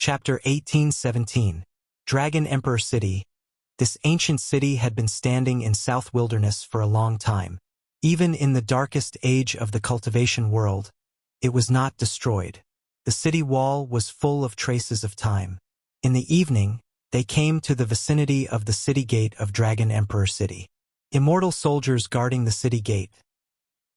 Chapter 1817. Dragon Emperor City. This ancient city had been standing in South Wilderness for a long time. Even in the darkest age of the cultivation world, it was not destroyed. The city wall was full of traces of time. In the evening, they came to the vicinity of the city gate of Dragon Emperor City. Immortal soldiers guarding the city gate.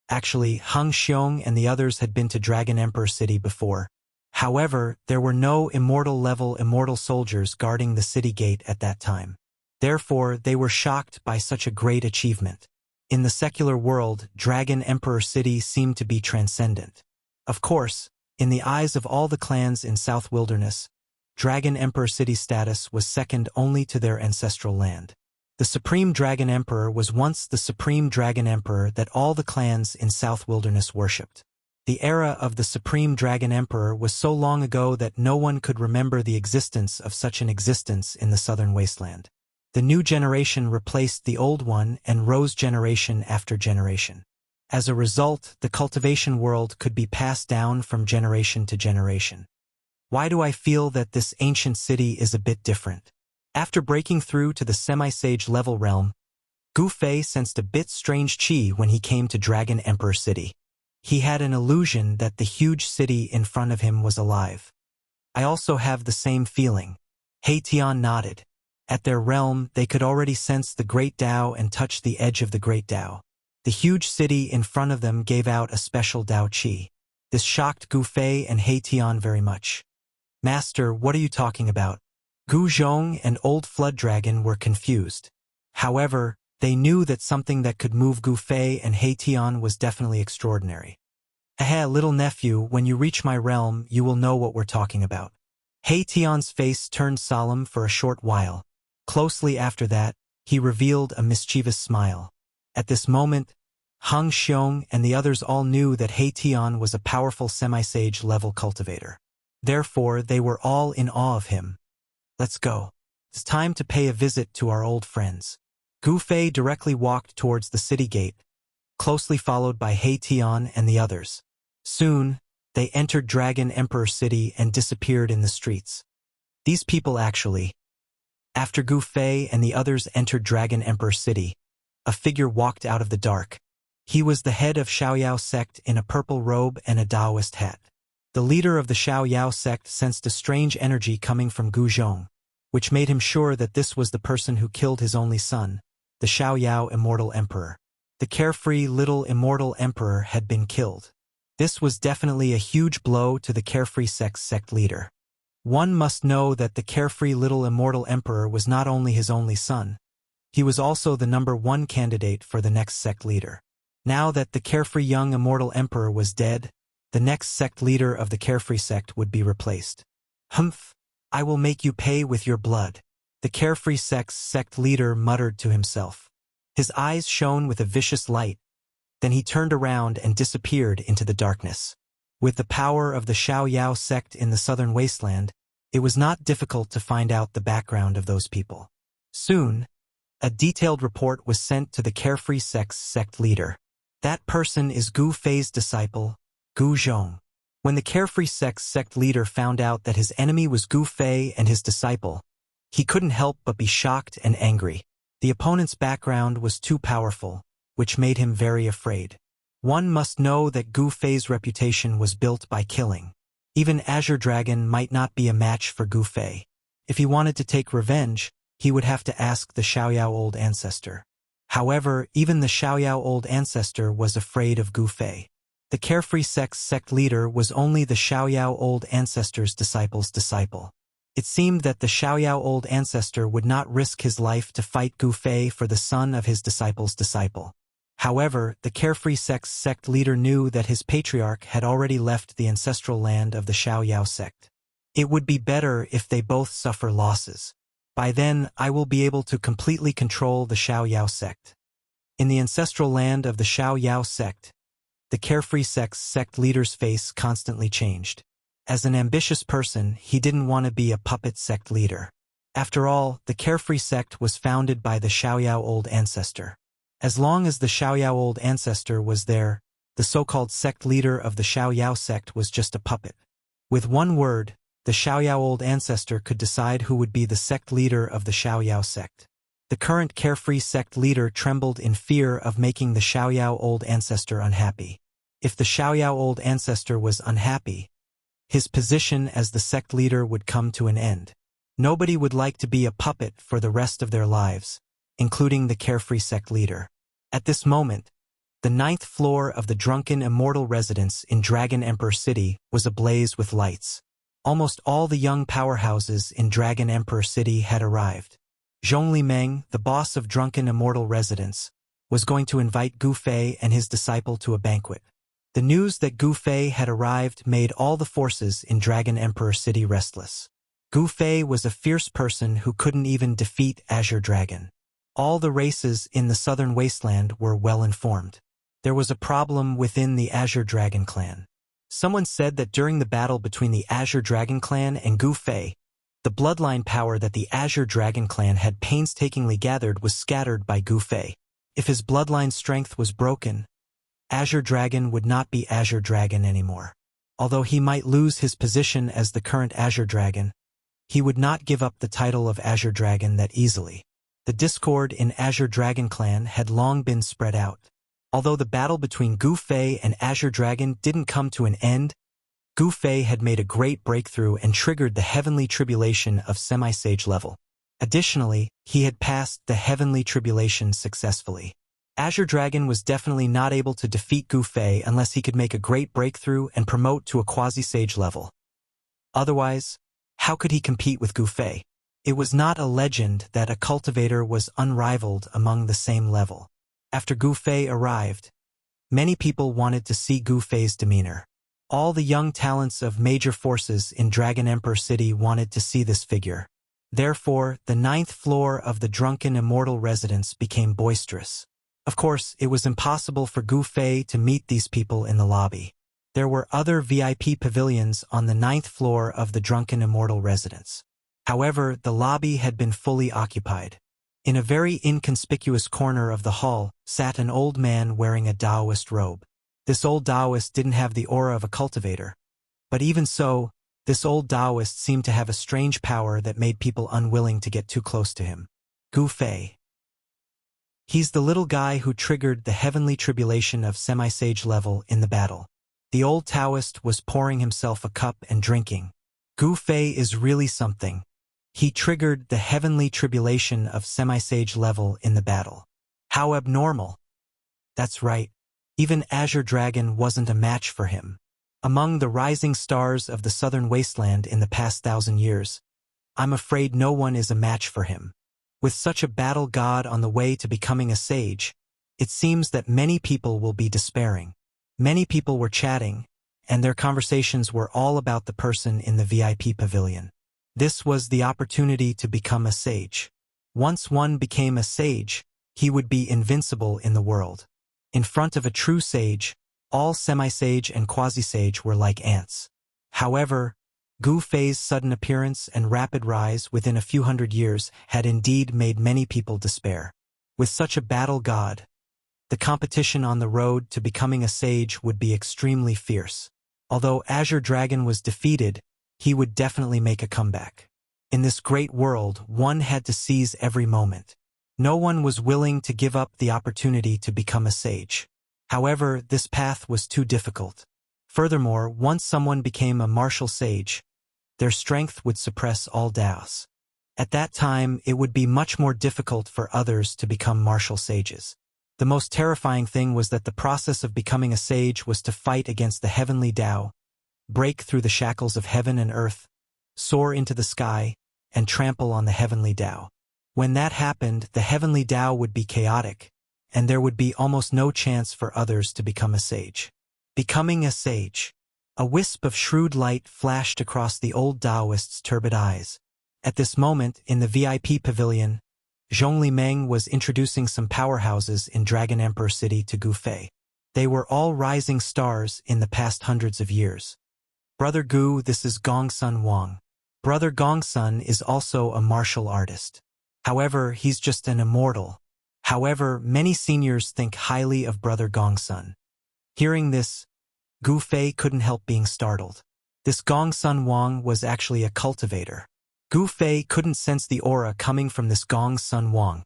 Actually, Hung Xiong and the others had been to Dragon Emperor City before. However, there were no immortal-level immortal soldiers guarding the city gate at that time. Therefore, they were shocked by such a great achievement. In the secular world, Dragon Emperor City seemed to be transcendent. Of course, in the eyes of all the clans in South Wilderness, Dragon Emperor City's status was second only to their ancestral land. The Supreme Dragon Emperor was once the Supreme Dragon Emperor that all the clans in South Wilderness worshipped. The era of the Supreme Dragon Emperor was so long ago that no one could remember the existence of such an existence in the southern wasteland. The new generation replaced the old one and rose generation after generation. As a result, the cultivation world could be passed down from generation to generation. Why do I feel that this ancient city is a bit different? After breaking through to the semi-sage level realm, Gu Fei sensed a bit strange qi when he came to Dragon Emperor City. He had an illusion that the huge city in front of him was alive. I also have the same feeling. He Tian nodded. At their realm, they could already sense the Great Tao and touch the edge of the Great Tao. The huge city in front of them gave out a special Tao Qi. This shocked Gu Fei and He Tian very much. Master, what are you talking about? Gu Zhong and Old Flood Dragon were confused. However, they knew that something that could move Gu Fei and He Tian was definitely extraordinary. Little nephew, when you reach my realm, you will know what we're talking about. He Tian's face turned solemn for a short while. Closely after that, he revealed a mischievous smile. At this moment, Hung Xiong and the others all knew that He Tian was a powerful semi-sage level cultivator. Therefore, they were all in awe of him. Let's go. It's time to pay a visit to our old friends. Gu Fei directly walked towards the city gate, closely followed by He Tian and the others. Soon, they entered Dragon Emperor City and disappeared in the streets. These people actually. After Gu Fei and the others entered Dragon Emperor City, a figure walked out of the dark. He was the head of Xiaoyao sect in a purple robe and a Taoist hat. The leader of the Xiaoyao sect sensed a strange energy coming from Gu Zhong, which made him sure that this was the person who killed his only son, the Xiaoyao Immortal Emperor. The carefree little Immortal Emperor had been killed. This was definitely a huge blow to the carefree sect leader. One must know that the carefree little Immortal Emperor was not only his only son, he was also the #1 candidate for the next sect leader. Now that the carefree young Immortal Emperor was dead, the next sect leader of the carefree sect would be replaced. Humph! I will make you pay with your blood. The carefree sect leader muttered to himself. His eyes shone with a vicious light. Then he turned around and disappeared into the darkness. With the power of the Xiaoyao sect in the southern wasteland, it was not difficult to find out the background of those people. Soon, a detailed report was sent to the carefree sect leader. That person is Gu Fei's disciple, Gu Zhong. When the carefree sect leader found out that his enemy was Gu Fei and his disciple, he couldn't help but be shocked and angry. The opponent's background was too powerful, which made him very afraid. One must know that Gu Fei's reputation was built by killing. Even Azure Dragon might not be a match for Gu Fei. If he wanted to take revenge, he would have to ask the Xiaoyao Old Ancestor. However, even the Xiaoyao Old Ancestor was afraid of Gu Fei. The carefree sect leader was only the Xiaoyao Old Ancestor's disciple's disciple. It seemed that the Xiaoyao Old Ancestor would not risk his life to fight Gu Fei for the son of his disciple's disciple. However, the carefree sect leader knew that his patriarch had already left the ancestral land of the Xiaoyao sect. It would be better if they both suffer losses. By then, I will be able to completely control the Xiaoyao sect. In the ancestral land of the Xiaoyao sect, the carefree sect leader's face constantly changed. As an ambitious person, he didn't want to be a puppet sect leader. After all, the carefree sect was founded by the Xiaoyao Old Ancestor. As long as the Xiaoyao Old Ancestor was there, the so-called sect leader of the Xiaoyao sect was just a puppet. With one word, the Xiaoyao old ancestor could decide who would be the sect leader of the Xiaoyao sect. The current carefree sect leader trembled in fear of making the Xiaoyao old ancestor unhappy. If the Xiaoyao old ancestor was unhappy, his position as the sect leader would come to an end. Nobody would like to be a puppet for the rest of their lives, including the carefree sect leader. At this moment, the 9th floor of the drunken Immortal residence in Dragon Emperor City was ablaze with lights. Almost all the young powerhouses in Dragon Emperor City had arrived. Zhongli Meng, the boss of Drunken Immortal residence, was going to invite Gu Fei and his disciple to a banquet. The news that Gu Fei had arrived made all the forces in Dragon Emperor City restless. Gu Fei was a fierce person who couldn't even defeat Azure Dragon. All the races in the southern wasteland were well informed. There was a problem within the Azure Dragon clan. Someone said that during the battle between the Azure Dragon clan and Gu Fei, the bloodline power that the Azure Dragon clan had painstakingly gathered was scattered by Gu Fei. If his bloodline strength was broken, Azure Dragon would not be Azure Dragon anymore. Although he might lose his position as the current Azure Dragon, he would not give up the title of Azure Dragon that easily. The discord in Azure Dragon clan had long been spread out. Although the battle between Gu Fei and Azure Dragon didn't come to an end, Gu Fei had made a great breakthrough and triggered the Heavenly Tribulation of Semi-Sage level. Additionally, he had passed the Heavenly Tribulation successfully. Azure Dragon was definitely not able to defeat Gu Fei unless he could make a great breakthrough and promote to a quasi-sage level. Otherwise, how could he compete with Gu Fei? It was not a legend that a cultivator was unrivaled among the same level. After Gu Fei arrived, many people wanted to see Gu Fei's demeanor. All the young talents of major forces in Dragon Emperor City wanted to see this figure. Therefore, the 9th floor of the Drunken Immortal residence became boisterous. Of course, it was impossible for Gu Fei to meet these people in the lobby. There were other VIP pavilions on the 9th floor of the Drunken Immortal residence. However, the lobby had been fully occupied. In a very inconspicuous corner of the hall sat an old man wearing a Taoist robe. This old Taoist didn't have the aura of a cultivator. But even so, this old Taoist seemed to have a strange power that made people unwilling to get too close to him. Gu Fei. He's the little guy who triggered the Heavenly Tribulation of Semi-Sage level in the battle. The old Taoist was pouring himself a cup and drinking. Gu Fei is really something. He triggered the Heavenly Tribulation of Semi-Sage level in the battle. How abnormal. That's right. Even Azure Dragon wasn't a match for him. Among the rising stars of the southern wasteland in the past 1,000 years, I'm afraid no one is a match for him. With such a battle god on the way to becoming a sage, it seems that many people will be despairing. Many people were chatting, and their conversations were all about the person in the VIP pavilion. This was the opportunity to become a sage. Once one became a sage, he would be invincible in the world. In front of a true sage, all semi-sage and quasi-sage were like ants. However, Gu Fei's sudden appearance and rapid rise within a few hundred years had indeed made many people despair. With such a battle god, the competition on the road to becoming a sage would be extremely fierce. Although Azure Dragon was defeated, he would definitely make a comeback. In this great world, one had to seize every moment. No one was willing to give up the opportunity to become a sage. However, this path was too difficult. Furthermore, once someone became a martial sage, their strength would suppress all doubts. At that time, it would be much more difficult for others to become martial sages. The most terrifying thing was that the process of becoming a sage was to fight against the heavenly Tao, break through the shackles of heaven and earth, soar into the sky, and trample on the heavenly Tao. When that happened, the heavenly Tao would be chaotic, and there would be almost no chance for others to become a sage. Becoming a sage. A wisp of shrewd light flashed across the old Taoist's turbid eyes. At this moment, in the VIP pavilion, Zhongli Meng was introducing some powerhouses in Dragon Emperor City to Gu Fei. They were all rising stars in the past hundreds of years. Brother Gu, this is Gongsun Wang. Brother Gongsun is also a martial artist. However, he's just an immortal. However, many seniors think highly of Brother Gongsun. Hearing this, Gu Fei couldn't help being startled. This Gong Sun Wang was actually a cultivator. Gu Fei couldn't sense the aura coming from this Gong Sun Wang,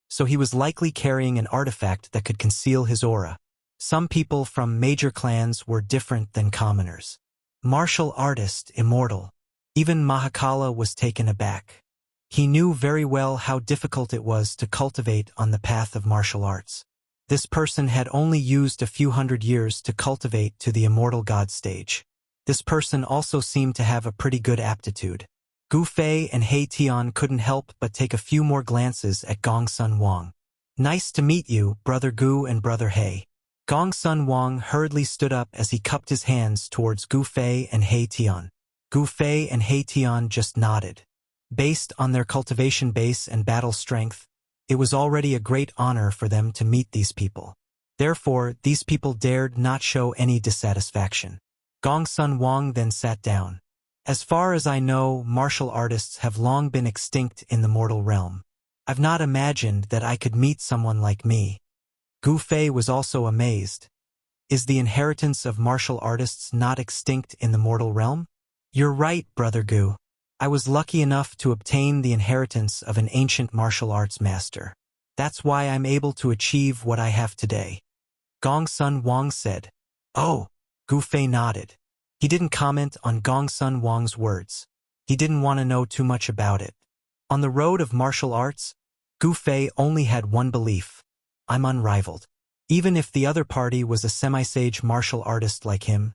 so he was likely carrying an artifact that could conceal his aura. Some people from major clans were different than commoners. Martial artist, Immortal. Even Mahakala was taken aback. He knew very well how difficult it was to cultivate on the path of martial arts. This person had only used a few hundred years to cultivate to the immortal god stage. This person also seemed to have a pretty good aptitude. Gu Fei and He Tian couldn't help but take a few more glances at Gong Sun Wang. "Nice to meet you, Brother Gu and Brother He." Gong Sun Wang hurriedly stood up as he cupped his hands towards Gu Fei and He Tian. Gu Fei and He Tian just nodded. Based on their cultivation base and battle strength, it was already a great honor for them to meet these people. Therefore, these people dared not show any dissatisfaction. Gong Sun Wang then sat down. "As far as I know, martial artists have long been extinct in the mortal realm. I've not imagined that I could meet someone like me." Gu Fei was also amazed. "Is the inheritance of martial artists not extinct in the mortal realm?" "You're right, Brother Gu. I was lucky enough to obtain the inheritance of an ancient martial arts master. That's why I'm able to achieve what I have today," Gong Sun Wang said. "Oh," Gu Fei nodded. He didn't comment on Gong Sun Wang's words. He didn't want to know too much about it. On the road of martial arts, Gu Fei only had one belief: "I'm unrivaled." Even if the other party was a semi-sage martial artist like him,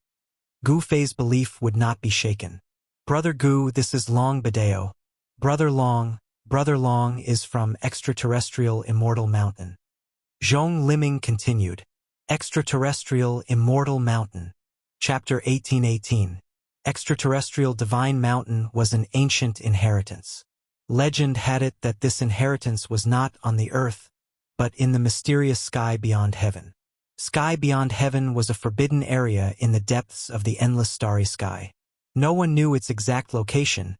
Gu Fei's belief would not be shaken. "Brother Gu, this is Long Bideo. Brother Long is from extraterrestrial Immortal Mountain." Zhong Liming continued. Extraterrestrial Immortal Mountain. Chapter 1818. Extraterrestrial Divine Mountain was an ancient inheritance. Legend had it that this inheritance was not on the earth, but in the mysterious sky beyond heaven. Sky beyond heaven was a forbidden area in the depths of the endless starry sky. No one knew its exact location,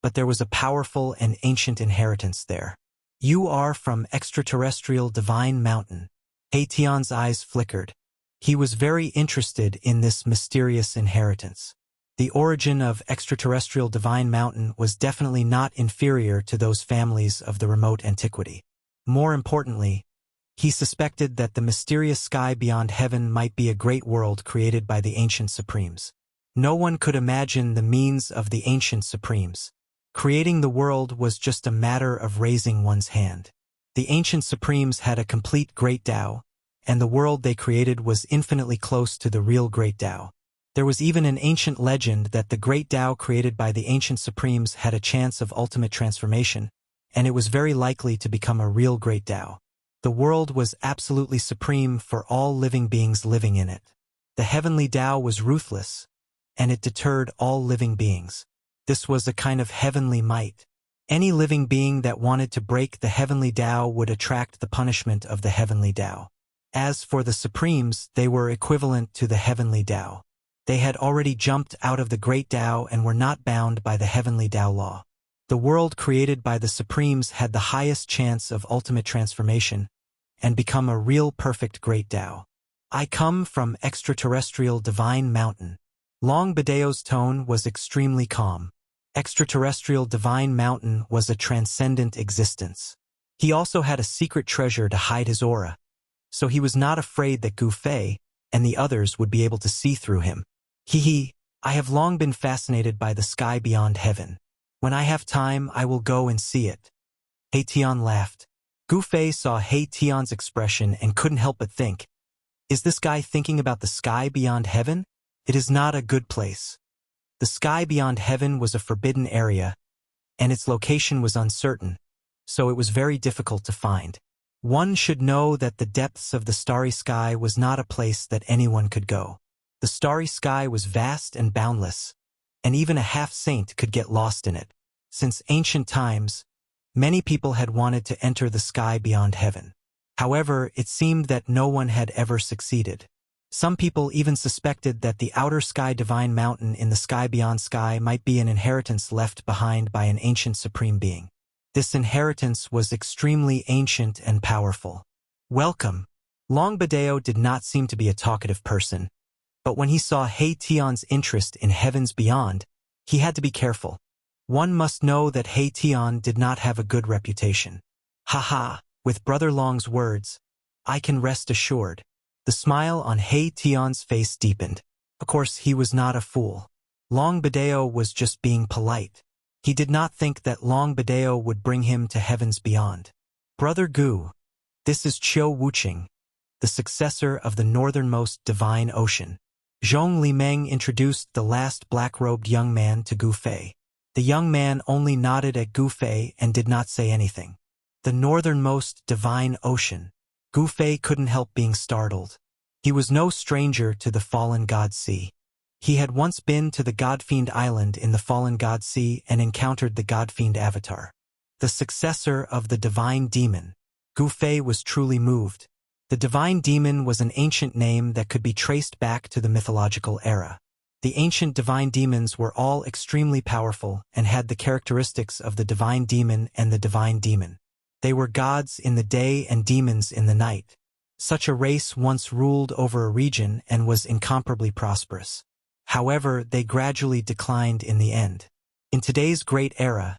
but there was a powerful and ancient inheritance there. "You are from Extraterrestrial Divine Mountain." He Tian's eyes flickered. He was very interested in this mysterious inheritance. The origin of Extraterrestrial Divine Mountain was definitely not inferior to those families of the remote antiquity. More importantly, he suspected that the mysterious sky beyond heaven might be a great world created by the ancient supremes. No one could imagine the means of the ancient supremes. Creating the world was just a matter of raising one's hand. The ancient supremes had a complete great Tao, and the world they created was infinitely close to the real great Tao. There was even an ancient legend that the great Tao created by the ancient supremes had a chance of ultimate transformation, and it was very likely to become a real great Tao. The world was absolutely supreme for all living beings living in it. The heavenly Tao was ruthless, and it deterred all living beings. This was a kind of heavenly might. Any living being that wanted to break the heavenly Tao would attract the punishment of the heavenly Tao. As for the supremes, they were equivalent to the heavenly Tao. They had already jumped out of the great Tao and were not bound by the heavenly Tao law. The world created by the supremes had the highest chance of ultimate transformation and become a real perfect great Tao. "I come from Extraterrestrial Divine Mountain." Long Bideo's tone was extremely calm. Extraterrestrial Divine Mountain was a transcendent existence. He also had a secret treasure to hide his aura, so he was not afraid that Gu Fei and the others would be able to see through him. I have long been fascinated by the sky beyond heaven. When I have time, I will go and see it." He Tian laughed. Gu Fei saw He Tian's expression and couldn't help but think, "Is this guy thinking about the sky beyond heaven? It is not a good place." The sky beyond heaven was a forbidden area, and its location was uncertain, so it was very difficult to find. One should know that the depths of the starry sky was not a place that anyone could go. The starry sky was vast and boundless, and even a half-saint could get lost in it. Since ancient times, many people had wanted to enter the sky beyond heaven. However, it seemed that no one had ever succeeded. Some people even suspected that the outer sky divine mountain in the sky beyond sky might be an inheritance left behind by an ancient supreme being. This inheritance was extremely ancient and powerful. "Welcome." Long Bideo did not seem to be a talkative person, But when he saw He Tian's interest in heavens beyond, he had to be careful. One must know that He Tian did not have a good reputation. Haha, with Brother Long's words, I can rest assured. The smile on He Tian's face deepened. Of course, he was not a fool. Long Bideo was just being polite. He did not think that Long Bideo would bring him to heavens beyond. Brother Gu, this is Qiu Wuqing, the successor of the northernmost divine ocean. Zhong Limeng introduced the last black-robed young man to Gu Fei. The young man only nodded at Gu Fei and did not say anything. The northernmost divine ocean. Gu Fei couldn't help being startled. He was no stranger to the fallen god sea. He had once been to the Godfiend Island in the fallen god sea and encountered the Godfiend avatar. The successor of the divine demon. Gu Fei was truly moved. The divine demon was an ancient name that could be traced back to the mythological era. The ancient divine demons were all extremely powerful and had the characteristics of the divine demon and the divine demon. They were gods in the day and demons in the night. Such a race once ruled over a region and was incomparably prosperous. However, they gradually declined in the end. In today's great era,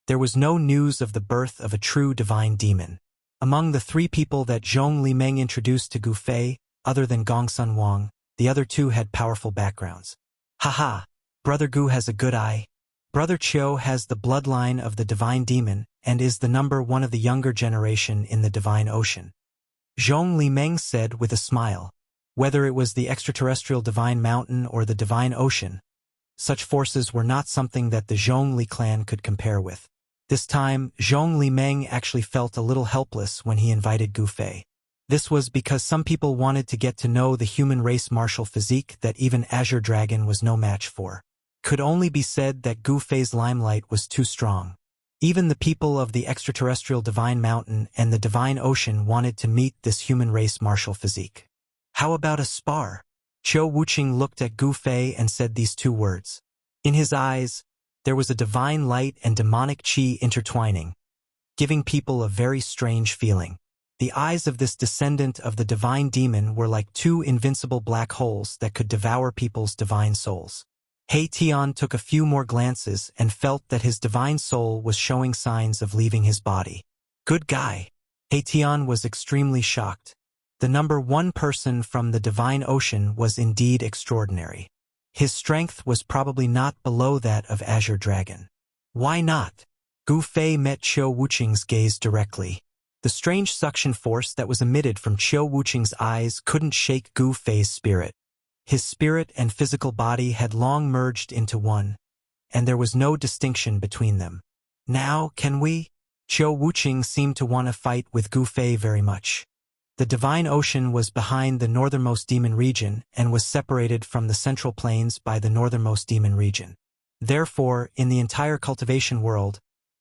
there was no news of the birth of a true divine demon. Among the three people that Zhong Limeng introduced to Gu Fei, other than Gongsun Wang, the other two had powerful backgrounds. Haha, Brother Gu has a good eye. Brother Qiu has the bloodline of the divine demon and is the number one of the younger generation in the divine ocean. Zhong Limeng said with a smile. Whether it was the extraterrestrial divine mountain or the divine ocean, such forces were not something that the Zhongli clan could compare with. This time, Zhong Limeng actually felt a little helpless when he invited Gu Fei. This was because some people wanted to get to know the human race martial physique that even Azure Dragon was no match for. Could only be said that Gu Fei's limelight was too strong. Even the people of the extraterrestrial divine mountain and the divine ocean wanted to meet this human race martial physique. How about a spar? Qiu Wuqing looked at Gu Fei and said these two words. In his eyes, there was a divine light and demonic qi intertwining, giving people a very strange feeling. The eyes of this descendant of the divine demon were like two invincible black holes that could devour people's divine souls. He Tian took a few more glances and felt that his divine soul was showing signs of leaving his body. Good guy. He Tian was extremely shocked. The number one person from the divine ocean was indeed extraordinary. His strength was probably not below that of Azure Dragon. Why not? Gu Fei met Qiu Wuqing's gaze directly. The strange suction force that was emitted from Qiu Wuqing's eyes couldn't shake Gu Fei's spirit. His spirit and physical body had long merged into one, and there was no distinction between them. Now, can we? Qiu Wuqing seemed to want to fight with Gu Fei very much. The divine ocean was behind the northernmost demon region and was separated from the central plains by the northernmost demon region. Therefore, in the entire cultivation world,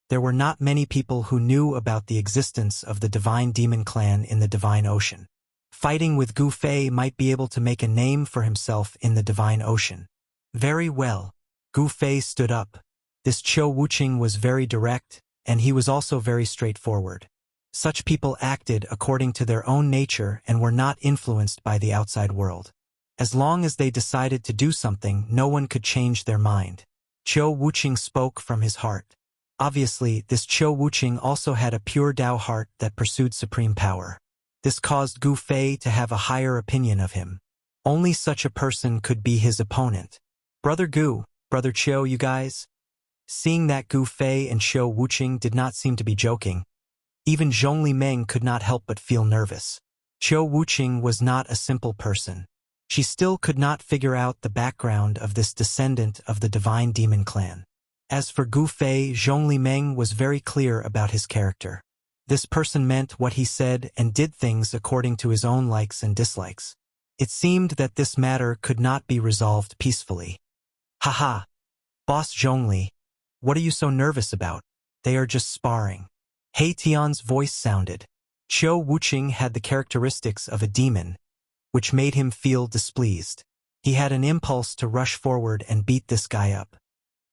there were not many people who knew about the existence of the divine demon clan in the divine ocean. Fighting with Gu Fei might be able to make a name for himself in the divine ocean. Very well. Gu Fei stood up. This Qiu Wuqing was very direct, and he was also very straightforward. Such people acted according to their own nature and were not influenced by the outside world. As long as they decided to do something, no one could change their mind. Qiu Wuqing spoke from his heart. Obviously, this Qiu Wuqing also had a pure Dao heart that pursued supreme power. This caused Gu Fei to have a higher opinion of him. Only such a person could be his opponent. Brother Gu, Brother Qiu, you guys? Seeing that Gu Fei and Qiu Wuqing did not seem to be joking, even Zhong Limeng could not help but feel nervous. Qiu Wuqing was not a simple person. She still could not figure out the background of this descendant of the divine demon clan. As for Gu Fei, Zhong Limeng was very clear about his character. This person meant what he said and did things according to his own likes and dislikes. It seemed that this matter could not be resolved peacefully. Haha. Boss Zhongli, what are you so nervous about? They are just sparring. He Tian's voice sounded. Qiu Wuqing had the characteristics of a demon, which made him feel displeased. He had an impulse to rush forward and beat this guy up.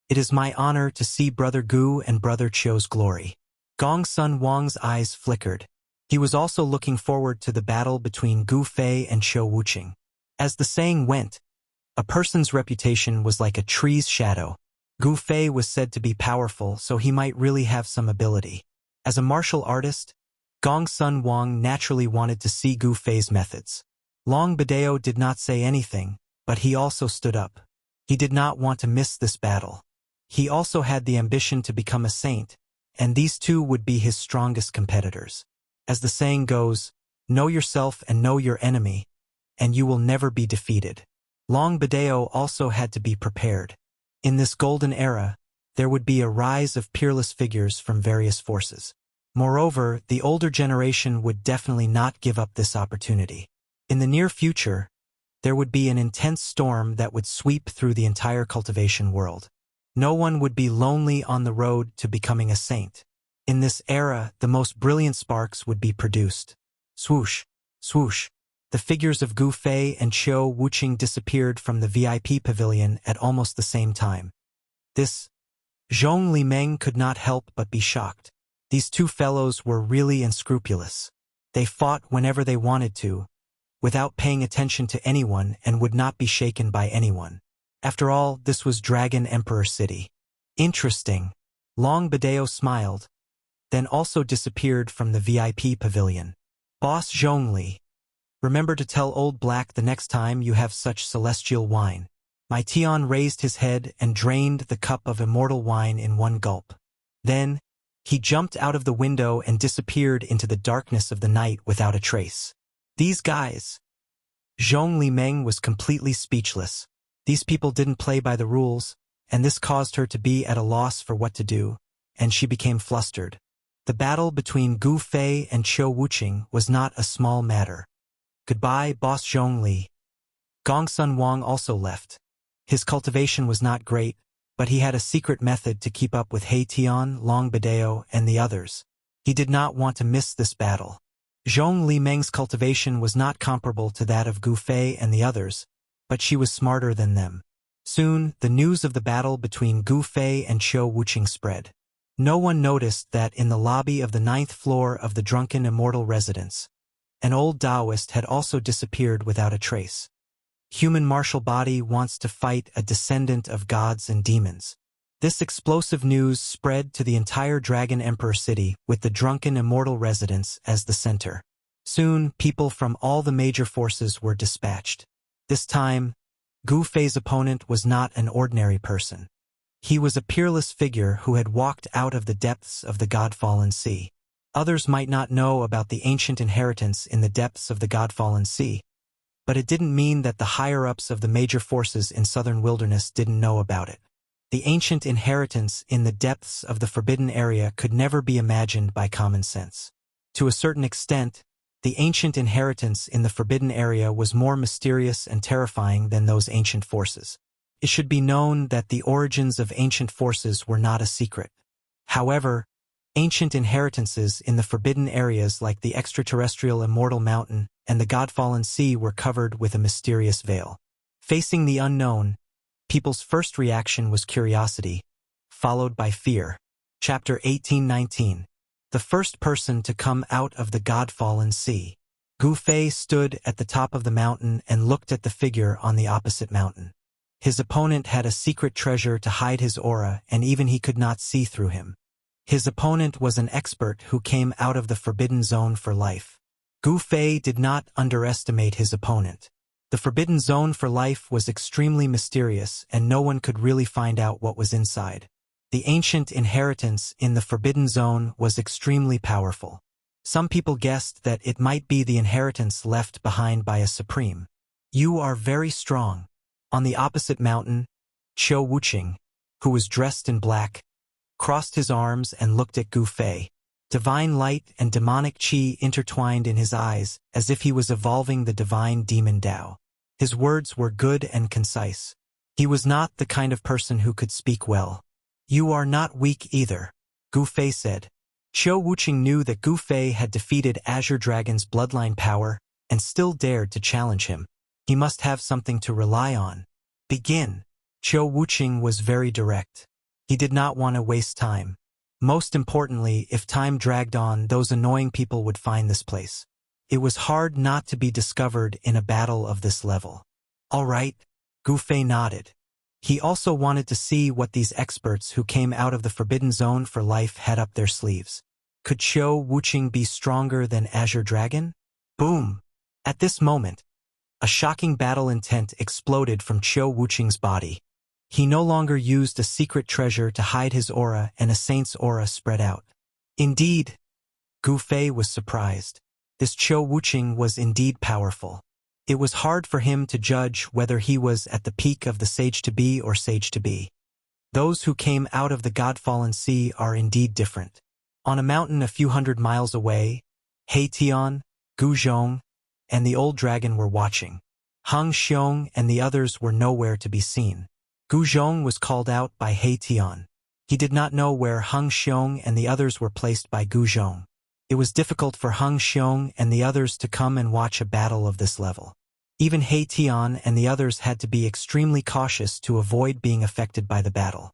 It is my honor to see Brother Gu and Brother Qiu's glory. Gongsun Wang's eyes flickered. He was also looking forward to the battle between Gu Fei and Qiu Wuqing. As the saying went, A person's reputation was like a tree's shadow. Gu Fei was said to be powerful, so he might really have some ability. As a martial artist, Gong Sun Wang naturally wanted to see Gu Fei's methods. Long Bideo did not say anything, but he also stood up. He did not want to miss this battle. He also had the ambition to become a saint, and these two would be his strongest competitors. As the saying goes, know yourself and know your enemy, and you will never be defeated. Long Bideo also had to be prepared. In this golden era, there would be a rise of peerless figures from various forces. Moreover, the older generation would definitely not give up this opportunity. In the near future, there would be an intense storm that would sweep through the entire cultivation world. No one would be lonely on the road to becoming a saint. In this era, the most brilliant sparks would be produced. Swoosh, swoosh. The figures of Gu Fei and Qiu Wuxia disappeared from the VIP pavilion at almost the same time. This Zhong Limeng could not help but be shocked. These two fellows were really unscrupulous. They fought whenever they wanted to, without paying attention to anyone, and would not be shaken by anyone. After all, this was Dragon Emperor City. Interesting. Long Bideo smiled, then also disappeared from the VIP pavilion. Boss Zhongli, remember to tell Old Black the next time you have such celestial wine. My Tian raised his head and drained the cup of immortal wine in one gulp. Then, he jumped out of the window and disappeared into the darkness of the night without a trace. These guys. Zhong Limeng was completely speechless. These people didn't play by the rules, and this caused her to be at a loss for what to do, and she became flustered. The battle between Gu Fei and Qiu Wuxia was not a small matter. Goodbye, Boss Zhongli. Gong Sun Wang also left. His cultivation was not great, but he had a secret method to keep up with He Tian, Long Bideo, and the others. He did not want to miss this battle. Zhong Limeng's cultivation was not comparable to that of Gu Fei and the others, but she was smarter than them. Soon, the news of the battle between Gu Fei and Qiu Wuxia spread. No one noticed that in the lobby of the 9th floor of the drunken Immortal residence, an old Taoist had also disappeared without a trace. Human martial body wants to fight a descendant of gods and demons. This explosive news spread to the entire Dragon Emperor City with the drunken Immortal residence as the center. Soon, people from all the major forces were dispatched. This time, Gu Fei's opponent was not an ordinary person. He was a peerless figure who had walked out of the depths of the God-fallen sea. Others might not know about the ancient inheritance in the depths of the God-fallen sea, but it didn't mean that the higher-ups of the major forces in southern wilderness didn't know about it. The ancient inheritance in the depths of the forbidden area could never be imagined by common sense. To a certain extent, the ancient inheritance in the forbidden area was more mysterious and terrifying than those ancient forces. It should be known that the origins of ancient forces were not a secret. However, ancient inheritances in the forbidden areas like the extraterrestrial Immortal Mountain and the God-fallen Sea were covered with a mysterious veil. Facing the unknown, people's first reaction was curiosity, followed by fear. Chapter 18-19. The first person to come out of the God-fallen sea. Gu Fei stood at the top of the mountain and looked at the figure on the opposite mountain. His opponent had a secret treasure to hide his aura, and even he could not see through him. His opponent was an expert who came out of the forbidden zone for life. Gu Fei did not underestimate his opponent. The forbidden zone for life was extremely mysterious, and no one could really find out what was inside. The ancient inheritance in the forbidden zone was extremely powerful. Some people guessed that it might be the inheritance left behind by a supreme. You are very strong. On the opposite mountain, Qiu Wuxia, who was dressed in black, crossed his arms and looked at Gu Fei. Divine light and demonic qi intertwined in his eyes, as if he was evolving the divine demon Tao. His words were good and concise. He was not the kind of person who could speak well. You are not weak either, Gu Fei said. Qiu Wuxia knew that Gu Fei had defeated Azure Dragon's bloodline power and still dared to challenge him. He must have something to rely on. Begin. Qiu Wuxia was very direct. He did not want to waste time. Most importantly, if time dragged on, those annoying people would find this place. It was hard not to be discovered in a battle of this level. All right, Gu Fei nodded. He also wanted to see what these experts who came out of the Forbidden Zone for life had up their sleeves. Could Qiu Wuqing be stronger than Azure Dragon? Boom! At this moment, a shocking battle intent exploded from Qiu Wuqing's body. He no longer used a secret treasure to hide his aura, and a saint's aura spread out. Indeed, Gu Fei was surprised. This Qiu Wuqing was indeed powerful. It was hard for him to judge whether he was at the peak of the sage-to-be or sage-to-be. Those who came out of the God-fallen sea are indeed different. On a mountain a few hundred miles away, He Tian, Gu Zhong, and the old dragon were watching. Hang Xiong and the others were nowhere to be seen. Gu Zhong was called out by He Tian. He did not know where Hang Xiong and the others were placed by Gu Zhong. It was difficult for Hang Xiong and the others to come and watch a battle of this level. Even He Tian and the others had to be extremely cautious to avoid being affected by the battle.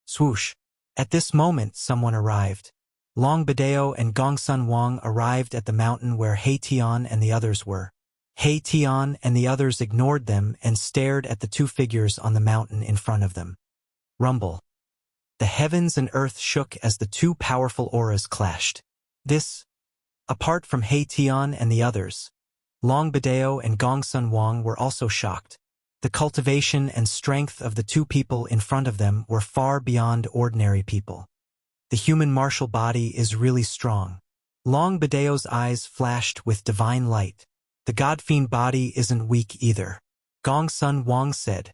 Swoosh! At this moment someone arrived. Long Badeo and Gongsun Wang arrived at the mountain where He Tian and the others were. He Tian and the others ignored them and stared at the two figures on the mountain in front of them. Rumble. The heavens and earth shook as the two powerful auras clashed. This, apart from He Tian and the others, Long Badeo and Gongsun Wang were also shocked. The cultivation and strength of the two people in front of them were far beyond ordinary people. The human martial body is really strong. Long Badeo's eyes flashed with divine light. The God-fiend body isn't weak either. Gongsun Wang said.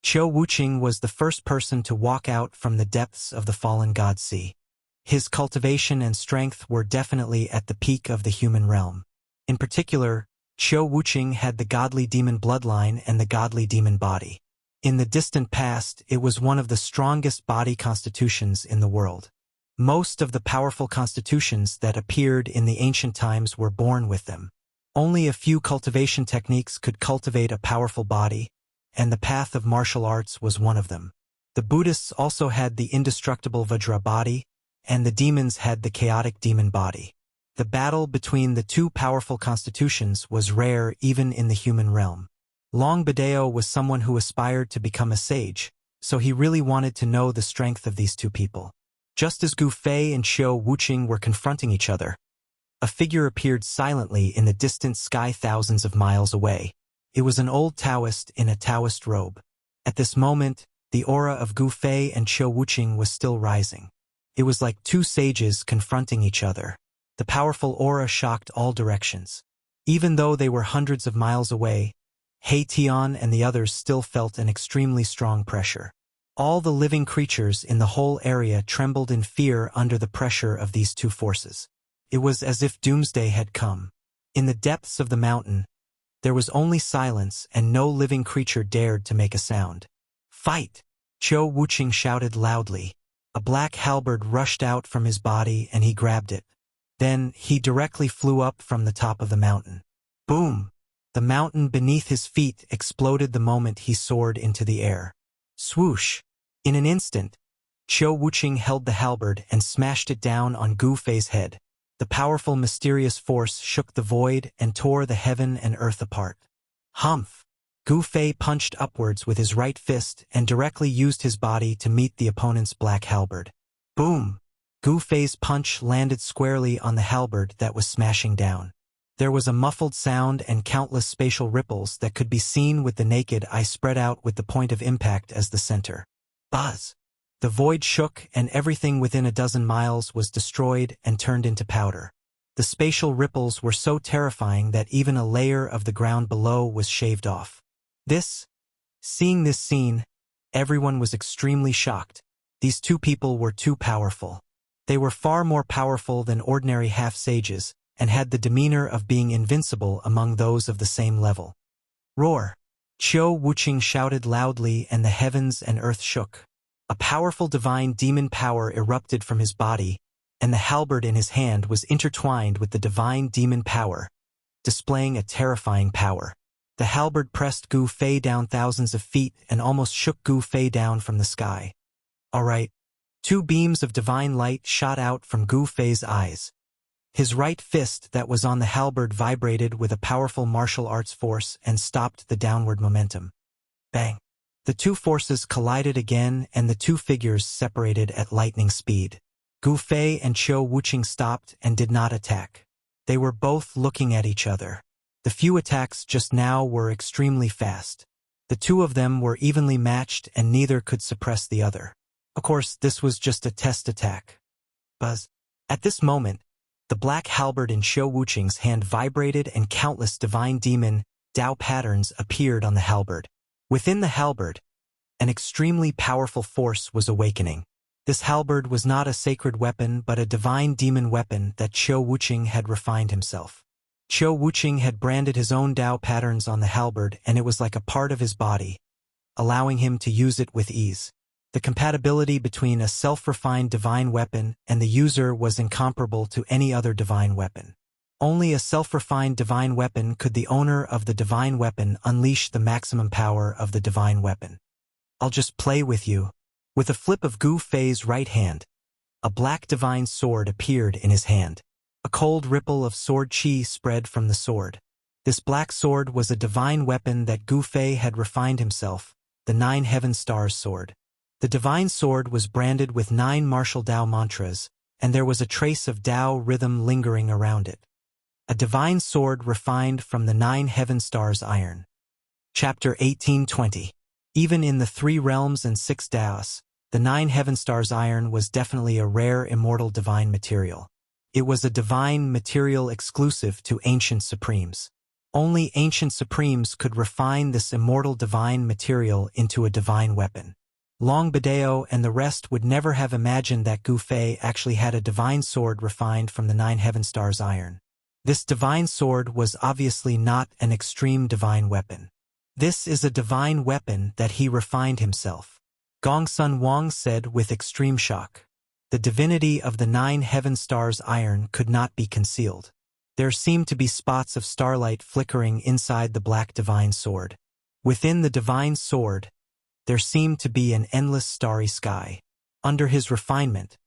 Qiu Wuqing was the first person to walk out from the depths of the fallen God Sea. His cultivation and strength were definitely at the peak of the human realm. In particular, Qiu Wuqing had the godly demon bloodline and the godly demon body. In the distant past, it was one of the strongest body constitutions in the world. Most of the powerful constitutions that appeared in the ancient times were born with them. Only a few cultivation techniques could cultivate a powerful body, and the path of martial arts was one of them. The Buddhists also had the indestructible Vajra body, and the demons had the chaotic demon body. The battle between the two powerful constitutions was rare even in the human realm. Long Badeo was someone who aspired to become a sage, so he really wanted to know the strength of these two people. Just as Gu Fei and Qiu Wuqing were confronting each other, a figure appeared silently in the distant sky thousands of miles away. It was an old Taoist in a Taoist robe. At this moment, the aura of Gu Fei and Qiu Wuqing was still rising. It was like two sages confronting each other. The powerful aura shocked all directions. Even though they were hundreds of miles away, He Tian and the others still felt an extremely strong pressure. All the living creatures in the whole area trembled in fear under the pressure of these two forces. It was as if doomsday had come. In the depths of the mountain, there was only silence and no living creature dared to make a sound. Fight! Qiu Wuqing shouted loudly. A black halberd rushed out from his body and he grabbed it. Then he directly flew up from the top of the mountain. Boom! The mountain beneath his feet exploded the moment he soared into the air. Swoosh! In an instant, Qiu Wuqing held the halberd and smashed it down on Gu Fei's head. The powerful mysterious force shook the void and tore the heaven and earth apart. Humph! Gu Fei punched upwards with his right fist and directly used his body to meet the opponent's black halberd. Boom! Gu Fei's punch landed squarely on the halberd that was smashing down. There was a muffled sound and countless spatial ripples that could be seen with the naked eye spread out with the point of impact as the center. Buzz! The void shook and everything within a dozen miles was destroyed and turned into powder. The spatial ripples were so terrifying that even a layer of the ground below was shaved off. Seeing this scene, everyone was extremely shocked. These two people were too powerful. They were far more powerful than ordinary half-sages, and had the demeanor of being invincible among those of the same level. Roar! Qiu Wuqing shouted loudly and the heavens and earth shook. A powerful divine demon power erupted from his body, and the halberd in his hand was intertwined with the divine demon power, displaying a terrifying power. The halberd pressed Gu Fei down thousands of feet and almost shook Gu Fei down from the sky. All right. Two beams of divine light shot out from Gu Fei's eyes. His right fist that was on the halberd vibrated with a powerful martial arts force and stopped the downward momentum. Bang! The two forces collided again and the two figures separated at lightning speed. Gu Fei and Qiu Wuqing stopped and did not attack. They were both looking at each other. The few attacks just now were extremely fast. The two of them were evenly matched and neither could suppress the other. Of course, this was just a test attack. Buzz. At this moment, the black halberd in Qiu Wuqing's hand vibrated and countless divine demon Dao patterns appeared on the halberd. Within the halberd, an extremely powerful force was awakening. This halberd was not a sacred weapon but a divine demon weapon that Qiu Wuqing had refined himself. Qiu Wuqing had branded his own Dao patterns on the halberd and it was like a part of his body, allowing him to use it with ease. The compatibility between a self-refined divine weapon and the user was incomparable to any other divine weapon. Only a self-refined divine weapon could the owner of the divine weapon unleash the maximum power of the divine weapon. I'll just play with you. With a flip of Gu Fei's right hand, a black divine sword appeared in his hand. A cold ripple of sword chi spread from the sword. This black sword was a divine weapon that Gu Fei had refined himself, the 9 Heaven Stars sword. The divine sword was branded with 9 martial Dao mantras, and there was a trace of Dao rhythm lingering around it. A divine sword refined from the 9 Heaven Stars iron. Chapter 1820. Even in the 3 realms and 6 Daos, the 9 Heaven Stars iron was definitely a rare immortal divine material. It was a divine material exclusive to ancient supremes. Only ancient supremes could refine this immortal divine material into a divine weapon. Long Bideo and the rest would never have imagined that Gu Fei actually had a divine sword refined from the 9 Heaven Stars iron. This divine sword was obviously not an extreme divine weapon. This is a divine weapon that he refined himself. Gong Sun Wang said with extreme shock. The divinity of the 9 Heaven Stars iron could not be concealed. There seemed to be spots of starlight flickering inside the black divine sword. Within the divine sword, there seemed to be an endless starry sky. Under his refinement,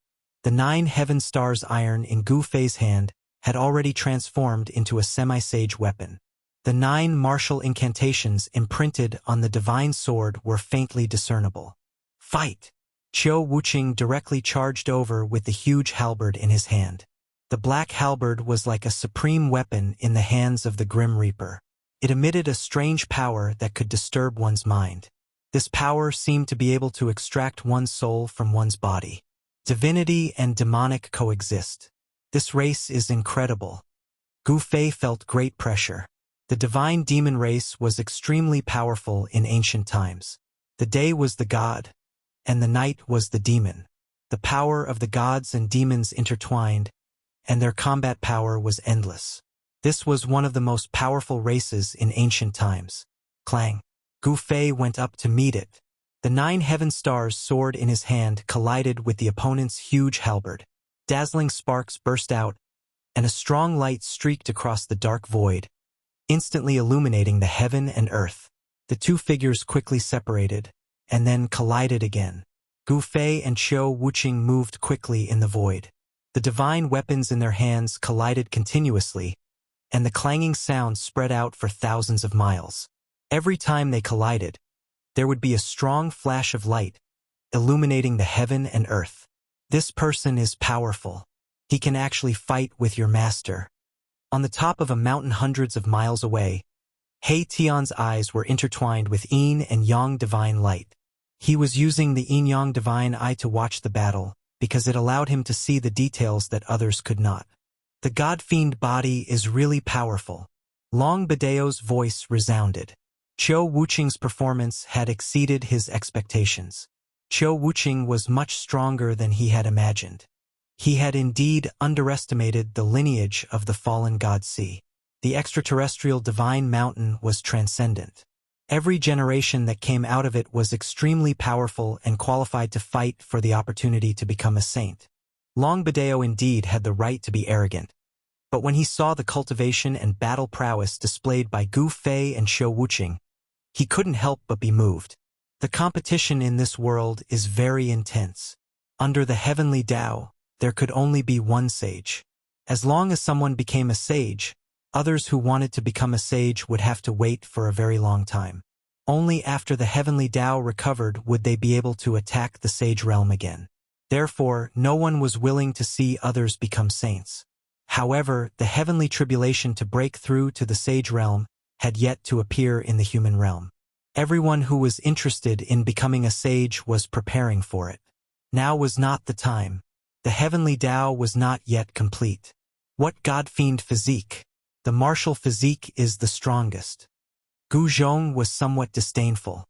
the 9 Heaven Stars iron in Gu Fei's hand had already transformed into a semi-sage weapon. The 9 martial incantations imprinted on the divine sword were faintly discernible. Fight! Qiu Wuqing directly charged over with the huge halberd in his hand. The black halberd was like a supreme weapon in the hands of the Grim Reaper. It emitted a strange power that could disturb one's mind. This power seemed to be able to extract one's soul from one's body. Divinity and demonic coexist. This race is incredible. Gu Fei felt great pressure. The divine demon race was extremely powerful in ancient times. The day was the god, and the night was the demon. The power of the gods and demons intertwined, and their combat power was endless. This was one of the most powerful races in ancient times. Clang. Gu Fei went up to meet it. The 9 Heaven Stars sword in his hand collided with the opponent's huge halberd. Dazzling sparks burst out, and a strong light streaked across the dark void, instantly illuminating the heaven and earth. The two figures quickly separated, and then collided again. Gu Fei and Qiu Wuqing moved quickly in the void. The divine weapons in their hands collided continuously, and the clanging sound spread out for thousands of miles. Every time they collided, there would be a strong flash of light, illuminating the heaven and earth. This person is powerful. He can actually fight with your master. On the top of a mountain hundreds of miles away, He Tian's eyes were intertwined with Yin and Yang divine light. He was using the Yin-Yang divine eye to watch the battle, because it allowed him to see the details that others could not. The God-fiend body is really powerful. Long Bideo's voice resounded. Qiu Wuqing's performance had exceeded his expectations. Qiu Wuqing was much stronger than he had imagined. He had indeed underestimated the lineage of the fallen god sea. The extraterrestrial divine mountain was transcendent. Every generation that came out of it was extremely powerful and qualified to fight for the opportunity to become a saint. Long Bideo indeed had the right to be arrogant. But when he saw the cultivation and battle prowess displayed by Gu Fei and Qiu Wuqing, he couldn't help but be moved. The competition in this world is very intense. Under the heavenly Tao, there could only be one sage. As long as someone became a sage, others who wanted to become a sage would have to wait for a very long time. only after the heavenly Tao recovered would they be able to attack the sage realm again. Therefore, no one was willing to see others become saints. However, the heavenly tribulation to break through to the sage realm had yet to appear in the human realm. Everyone who was interested in becoming a sage was preparing for it. Now was not the time. The heavenly Tao was not yet complete. What God-fiend physique? The martial physique is the strongest. Gu Zhong was somewhat disdainful.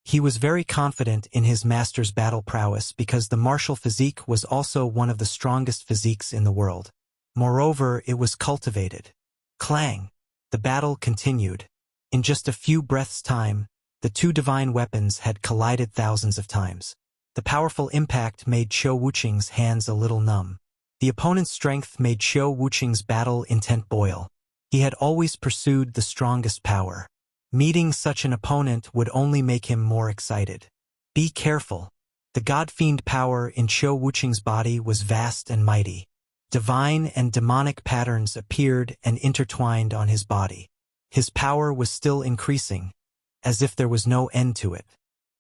He was very confident in his master's battle prowess because the martial physique was also one of the strongest physiques in the world. Moreover, it was cultivated. Clang! The battle continued. In just a few breaths' time, the two divine weapons had collided thousands of times. The powerful impact made Qiu Wuqing's hands a little numb. The opponent's strength made Qiu Wuqing's battle intent boil. He had always pursued the strongest power. Meeting such an opponent would only make him more excited. Be careful. The god-fiend power in Qiu Wuqing's body was vast and mighty. Divine and demonic patterns appeared and intertwined on his body. His power was still increasing, as if there was no end to it.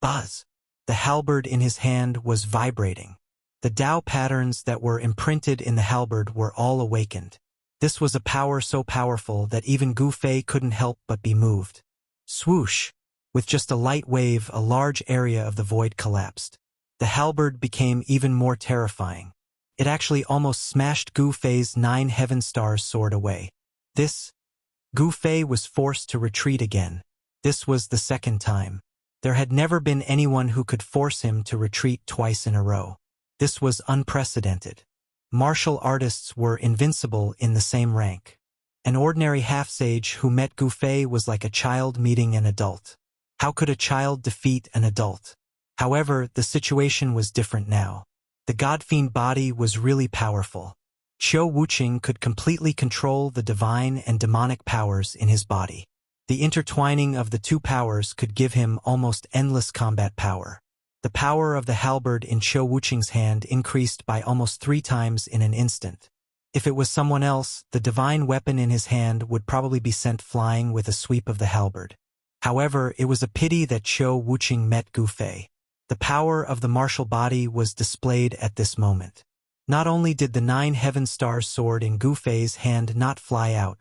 Buzz! The halberd in his hand was vibrating. The Tao patterns that were imprinted in the halberd were all awakened. This was a power so powerful that even Gu Fei couldn't help but be moved. Swoosh! With just a light wave, a large area of the void collapsed. The halberd became even more terrifying. It actually almost smashed Gu Fei's 9 heaven stars sword away. Gu Fei was forced to retreat again. This was the second time. There had never been anyone who could force him to retreat twice in a row. This was unprecedented. Martial artists were invincible in the same rank. An ordinary half-sage who met Gu Fei was like a child meeting an adult. How could a child defeat an adult? However, the situation was different now. The god-fiend body was really powerful. Qiu Wuqing could completely control the divine and demonic powers in his body. The intertwining of the two powers could give him almost endless combat power. The power of the halberd in Qiu Wuqing's hand increased by almost 3 times in an instant. If it was someone else, the divine weapon in his hand would probably be sent flying with a sweep of the halberd. However, it was a pity that Qiu Wuqing met Gu Fei. The power of the martial body was displayed at this moment. Not only did the 9 heaven stars sword in Gu Fei's hand not fly out,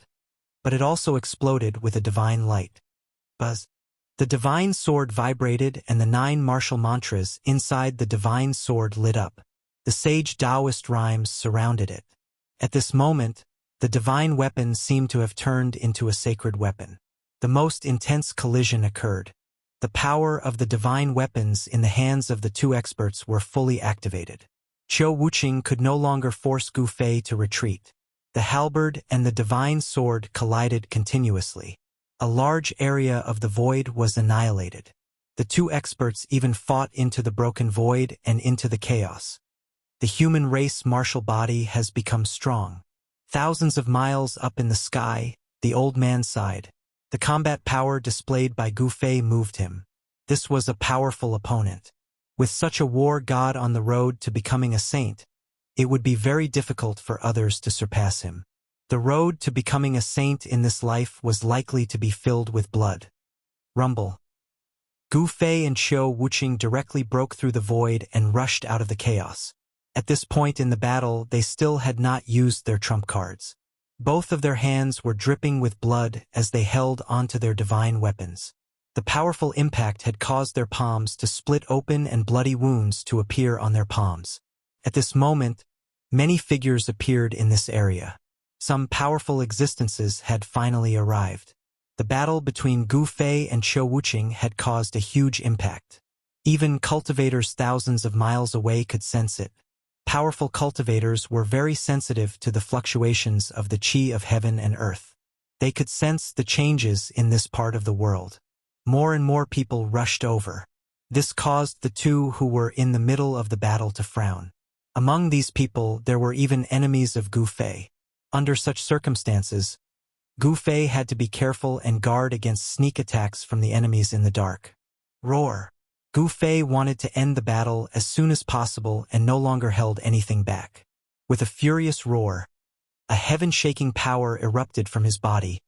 but it also exploded with a divine light. Buzz! The divine sword vibrated and the 9 martial mantras inside the divine sword lit up. The sage Taoist rhymes surrounded it. At this moment, the divine weapon seemed to have turned into a sacred weapon. The most intense collision occurred. The power of the divine weapons in the hands of the two experts were fully activated. Qiu Wuqing could no longer force Gu Fei to retreat. The halberd and the divine sword collided continuously. A large area of the void was annihilated. The two experts even fought into the broken void and into the chaos. The human race martial body has become strong. Thousands of miles up in the sky, the old man sighed. The combat power displayed by Gu Fei moved him. This was a powerful opponent. With such a war god on the road to becoming a saint, it would be very difficult for others to surpass him. The road to becoming a saint in this life was likely to be filled with blood. Rumble. Gu Fei and Qiu Wuqing directly broke through the void and rushed out of the chaos. At this point in the battle, they still had not used their trump cards. Both of their hands were dripping with blood as they held onto their divine weapons. The powerful impact had caused their palms to split open and bloody wounds to appear on their palms. At this moment, many figures appeared in this area. Some powerful existences had finally arrived. The battle between Gu Fei and Qiu Wuqing had caused a huge impact. Even cultivators thousands of miles away could sense it. Powerful cultivators were very sensitive to the fluctuations of the qi of heaven and earth. They could sense the changes in this part of the world. More and more people rushed over. This caused the two who were in the middle of the battle to frown. Among these people, there were even enemies of Gu Fei. Under such circumstances, Gu Fei had to be careful and guard against sneak attacks from the enemies in the dark. Roar! Gu Fei wanted to end the battle as soon as possible and no longer held anything back. With a furious roar, a heaven-shaking power erupted from his body.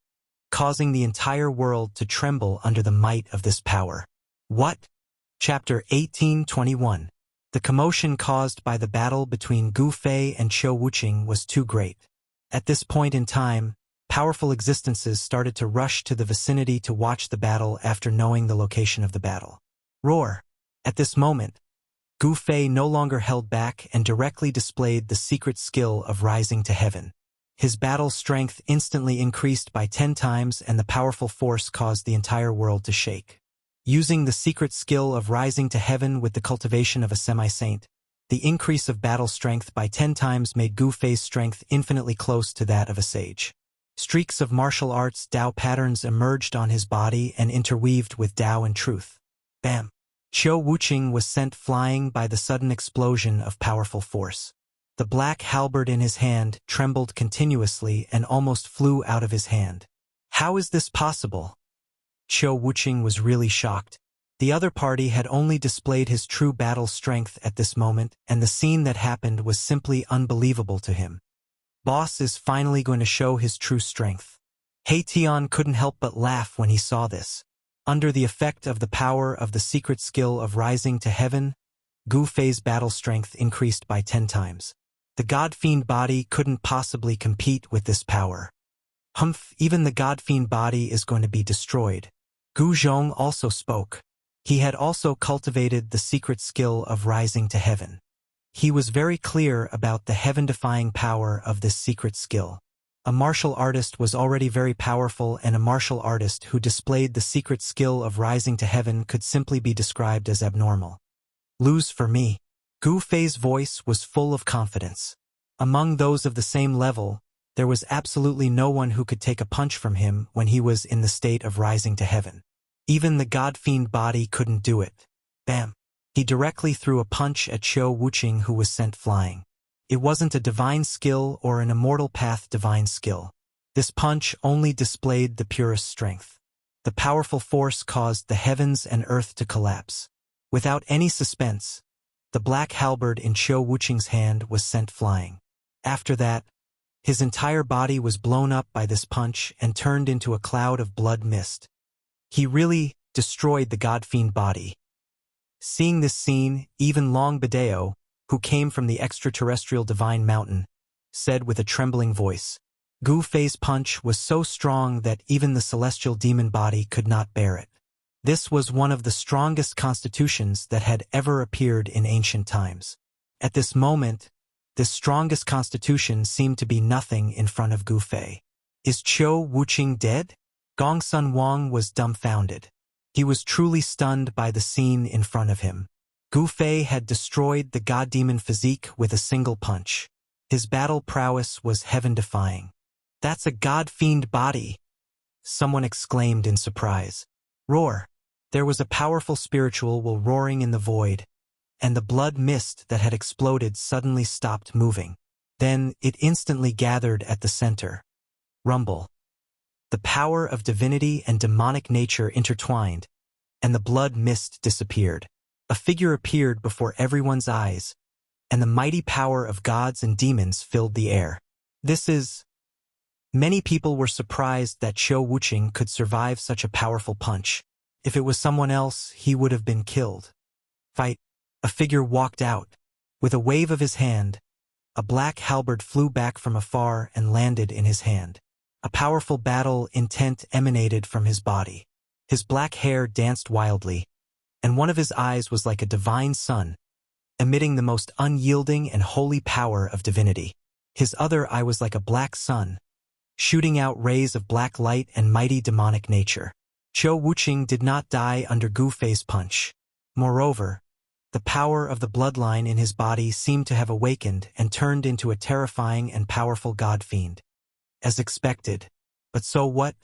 causing the entire world to tremble under the might of this power. What? Chapter 18:21. The commotion caused by the battle between Gu Fei and Qiu Wuqing was too great. At this point in time, powerful existences started to rush to the vicinity to watch the battle after knowing the location of the battle. Roar! At this moment, Gu Fei no longer held back and directly displayed the secret skill of rising to heaven. His battle strength instantly increased by 10 times and the powerful force caused the entire world to shake. Using the secret skill of rising to heaven with the cultivation of a semi-saint, the increase of battle strength by 10 times made Gu Fei's strength infinitely close to that of a sage. Streaks of martial arts Dao patterns emerged on his body and interweaved with Dao and truth. Bam! Qiu Wuqing was sent flying by the sudden explosion of powerful force. The black halberd in his hand trembled continuously and almost flew out of his hand. How is this possible? Qiu Wuqing was really shocked. The other party had only displayed his true battle strength at this moment, and the scene that happened was simply unbelievable to him. Boss is finally going to show his true strength. He Tian couldn't help but laugh when he saw this. Under the effect of the power of the secret skill of rising to heaven, Gu Fei's battle strength increased by 10 times. The God-fiend body couldn't possibly compete with this power. Humph, even the God-fiend body is going to be destroyed. Gu Zhong also spoke. He had also cultivated the secret skill of rising to heaven. He was very clear about the heaven-defying power of this secret skill. A martial artist was already very powerful, and a martial artist who displayed the secret skill of rising to heaven could simply be described as abnormal. Lose for me. Gu Fei's voice was full of confidence. Among those of the same level, there was absolutely no one who could take a punch from him when he was in the state of rising to heaven. Even the God-fiend body couldn't do it. Bam! He directly threw a punch at Qiu Wuqing, who was sent flying. It wasn't a divine skill or an immortal path divine skill. This punch only displayed the purest strength. The powerful force caused the heavens and earth to collapse. Without any suspense, the black halberd in Qiu Wuqing's hand was sent flying. After that, his entire body was blown up by this punch and turned into a cloud of blood mist. He really destroyed the God-fiend body. Seeing this scene, even Long Bideo, who came from the extraterrestrial divine mountain, said with a trembling voice, Gu Fei's punch was so strong that even the celestial demon body could not bear it. This was one of the strongest constitutions that had ever appeared in ancient times. At this moment, this strongest constitution seemed to be nothing in front of Gu Fei. Is Qiu Wuqing dead? Gongsun Wang was dumbfounded. He was truly stunned by the scene in front of him. Gu Fei had destroyed the god-demon physique with a single punch. His battle prowess was heaven-defying. That's a god-fiend body! Someone exclaimed in surprise. Roar! There was a powerful spiritual will roaring in the void, and the blood mist that had exploded suddenly stopped moving. Then it instantly gathered at the center. Rumble. The power of divinity and demonic nature intertwined, and the blood mist disappeared. A figure appeared before everyone's eyes, and the mighty power of gods and demons filled the air. Many people were surprised that Qiu Wuqing could survive such a powerful punch. If it was someone else, he would have been killed. Fight. A figure walked out. With a wave of his hand, a black halberd flew back from afar and landed in his hand. A powerful battle intent emanated from his body. His black hair danced wildly, and one of his eyes was like a divine sun, emitting the most unyielding and holy power of divinity. His other eye was like a black sun, shooting out rays of black light and mighty demonic nature. Qiu Wuqing did not die under Gu Fei's punch. Moreover, the power of the bloodline in his body seemed to have awakened and turned into a terrifying and powerful god-fiend. As expected. But so what?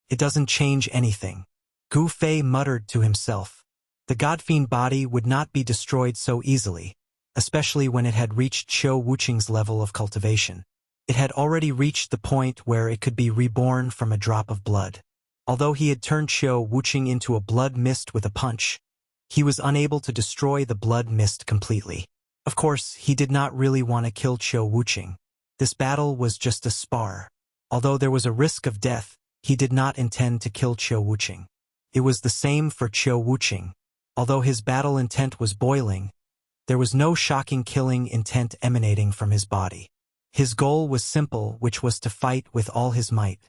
It doesn't change anything. Gu Fei muttered to himself. The god-fiend body would not be destroyed so easily, especially when it had reached Qiu Wuqing's level of cultivation. It had already reached the point where it could be reborn from a drop of blood. Although he had turned Qiu Wuqing into a blood mist with a punch, he was unable to destroy the blood mist completely. Of course, he did not really want to kill Qiu Wuqing. This battle was just a spar. Although there was a risk of death, he did not intend to kill Qiu Wuqing. It was the same for Qiu Wuqing. Although his battle intent was boiling, there was no shocking killing intent emanating from his body. His goal was simple, which was to fight with all his might.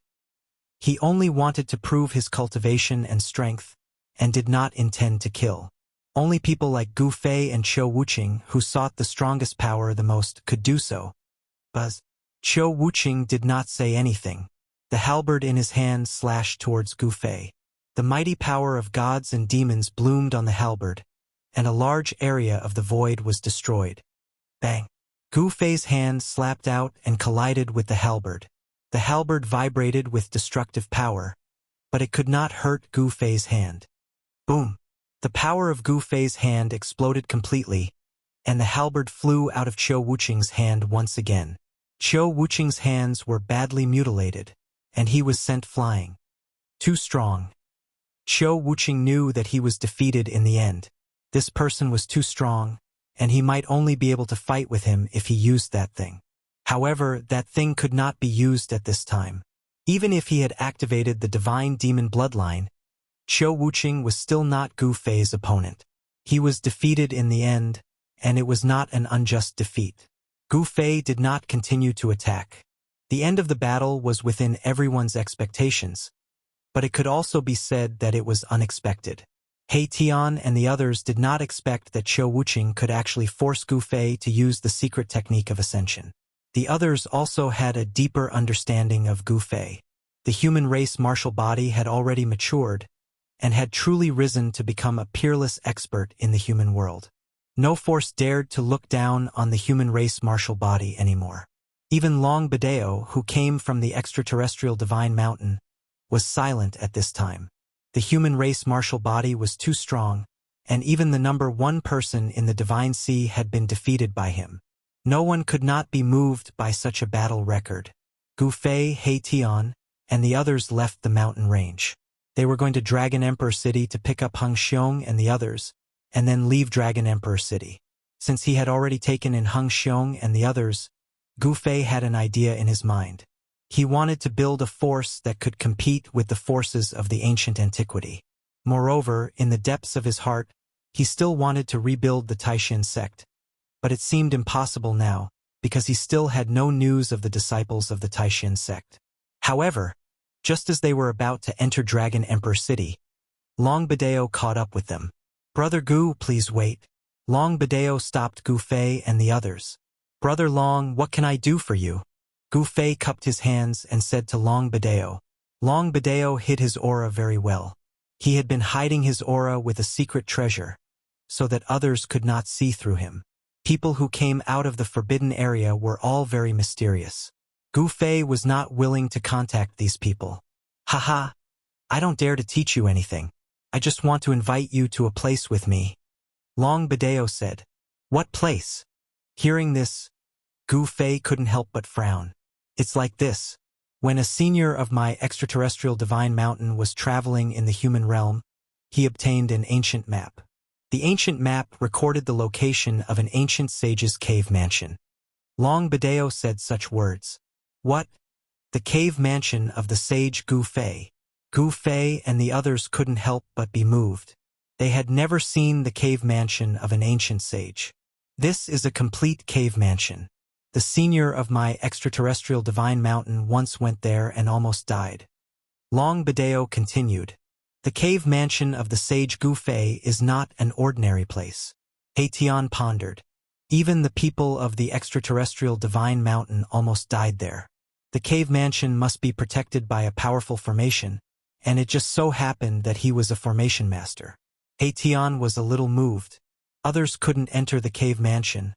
He only wanted to prove his cultivation and strength, and did not intend to kill. Only people like Gu Fei and Qiu Wuqing, who sought the strongest power the most, could do so. But Qiu Wuqing did not say anything. The halberd in his hand slashed towards Gu Fei. The mighty power of gods and demons bloomed on the halberd, and a large area of the void was destroyed. Bang! Gu Fei's hand slapped out and collided with the halberd. The halberd vibrated with destructive power, but it could not hurt Gu Fei's hand. Boom! The power of Gu Fei's hand exploded completely, and the halberd flew out of Qiu Wuqing's hand once again. Qiu Wuqing's hands were badly mutilated, and he was sent flying. Too strong. Qiu Wuqing knew that he was defeated in the end. This person was too strong, and he might only be able to fight with him if he used that thing. However, that thing could not be used at this time. Even if he had activated the divine demon bloodline, Qiu Wuqing was still not Gu Fei's opponent. He was defeated in the end, and it was not an unjust defeat. Gu Fei did not continue to attack. The end of the battle was within everyone's expectations, but it could also be said that it was unexpected. He Tian and the others did not expect that Qiu Wuqing could actually force Gu Fei to use the secret technique of ascension. The others also had a deeper understanding of Gu Fei. The human race martial body had already matured, and had truly risen to become a peerless expert in the human world. No force dared to look down on the human race martial body anymore. Even Long Badeo, who came from the extraterrestrial divine mountain, was silent at this time. The human race martial body was too strong, and even the number one person in the divine sea had been defeated by him. No one could not be moved by such a battle record. Gu Fei, He Tian, and the others left the mountain range. They were going to Dragon Emperor City to pick up Hung Xiong and the others, and then leave Dragon Emperor City. Since he had already taken in Hung Xiong and the others, Gu Fei had an idea in his mind. He wanted to build a force that could compete with the forces of the ancient antiquity. Moreover, in the depths of his heart, he still wanted to rebuild the Taishan sect, but it seemed impossible now, because he still had no news of the disciples of the Taishan sect. However, just as they were about to enter Dragon Emperor City, Long Badeo caught up with them. "Brother Gu, please wait." Long Badeo stopped Gu Fei and the others. "Brother Long, what can I do for you?" Gu Fei cupped his hands and said to Long Badeo. Long Badeo hid his aura very well. He had been hiding his aura with a secret treasure, so that others could not see through him. People who came out of the forbidden area were all very mysterious. Gu Fei was not willing to contact these people. "Haha, I don't dare to teach you anything. I just want to invite you to a place with me," Long Badeo said. "What place?" Hearing this, Gu Fei couldn't help but frown. "It's like this. When a senior of my extraterrestrial divine mountain was traveling in the human realm, he obtained an ancient map. The ancient map recorded the location of an ancient sage's cave mansion." Long Badeo said such words. "What? The cave mansion of the sage Gu Fei?" Gu Fei and the others couldn't help but be moved. They had never seen the cave mansion of an ancient sage. "This is a complete cave mansion. The senior of my extraterrestrial divine mountain once went there and almost died." Long Badeo continued. "The cave mansion of the sage Gu Fei is not an ordinary place." He Tian pondered. "Even the people of the extraterrestrial divine mountain almost died there. The cave mansion must be protected by a powerful formation, and it just so happened that he was a formation master." He Tian was a little moved. Others couldn't enter the cave mansion,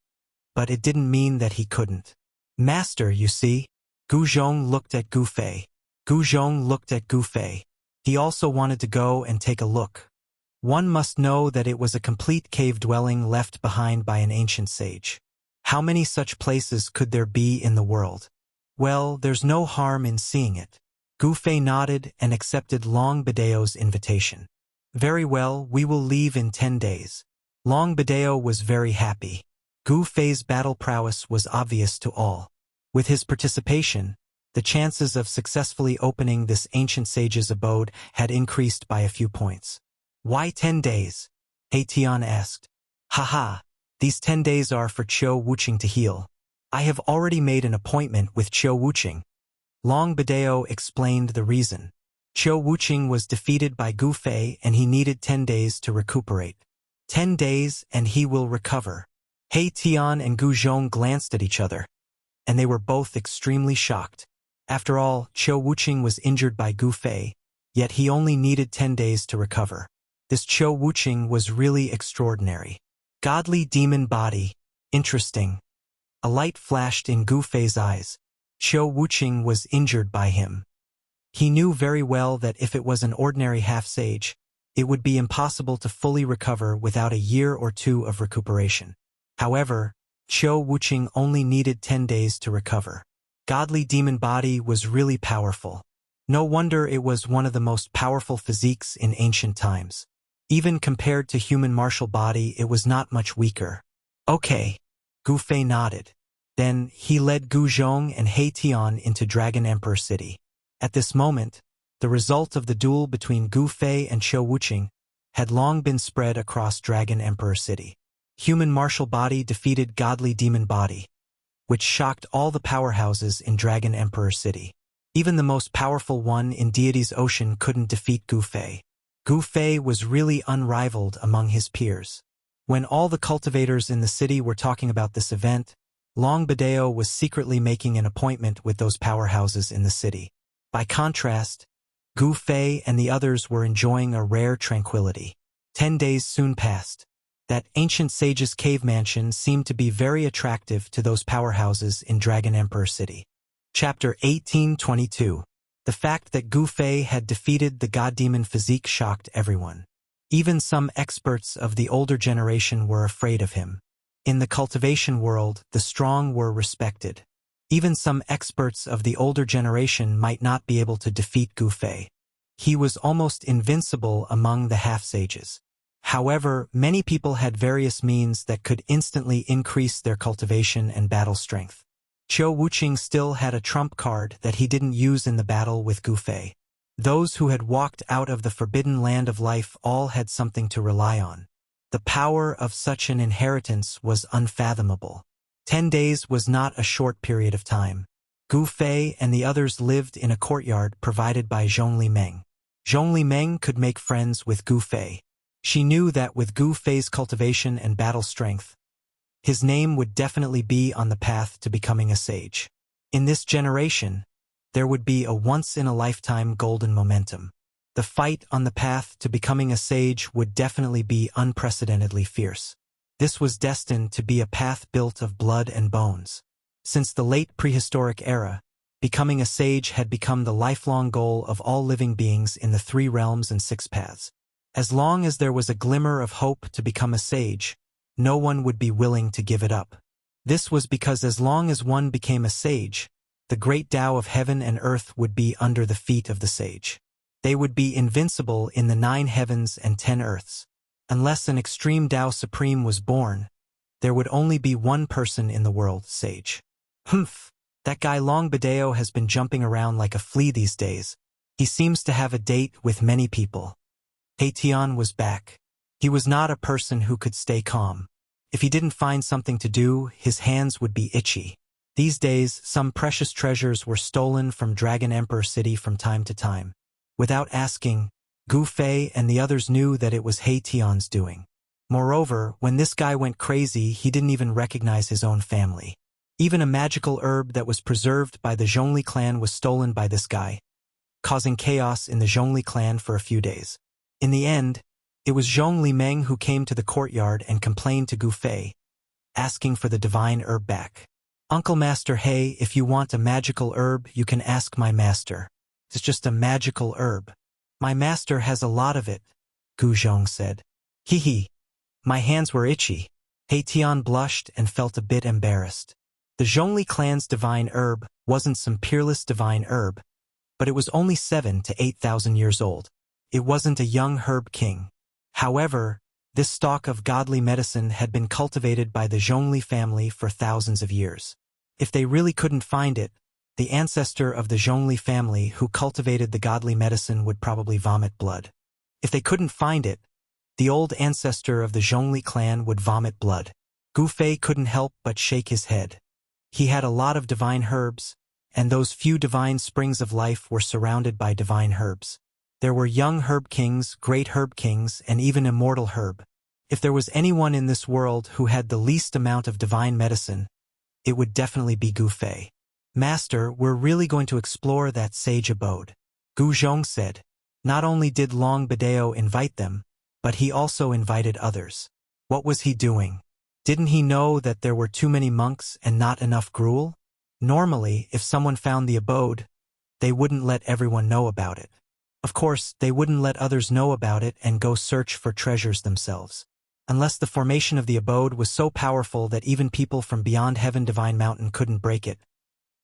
but it didn't mean that he couldn't. "Master, you see?" Gu Zhong looked at Gu Fei. Gu Zhong looked at Gu Fei. He also wanted to go and take a look. One must know that it was a complete cave dwelling left behind by an ancient sage. How many such places could there be in the world? Well, there's no harm in seeing it. Gu Fei nodded and accepted Long Badeo's invitation. "Very well, we will leave in 10 days. Long Badeo was very happy. Gu Fei's battle prowess was obvious to all. With his participation, the chances of successfully opening this ancient sage's abode had increased by a few points. "Why 10 days?" Tian asked. "Haha, these 10 days are for Qiu Wuqing to heal. I have already made an appointment with Qiu Wuqing." Long Badeo explained the reason. Qiu Wuqing was defeated by Gu Fei and he needed 10 days to recuperate. 10 days and he will recover. Tian and Gu Zhong glanced at each other, and they were both extremely shocked. After all, Qiu Wuqing was injured by Gu Fei, yet he only needed 10 days to recover. This Qiu Wuqing was really extraordinary. Godly demon body. Interesting. A light flashed in Gu Fei's eyes. Qiu Wuqing was injured by him. He knew very well that if it was an ordinary half-sage, it would be impossible to fully recover without a year or two of recuperation. However, Qiu Wuqing only needed 10 days to recover. Godly demon body was really powerful. No wonder it was one of the most powerful physiques in ancient times. Even compared to human martial body, it was not much weaker. "Okay." Gu Fei nodded. Then he led Gu Zhong and Tian into Dragon Emperor City. At this moment, the result of the duel between Gu Fei and Qiu Wuqing had long been spread across Dragon Emperor City. Human martial body defeated godly demon body, which shocked all the powerhouses in Dragon Emperor City. Even the most powerful one in Deity's Ocean couldn't defeat Gu Fei. Gu Fei was really unrivaled among his peers. When all the cultivators in the city were talking about this event, Long Badeo was secretly making an appointment with those powerhouses in the city. By contrast, Gu Fei and the others were enjoying a rare tranquility. 10 days soon passed. That ancient sage's cave mansion seemed to be very attractive to those powerhouses in Dragon Emperor City. Chapter 1822. The fact that Gu Fei had defeated the god-demon physique shocked everyone. Even some experts of the older generation were afraid of him. In the cultivation world, the strong were respected. Even some experts of the older generation might not be able to defeat Gu Fei. He was almost invincible among the half-sages. However, many people had various means that could instantly increase their cultivation and battle strength. Qiu Wuqing still had a trump card that he didn't use in the battle with Gu Fei. Those who had walked out of the forbidden land of life all had something to rely on. The power of such an inheritance was unfathomable. 10 days was not a short period of time. Gu Fei and the others lived in a courtyard provided by Zhongli Meng. Zhongli Meng could make friends with Gu Fei. She knew that with Gu Fei's cultivation and battle strength, his name would definitely be on the path to becoming a sage. In this generation, there would be a once-in-a-lifetime golden momentum. The fight on the path to becoming a sage would definitely be unprecedentedly fierce. This was destined to be a path built of blood and bones. Since the late prehistoric era, becoming a sage had become the lifelong goal of all living beings in the 3 realms and 6 paths. As long as there was a glimmer of hope to become a sage, no one would be willing to give it up. This was because as long as one became a sage, the great Tao of heaven and earth would be under the feet of the sage. They would be invincible in the 9 heavens and 10 earths. Unless an extreme Tao Supreme was born, there would only be one person in the world, sage. Humph, that guy Long Badeo has been jumping around like a flea these days. He seems to have a date with many people. Tian was back. He was not a person who could stay calm. If he didn't find something to do, his hands would be itchy. These days, some precious treasures were stolen from Dragon Emperor City from time to time. Without asking, Gu Fei and the others knew that it was Tian's doing. Moreover, when this guy went crazy, he didn't even recognize his own family. Even a magical herb that was preserved by the Zhongli clan was stolen by this guy, causing chaos in the Zhongli clan for a few days. In the end, it was Zhongli Meng who came to the courtyard and complained to Gu Fei, asking for the divine herb back. Uncle Master, hey, if you want a magical herb, you can ask my master. It's just a magical herb. My master has a lot of it, Gu Zhong said. Hee. My hands were itchy. Tian blushed and felt a bit embarrassed. The Zhongli clan's divine herb wasn't some peerless divine herb, but it was only 7,000 to 8,000 years old. It wasn't a young herb king. However, this stalk of godly medicine had been cultivated by the Zhongli family for thousands of years. If they really couldn't find it, The ancestor of the Zhongli family who cultivated the godly medicine would probably vomit blood. If they couldn't find it, the old ancestor of the Zhongli clan would vomit blood. Gu Fei couldn't help but shake his head. He had a lot of divine herbs, and those few divine springs of life were surrounded by divine herbs. There were young herb kings, great herb kings, and even immortal herb. If there was anyone in this world who had the least amount of divine medicine, it would definitely be Gu Fei. Master, we're really going to explore that sage abode, Gu Zhong said. Not only did Long Bidao invite them, but he also invited others. What was he doing? Didn't he know that there were too many monks and not enough gruel? Normally, if someone found the abode, they wouldn't let everyone know about it. Of course, they wouldn't let others know about it and go search for treasures themselves. Unless the formation of the abode was so powerful that even people from beyond Heaven Divine Mountain couldn't break it,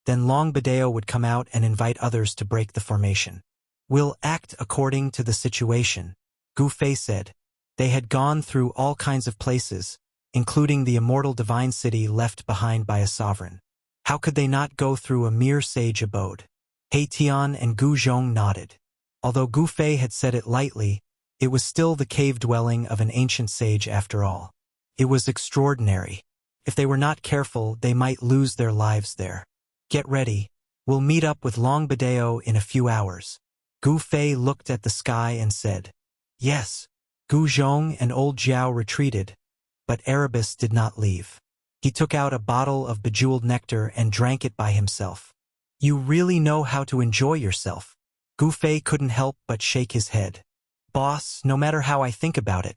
then Long Bidao would come out and invite others to break the formation. We'll act according to the situation, Gu Fei said. They had gone through all kinds of places, including the immortal divine city left behind by a sovereign. How could they not go through a mere sage abode? He Tian and Gu Zhong nodded. Although Gu Fei had said it lightly, it was still the cave dwelling of an ancient sage after all. It was extraordinary. If they were not careful, they might lose their lives there. Get ready. We'll meet up with Long Bidao in a few hours. Gu Fei looked at the sky and said, Yes. Gu Zhong and old Jiao retreated, but Erebus did not leave. He took out a bottle of bejeweled nectar and drank it by himself. You really know how to enjoy yourself. Gu Fei couldn't help but shake his head. Boss, no matter how I think about it,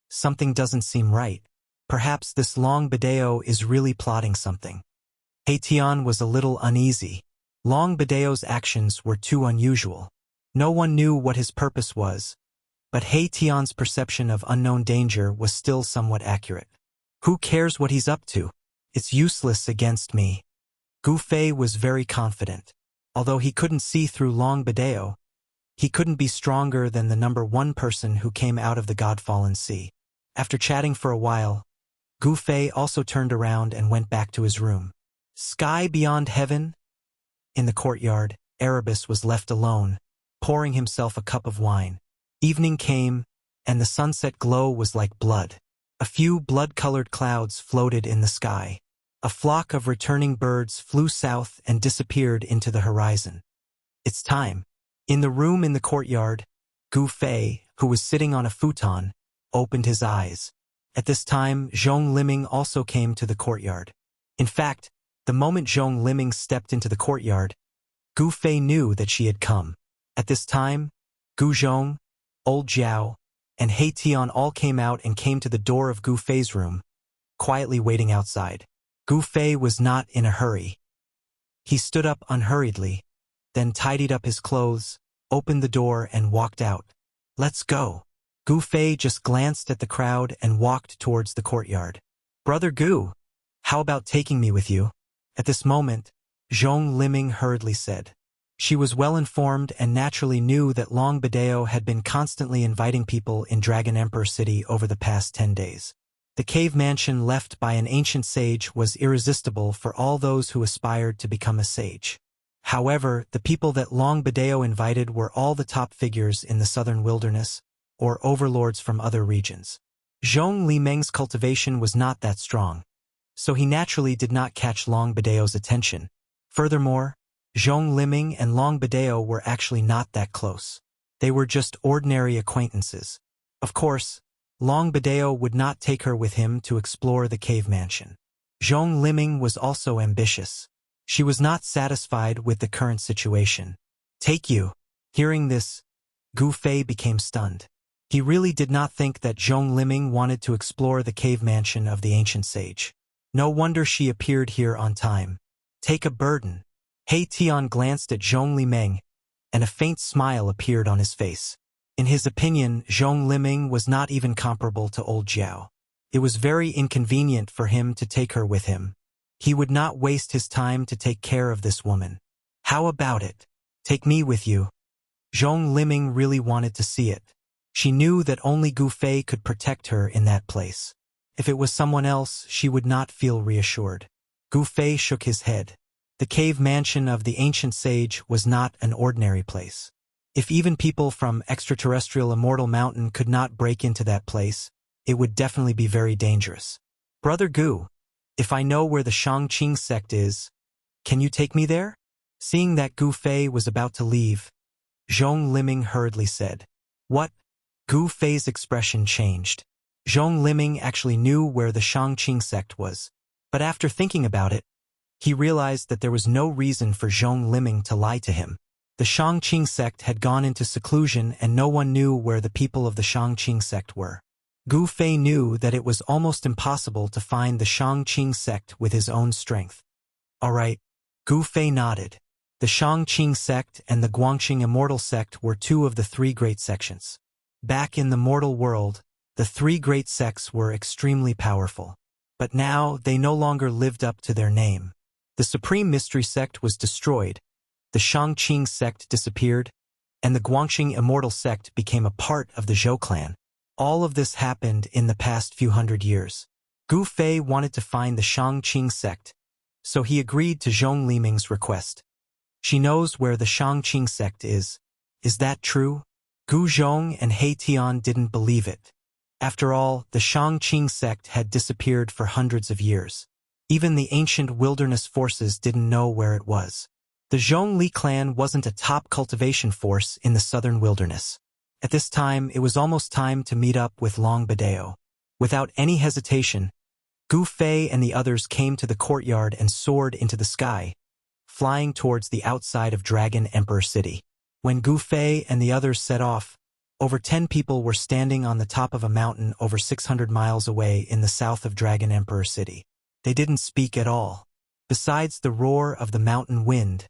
something doesn't seem right. Perhaps this Long Bidao is really plotting something. He Tian was a little uneasy. Long Bidao's actions were too unusual. No one knew what his purpose was, but He Tian's perception of unknown danger was still somewhat accurate. Who cares what he's up to? It's useless against me. Gu Fei was very confident. Although he couldn't see through Long Bidao, he couldn't be stronger than the number one person who came out of the God-fallen sea. After chatting for a while, Gu Fei also turned around and went back to his room. Sky beyond heaven? In the courtyard, Erebus was left alone, pouring himself a cup of wine. Evening came, and the sunset glow was like blood. A few blood-colored clouds floated in the sky. A flock of returning birds flew south and disappeared into the horizon. It's time. In the room in the courtyard, Gu Fei, who was sitting on a futon, opened his eyes. At this time, Zhong Liming also came to the courtyard. In fact, the moment Zhong Liming stepped into the courtyard, Gu Fei knew that she had come. At this time, Gu Zhong, old Jiao, and He Tian all came out and came to the door of Gu Fei's room, quietly waiting outside. Gu Fei was not in a hurry. He stood up unhurriedly, then tidied up his clothes, opened the door and walked out. Let's go. Gu Fei just glanced at the crowd and walked towards the courtyard. Brother Gu, how about taking me with you? At this moment, Zhong Liming hurriedly said. She was well informed and naturally knew that Long Bidao had been constantly inviting people in Dragon Emperor City over the past 10 days. The cave mansion left by an ancient sage was irresistible for all those who aspired to become a sage. However, the people that Long Bidao invited were all the top figures in the southern wilderness, or overlords from other regions. Zhong Liming's cultivation was not that strong, so he naturally did not catch Long Bidao's attention. Furthermore, Zhong Liming and Long Bidao were actually not that close. They were just ordinary acquaintances. Of course, Long Bidao would not take her with him to explore the cave mansion. Zhong Liming was also ambitious. She was not satisfied with the current situation. Take you. Hearing this, Gu Fei became stunned. He really did not think that Zhong Liming wanted to explore the cave mansion of the ancient sage. No wonder she appeared here on time. Take a burden. He Tian glanced at Zhong Liming, and a faint smile appeared on his face. In his opinion, Zhong Liming was not even comparable to old Jiao. It was very inconvenient for him to take her with him. He would not waste his time to take care of this woman. How about it? Take me with you. Zhong Liming really wanted to see it. She knew that only Gu Fei could protect her in that place. If it was someone else, she would not feel reassured. Gu Fei shook his head. The cave mansion of the ancient sage was not an ordinary place. If even people from extraterrestrial Immortal Mountain could not break into that place, it would definitely be very dangerous. Brother Gu, if I know where the Shangqing sect is, can you take me there? Seeing that Gu Fei was about to leave, Zhong Liming hurriedly said. What? Gu Fei's expression changed. Zhong Liming actually knew where the Shangqing sect was, but after thinking about it, he realized that there was no reason for Zhong Liming to lie to him. The Shangqing sect had gone into seclusion and no one knew where the people of the Shangqing sect were. Gu Fei knew that it was almost impossible to find the Shangqing sect with his own strength. All right, Gu Fei nodded. The Shangqing sect and the Guangxing Immortal sect were two of the three great sections. Back in the mortal world, the three great sects were extremely powerful. But now they no longer lived up to their name. The Supreme Mystery sect was destroyed, the Shangqing sect disappeared, and the Guangxing Immortal sect became a part of the Zhou clan. All of this happened in the past few hundred years. Gu Fei wanted to find the Shangqing sect, so he agreed to Zhong Liming's request. She knows where the Shangqing sect is. Is that true? Gu Zhong and He Tian didn't believe it. After all, the Shangqing sect had disappeared for hundreds of years. Even the ancient wilderness forces didn't know where it was. The Zhongli clan wasn't a top cultivation force in the southern wilderness. At this time, it was almost time to meet up with Long Badeo. Without any hesitation, Gu Fei and the others came to the courtyard and soared into the sky, flying towards the outside of Dragon Emperor City. When Gu Fei and the others set off, over 10 people were standing on the top of a mountain over 600 miles away in the south of Dragon Emperor City. They didn't speak at all. Besides the roar of the mountain wind,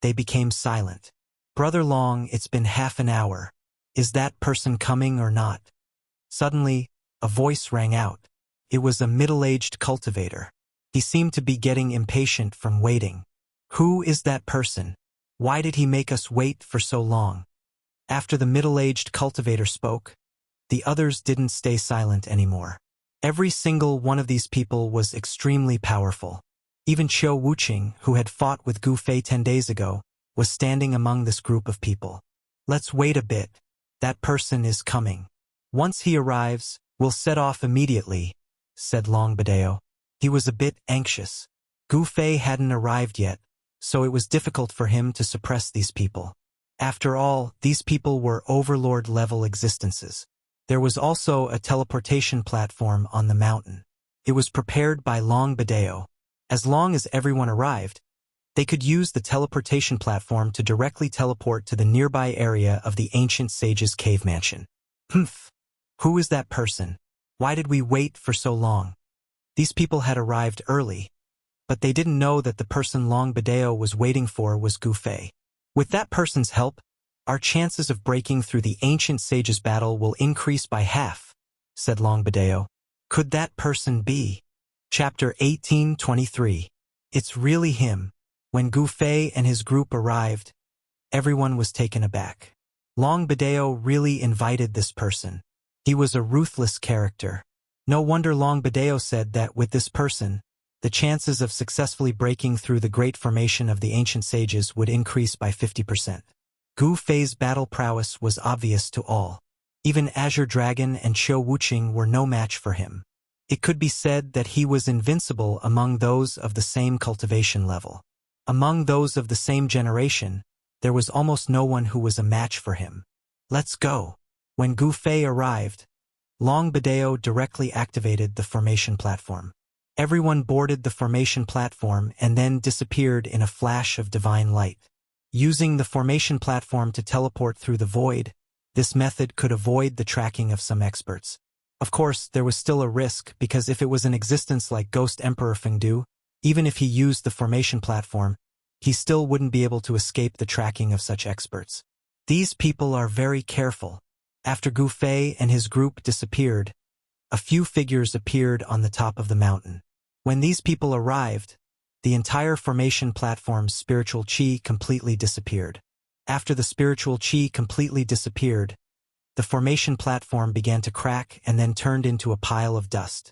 they became silent. Brother Long, it's been half an hour. Is that person coming or not? Suddenly, a voice rang out. It was a middle-aged cultivator. He seemed to be getting impatient from waiting. Who is that person? Why did he make us wait for so long? After the middle-aged cultivator spoke, the others didn't stay silent anymore. Every single one of these people was extremely powerful. Even Qiu Wuqing, who had fought with Gu Fei 10 days ago, was standing among this group of people. Let's wait a bit. That person is coming. Once he arrives, we'll set off immediately, said Long Badeo. He was a bit anxious. Gu Fei hadn't arrived yet, so it was difficult for him to suppress these people. After all, these people were overlord-level existences. There was also a teleportation platform on the mountain. It was prepared by Long Badeo. As long as everyone arrived, they could use the teleportation platform to directly teleport to the nearby area of the ancient sage's cave mansion. Humph! Who is that person? Why did we wait for so long? These people had arrived early, but they didn't know that the person Long Badeo was waiting for was Gu Fei. With that person's help, our chances of breaking through the ancient sage's battle will increase by half, said Long Badeo. Could that person be? Chapter 1823. It's really him. When Gu Fei and his group arrived, everyone was taken aback. Long Badeo really invited this person. He was a ruthless character. No wonder Long Badeo said that with this person, the chances of successfully breaking through the great formation of the ancient sages would increase by 50%. Gu Fei's battle prowess was obvious to all. Even Azure Dragon and Qiu Wuqing were no match for him. It could be said that he was invincible among those of the same cultivation level. Among those of the same generation, there was almost no one who was a match for him. Let's go. When Gu Fei arrived, Long Badeo directly activated the formation platform. Everyone boarded the formation platform and then disappeared in a flash of divine light. Using the formation platform to teleport through the void, this method could avoid the tracking of some experts. Of course, there was still a risk because if it was an existence like Ghost Emperor Fengdu, even if he used the formation platform, he still wouldn't be able to escape the tracking of such experts. These people are very careful. After Gu Fei and his group disappeared, a few figures appeared on the top of the mountain. When these people arrived, the entire formation platform's spiritual chi completely disappeared. After the spiritual chi completely disappeared, the formation platform began to crack and then turned into a pile of dust.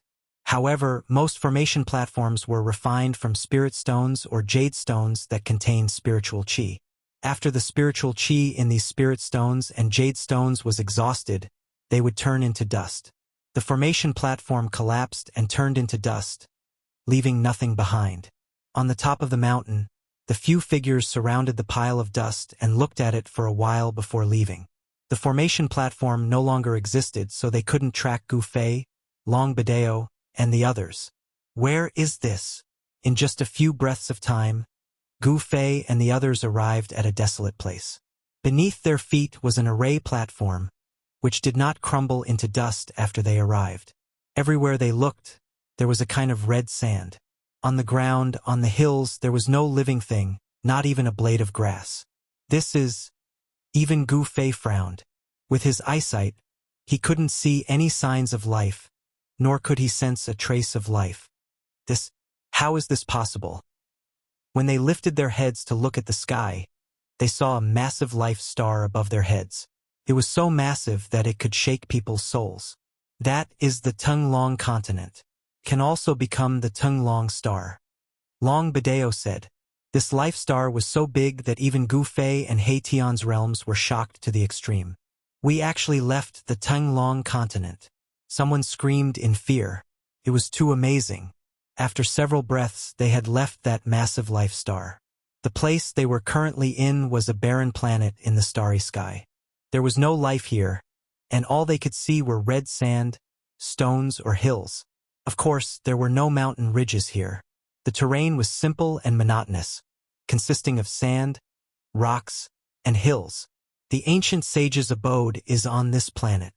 However, most formation platforms were refined from spirit stones or jade stones that contained spiritual qi. After the spiritual qi in these spirit stones and jade stones was exhausted, they would turn into dust. The formation platform collapsed and turned into dust, leaving nothing behind. On the top of the mountain, the few figures surrounded the pile of dust and looked at it for a while before leaving. The formation platform no longer existed, so they couldn't track Gu Fei, Long Bideo, and the others. Where is this? In just a few breaths of time, Gu Fei and the others arrived at a desolate place. Beneath their feet was an array platform, which did not crumble into dust after they arrived. Everywhere they looked, there was a kind of red sand. On the ground, on the hills, there was no living thing, not even a blade of grass. This is... Even Gu Fei frowned. With his eyesight, he couldn't see any signs of life, nor could he sense a trace of life. How is this possible? When they lifted their heads to look at the sky, they saw a massive life star above their heads. It was so massive that it could shake people's souls. That is the Tung-Long continent. Can also become the Tung-Long star. Long Bideo said. This life star was so big that even Gu Fei and He Tian's realms were shocked to the extreme. We actually left the Tung-Long continent. Someone screamed in fear. It was too amazing. After several breaths, they had left that massive life star. The place they were currently in was a barren planet in the starry sky. There was no life here, and all they could see were red sand, stones, or hills. Of course, there were no mountain ridges here. The terrain was simple and monotonous, consisting of sand, rocks, and hills. The ancient sage's abode is on this planet.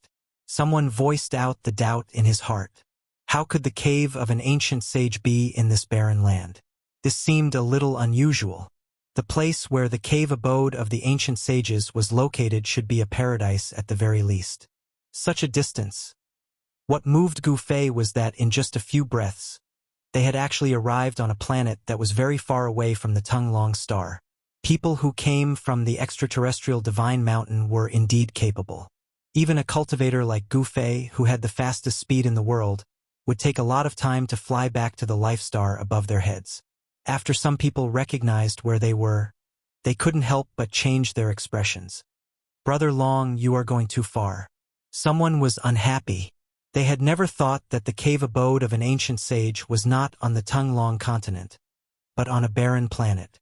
Someone voiced out the doubt in his heart. How could the cave of an ancient sage be in this barren land? This seemed a little unusual. The place where the cave abode of the ancient sages was located should be a paradise at the very least. Such a distance. What moved Gu Fei was that in just a few breaths, they had actually arrived on a planet that was very far away from the Tung-Long star. People who came from the extraterrestrial divine mountain were indeed capable. Even a cultivator like Gu Fei, who had the fastest speed in the world, would take a lot of time to fly back to the life star above their heads. After some people recognized where they were, they couldn't help but change their expressions. Brother Long, you are going too far. Someone was unhappy. They had never thought that the cave abode of an ancient sage was not on the Tung-Long continent, but on a barren planet.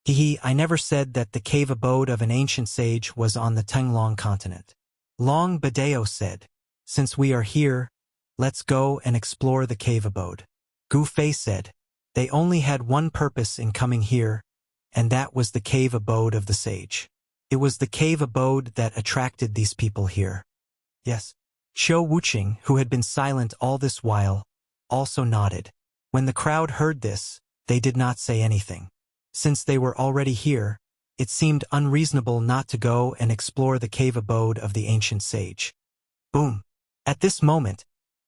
I never said that the cave abode of an ancient sage was on the Tung-Long continent. Long Bideo said, since we are here, let's go and explore the cave abode. Gu Fei said, they only had one purpose in coming here, and that was the cave abode of the sage. It was the cave abode that attracted these people here. Yes. Qiu Wuqing, who had been silent all this while, also nodded. When the crowd heard this, they did not say anything. Since they were already here, it seemed unreasonable not to go and explore the cave abode of the ancient sage. Boom! At this moment,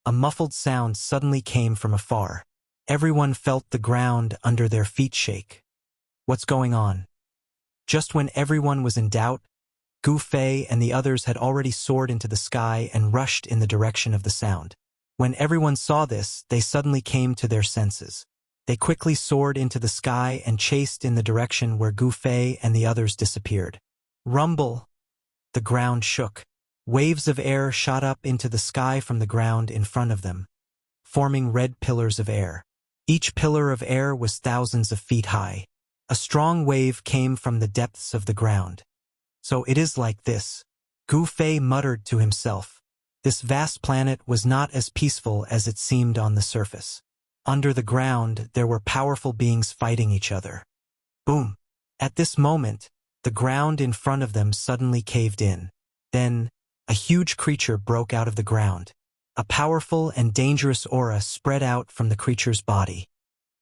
a muffled sound suddenly came from afar. Everyone felt the ground under their feet shake. What's going on? Just when everyone was in doubt, Gu Fei and the others had already soared into the sky and rushed in the direction of the sound. When everyone saw this, they suddenly came to their senses. They quickly soared into the sky and chased in the direction where Gu Fei and the others disappeared. Rumble! The ground shook. Waves of air shot up into the sky from the ground in front of them, forming red pillars of air. Each pillar of air was thousands of feet high. A strong wave came from the depths of the ground. So it is like this. Gu Fei muttered to himself. This vast planet was not as peaceful as it seemed on the surface. Under the ground, there were powerful beings fighting each other. Boom! At this moment, the ground in front of them suddenly caved in. Then, a huge creature broke out of the ground. A powerful and dangerous aura spread out from the creature's body.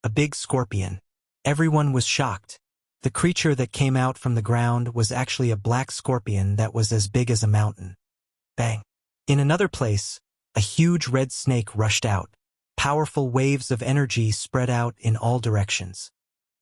A big scorpion. Everyone was shocked. The creature that came out from the ground was actually a black scorpion that was as big as a mountain. Bang! In another place, a huge red snake rushed out. Powerful waves of energy spread out in all directions.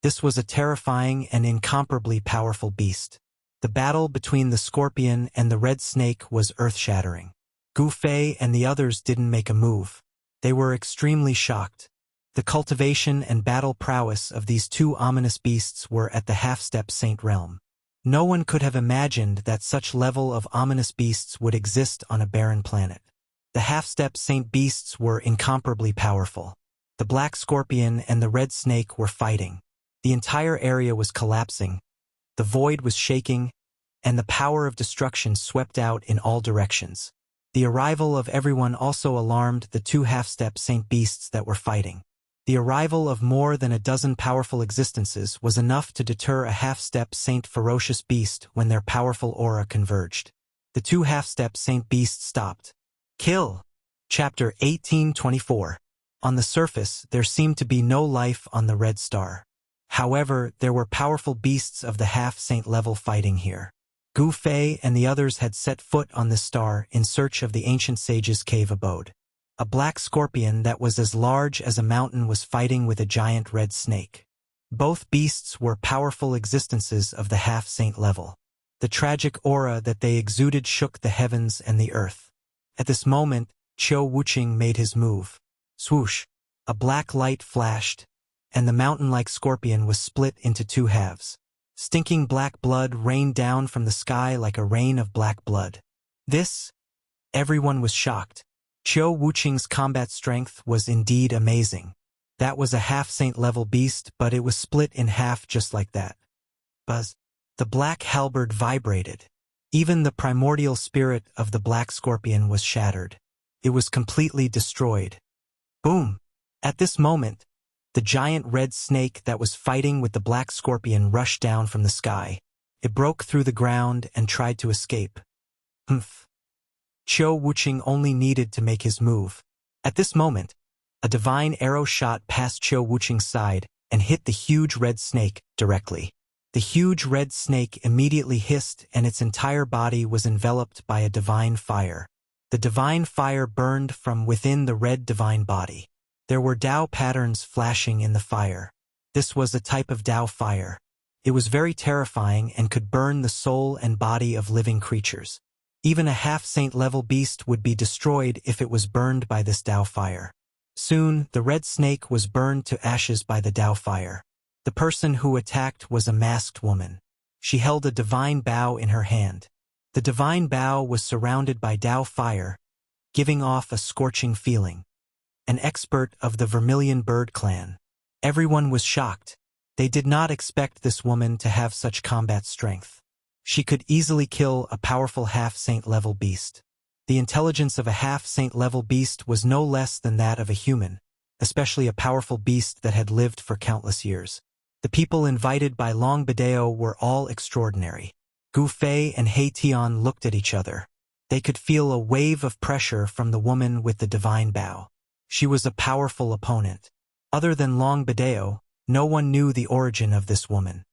This was a terrifying and incomparably powerful beast. The battle between the scorpion and the red snake was earth-shattering. Gu Fei and the others didn't make a move. They were extremely shocked. The cultivation and battle prowess of these two ominous beasts were at the half-step saint realm. No one could have imagined that such level of ominous beasts would exist on a barren planet. The half-step saint beasts were incomparably powerful. The black scorpion and the red snake were fighting. The entire area was collapsing, the void was shaking, and the power of destruction swept out in all directions. The arrival of everyone also alarmed the two half-step saint beasts that were fighting. The arrival of more than a dozen powerful existences was enough to deter a half-step saint ferocious beast when their powerful aura converged. The two half-step saint beasts stopped. Kill! Chapter 1824. On the surface, there seemed to be no life on the red star. However, there were powerful beasts of the half-saint level fighting here. Gu Fei and the others had set foot on this star in search of the ancient sage's cave abode. A black scorpion that was as large as a mountain was fighting with a giant red snake. Both beasts were powerful existences of the half-saint level. The tragic aura that they exuded shook the heavens and the earth. At this moment, Qiu Wuxing made his move. Swoosh! A black light flashed, and the mountain-like scorpion was split into two halves. Stinking black blood rained down from the sky like a rain of black blood. Everyone was shocked. Qiu Wuqing's combat strength was indeed amazing. That was a half-saint level beast, but it was split in half just like that. Buzz! The black halberd vibrated. Even the primordial spirit of the black scorpion was shattered. It was completely destroyed. Boom! At this moment, the giant red snake that was fighting with the black scorpion rushed down from the sky. It broke through the ground and tried to escape. Humph! Qiu Wuqing only needed to make his move. At this moment, a divine arrow shot past Qiu Wuqing's side and hit the huge red snake directly. The huge red snake immediately hissed and its entire body was enveloped by a divine fire. The divine fire burned from within the red divine body. There were Dao patterns flashing in the fire. This was a type of Dao fire. It was very terrifying and could burn the soul and body of living creatures. Even a half-saint level beast would be destroyed if it was burned by this Dao fire. Soon, the red snake was burned to ashes by the Dao fire. The person who attacked was a masked woman. She held a divine bow in her hand. The divine bow was surrounded by Dao fire, giving off a scorching feeling. An expert of the Vermilion Bird clan. Everyone was shocked. They did not expect this woman to have such combat strength. She could easily kill a powerful half-saint level beast. The intelligence of a half-saint level beast was no less than that of a human, especially a powerful beast that had lived for countless years. The people invited by Long Bideo were all extraordinary. Gu Fei and He Tian looked at each other. They could feel a wave of pressure from the woman with the divine bow. She was a powerful opponent. Other than Long Bideo, no one knew the origin of this woman.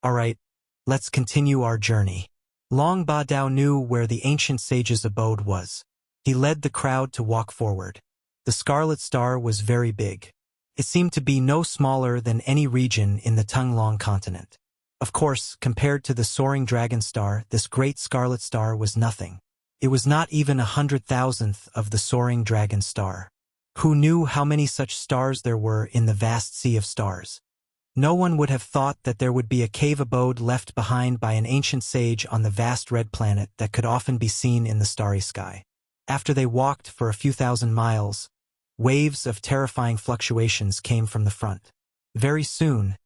Alright, let's continue our journey. Long Bideo knew where the ancient sage's abode was. He led the crowd to walk forward. The Scarlet Star was very big. It seemed to be no smaller than any region in the Tunglong continent. Of course, compared to the soaring dragon star, this great Scarlet Star was nothing. It was not even 100,000th of the soaring dragon star. Who knew how many such stars there were in the vast sea of stars? No one would have thought that there would be a cave abode left behind by an ancient sage on the vast red planet that could often be seen in the starry sky. After they walked for a few thousand miles, waves of terrifying fluctuations came from the front. Very soon,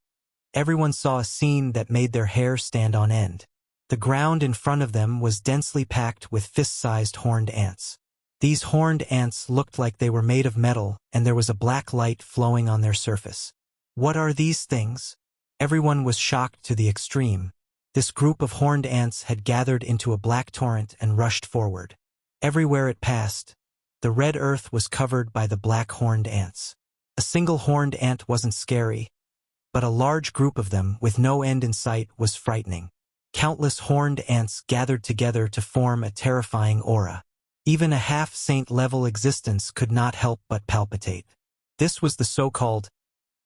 everyone saw a scene that made their hair stand on end. The ground in front of them was densely packed with fist-sized horned ants. These horned ants looked like they were made of metal, and there was a black light flowing on their surface. What are these things? Everyone was shocked to the extreme. This group of horned ants had gathered into a black torrent and rushed forward. Everywhere it passed, the red earth was covered by the black horned ants. A single horned ant wasn't scary, but a large group of them, with no end in sight, was frightening. Countless horned ants gathered together to form a terrifying aura. Even a half-saint level existence could not help but palpitate. This was the so-called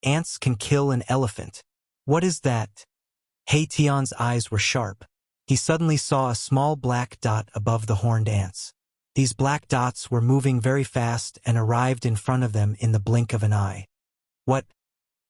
ants can kill an elephant. What is that? He Tian's eyes were sharp. He suddenly saw a small black dot above the horned ants. These black dots were moving very fast and arrived in front of them in the blink of an eye. What?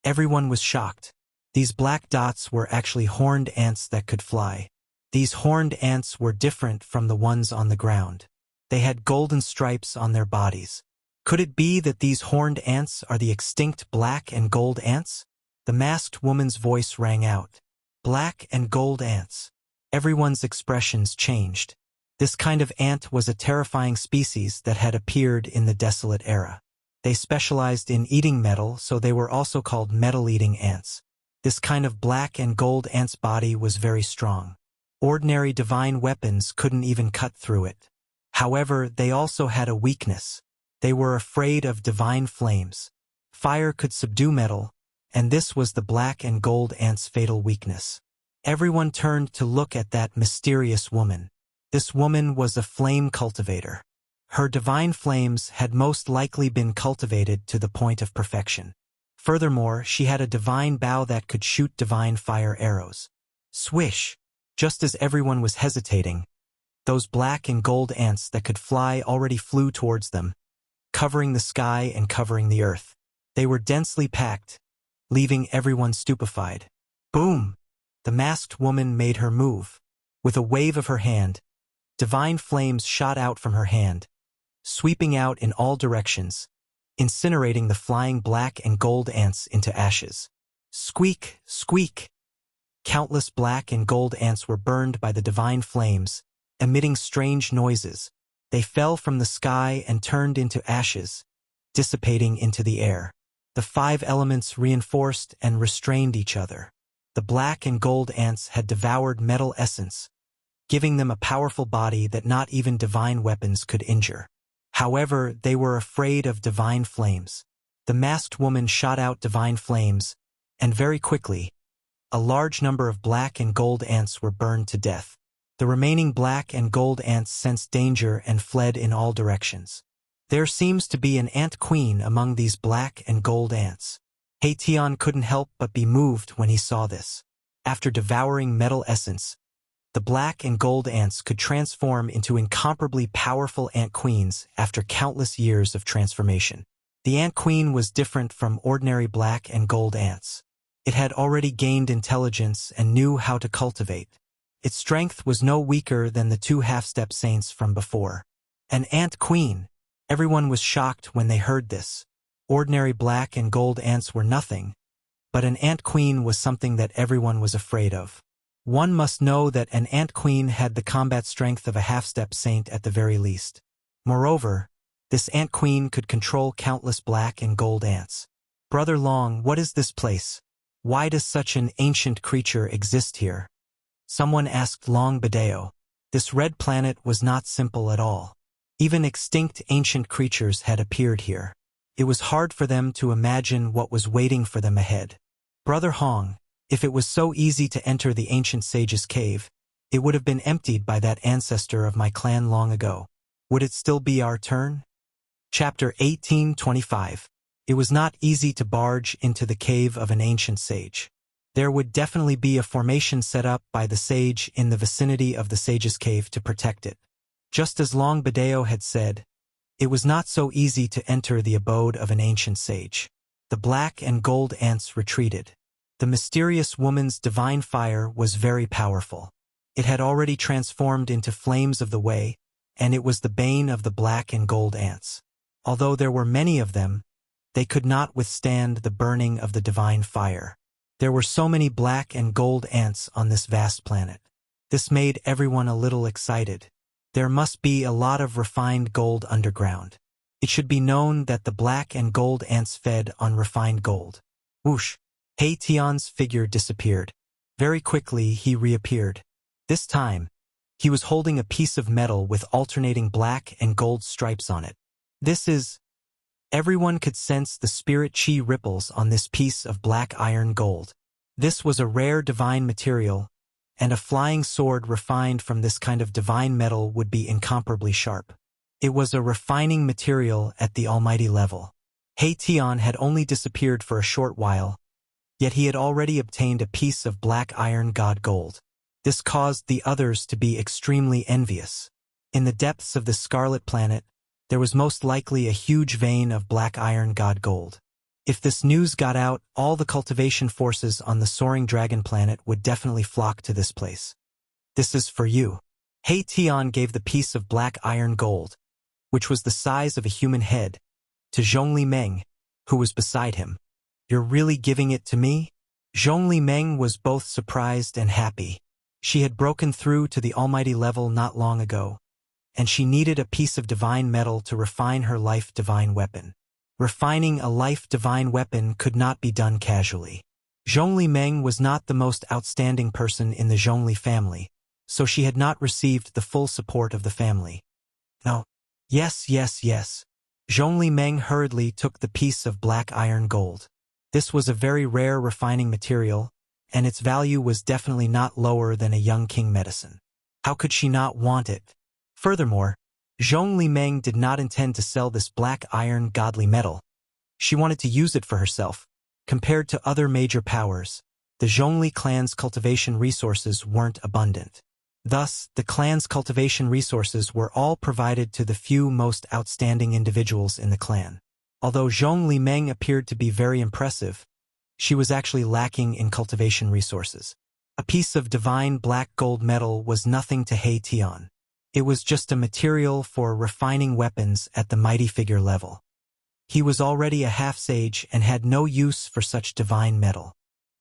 Everyone was shocked. These black dots were actually horned ants that could fly. These horned ants were different from the ones on the ground. They had golden stripes on their bodies. Could it be that these horned ants are the extinct black and gold ants? The masked woman's voice rang out. Black and gold ants. Everyone's expressions changed. This kind of ant was a terrifying species that had appeared in the desolate era. They specialized in eating metal, so they were also called metal-eating ants. This kind of black and gold ant's body was very strong. Ordinary divine weapons couldn't even cut through it. However, they also had a weakness. They were afraid of divine flames. Fire could subdue metal, and this was the black and gold ant's fatal weakness. Everyone turned to look at that mysterious woman. This woman was a flame cultivator. Her divine flames had most likely been cultivated to the point of perfection. Furthermore, she had a divine bow that could shoot divine fire arrows. Swish! Just as everyone was hesitating, those black and gold ants that could fly already flew towards them, covering the sky and covering the earth. They were densely packed, leaving everyone stupefied. Boom! The masked woman made her move. With a wave of her hand, divine flames shot out from her hand, sweeping out in all directions, incinerating the flying black and gold ants into ashes. Squeak! Squeak! Countless black and gold ants were burned by the divine flames, emitting strange noises. They fell from the sky and turned into ashes, dissipating into the air. The 5 elements reinforced and restrained each other. The black and gold ants had devoured metal essence, giving them a powerful body that not even divine weapons could injure. However, they were afraid of divine flames. The masked woman shot out divine flames, and very quickly, a large number of black and gold ants were burned to death. The remaining black and gold ants sensed danger and fled in all directions. There seems to be an ant queen among these black and gold ants. Tian couldn't help but be moved when he saw this. After devouring metal essence, the black and gold ants could transform into incomparably powerful ant queens after countless years of transformation. The ant queen was different from ordinary black and gold ants. It had already gained intelligence and knew how to cultivate. Its strength was no weaker than the 2 half-step saints from before. An ant queen! Everyone was shocked when they heard this. Ordinary black and gold ants were nothing, but an ant queen was something that everyone was afraid of. One must know that an ant queen had the combat strength of a half-step saint at the very least. Moreover, this ant queen could control countless black and gold ants. Brother Long, what is this place? Why does such an ancient creature exist here? Someone asked Long Badeo. This red planet was not simple at all. Even extinct ancient creatures had appeared here. It was hard for them to imagine what was waiting for them ahead. Brother Hong, if it was so easy to enter the ancient sage's cave, it would have been emptied by that ancestor of my clan long ago. Would it still be our turn? Chapter 1825. It was not easy to barge into the cave of an ancient sage. There would definitely be a formation set up by the sage in the vicinity of the sage's cave to protect it. Just as Long Badeo had said, it was not so easy to enter the abode of an ancient sage. The black and gold ants retreated. The mysterious woman's divine fire was very powerful. It had already transformed into flames of the way, and it was the bane of the black and gold ants. Although there were many of them, they could not withstand the burning of the divine fire. There were so many black and gold ants on this vast planet. This made everyone a little excited. There must be a lot of refined gold underground. It should be known that the black and gold ants fed on refined gold. Whoosh! Tian's figure disappeared. Very quickly he reappeared. This time, he was holding a piece of metal with alternating black and gold stripes on it. This is... Everyone could sense the spirit chi ripples on this piece of black iron gold. This was a rare divine material, and a flying sword refined from this kind of divine metal would be incomparably sharp. It was a refining material at the almighty level. Tian had only disappeared for a short while, yet he had already obtained a piece of black iron god gold. This caused the others to be extremely envious. In the depths of this scarlet planet, there was most likely a huge vein of black iron god gold. If this news got out, all the cultivation forces on the soaring dragon planet would definitely flock to this place. This is for you. He Tian gave the piece of black iron gold, which was the size of a human head, to Zhongli Meng, who was beside him. You're really giving it to me? Zhongli Meng was both surprised and happy. She had broken through to the almighty level not long ago, and she needed a piece of divine metal to refine her life divine weapon. Refining a life divine weapon could not be done casually. Zhongli Meng was not the most outstanding person in the Zhongli family, so she had not received the full support of the family. No. Yes. Zhongli Meng hurriedly took the piece of black iron gold. This was a very rare refining material, and its value was definitely not lower than a young king medicine. How could she not want it? Furthermore, Zhongli Meng did not intend to sell this black iron godly metal. She wanted to use it for herself. Compared to other major powers, the Zhongli clan's cultivation resources weren't abundant. Thus, the clan's cultivation resources were all provided to the few most outstanding individuals in the clan. Although Zhongli Meng appeared to be very impressive, she was actually lacking in cultivation resources. A piece of divine black gold metal was nothing to He Tian. It was just a material for refining weapons at the mighty figure level. He was already a half-sage and had no use for such divine metal.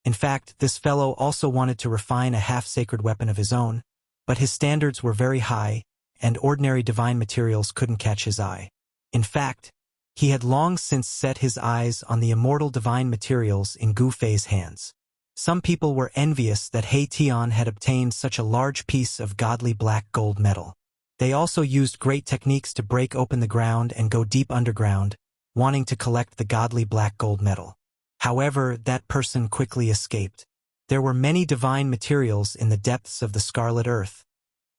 In fact, this fellow also wanted to refine a half-sacred weapon of his own, but his standards were very high, and ordinary divine materials couldn't catch his eye. In fact, he had long since set his eyes on the immortal divine materials in Gu Fei's hands. Some people were envious that He Tian had obtained such a large piece of godly black gold metal. They also used great techniques to break open the ground and go deep underground, wanting to collect the godly black gold metal. However, that person quickly escaped. There were many divine materials in the depths of the scarlet earth,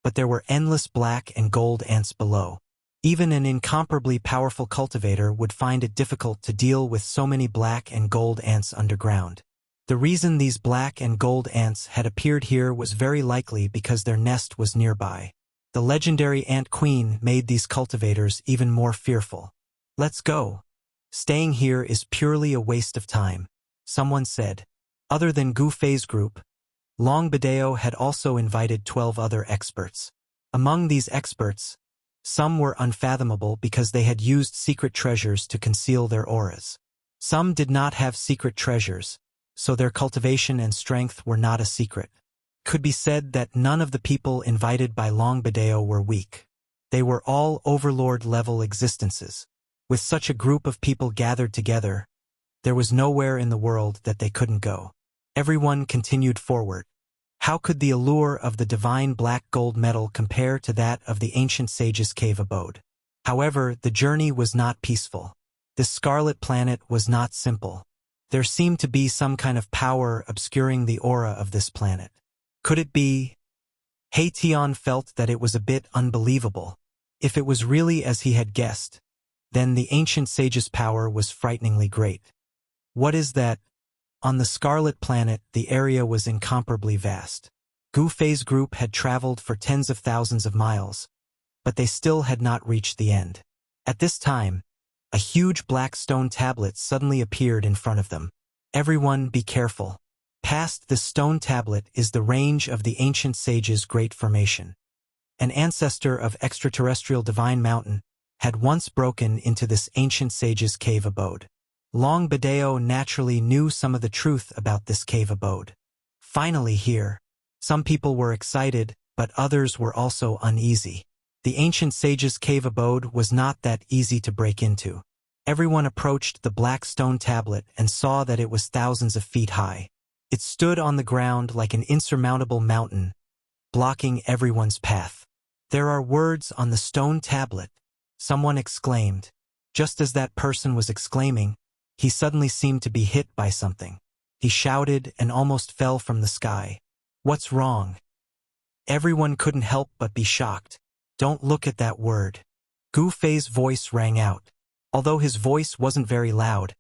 but there were endless black and gold ants below. Even an incomparably powerful cultivator would find it difficult to deal with so many black and gold ants underground. The reason these black and gold ants had appeared here was very likely because their nest was nearby. The legendary Ant Queen made these cultivators even more fearful. Let's go. Staying here is purely a waste of time, someone said. Other than Gu Fei's group, Long Bideo had also invited 12 other experts. Among these experts, some were unfathomable because they had used secret treasures to conceal their auras. Some did not have secret treasures, so their cultivation and strength were not a secret. Could be said that none of the people invited by Long Bideo were weak. They were all overlord-level existences. With such a group of people gathered together, there was nowhere in the world that they couldn't go. Everyone continued forward. How could the allure of the divine black gold metal compare to that of the ancient sage's cave abode? However, the journey was not peaceful. This scarlet planet was not simple. There seemed to be some kind of power obscuring the aura of this planet. Could it be? He Tian felt that it was a bit unbelievable. If it was really as he had guessed, then the ancient sage's power was frighteningly great. What is that? On the Scarlet Planet, the area was incomparably vast. Gu Fei's group had traveled for tens of thousands of miles, but they still had not reached the end. At this time, a huge black stone tablet suddenly appeared in front of them. Everyone be careful. Past this stone tablet is the range of the ancient sage's great formation. An ancestor of extraterrestrial divine mountain had once broken into this ancient sage's cave abode. Long Bideo naturally knew some of the truth about this cave abode. Finally here, some people were excited, but others were also uneasy. The ancient sage's cave abode was not that easy to break into. Everyone approached the black stone tablet and saw that it was thousands of feet high. It stood on the ground like an insurmountable mountain, blocking everyone's path. There are words on the stone tablet, someone exclaimed. Just as that person was exclaiming, he suddenly seemed to be hit by something. He shouted and almost fell from the sky. What's wrong? Everyone couldn't help but be shocked. Don't look at that word. Gu Fei's voice rang out. Although his voice wasn't very loud,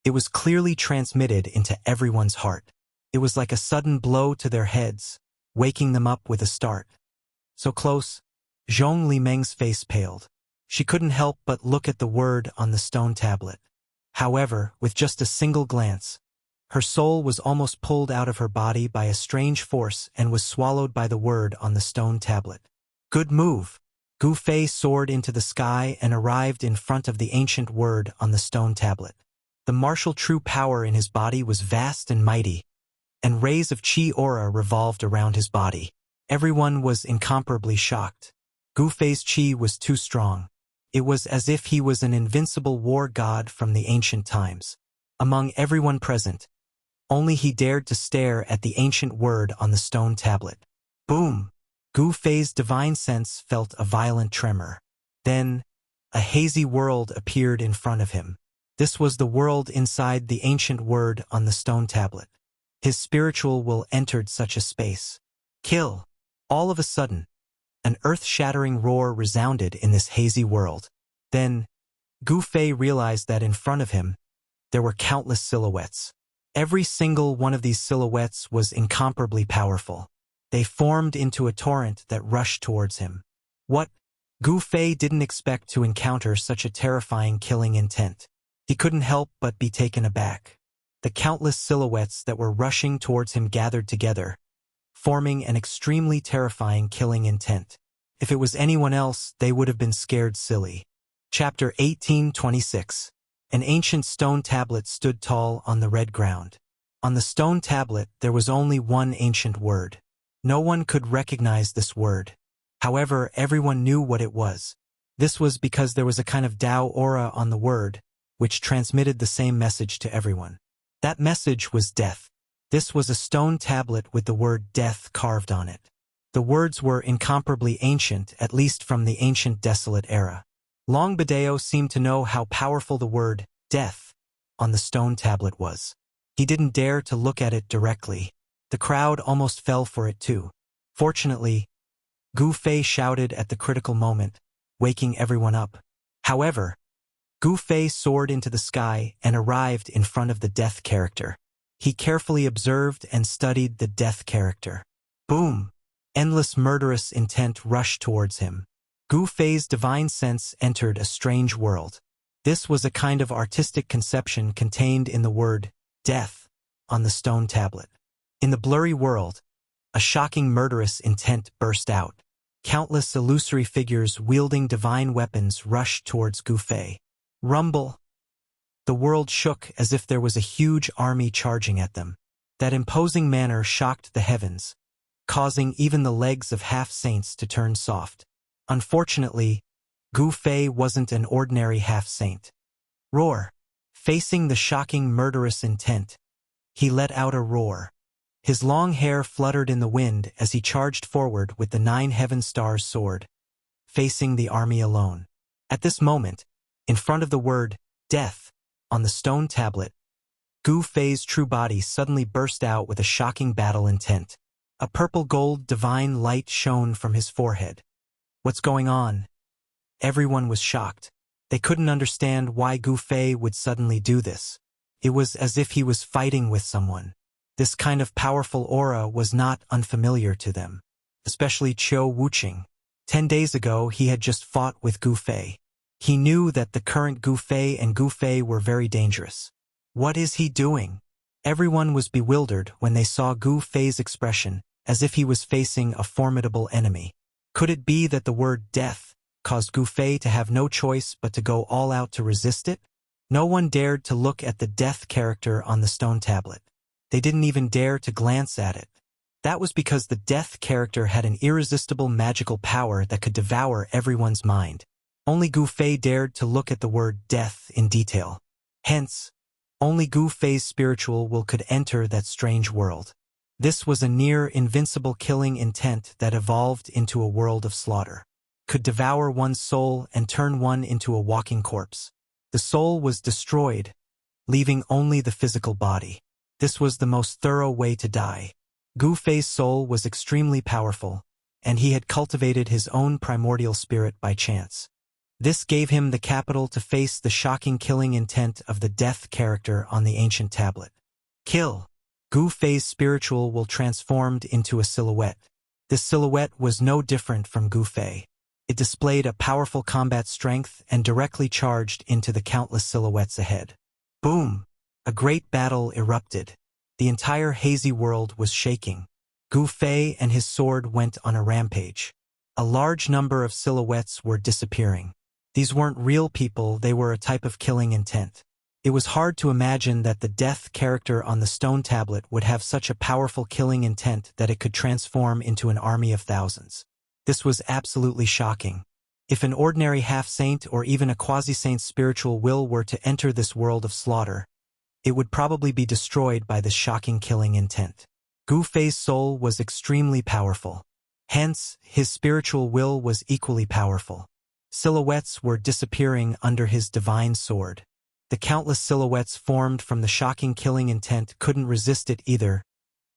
it was clearly transmitted into everyone's heart. It was like a sudden blow to their heads, waking them up with a start. So close, Zhong Limeng's face paled. She couldn't help but look at the word on the stone tablet. However, with just a single glance, her soul was almost pulled out of her body by a strange force and was swallowed by the word on the stone tablet. Good move! Gu Fei soared into the sky and arrived in front of the ancient word on the stone tablet. The martial true power in his body was vast and mighty, and rays of chi aura revolved around his body. Everyone was incomparably shocked. Gu Fei's chi was too strong. It was as if he was an invincible war god from the ancient times. Among everyone present, only he dared to stare at the ancient word on the stone tablet. Boom! Gu Fei's divine sense felt a violent tremor. Then, a hazy world appeared in front of him. This was the world inside the ancient word on the stone tablet. His spiritual will entered such a space. Kill! All of a sudden, an earth-shattering roar resounded in this hazy world. Then, Gu Fei realized that in front of him, there were countless silhouettes. Every single one of these silhouettes was incomparably powerful. They formed into a torrent that rushed towards him. What? Gu Fei didn't expect to encounter such a terrifying killing intent. He couldn't help but be taken aback. The countless silhouettes that were rushing towards him gathered together, forming an extremely terrifying killing intent. If it was anyone else, they would have been scared silly. Chapter 1826. An ancient stone tablet stood tall on the red ground. On the stone tablet, there was only one ancient word. No one could recognize this word. However, everyone knew what it was. This was because there was a kind of Tao aura on the word, which transmitted the same message to everyone. That message was death. This was a stone tablet with the word death carved on it. The words were incomparably ancient, at least from the ancient desolate era. Long Badeo seemed to know how powerful the word death on the stone tablet was. He didn't dare to look at it directly. The crowd almost fell for it too. Fortunately, Gu Fei shouted at the critical moment, waking everyone up. However, Gu Fei soared into the sky and arrived in front of the death character. He carefully observed and studied the death character. Boom! Endless murderous intent rushed towards him. Gu Fei's divine sense entered a strange world. This was a kind of artistic conception contained in the word death on the stone tablet. In the blurry world, a shocking murderous intent burst out. Countless illusory figures wielding divine weapons rushed towards Gu Fei. Rumble! The world shook as if there was a huge army charging at them. That imposing manner shocked the heavens, causing even the legs of half-saints to turn soft. Unfortunately, Gu Fei wasn't an ordinary half-saint. Roar! Facing the shocking murderous intent, he let out a roar. His long hair fluttered in the wind as he charged forward with the 9 heaven stars sword, facing the army alone. At this moment, in front of the word death on the stone tablet, Gu Fei's true body suddenly burst out with a shocking battle intent. A purple-gold divine light shone from his forehead. What's going on? Everyone was shocked. They couldn't understand why Gu Fei would suddenly do this. It was as if he was fighting with someone. This kind of powerful aura was not unfamiliar to them, especially Qiu Wuqing. 10 days ago, he had just fought with Gu Fei. He knew that the current Gu Fei and Gu Fei were very dangerous. What is he doing? Everyone was bewildered when they saw Gu Fei's expression, as if he was facing a formidable enemy. Could it be that the word death caused Gu Fei to have no choice but to go all out to resist it? No one dared to look at the death character on the stone tablet. They didn't even dare to glance at it. That was because the death character had an irresistible magical power that could devour everyone's mind. Only Gu Fei dared to look at the word death in detail. Hence, only Gu Fei's spiritual will could enter that strange world. This was a near-invincible killing intent that evolved into a world of slaughter. Could devour one's soul and turn one into a walking corpse. The soul was destroyed, leaving only the physical body. This was the most thorough way to die. Gu Fei's soul was extremely powerful, and he had cultivated his own primordial spirit by chance. This gave him the capital to face the shocking killing intent of the death character on the ancient tablet. Kill! Gu Fei's spiritual will transformed into a silhouette. This silhouette was no different from Gu Fei. It displayed a powerful combat strength and directly charged into the countless silhouettes ahead. Boom! A great battle erupted. The entire hazy world was shaking. Gu Fei and his sword went on a rampage. A large number of silhouettes were disappearing. These weren't real people, they were a type of killing intent. It was hard to imagine that the death character on the stone tablet would have such a powerful killing intent that it could transform into an army of thousands. This was absolutely shocking. If an ordinary half-saint or even a quasi-saint's spiritual will were to enter this world of slaughter, it would probably be destroyed by this shocking killing intent. Gu Fei's soul was extremely powerful. Hence, his spiritual will was equally powerful. Silhouettes were disappearing under his divine sword. The countless silhouettes formed from the shocking killing intent couldn't resist it either,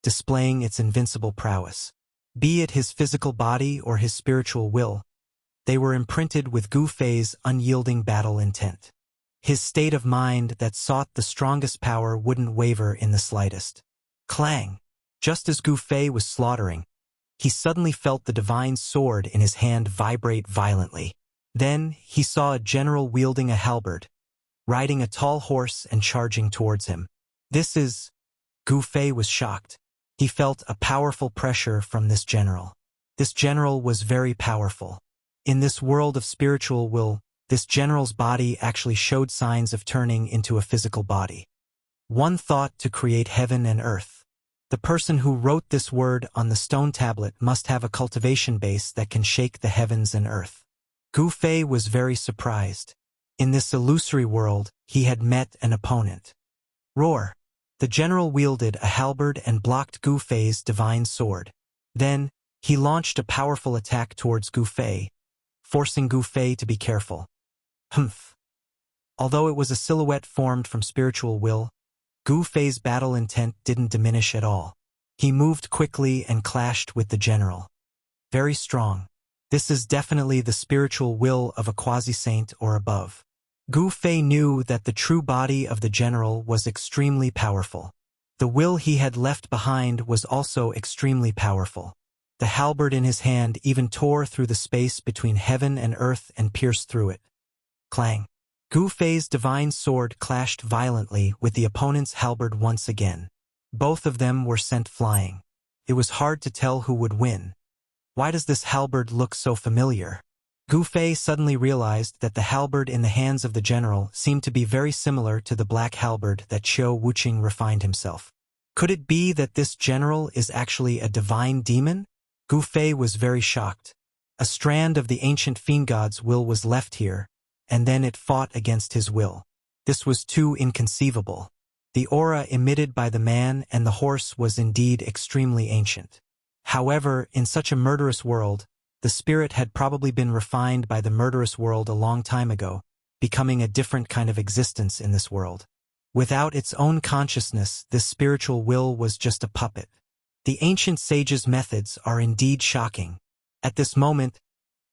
displaying its invincible prowess. Be it his physical body or his spiritual will, they were imprinted with Gu Fei's unyielding battle intent. His state of mind that sought the strongest power wouldn't waver in the slightest. Clang! Just as Gu Fei was slaughtering, he suddenly felt the divine sword in his hand vibrate violently. Then he saw a general wielding a halberd, riding a tall horse and charging towards him. Gu Fei was shocked. He felt a powerful pressure from this general. This general was very powerful. In this world of spiritual will, this general's body actually showed signs of turning into a physical body. One thought to create heaven and earth. The person who wrote this word on the stone tablet must have a cultivation base that can shake the heavens and earth. Gu Fei was very surprised. In this illusory world, he had met an opponent. Roar! The general wielded a halberd and blocked Gu Fei's divine sword. Then, he launched a powerful attack towards Gu Fei, forcing Gu Fei to be careful. Humph! Although it was a silhouette formed from spiritual will, Gu Fei's battle intent didn't diminish at all. He moved quickly and clashed with the general. Very strong. This is definitely the spiritual will of a quasi-saint or above. Gu Fei knew that the true body of the general was extremely powerful. The will he had left behind was also extremely powerful. The halberd in his hand even tore through the space between heaven and earth and pierced through it. Clang! Gu Fei's divine sword clashed violently with the opponent's halberd once again. Both of them were sent flying. It was hard to tell who would win. Why does this halberd look so familiar? Gu Fei suddenly realized that the halberd in the hands of the general seemed to be very similar to the black halberd that Wuxia refined himself. Could it be that this general is actually a divine demon? Gu Fei was very shocked. A strand of the ancient fiend god's will was left here, and then it fought against his will. This was too inconceivable. The aura emitted by the man and the horse was indeed extremely ancient. However, in such a murderous world, the spirit had probably been refined by the murderous world a long time ago, becoming a different kind of existence in this world. Without its own consciousness, this spiritual will was just a puppet. The ancient sage's methods are indeed shocking. At this moment,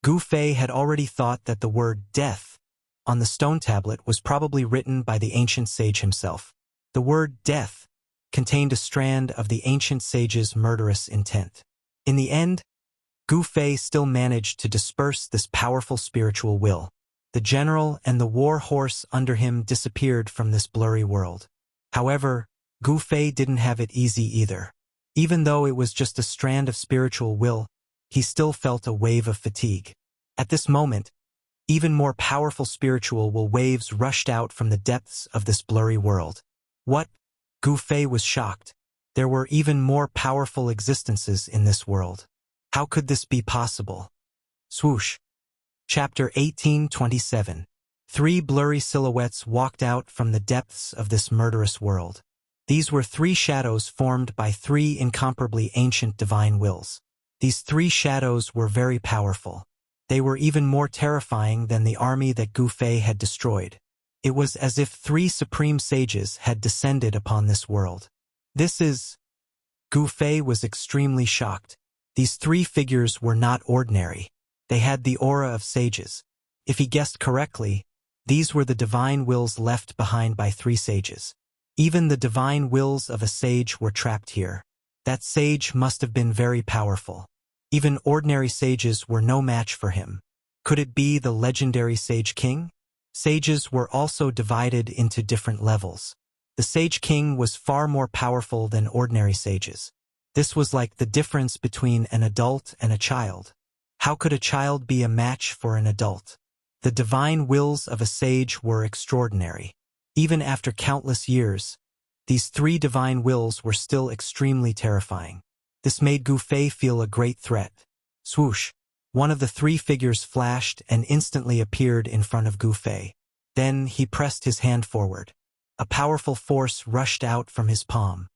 Gu Fei had already thought that the word death on the stone tablet was probably written by the ancient sage himself. The word death contained a strand of the ancient sage's murderous intent. In the end, Gu Fei still managed to disperse this powerful spiritual will. The general and the war horse under him disappeared from this blurry world. However, Gu Fei didn't have it easy either. Even though it was just a strand of spiritual will, he still felt a wave of fatigue. At this moment, even more powerful spiritual will waves rushed out from the depths of this blurry world. What? Gu Fei was shocked. There were even more powerful existences in this world. How could this be possible? Swoosh. Chapter 1827. 3 blurry silhouettes walked out from the depths of this murderous world. These were 3 shadows formed by 3 incomparably ancient divine wills. These 3 shadows were very powerful. They were even more terrifying than the army that Gu Fei had destroyed. It was as if 3 supreme sages had descended upon this world. Gu Fei was extremely shocked. These 3 figures were not ordinary. They had the aura of sages. If he guessed correctly, these were the divine wills left behind by 3 sages. Even the divine wills of a sage were trapped here. That sage must have been very powerful. Even ordinary sages were no match for him. Could it be the legendary Sage King? Sages were also divided into different levels. The Sage King was far more powerful than ordinary sages. This was like the difference between an adult and a child. How could a child be a match for an adult? The divine wills of a sage were extraordinary. Even after countless years, these three divine wills were still extremely terrifying. This made Gu Fei feel a great threat. Swoosh! One of the three figures flashed and instantly appeared in front of Gu Fei. Then he pressed his hand forward. A powerful force rushed out from his palm.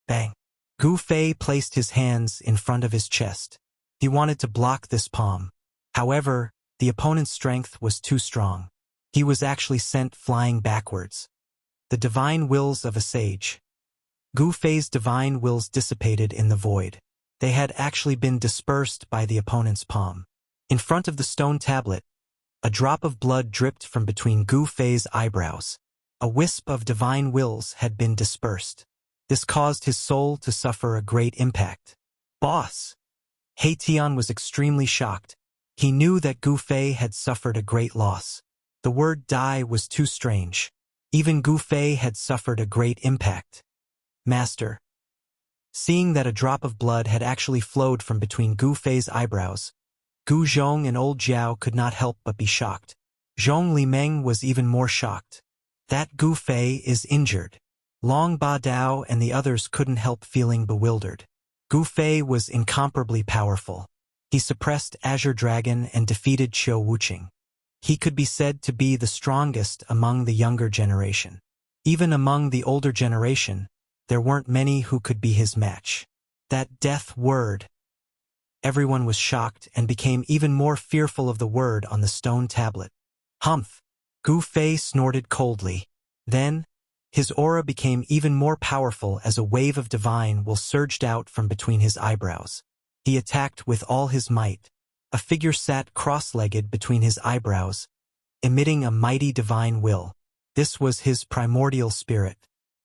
Bang! Gu Fei placed his hands in front of his chest. He wanted to block this palm. However, the opponent's strength was too strong. He was actually sent flying backwards. The divine wills of a sage. Gu Fei's divine wills dissipated in the void. They had actually been dispersed by the opponent's palm. In front of the stone tablet, a drop of blood dripped from between Gu Fei's eyebrows. A wisp of divine wills had been dispersed. This caused his soul to suffer a great impact. Boss! He Tian was extremely shocked. He knew that Gu Fei had suffered a great loss. The word die was too strange. Even Gu Fei had suffered a great impact. Master. Seeing that a drop of blood had actually flowed from between Gu Fei's eyebrows, Gu Zhong and old Jiao could not help but be shocked. Zhong Limeng was even more shocked. That Gu Fei is injured. Long Ba Dao and the others couldn't help feeling bewildered. Gu Fei was incomparably powerful. He suppressed Azure Dragon and defeated Qiu Wuqing. He could be said to be the strongest among the younger generation. Even among the older generation, there weren't many who could be his match. That death word. Everyone was shocked and became even more fearful of the word on the stone tablet. Humph! Gu Fei snorted coldly. Then, his aura became even more powerful as a wave of divine will surged out from between his eyebrows. He attacked with all his might. A figure sat cross-legged between his eyebrows, emitting a mighty divine will. This was his primordial spirit.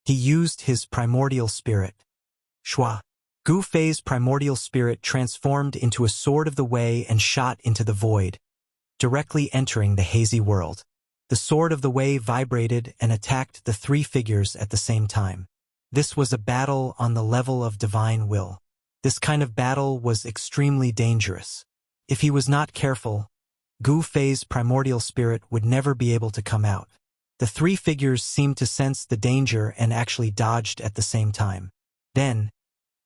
He used his primordial spirit. Shua! Gu Fei's primordial spirit transformed into a sword of the way and shot into the void, directly entering the hazy world. The sword of the way vibrated and attacked the three figures at the same time. This was a battle on the level of divine will. This kind of battle was extremely dangerous. If he was not careful, Gu Fei's primordial spirit would never be able to come out. The three figures seemed to sense the danger and actually dodged at the same time. Then,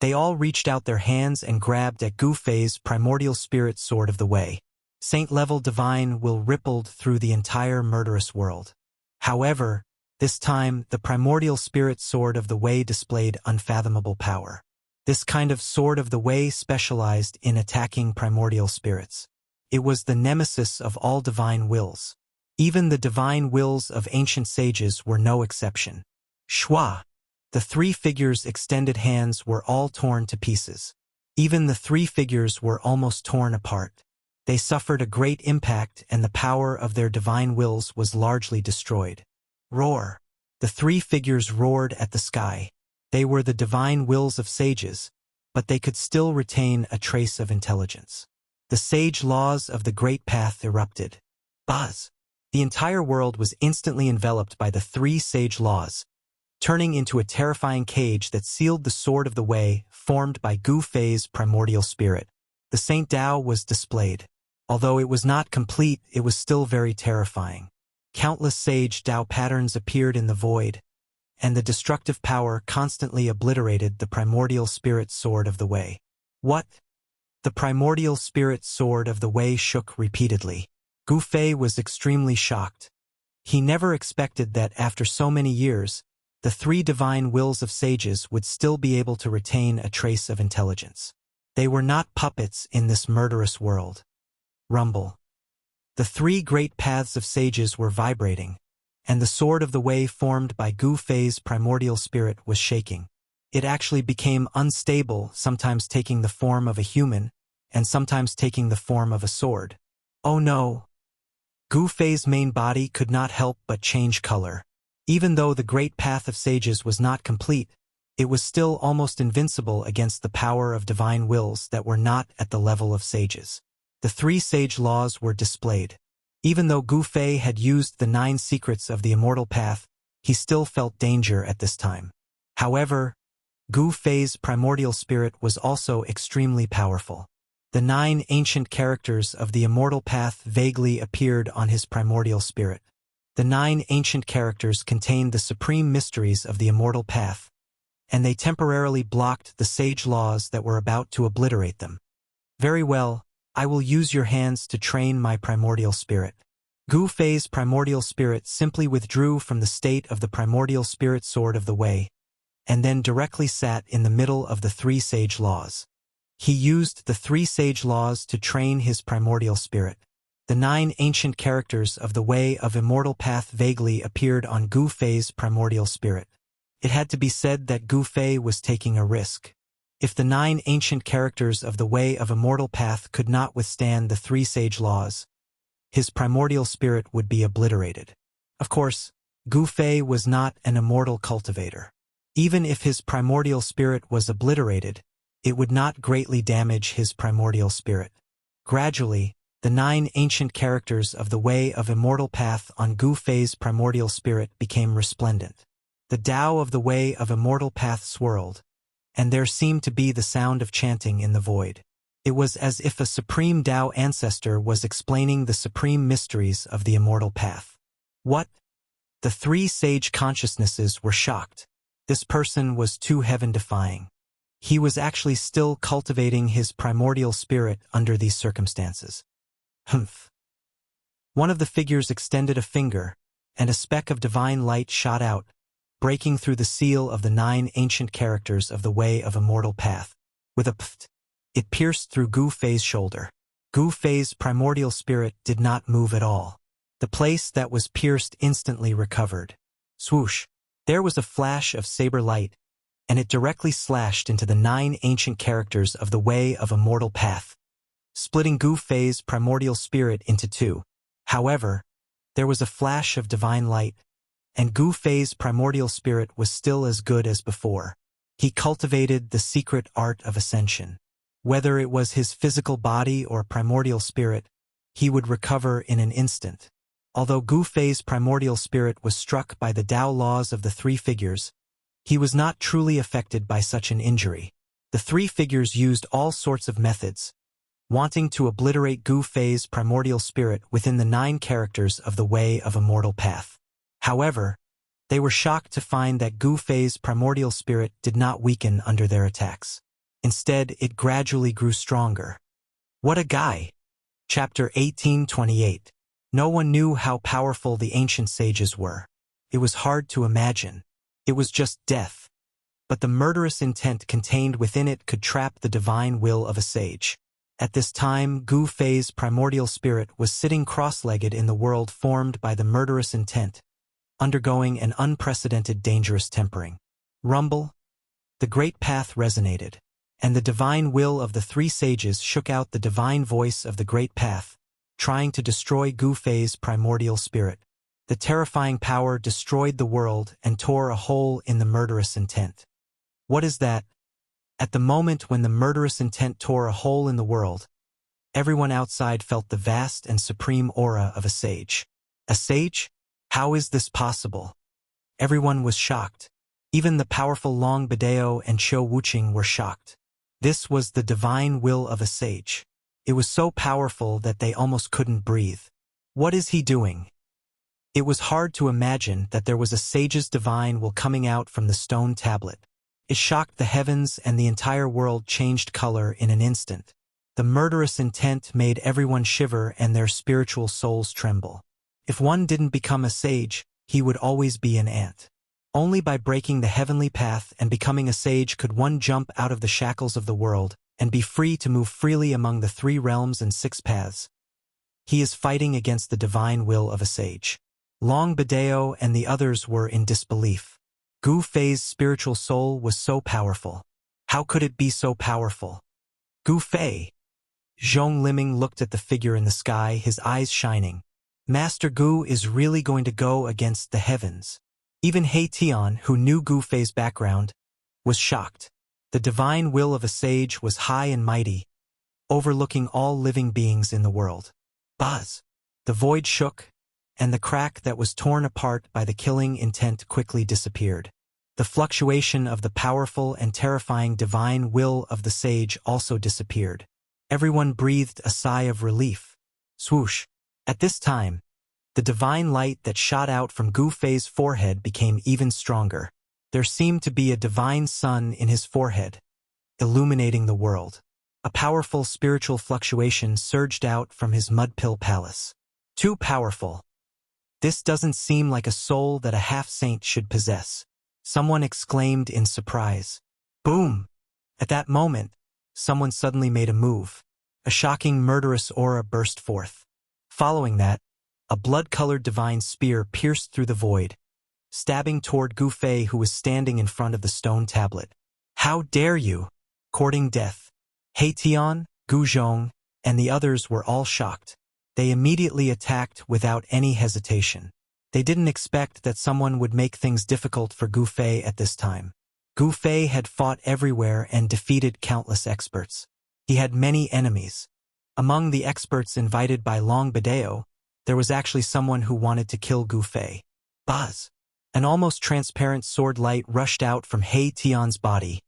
they all reached out their hands and grabbed at Gu Fei's primordial spirit sword of the way. Saint-level divine will rippled through the entire murderous world. However, this time the primordial spirit sword of the way displayed unfathomable power. This kind of sword of the way specialized in attacking primordial spirits. It was the nemesis of all divine wills. Even the divine wills of ancient sages were no exception. Shua! The three figures' extended hands were all torn to pieces. Even the three figures were almost torn apart. They suffered a great impact and the power of their divine wills was largely destroyed. Roar! The three figures roared at the sky. They were the divine wills of sages, but they could still retain a trace of intelligence. The sage laws of the great path erupted. Buzz! The entire world was instantly enveloped by the three sage laws, turning into a terrifying cage that sealed the sword of the way formed by Gu Fei's primordial spirit. The Saint Dao was displayed. Although it was not complete, it was still very terrifying. Countless sage Dao patterns appeared in the void, and the destructive power constantly obliterated the primordial spirit sword of the way. What? The primordial spirit sword of the way shook repeatedly. Gu Fei was extremely shocked. He never expected that after so many years, the three divine wills of sages would still be able to retain a trace of intelligence. They were not puppets in this murderous world. Rumble. The three great paths of sages were vibrating, and the sword of the way formed by Gu Fei's primordial spirit was shaking. It actually became unstable, sometimes taking the form of a human, and sometimes taking the form of a sword. Oh no! Gu Fei's main body could not help but change color. Even though the great path of sages was not complete, it was still almost invincible against the power of divine wills that were not at the level of sages. The 3 sage laws were displayed. Even though Gu Fei had used the 9 secrets of the immortal path, he still felt danger at this time. However, Gu Fei's primordial spirit was also extremely powerful. The 9 ancient characters of the immortal path vaguely appeared on his primordial spirit. The 9 ancient characters contained the supreme mysteries of the immortal path, and they temporarily blocked the sage laws that were about to obliterate them. Very well, I will use your hands to train my primordial spirit. Gu Fei's primordial spirit simply withdrew from the state of the primordial spirit sword of the way, and then directly sat in the middle of the 3 sage laws. He used the 3 sage laws to train his primordial spirit. The 9 ancient characters of the way of immortal path vaguely appeared on Gu Fei's primordial spirit. It had to be said that Gu Fei was taking a risk. If the 9 ancient characters of the way of immortal path could not withstand the 3 sage laws, his primordial spirit would be obliterated. Of course, Gu Fei was not an immortal cultivator. Even if his primordial spirit was obliterated, it would not greatly damage his primordial spirit. Gradually, the 9 ancient characters of the way of immortal path on Gu Fei's primordial spirit became resplendent. The Tao of the way of immortal path swirled, and there seemed to be the sound of chanting in the void. It was as if a supreme Tao ancestor was explaining the supreme mysteries of the immortal path. What? The 3 sage consciousnesses were shocked. This person was too heaven-defying. He was actually still cultivating his primordial spirit under these circumstances. Humph. One of the figures extended a finger, and a speck of divine light shot out, breaking through the seal of the 9 ancient characters of the way of immortal path. With a pft, it pierced through Gu Fei's shoulder. Gu Fei's primordial spirit did not move at all. The place that was pierced instantly recovered. Swoosh! There was a flash of saber light, and it directly slashed into the 9 ancient characters of the way of immortal path, splitting Gu Fei's primordial spirit into 2. However, there was a flash of divine light, and Gu Fei's primordial spirit was still as good as before. He cultivated the secret art of ascension. Whether it was his physical body or primordial spirit, he would recover in an instant. Although Gu Fei's primordial spirit was struck by the Tao laws of the 3 figures, he was not truly affected by such an injury. The 3 figures used all sorts of methods, wanting to obliterate Gu Fei's primordial spirit within the 9 characters of the way of immortal path. However, they were shocked to find that Gu Fei's primordial spirit did not weaken under their attacks. Instead, it gradually grew stronger. What a guy! Chapter 1828. No one knew how powerful the ancient sages were. It was hard to imagine. It was just death. But the murderous intent contained within it could trap the divine will of a sage. At this time, Gu Fei's primordial spirit was sitting cross-legged in the world formed by the murderous intent, undergoing an unprecedented dangerous tempering. Rumble! The great path resonated, and the divine will of the 3 sages shook out the divine voice of the great path, trying to destroy Gu Fei's primordial spirit. The terrifying power destroyed the world and tore a hole in the murderous intent. What is that? At the moment when the murderous intent tore a hole in the world, everyone outside felt the vast and supreme aura of a sage. A sage? How is this possible? Everyone was shocked. Even the powerful Long Bideo and Qiu Wuqing were shocked. This was the divine will of a sage. It was so powerful that they almost couldn't breathe. What is he doing? It was hard to imagine that there was a sage's divine will coming out from the stone tablet. It shocked the heavens, and the entire world changed color in an instant. The murderous intent made everyone shiver and their spiritual souls tremble. If one didn't become a sage, he would always be an ant. Only by breaking the heavenly path and becoming a sage could one jump out of the shackles of the world and be free to move freely among the 3 realms and 6 paths. He is fighting against the divine will of a sage. Long Bideo and the others were in disbelief. Gu Fei's spiritual soul was so powerful. How could it be so powerful? Gu Fei! Zhong Liming looked at the figure in the sky, his eyes shining. Master Gu is really going to go against the heavens. Even He Tian, who knew Gu Fei's background, was shocked. The divine will of a sage was high and mighty, overlooking all living beings in the world. Buzz! The void shook, and the crack that was torn apart by the killing intent quickly disappeared. The fluctuation of the powerful and terrifying divine will of the sage also disappeared. Everyone breathed a sigh of relief. Swoosh! At this time, the divine light that shot out from Gu Fei's forehead became even stronger. There seemed to be a divine sun in his forehead, illuminating the world. A powerful spiritual fluctuation surged out from his mud-pill palace. Too powerful. This doesn't seem like a soul that a half-saint should possess. Someone exclaimed in surprise. Boom! At that moment, someone suddenly made a move. A shocking murderous aura burst forth. Following that, a blood-colored divine spear pierced through the void, stabbing toward Gu Fei, who was standing in front of the stone tablet. How dare you! Courting death. He Tian, Gu Zhong, and the others were all shocked. They immediately attacked without any hesitation. They didn't expect that someone would make things difficult for Gu Fei at this time. Gu Fei had fought everywhere and defeated countless experts. He had many enemies. Among the experts invited by Long Bideo, there was actually someone who wanted to kill Gu Fei. Buzz! An almost transparent sword light rushed out from He Tian's body,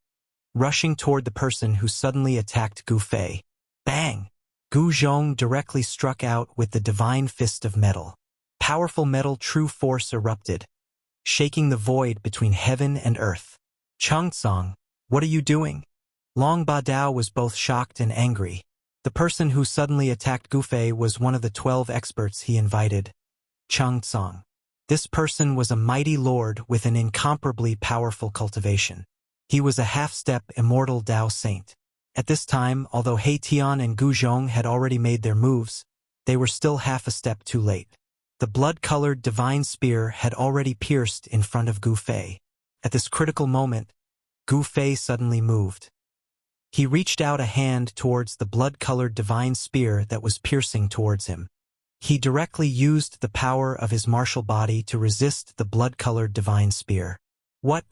rushing toward the person who suddenly attacked Gu Fei. Bang! Gu Zhong directly struck out with the divine fist of metal. Powerful metal true force erupted, shaking the void between heaven and earth. Changcong, what are you doing? Long Badao was both shocked and angry. The person who suddenly attacked Gu Fei was one of the 12 experts he invited. Changcong. This person was a mighty lord with an incomparably powerful cultivation. He was a half-step immortal Dao saint. At this time, although He Tian and Gu Zhong had already made their moves, they were still half a step too late. The blood-colored divine spear had already pierced in front of Gu Fei. At this critical moment, Gu Fei suddenly moved. He reached out a hand towards the blood-colored divine spear that was piercing towards him. He directly used the power of his martial body to resist the blood-colored divine spear. What?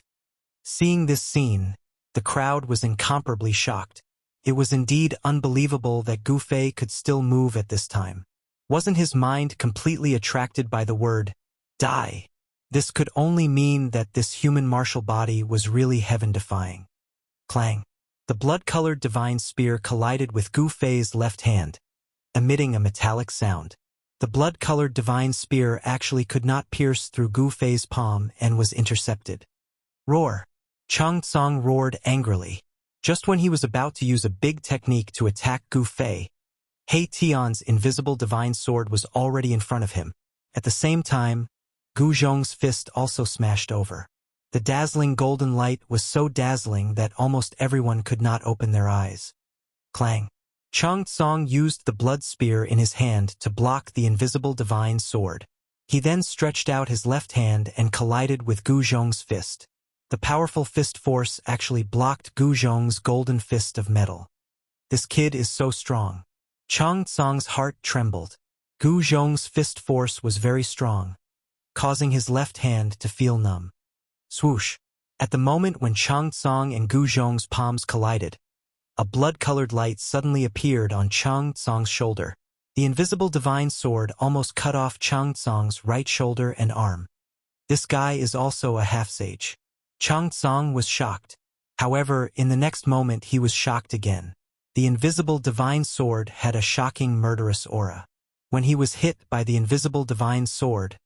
Seeing this scene, the crowd was incomparably shocked. It was indeed unbelievable that Gu Fei could still move at this time. Wasn't his mind completely attracted by the word, die? This could only mean that this human martial body was really heaven-defying. Clang! The blood-colored divine spear collided with Gu Fei's left hand, emitting a metallic sound. The blood-colored divine spear actually could not pierce through Gu Fei's palm and was intercepted. Roar! Changcong roared angrily. Just when he was about to use a big technique to attack Gu Fei, He Tian's invisible divine sword was already in front of him. At the same time, Gu Zhong's fist also smashed over. The dazzling golden light was so dazzling that almost everyone could not open their eyes. Clang! Changcong used the blood spear in his hand to block the invisible divine sword. He then stretched out his left hand and collided with Gu Zhong's fist. The powerful fist force actually blocked Gu Zhong's golden fist of metal. This kid is so strong. Changcong's heart trembled. Gu Zhong's fist force was very strong, causing his left hand to feel numb. Swoosh! At the moment when Changcong and Gu Zhong's palms collided, a blood-colored light suddenly appeared on Changcong's shoulder. The invisible divine sword almost cut off Changcong's right shoulder and arm. This guy is also a half-sage. Changcong was shocked. However, in the next moment he was shocked again. The invisible divine sword had a shocking murderous aura. When he was hit by the invisible divine sword,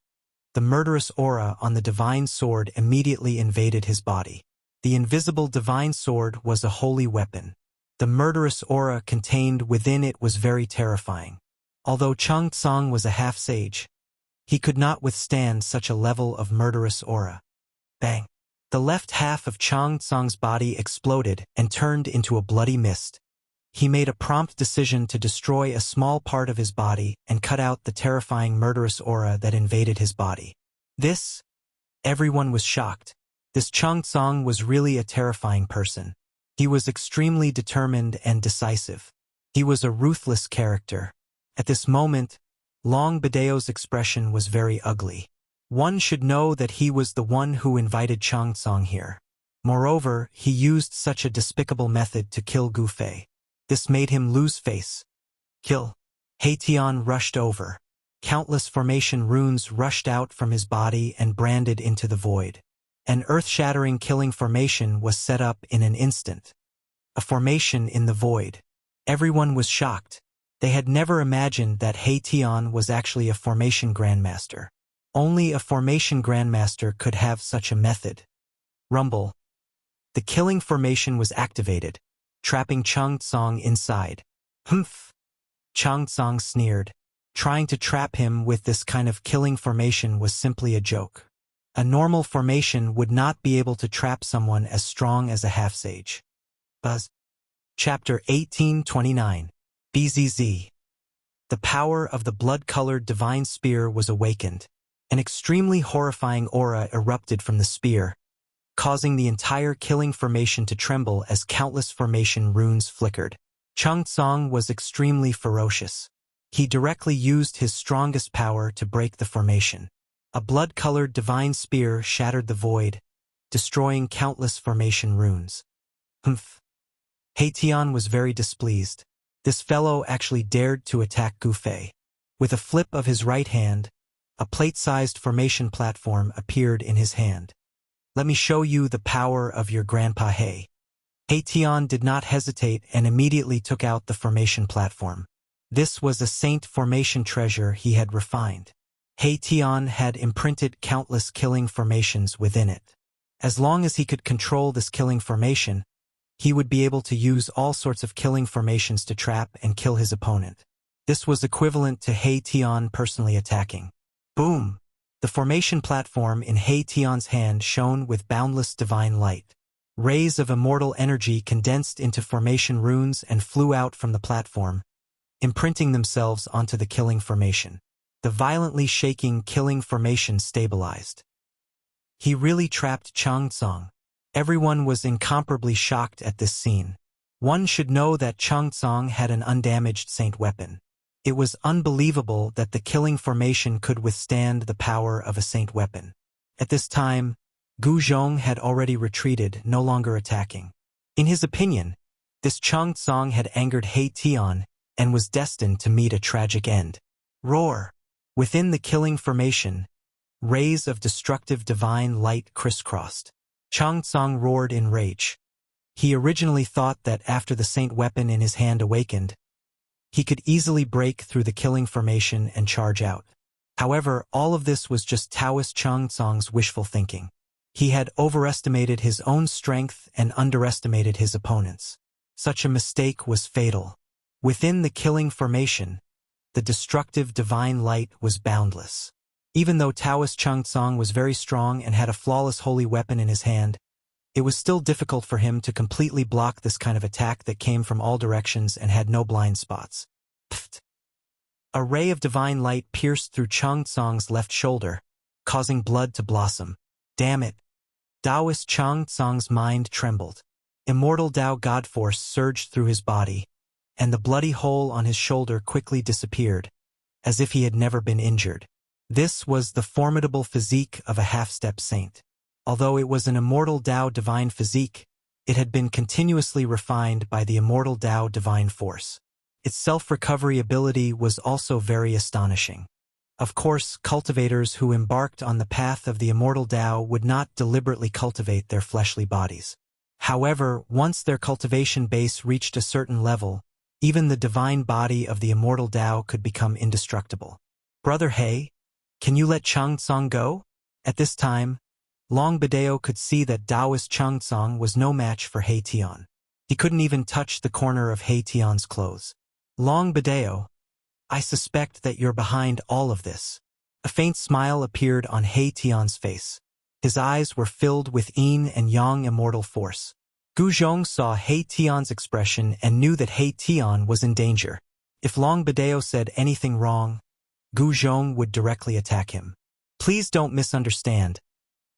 the murderous aura on the divine sword immediately invaded his body. The invisible divine sword was a holy weapon. The murderous aura contained within it was very terrifying. Although Changcong was a half-sage, he could not withstand such a level of murderous aura. Bang! The left half of Changcong's body exploded and turned into a bloody mist. He made a prompt decision to destroy a small part of his body and cut out the terrifying murderous aura that invaded his body. Everyone was shocked. This Changcong was really a terrifying person. He was extremely determined and decisive. He was a ruthless character. At this moment, Long Bideo's expression was very ugly. One should know that he was the one who invited Changcong here. Moreover, he used such a despicable method to kill Gu Fei. This made him lose face. Kill. Haitian rushed over. Countless formation runes rushed out from his body and branded into the void. An earth-shattering killing formation was set up in an instant. A formation in the void. Everyone was shocked. They had never imagined that Haitian was actually a formation grandmaster. Only a formation grandmaster could have such a method. Rumble. The killing formation was activated, trapping Chang Tsang inside. Humph. Chang Tsang sneered. Trying to trap him with this kind of killing formation was simply a joke. A normal formation would not be able to trap someone as strong as a half-sage. Buzz. Chapter 1829. BZZ. The power of the blood-colored divine spear was awakened. An extremely horrifying aura erupted from the spear, causing the entire killing formation to tremble as countless formation runes flickered. Chang Tsang was extremely ferocious. He directly used his strongest power to break the formation. A blood-colored divine spear shattered the void, destroying countless formation runes. Humph. Haitian was very displeased. This fellow actually dared to attack Gu Fei. With a flip of his right hand, a plate-sized formation platform appeared in his hand. Let me show you the power of your Grandpa He. Haitian did not hesitate and immediately took out the formation platform. This was a saint formation treasure he had refined. Haitian had imprinted countless killing formations within it. As long as he could control this killing formation, he would be able to use all sorts of killing formations to trap and kill his opponent. This was equivalent to Haitian personally attacking. Boom! The formation platform in Haitian's hand shone with boundless divine light. Rays of immortal energy condensed into formation runes and flew out from the platform, imprinting themselves onto the killing formation. The violently shaking killing formation stabilized. He really trapped Chang Tsang. Everyone was incomparably shocked at this scene. One should know that Chang Tsang had an undamaged saint weapon. It was unbelievable that the killing formation could withstand the power of a saint weapon. At this time, Gu Zhong had already retreated, no longer attacking. In his opinion, this Chang Tsang had angered Haitian and was destined to meet a tragic end. Roar! Within the killing formation, rays of destructive divine light crisscrossed. Chang Tsang roared in rage. He originally thought that after the saint weapon in his hand awakened, he could easily break through the killing formation and charge out. However, all of this was just Taoist Chang Tsang's wishful thinking. He had overestimated his own strength and underestimated his opponent's. Such a mistake was fatal. Within the killing formation, the destructive divine light was boundless. Even though Taoist Chang Tsang was very strong and had a flawless holy weapon in his hand, it was still difficult for him to completely block this kind of attack that came from all directions and had no blind spots. Pfft. A ray of divine light pierced through Chang Tsang's left shoulder, causing blood to blossom. Damn it! Taoist Chang Tsang's mind trembled. Immortal Tao God Force surged through his body, and the bloody hole on his shoulder quickly disappeared, as if he had never been injured. This was the formidable physique of a half-step saint. Although it was an Immortal Tao divine physique, it had been continuously refined by the Immortal Tao divine force. Its self-recovery ability was also very astonishing. Of course, cultivators who embarked on the path of the Immortal Tao would not deliberately cultivate their fleshly bodies. However, once their cultivation base reached a certain level, even the divine body of the Immortal Tao could become indestructible. Brother He, can you let Chang Tsang go? At this time, Long Bideo could see that Taoist Chang Tsang was no match for Haitian. He couldn't even touch the corner of Haitian's clothes. Long Bideo, I suspect that you're behind all of this. A faint smile appeared on Haitian's face. His eyes were filled with yin and yang immortal force. Gu Zhong saw Haitian's expression and knew that Haitian was in danger. If Long Bideo said anything wrong, Gu Zhong would directly attack him. Please don't misunderstand.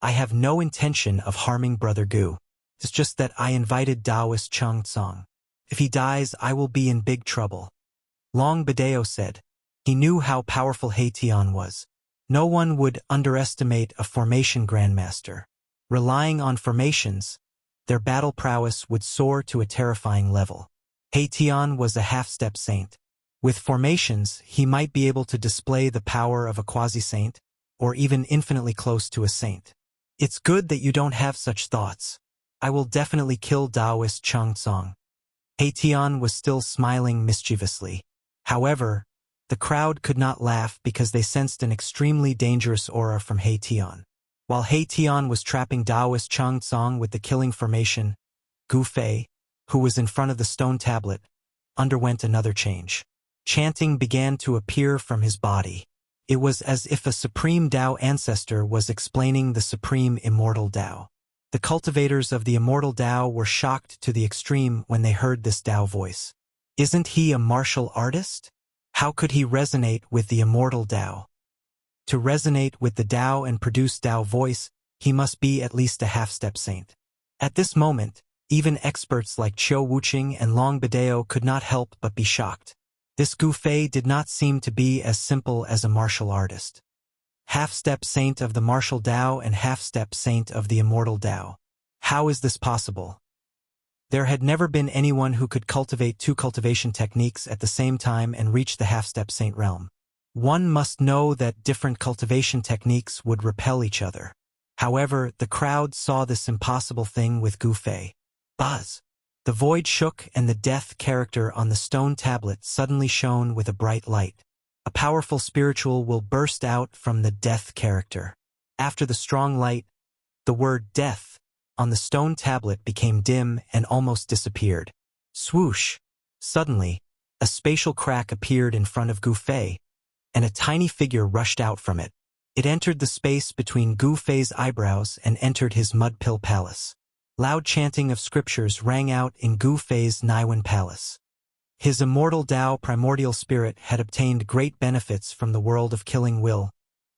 I have no intention of harming Brother Gu. It's just that I invited Taoist Chang Tsang. If he dies, I will be in big trouble. Long Bideo said. He knew how powerful Haitian was. No one would underestimate a formation grandmaster. Relying on formations, their battle prowess would soar to a terrifying level. Tian was a half-step saint. With formations, he might be able to display the power of a quasi-saint, or even infinitely close to a saint. It's good that you don't have such thoughts. I will definitely kill Taoist Cheng Song. Tian was still smiling mischievously. However, the crowd could not laugh because they sensed an extremely dangerous aura from Tian. While Tian was trapping Taoist Cheng Song with the killing formation, Gu Fei, who was in front of the stone tablet, underwent another change. Chanting began to appear from his body. It was as if a supreme Tao ancestor was explaining the supreme immortal Tao. The cultivators of the immortal Tao were shocked to the extreme when they heard this Tao voice. Isn't he a martial artist? How could he resonate with the immortal Tao? To resonate with the Tao and produce Tao voice, he must be at least a half-step saint. At this moment, even experts like Qiu Wuqing and Long Bidao could not help but be shocked. This Gu Fei did not seem to be as simple as a martial artist. Half-step saint of the martial Tao and half-step saint of the immortal Tao. How is this possible? There had never been anyone who could cultivate two cultivation techniques at the same time and reach the half-step saint realm. One must know that different cultivation techniques would repel each other. However, the crowd saw this impossible thing with Gu Fei. Buzz! The void shook and the death character on the stone tablet suddenly shone with a bright light. A powerful spiritual will burst out from the death character. After the strong light, the word death on the stone tablet became dim and almost disappeared. Swoosh! Suddenly, a spatial crack appeared in front of Gu Fei, and a tiny figure rushed out from it. It entered the space between Gu Fei's eyebrows and entered his mud pill palace. Loud chanting of scriptures rang out in Gu Fei's Naiwen palace. His immortal Tao primordial spirit had obtained great benefits from the world of killing will,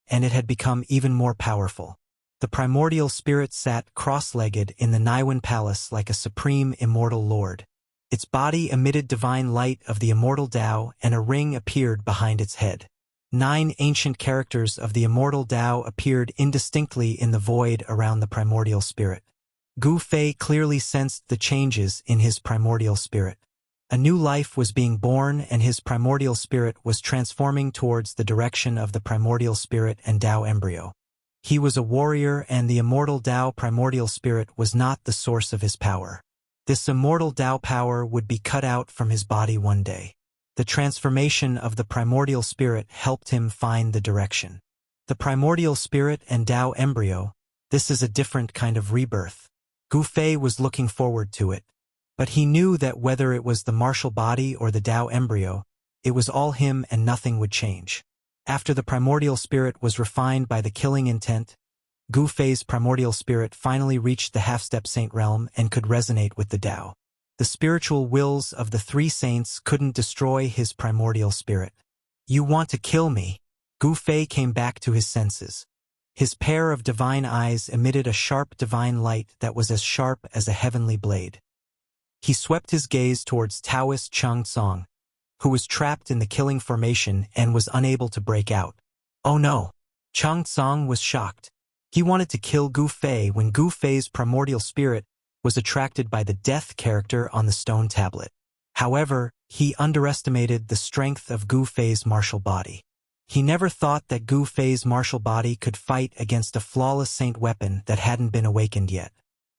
and it had become even more powerful. The primordial spirit sat cross-legged in the Naiwen palace like a supreme immortal lord. Its body emitted divine light of the immortal Tao, and a ring appeared behind its head. 9 ancient characters of the immortal Tao appeared indistinctly in the void around the primordial spirit. Gu Fei clearly sensed the changes in his primordial spirit. A new life was being born, and his primordial spirit was transforming towards the direction of the primordial spirit and Tao embryo. He was a warrior, and the immortal Tao primordial spirit was not the source of his power. This immortal Tao power would be cut out from his body one day. The transformation of the primordial spirit helped him find the direction. The primordial spirit and Tao embryo, this is a different kind of rebirth. Gu Fei was looking forward to it. But he knew that whether it was the martial body or the Tao embryo, it was all him and nothing would change. After the primordial spirit was refined by the killing intent, Gu Fei's primordial spirit finally reached the half-step saint realm and could resonate with the Tao. The spiritual wills of the 3 saints couldn't destroy his primordial spirit. You want to kill me? Gu Fei came back to his senses. His pair of divine eyes emitted a sharp divine light that was as sharp as a heavenly blade. He swept his gaze towards Taoist Cheng Song, who was trapped in the killing formation and was unable to break out. Oh no! Cheng Song was shocked. He wanted to kill Gu Fei when Gu Fei's primordial spirit was attracted by the death character on the stone tablet. However, he underestimated the strength of Gu Fei's martial body. He never thought that Gu Fei's martial body could fight against a flawless saint weapon that hadn't been awakened yet.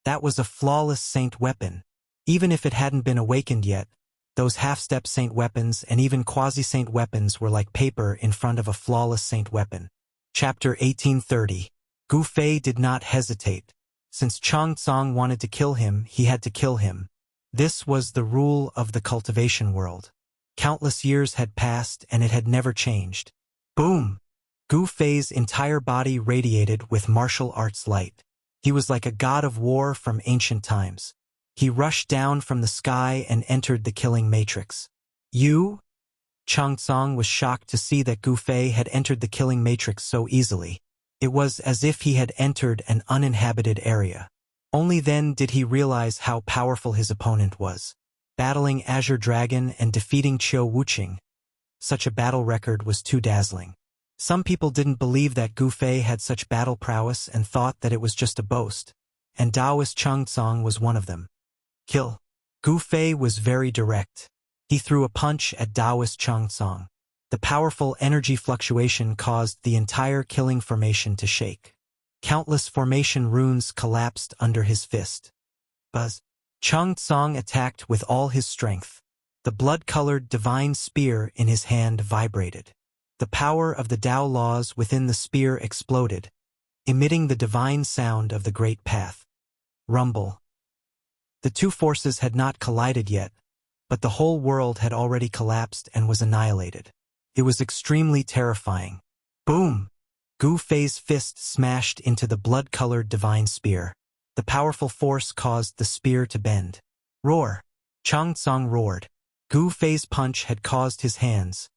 That was a flawless saint weapon. Even if it hadn't been awakened yet, those half-step saint weapons and even quasi-saint weapons were like paper in front of a flawless saint weapon. Chapter 1830. Gu Fei did not hesitate. Since Cheng Song wanted to kill him, he had to kill him. This was the rule of the cultivation world. Countless years had passed and it had never changed. Boom! Gu Fei's entire body radiated with martial arts light. He was like a god of war from ancient times. He rushed down from the sky and entered the killing matrix. You? Cheng Song was shocked to see that Gu Fei had entered the killing matrix so easily. It was as if he had entered an uninhabited area. Only then did he realize how powerful his opponent was. Battling Azure Dragon and defeating Qiu Wuqing. Such a battle record was too dazzling. Some people didn't believe that Gu Fei had such battle prowess and thought that it was just a boast. And Taoist Cheng Song was one of them. Kill. Gu Fei was very direct. He threw a punch at Taoist Chang Tsang. The powerful energy fluctuation caused the entire killing formation to shake. Countless formation runes collapsed under his fist. Buzz. Chang Tsang attacked with all his strength. The blood-colored divine spear in his hand vibrated. The power of the Tao laws within the spear exploded, emitting the divine sound of the great path. Rumble. The two forces had not collided yet, but the whole world had already collapsed and was annihilated. It was extremely terrifying. Boom! Gu Fei's fist smashed into the blood-colored divine spear. The powerful force caused the spear to bend. Roar! Chang Tsang roared. Gu Fei's punch had caused his hands,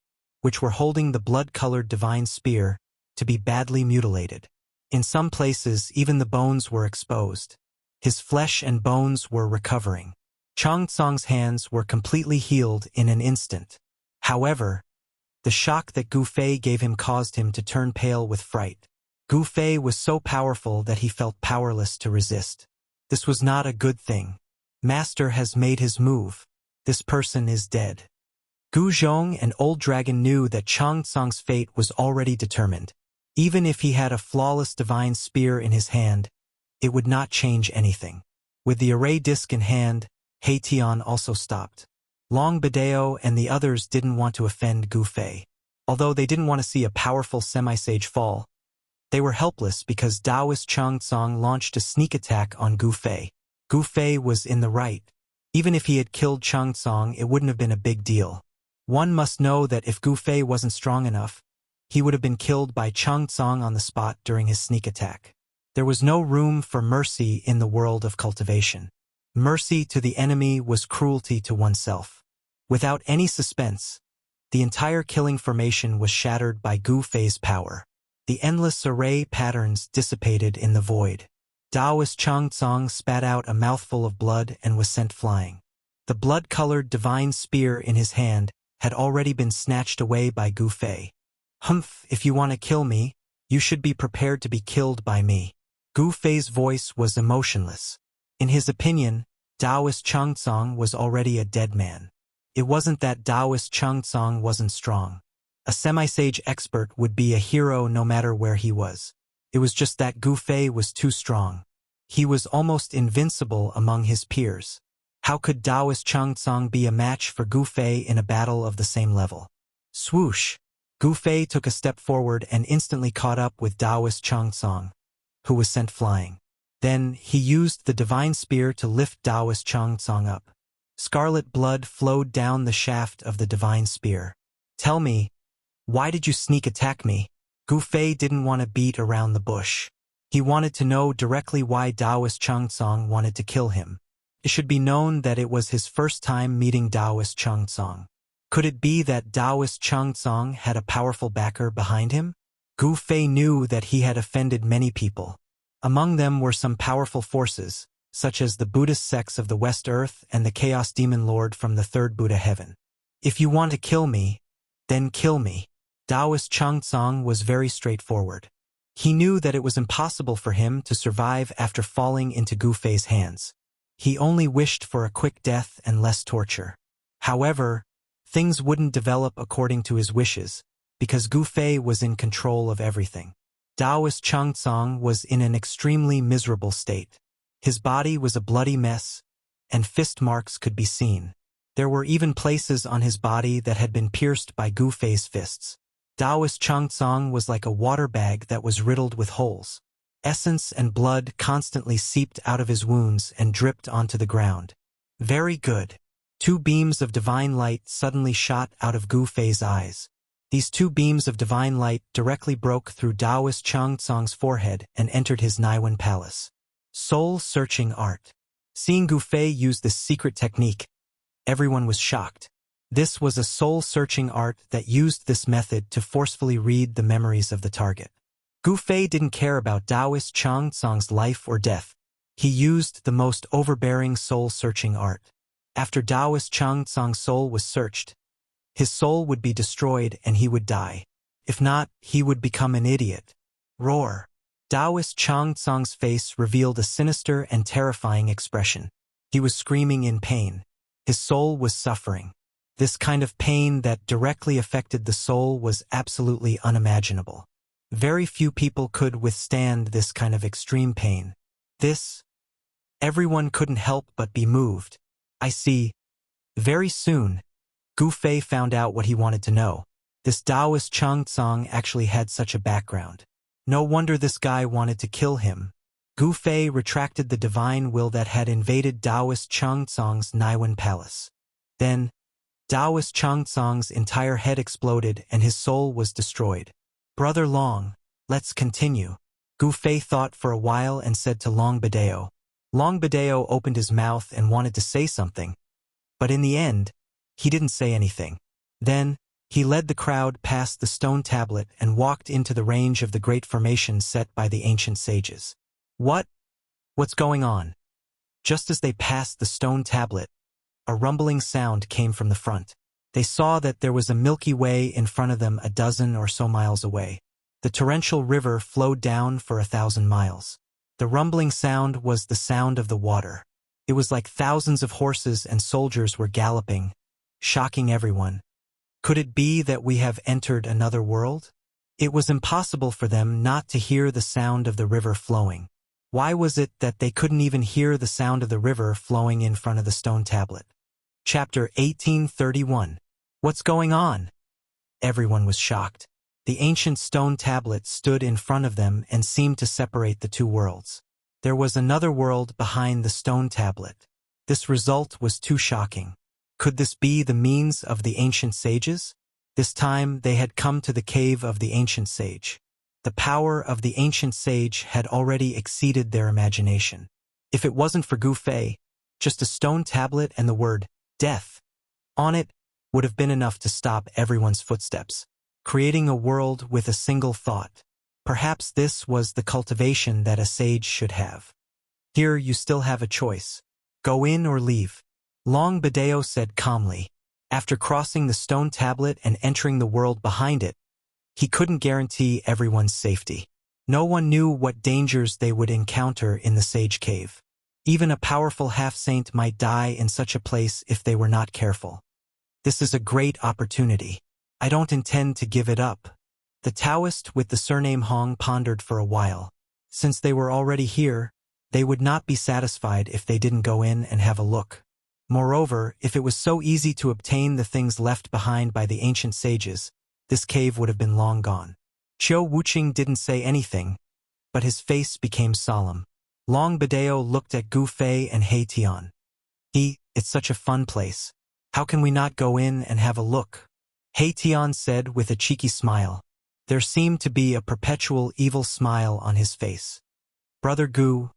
which were holding the blood-colored divine spear, to be badly mutilated. In some places, even the bones were exposed. His flesh and bones were recovering. Chang Tsang's hands were completely healed in an instant. However, the shock that Gu Fei gave him caused him to turn pale with fright. Gu Fei was so powerful that he felt powerless to resist. This was not a good thing. Master has made his move. This person is dead. Gu Zhong and Old Dragon knew that Chang Tsang's fate was already determined. Even if he had a flawless divine spear in his hand, it would not change anything. With the array disc in hand, He Tian also stopped. Long Bideo and the others didn't want to offend Gu Fei. Although they didn't want to see a powerful semi-sage fall, they were helpless because Taoist Chang Tsang launched a sneak attack on Gu Fei. Gu Fei was in the right. Even if he had killed Chang Tsang, it wouldn't have been a big deal. One must know that if Gu Fei wasn't strong enough, he would have been killed by Chang Tsang on the spot during his sneak attack. There was no room for mercy in the world of cultivation. Mercy to the enemy was cruelty to oneself. Without any suspense, the entire killing formation was shattered by Gu Fei's power. The endless array patterns dissipated in the void. Taoist Chang Tsang spat out a mouthful of blood and was sent flying. The blood-colored divine spear in his hand had already been snatched away by Gu Fei. Humph, if you want to kill me, you should be prepared to be killed by me. Gu Fei's voice was emotionless. In his opinion, Taoist Chang Tsang was already a dead man. It wasn't that Taoist Chang Tsang wasn't strong. A semi-sage expert would be a hero no matter where he was. It was just that Gu Fei was too strong. He was almost invincible among his peers. How could Taoist Chang Tsang be a match for Gu Fei in a battle of the same level? Swoosh! Gu Fei took a step forward and instantly caught up with Taoist Chang Tsang, who was sent flying. Then, he used the divine spear to lift Taoist Chang Tsang up. Scarlet blood flowed down the shaft of the divine spear. Tell me, why did you sneak attack me? Gu Fei didn't want to beat around the bush. He wanted to know directly why Taoist Chang Tsang wanted to kill him. It should be known that it was his first time meeting Taoist Chang Tsang. Could it be that Taoist Chang Tsang had a powerful backer behind him? Gu Fei knew that he had offended many people. Among them were some powerful forces, such as the Buddhist sects of the West Earth and the Chaos Demon Lord from the Third Buddha Heaven. If you want to kill me, then kill me. Taoist Chang Tsang was very straightforward. He knew that it was impossible for him to survive after falling into Gu Fei's hands. He only wished for a quick death and less torture. However, things wouldn't develop according to his wishes, because Gu Fei was in control of everything. Taoist Chang Tsang was in an extremely miserable state. His body was a bloody mess, and fist marks could be seen. There were even places on his body that had been pierced by Gu Fei's fists. Taoist Chang Tsang was like a water bag that was riddled with holes. Essence and blood constantly seeped out of his wounds and dripped onto the ground. Very good. 2 beams of divine light suddenly shot out of Gu Fei's eyes. These 2 beams of divine light directly broke through Taoist Chang Tsang's forehead and entered his Naiwan palace. Soul-searching art. Seeing Gu Fei use this secret technique, everyone was shocked. This was a soul-searching art that used this method to forcefully read the memories of the target. Gu Fei didn't care about Taoist Chang Tsang's life or death. He used the most overbearing soul-searching art. After Taoist Chang Tsang's soul was searched, his soul would be destroyed and he would die. If not, he would become an idiot. Roar. Taoist Chang Tsang's face revealed a sinister and terrifying expression. He was screaming in pain. His soul was suffering. This kind of pain that directly affected the soul was absolutely unimaginable. Very few people could withstand this kind of extreme pain. Everyone couldn't help but be moved. I see. Very soon, Gu Fei found out what he wanted to know. This Taoist Cheng Tsang actually had such a background. No wonder this guy wanted to kill him. Gu Fei retracted the divine will that had invaded Taoist Cheng Tsang's Naiwan palace. Then, Taoist Cheng Tsang's entire head exploded and his soul was destroyed. Brother Long, let's continue. Gu Fei thought for a while and said to Long Badeo. Long Badeo opened his mouth and wanted to say something, but in the end, he didn't say anything. Then, he led the crowd past the stone tablet and walked into the range of the great formation set by the ancient sages. What's going on? Just as they passed the stone tablet, a rumbling sound came from the front. They saw that there was a Milky Way in front of them 12 or so miles away. The torrential river flowed down for 1,000 miles. The rumbling sound was the sound of the water. It was like thousands of horses and soldiers were galloping, shocking everyone. Could it be that we have entered another world? It was impossible for them not to hear the sound of the river flowing. Why was it that they couldn't even hear the sound of the river flowing in front of the stone tablet? Chapter 1831. What's going on? Everyone was shocked. The ancient stone tablet stood in front of them and seemed to separate the two worlds. There was another world behind the stone tablet. This result was too shocking. Could this be the means of the ancient sages? This time they had come to the cave of the ancient sage. The power of the ancient sage had already exceeded their imagination. If it wasn't for Gu Fei, just a stone tablet and the word, death, on it, would have been enough to stop everyone's footsteps. Creating a world with a single thought. Perhaps this was the cultivation that a sage should have. Here you still have a choice. Go in or leave. Long Badeo said calmly. After crossing the stone tablet and entering the world behind it, he couldn't guarantee everyone's safety. No one knew what dangers they would encounter in the sage cave. Even a powerful half-saint might die in such a place if they were not careful. This is a great opportunity. I don't intend to give it up. The Taoist with the surname Hong pondered for a while. Since they were already here, they would not be satisfied if they didn't go in and have a look. Moreover, if it was so easy to obtain the things left behind by the ancient sages, this cave would have been long gone. Chiu Wuqing didn't say anything, but his face became solemn. Long Badeo looked at Gu Fei and He Tian. It's such a fun place. How can we not go in and have a look? He Tian said with a cheeky smile. There seemed to be a perpetual evil smile on his face. Brother Gu,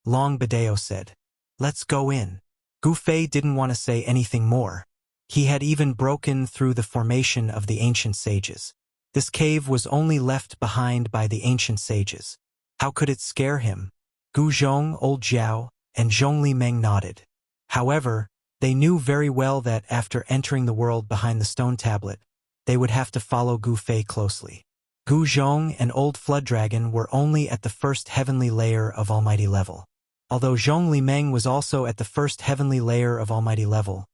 Long Badeo said. Let's go in. Gu Fei didn't want to say anything more. He had even broken through the formation of the ancient sages. This cave was only left behind by the ancient sages. How could it scare him? Gu Zhong, Old Jiao, and Zhongli Meng nodded. However, they knew very well that after entering the world behind the stone tablet, they would have to follow Gu Fei closely. Gu Zhong and Old Flood Dragon were only at the first heavenly layer of Almighty level. Although Zhongli Meng was also at the first heavenly layer of Almighty level,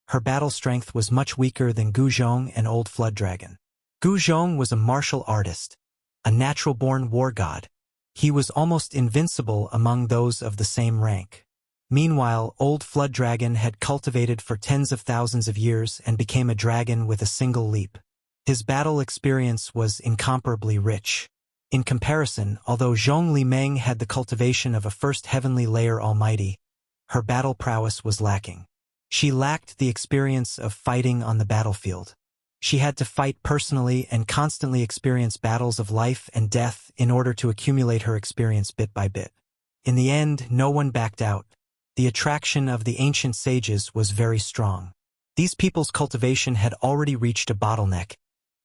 her battle strength was much weaker than Gu Zhong and Old Flood Dragon. Gu Zhong was a martial artist, a natural-born war god. He was almost invincible among those of the same rank. Meanwhile, Old Flood Dragon had cultivated for tens of thousands of years and became a dragon with a single leap. His battle experience was incomparably rich. In comparison, although Zhongli Meng had the cultivation of a first heavenly layer almighty, her battle prowess was lacking. She lacked the experience of fighting on the battlefield. She had to fight personally and constantly experience battles of life and death in order to accumulate her experience bit by bit. In the end, no one backed out. The attraction of the ancient sages was very strong. These people's cultivation had already reached a bottleneck,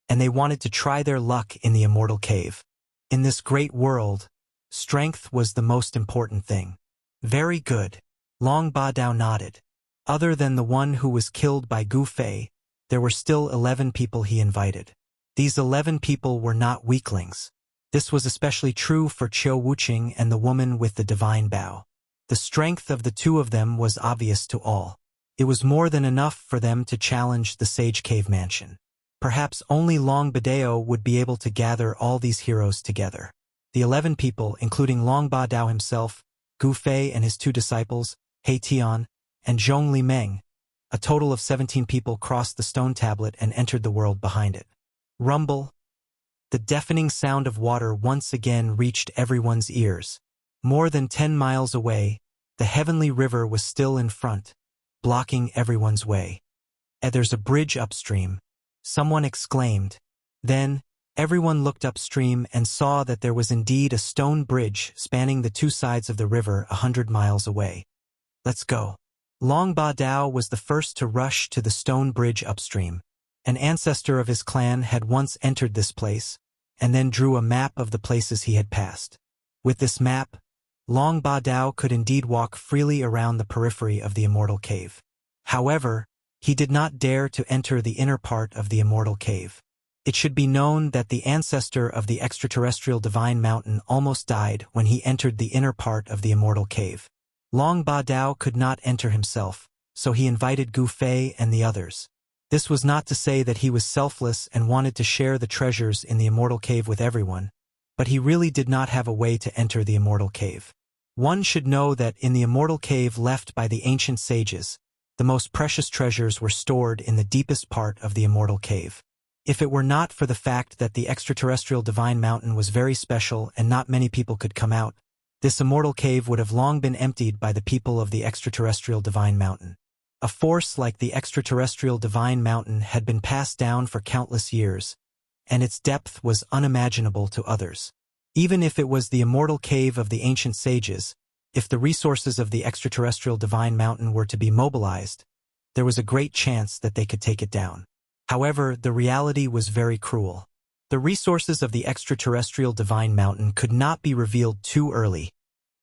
and they wanted to try their luck in the Immortal Cave. In this great world, strength was the most important thing. Very good. Long Ba Dao nodded. Other than the one who was killed by Gu Fei, there were still 11 people he invited. These 11 people were not weaklings. This was especially true for Chiu Wuqing and the woman with the divine bow. The strength of the two of them was obvious to all. It was more than enough for them to challenge the Sage Cave Mansion. Perhaps only Long Badao would be able to gather all these heroes together. The 11 people, including Long Badao himself, Gu Fei and his 2 disciples, He Tian, and Zhong Li Meng, a total of 17 people crossed the stone tablet and entered the world behind it. Rumble. The deafening sound of water once again reached everyone's ears. More than 10 miles away, the heavenly river was still in front, blocking everyone's way. And there's a bridge upstream, someone exclaimed. Then, everyone looked upstream and saw that there was indeed a stone bridge spanning the 2 sides of the river 100 miles away. Let's go. Long Badao was the first to rush to the stone bridge upstream. An ancestor of his clan had once entered this place, and then drew a map of the places he had passed. With this map, Long Badao could indeed walk freely around the periphery of the Immortal Cave. However, he did not dare to enter the inner part of the Immortal Cave. It should be known that the ancestor of the extraterrestrial Divine Mountain almost died when he entered the inner part of the Immortal Cave. Long Badao could not enter himself, so he invited Gu Fei and the others. This was not to say that he was selfless and wanted to share the treasures in the Immortal Cave with everyone, but he really did not have a way to enter the Immortal Cave. One should know that in the Immortal Cave left by the ancient sages, the most precious treasures were stored in the deepest part of the Immortal Cave. If it were not for the fact that the extraterrestrial Divine Mountain was very special and not many people could come out, this Immortal Cave would have long been emptied by the people of the extraterrestrial Divine Mountain. A force like the extraterrestrial Divine Mountain had been passed down for countless years, and its depth was unimaginable to others. Even if it was the Immortal Cave of the ancient sages, if the resources of the extraterrestrial Divine Mountain were to be mobilized, there was a great chance that they could take it down. However, the reality was very cruel. The resources of the extraterrestrial Divine Mountain could not be revealed too early,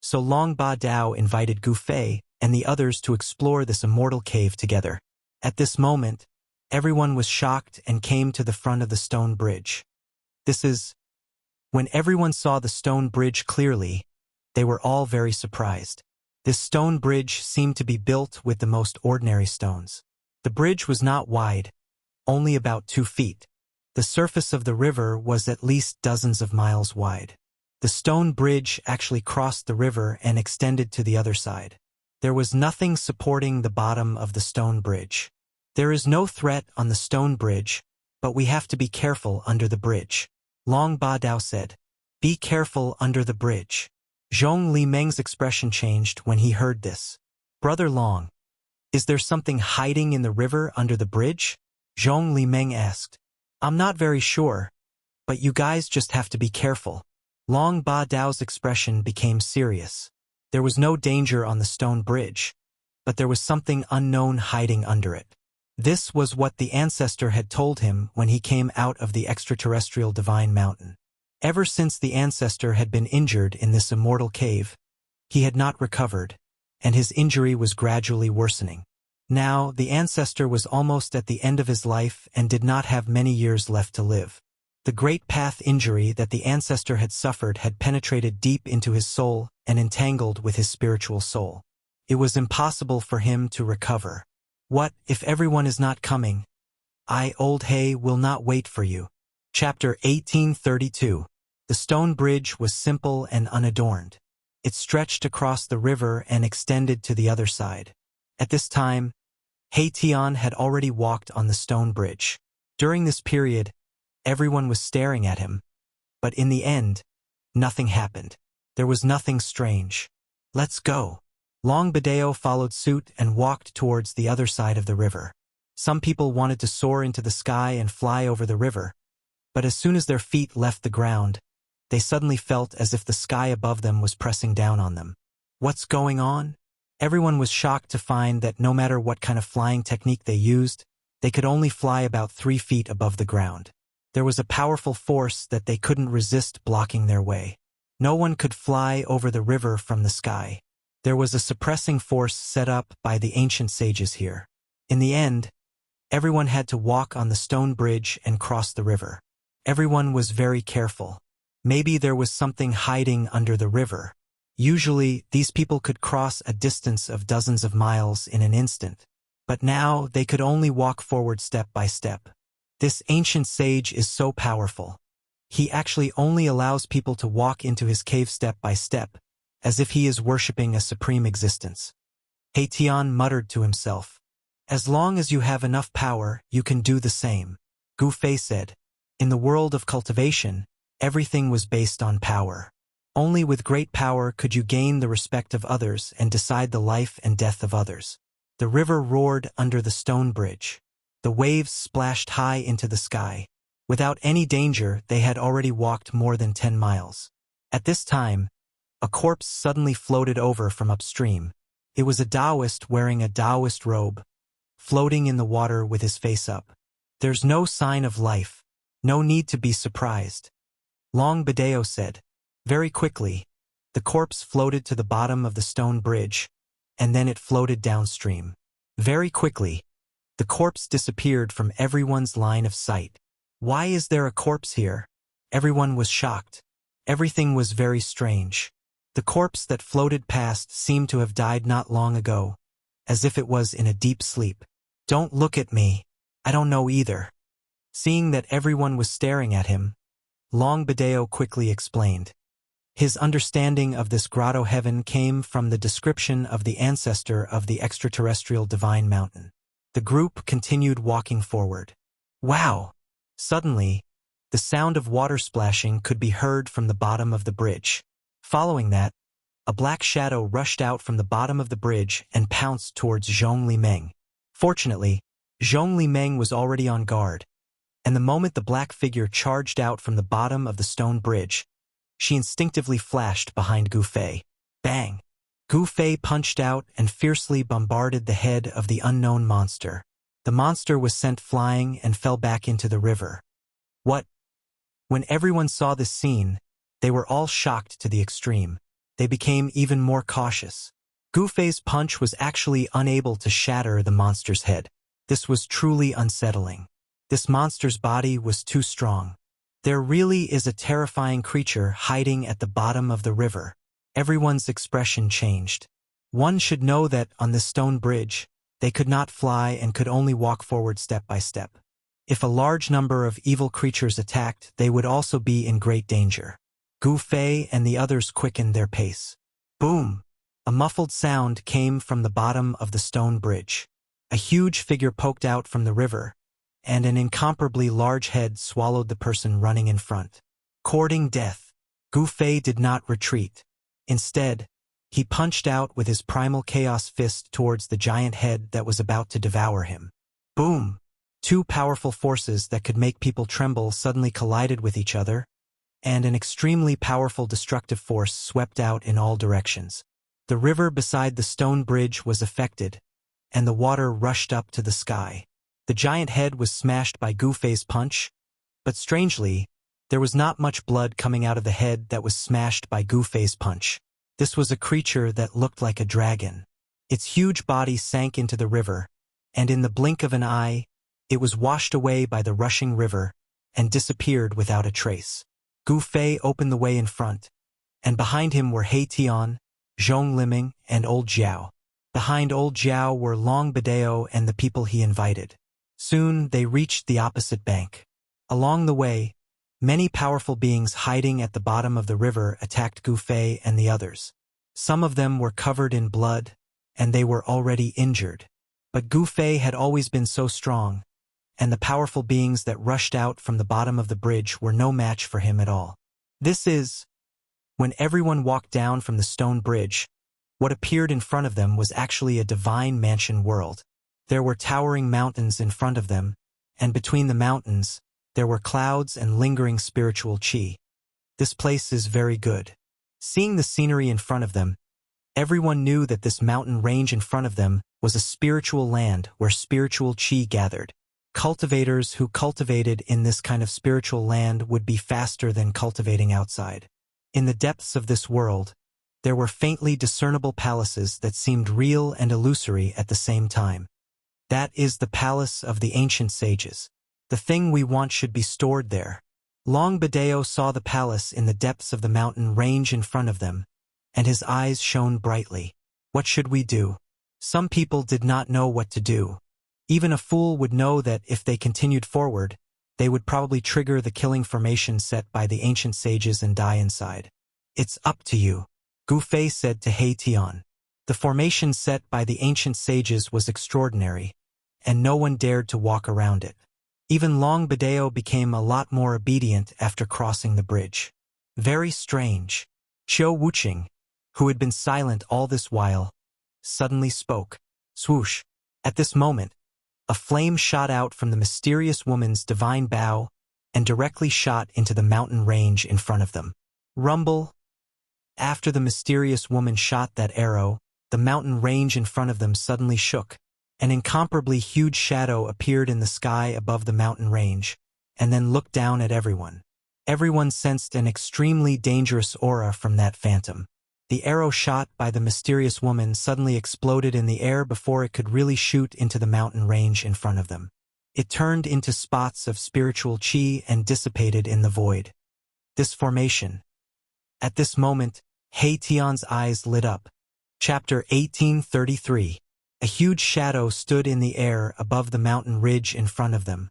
so Long Badao invited Gu Fei and the others to explore this Immortal Cave together. At this moment, everyone was shocked and came to the front of the stone bridge. When everyone saw the stone bridge clearly, they were all very surprised. This stone bridge seemed to be built with the most ordinary stones. The bridge was not wide, only about 2 feet. The surface of the river was at least dozens of miles wide. The stone bridge actually crossed the river and extended to the other side. There was nothing supporting the bottom of the stone bridge. There is no threat on the stone bridge, but we have to be careful under the bridge. Long Badao said, "Be careful under the bridge." Zhong Li Meng's expression changed when he heard this. "Brother Long, is there something hiding in the river under the bridge?" Zhong Li Meng asked. "I'm not very sure, but you guys just have to be careful." Long Badao's expression became serious. There was no danger on the stone bridge, but there was something unknown hiding under it. This was what the ancestor had told him when he came out of the extraterrestrial Divine Mountain. Ever since the ancestor had been injured in this Immortal Cave, he had not recovered, and his injury was gradually worsening. Now, the ancestor was almost at the end of his life and did not have many years left to live. The great path injury that the ancestor had suffered had penetrated deep into his soul and entangled with his spiritual soul. It was impossible for him to recover. What if everyone is not coming? I, Old Hay, will not wait for you. Chapter 1832. The stone bridge was simple and unadorned. It stretched across the river and extended to the other side. At this time, He Tian had already walked on the stone bridge. During this period, everyone was staring at him, but in the end, nothing happened. There was nothing strange. Let's go. Long Badao followed suit and walked towards the other side of the river. Some people wanted to soar into the sky and fly over the river, but as soon as their feet left the ground, they suddenly felt as if the sky above them was pressing down on them. What's going on? Everyone was shocked to find that no matter what kind of flying technique they used, they could only fly about 3 feet above the ground. There was a powerful force that they couldn't resist blocking their way. No one could fly over the river from the sky. There was a suppressing force set up by the ancient sages here. In the end, everyone had to walk on the stone bridge and cross the river. Everyone was very careful. Maybe there was something hiding under the river. Usually, these people could cross a distance of dozens of miles in an instant. But now they could only walk forward step by step. This ancient sage is so powerful. He actually only allows people to walk into his cave step by step, as if he is worshipping a supreme existence. Tian muttered to himself. As long as you have enough power, you can do the same. Gu Fei said. In the world of cultivation, everything was based on power. Only with great power could you gain the respect of others and decide the life and death of others. The river roared under the stone bridge. The waves splashed high into the sky. Without any danger, they had already walked more than 10 miles. At this time, a corpse suddenly floated over from upstream. It was a Taoist wearing a Taoist robe, floating in the water with his face up. There's no sign of life. No need to be surprised. Long Bideo said. Very quickly, the corpse floated to the bottom of the stone bridge, and then it floated downstream. Very quickly, the corpse disappeared from everyone's line of sight. Why is there a corpse here? Everyone was shocked. Everything was very strange. The corpse that floated past seemed to have died not long ago, as if it was in a deep sleep. Don't look at me. I don't know either. Seeing that everyone was staring at him, Long Bideo quickly explained. His understanding of this grotto heaven came from the description of the ancestor of the extraterrestrial divine mountain. The group continued walking forward. Wow! Suddenly, the sound of water splashing could be heard from the bottom of the bridge. Following that, a black shadow rushed out from the bottom of the bridge and pounced towards Zhong Limeng. Fortunately, Zhong Limeng was already on guard, and the moment the black figure charged out from the bottom of the stone bridge, she instinctively flashed behind Gu Fei. Bang! Gu Fei punched out and fiercely bombarded the head of the unknown monster. The monster was sent flying and fell back into the river. What? When everyone saw this scene, they were all shocked to the extreme. They became even more cautious. Gu Fei's punch was actually unable to shatter the monster's head. This was truly unsettling. This monster's body was too strong. There really is a terrifying creature hiding at the bottom of the river. Everyone's expression changed. One should know that on this stone bridge, they could not fly and could only walk forward step by step. If a large number of evil creatures attacked, they would also be in great danger. Gu Fei and the others quickened their pace. Boom! A muffled sound came from the bottom of the stone bridge. A huge figure poked out from the river, and an incomparably large head swallowed the person running in front. Courting death, Gu Fei did not retreat. Instead, he punched out with his primal chaos fist towards the giant head that was about to devour him. Boom! Two powerful forces that could make people tremble suddenly collided with each other, and an extremely powerful destructive force swept out in all directions. The river beside the stone bridge was affected, and the water rushed up to the sky. The giant head was smashed by Gu Fei's punch, but strangely, there was not much blood coming out of the head that was smashed by Gu Fei's punch. This was a creature that looked like a dragon. Its huge body sank into the river, and in the blink of an eye, it was washed away by the rushing river and disappeared without a trace. Gu Fei opened the way in front, and behind him were Tian, Zhong Limeng, and Old Jiao. Behind Old Jiao were Long Bideo and the people he invited. Soon they reached the opposite bank. Along the way, many powerful beings hiding at the bottom of the river attacked Gu Fei and the others. Some of them were covered in blood, and they were already injured. But Gu Fei had always been so strong, and the powerful beings that rushed out from the bottom of the bridge were no match for him at all. When everyone walked down from the stone bridge, what appeared in front of them was actually a divine mansion world. There were towering mountains in front of them, and between the mountains, there were clouds and lingering spiritual chi. This place is very good. Seeing the scenery in front of them, everyone knew that this mountain range in front of them was a spiritual land where spiritual chi gathered. Cultivators who cultivated in this kind of spiritual land would be faster than cultivating outside. In the depths of this world, there were faintly discernible palaces that seemed real and illusory at the same time. That is the palace of the ancient sages. The thing we want should be stored there. Long Bideo saw the palace in the depths of the mountain range in front of them, and his eyes shone brightly. What should we do? Some people did not know what to do. Even a fool would know that if they continued forward, they would probably trigger the killing formation set by the ancient sages and die inside. It's up to you, Gu Fei said to He Tian. The formation set by the ancient sages was extraordinary, and no one dared to walk around it. Even Long Bideo became a lot more obedient after crossing the bridge. Very strange. Qiu Wuqing, who had been silent all this while, suddenly spoke. Swoosh. At this moment, a flame shot out from the mysterious woman's divine bow and directly shot into the mountain range in front of them. Rumble. After the mysterious woman shot that arrow, the mountain range in front of them suddenly shook. An incomparably huge shadow appeared in the sky above the mountain range, and then looked down at everyone. Everyone sensed an extremely dangerous aura from that phantom. The arrow shot by the mysterious woman suddenly exploded in the air before it could really shoot into the mountain range in front of them. It turned into spots of spiritual qi and dissipated in the void. This formation. At this moment, He Tian's eyes lit up. Chapter 1833. A huge shadow stood in the air above the mountain ridge in front of them,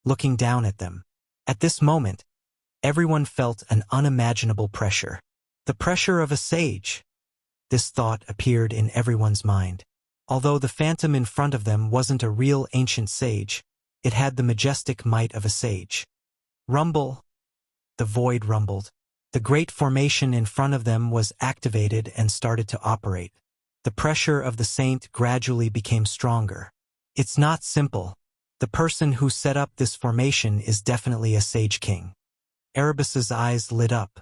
looking down at them. At this moment, everyone felt an unimaginable pressure. The pressure of a sage. This thought appeared in everyone's mind. Although the phantom in front of them wasn't a real ancient sage, it had the majestic might of a sage. Rumble. The void rumbled. The great formation in front of them was activated and started to operate. The pressure of the saint gradually became stronger. It's not simple. The person who set up this formation is definitely a sage king. Erebus's eyes lit up.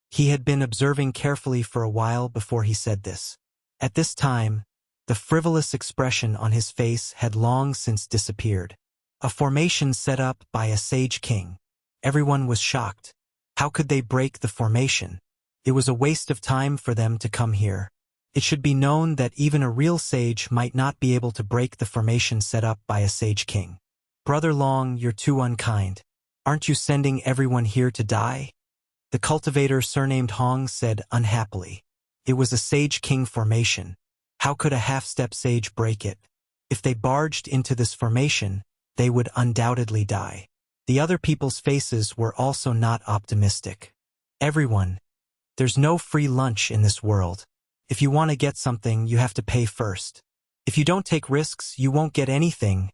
He had been observing carefully for a while before he said this. At this time, the frivolous expression on his face had long since disappeared. A formation set up by a sage king. Everyone was shocked. How could they break the formation? It was a waste of time for them to come here. It should be known that even a real sage might not be able to break the formation set up by a sage king. Brother Long, you're too unkind. Aren't you sending everyone here to die? The cultivator surnamed Hong said unhappily. It was a sage king formation. How could a half-step sage break it? If they barged into this formation, they would undoubtedly die. The other people's faces were also not optimistic. Everyone. There's no free lunch in this world. If you want to get something, you have to pay first. If you don't take risks, you won't get anything,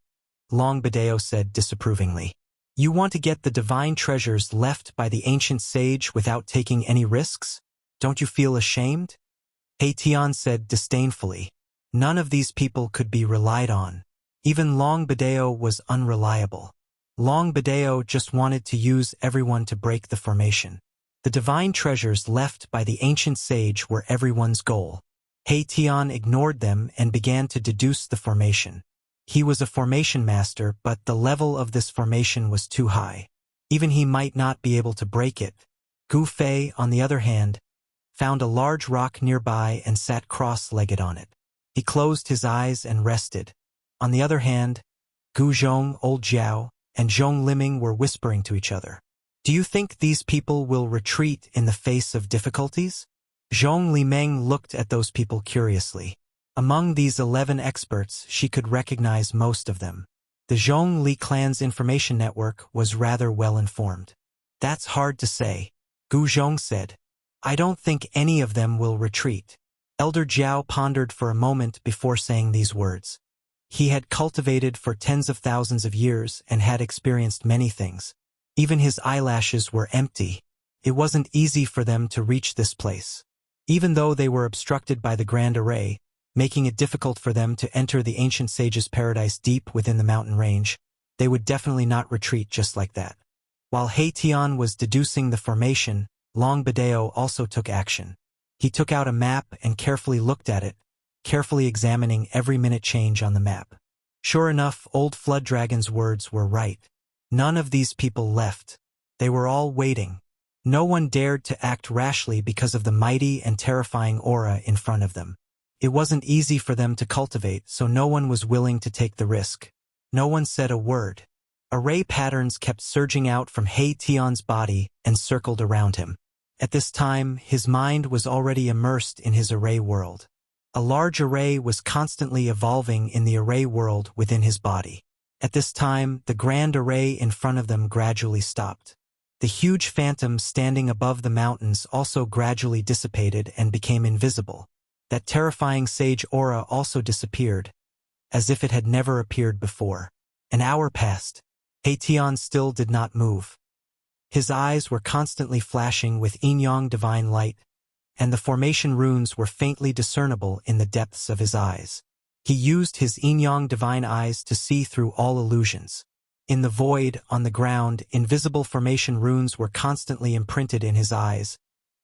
Long Bideo said disapprovingly. You want to get the divine treasures left by the ancient sage without taking any risks? Don't you feel ashamed? He Tian said disdainfully. None of these people could be relied on. Even Long Bideo was unreliable. Long Bideo just wanted to use everyone to break the formation. The divine treasures left by the ancient sage were everyone's goal. He Tian ignored them and began to deduce the formation. He was a formation master, but the level of this formation was too high. Even he might not be able to break it. Gu Fei, on the other hand, found a large rock nearby and sat cross-legged on it. He closed his eyes and rested. On the other hand, Gu Zhong, Old Jiao, and Zhong Liming were whispering to each other. Do you think these people will retreat in the face of difficulties? Zhong Liming looked at those people curiously. Among these 11 experts, she could recognize most of them. The Zhong Li clan's information network was rather well informed. That's hard to say, Gu Zhong said. I don't think any of them will retreat. Elder Jiao pondered for a moment before saying these words. He had cultivated for tens of thousands of years and had experienced many things. Even his eyelashes were empty. It wasn't easy for them to reach this place. Even though they were obstructed by the Grand Array, making it difficult for them to enter the ancient sage's paradise deep within the mountain range, they would definitely not retreat just like that. While He Tian was deducing the formation, Long Bideo also took action. He took out a map and carefully looked at it, carefully examining every minute change on the map. Sure enough, Old Flood Dragon's words were right. None of these people left. They were all waiting. No one dared to act rashly because of the mighty and terrifying aura in front of them. It wasn't easy for them to cultivate, so no one was willing to take the risk. No one said a word. Array patterns kept surging out from He Tian's body and circled around him. At this time, his mind was already immersed in his array world. A large array was constantly evolving in the array world within his body. At this time, the grand array in front of them gradually stopped. The huge phantom standing above the mountains also gradually dissipated and became invisible. That terrifying sage aura also disappeared, as if it had never appeared before. An hour passed. Haitian still did not move. His eyes were constantly flashing with yin-yang divine light, and the formation runes were faintly discernible in the depths of his eyes. He used his yin-yang divine eyes to see through all illusions. In the void, on the ground, invisible formation runes were constantly imprinted in his eyes,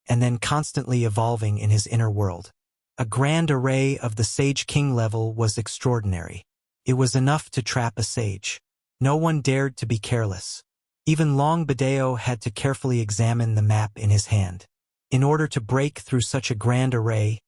and then constantly evolving in his inner world. A grand array of the Sage King level was extraordinary. It was enough to trap a sage. No one dared to be careless. Even Long Bideo had to carefully examine the map in his hand. In order to break through such a grand array,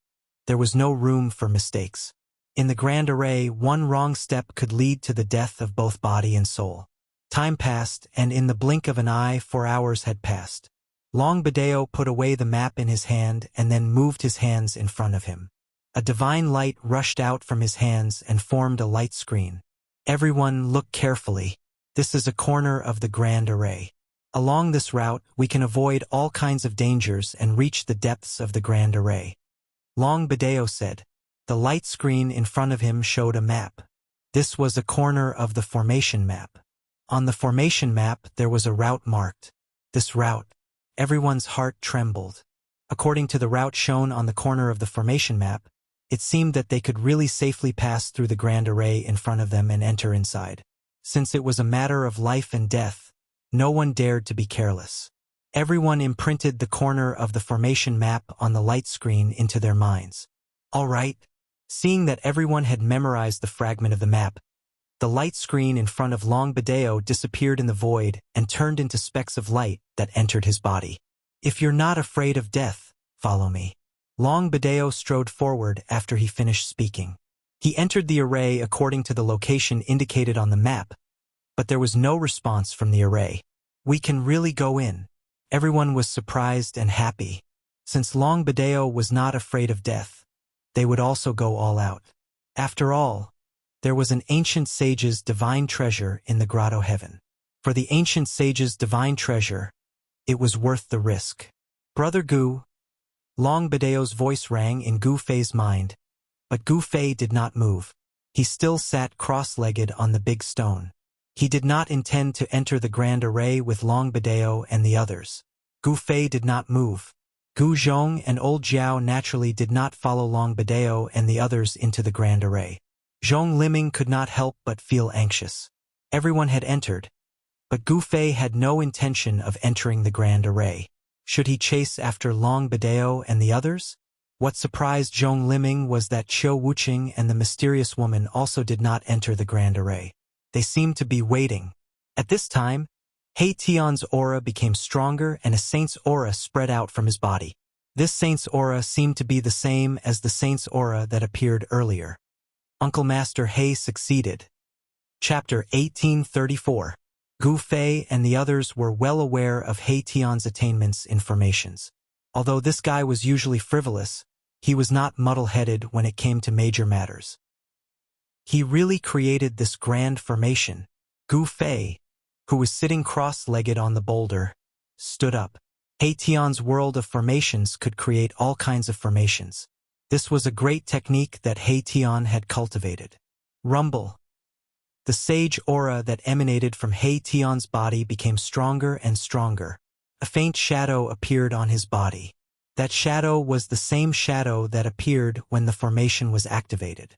there was no room for mistakes. In the grand array, one wrong step could lead to the death of both body and soul. Time passed, and in the blink of an eye 4 hours had passed. Long Bideo put away the map in his hand and then moved his hands in front of him. A divine light rushed out from his hands and formed a light screen. Everyone, look carefully. This is a corner of the grand array. Along this route, we can avoid all kinds of dangers and reach the depths of the grand array. Long Bideo said. The light screen in front of him showed a map. This was a corner of the formation map. On the formation map, there was a route marked. This route. Everyone's heart trembled. According to the route shown on the corner of the formation map, it seemed that they could really safely pass through the grand array in front of them and enter inside. Since it was a matter of life and death, no one dared to be careless. Everyone imprinted the corner of the formation map on the light screen into their minds. All right. Seeing that everyone had memorized the fragment of the map, the light screen in front of Long Bideo disappeared in the void and turned into specks of light that entered his body. If you're not afraid of death, follow me. Long Bideo strode forward after he finished speaking. He entered the array according to the location indicated on the map, but there was no response from the array. We can really go in. Everyone was surprised and happy. Since Long Bideo was not afraid of death, they would also go all out. After all, there was an ancient sage's divine treasure in the grotto heaven. For the ancient sage's divine treasure, it was worth the risk. Brother Gu. Long Bideo's voice rang in Gu Fei's mind, but Gu Fei did not move. He still sat cross-legged on the big stone. He did not intend to enter the grand array with Long Bideo and the others. Gu Fei did not move. Gu Zhong and Old Jiao naturally did not follow Long Bideo and the others into the grand array. Zhong Liming could not help but feel anxious. Everyone had entered, but Gu Fei had no intention of entering the grand array. Should he chase after Long Bideo and the others? What surprised Zhong Liming was that Qiu Wuqing and the mysterious woman also did not enter the grand array. They seemed to be waiting. At this time, Hei Tian's aura became stronger and a saint's aura spread out from his body. This saint's aura seemed to be the same as the saint's aura that appeared earlier. Uncle Master Hei succeeded. Chapter 1834. Gu Fei and the others were well aware of Hei Tian's attainments in formations. Although this guy was usually frivolous, he was not muddle-headed when it came to major matters. He really created this grand formation. Gu Fei, who was sitting cross-legged on the boulder, stood up. Hei Tian's world of formations could create all kinds of formations. This was a great technique that Hei Tian had cultivated. Rumble. The sage aura that emanated from Hei Tian's body became stronger and stronger. A faint shadow appeared on his body. That shadow was the same shadow that appeared when the formation was activated.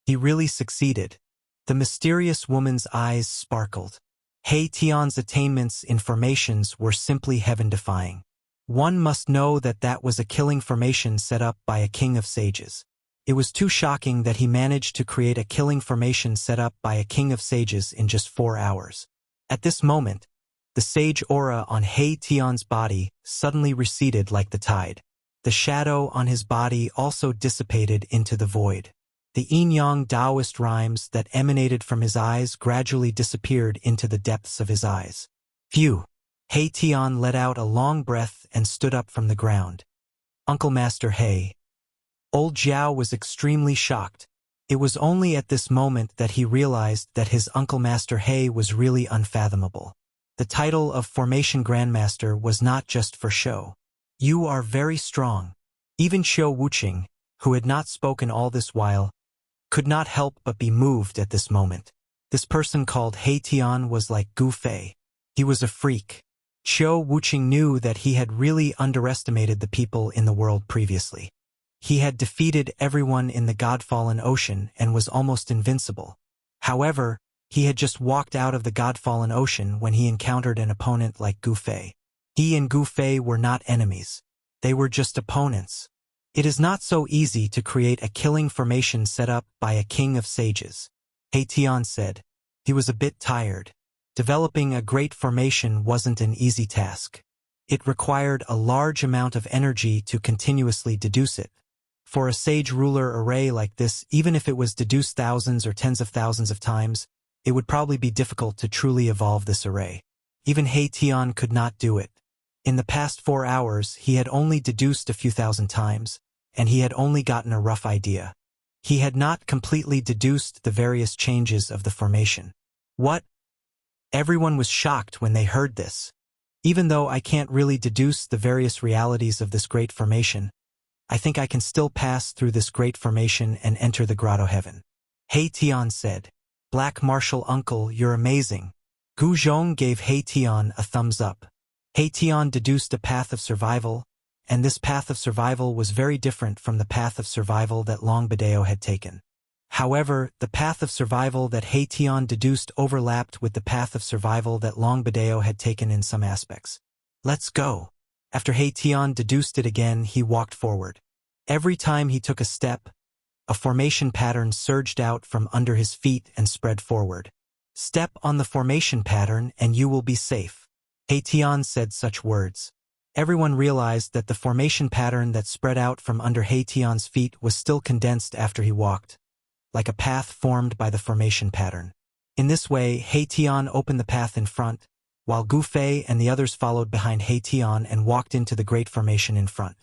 He really succeeded. The mysterious woman's eyes sparkled. Hei Tian's attainments in formations were simply heaven-defying. One must know that that was a killing formation set up by a king of sages. It was too shocking that he managed to create a killing formation set up by a king of sages in just 4 hours. At this moment, the sage aura on Hei Tian's body suddenly receded like the tide. The shadow on his body also dissipated into the void. The yin-yang Taoist rhymes that emanated from his eyes gradually disappeared into the depths of his eyes. Phew! Hei Tian let out a long breath and stood up from the ground. Uncle Master Hei. Old Zhao was extremely shocked. It was only at this moment that he realized that his uncle Master He was really unfathomable. The title of Formation Grandmaster was not just for show. You are very strong. Even Xiao Wuqing, who had not spoken all this while, could not help but be moved at this moment. This person called He Tian was like Gu Fei. He was a freak. Xiao Wuqing knew that he had really underestimated the people in the world previously. He had defeated everyone in the God-fallen ocean and was almost invincible. However, he had just walked out of the God-fallen ocean when he encountered an opponent like Gu Fei. He and Gu Fei were not enemies. They were just opponents. It is not so easy to create a killing formation set up by a king of sages. He Tian said. He was a bit tired. Developing a great formation wasn't an easy task. It required a large amount of energy to continuously deduce it. For a sage ruler array like this, even if it was deduced thousands or tens of thousands of times, it would probably be difficult to truly evolve this array. Even He Tian could not do it. In the past 4 hours, he had only deduced a few thousand times, and he had only gotten a rough idea. He had not completely deduced the various changes of the formation. What? Everyone was shocked when they heard this. Even though I can't really deduce the various realities of this great formation, I think I can still pass through this great formation and enter the grotto heaven. He Tian said. Black Martial Uncle, you're amazing. Gu Zhong gave He Tian a thumbs up. He Tian deduced a path of survival, and this path of survival was very different from the path of survival that Long Badeo had taken. However, the path of survival that He Tian deduced overlapped with the path of survival that Long Badeo had taken in some aspects. Let's go. After He Tian deduced it again, he walked forward. Every time he took a step, a formation pattern surged out from under his feet and spread forward. Step on the formation pattern and you will be safe. He Tian said such words. Everyone realized that the formation pattern that spread out from under He Tian's feet was still condensed after he walked, like a path formed by the formation pattern. In this way, He Tian opened the path in front, while Gu Fei and the others followed behind He Tian and walked into the great formation in front.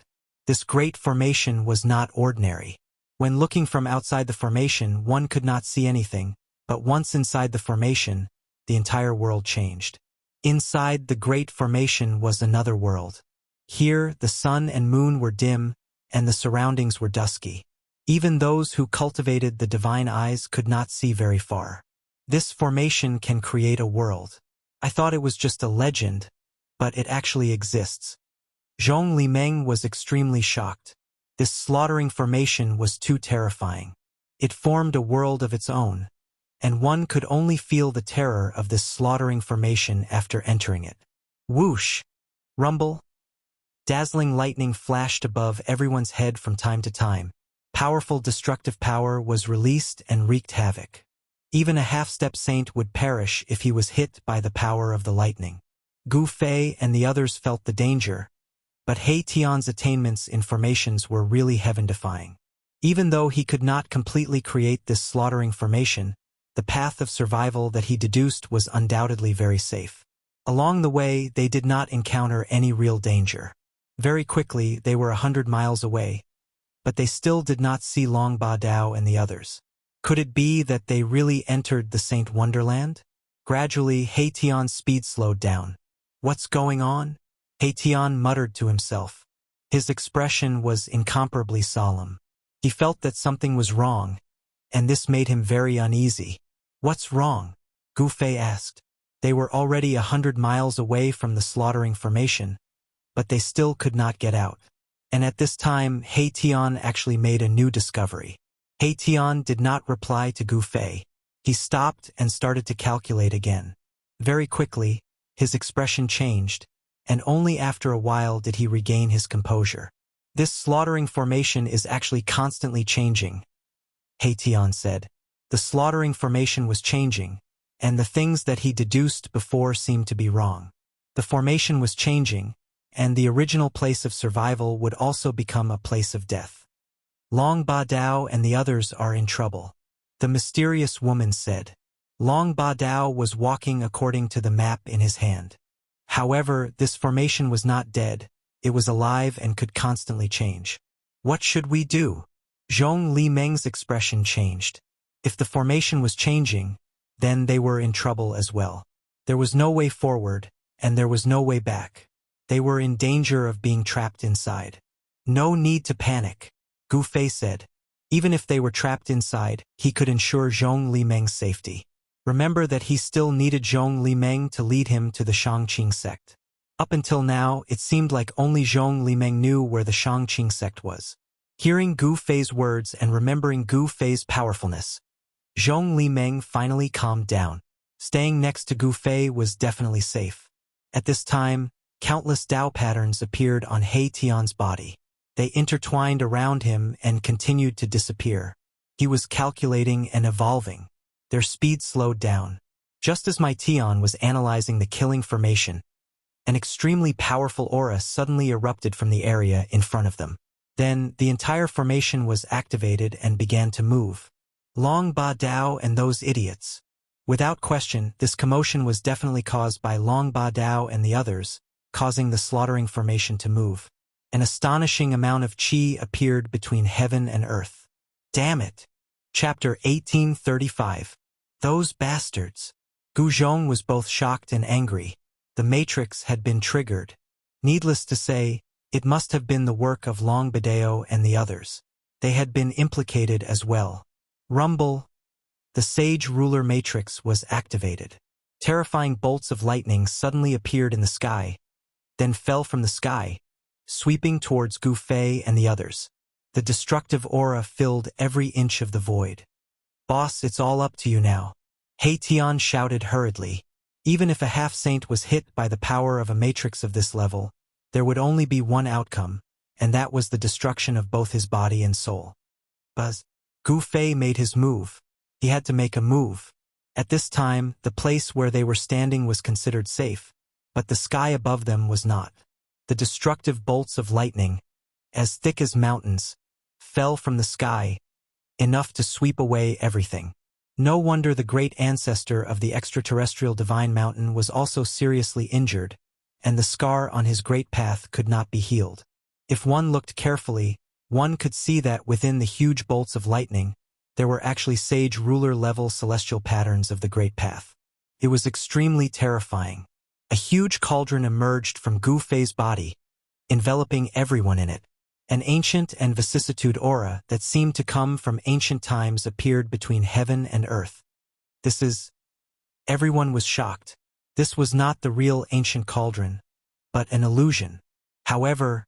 This great formation was not ordinary. When looking from outside the formation, one could not see anything, but once inside the formation, the entire world changed. Inside the great formation was another world. Here, the sun and moon were dim, and the surroundings were dusky. Even those who cultivated the divine eyes could not see very far. This formation can create a world. I thought it was just a legend, but it actually exists. Zhong Limeng was extremely shocked. This slaughtering formation was too terrifying. It formed a world of its own, and one could only feel the terror of this slaughtering formation after entering it. Whoosh! Rumble! Dazzling lightning flashed above everyone's head from time to time. Powerful destructive power was released and wreaked havoc. Even a half-step saint would perish if he was hit by the power of the lightning. Gu Fei and the others felt the danger, but He Tian's attainments in formations were really heaven-defying. Even though he could not completely create this slaughtering formation, the path of survival that he deduced was undoubtedly very safe. Along the way, they did not encounter any real danger. Very quickly, they were 100 miles away, but they still did not see Long Ba Dao and the others. Could it be that they really entered the Saint Wonderland? Gradually, He Tian's speed slowed down. What's going on? He Tian muttered to himself. His expression was incomparably solemn. He felt that something was wrong, and this made him very uneasy. What's wrong? Gu Fei asked. They were already 100 miles away from the slaughtering formation, but they still could not get out. And at this time, He Tian actually made a new discovery. He Tian did not reply to Gu Fei. He stopped and started to calculate again. Very quickly, his expression changed, and only after a while did he regain his composure. This slaughtering formation is actually constantly changing, He Tian said. The slaughtering formation was changing, and the things that he deduced before seemed to be wrong. The formation was changing, and the original place of survival would also become a place of death. Long Ba Dao and the others are in trouble, the mysterious woman said. Long Ba Dao was walking according to the map in his hand. However, this formation was not dead, it was alive and could constantly change. What should we do? Zhong Li Meng's expression changed. If the formation was changing, then they were in trouble as well. There was no way forward, and there was no way back. They were in danger of being trapped inside. No need to panic, Gu Fei said. Even if they were trapped inside, he could ensure Zhong Li Meng's safety. Remember that he still needed Zhong Li Meng to lead him to the Shangqing sect. Up until now, it seemed like only Zhong Li Meng knew where the Shangqing sect was. Hearing Gu Fei's words and remembering Gu Fei's powerfulness, Zhong Li Meng finally calmed down. Staying next to Gu Fei was definitely safe. At this time, countless Dao patterns appeared on He Tian's body. They intertwined around him and continued to disappear. He was calculating and evolving. Their speed slowed down. Just as my Tian was analyzing the killing formation, an extremely powerful aura suddenly erupted from the area in front of them. Then, the entire formation was activated and began to move. Long Ba Dao and those idiots. Without question, this commotion was definitely caused by Long Ba Dao and the others, causing the slaughtering formation to move. An astonishing amount of qi appeared between heaven and earth. Damn it! Chapter 1835. Those bastards. Gu Zhong was both shocked and angry. The matrix had been triggered. Needless to say, it must have been the work of Long Badeo and the others. They had been implicated as well. Rumble. The Sage Ruler Matrix was activated. Terrifying bolts of lightning suddenly appeared in the sky, then fell from the sky, sweeping towards Gu Fei and the others. The destructive aura filled every inch of the void. Boss, it's all up to you now. He Tian shouted hurriedly. Even if a half-saint was hit by the power of a matrix of this level, there would only be one outcome, and that was the destruction of both his body and soul. Buzz. Gu Fei made his move. He had to make a move. At this time, the place where they were standing was considered safe, but the sky above them was not. The destructive bolts of lightning, as thick as mountains, fell from the sky, enough to sweep away everything. No wonder the great ancestor of the extraterrestrial divine mountain was also seriously injured, and the scar on his great path could not be healed. If one looked carefully, one could see that within the huge bolts of lightning, there were actually Sage Ruler-level celestial patterns of the great path. It was extremely terrifying. A huge cauldron emerged from Gu Fei's body, enveloping everyone in it. An ancient and vicissitude aura that seemed to come from ancient times appeared between heaven and earth. Everyone was shocked. This was not the real ancient cauldron, but an illusion. However,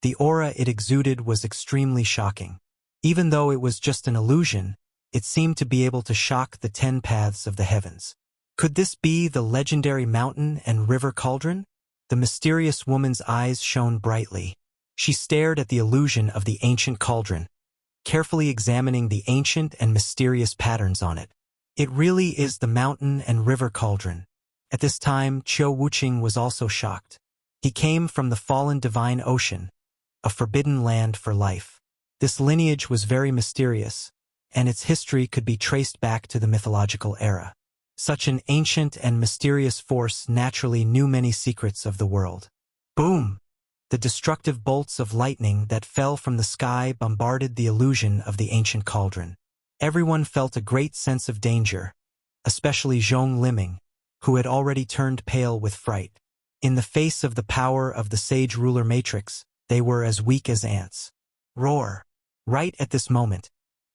the aura it exuded was extremely shocking. Even though it was just an illusion, it seemed to be able to shock the 10 paths of the heavens. Could this be the legendary mountain and river cauldron? The mysterious woman's eyes shone brightly. She stared at the illusion of the ancient cauldron, carefully examining the ancient and mysterious patterns on it. It really is the mountain and river cauldron. At this time, Qiu Wuqing was also shocked. He came from the fallen divine ocean, a forbidden land for life. This lineage was very mysterious, and its history could be traced back to the mythological era. Such an ancient and mysterious force naturally knew many secrets of the world. Boom! The destructive bolts of lightning that fell from the sky bombarded the illusion of the ancient cauldron. Everyone felt a great sense of danger, especially Zhong Liming, who had already turned pale with fright. In the face of the power of the Sage Ruler Matrix, they were as weak as ants. Roar! Right at this moment,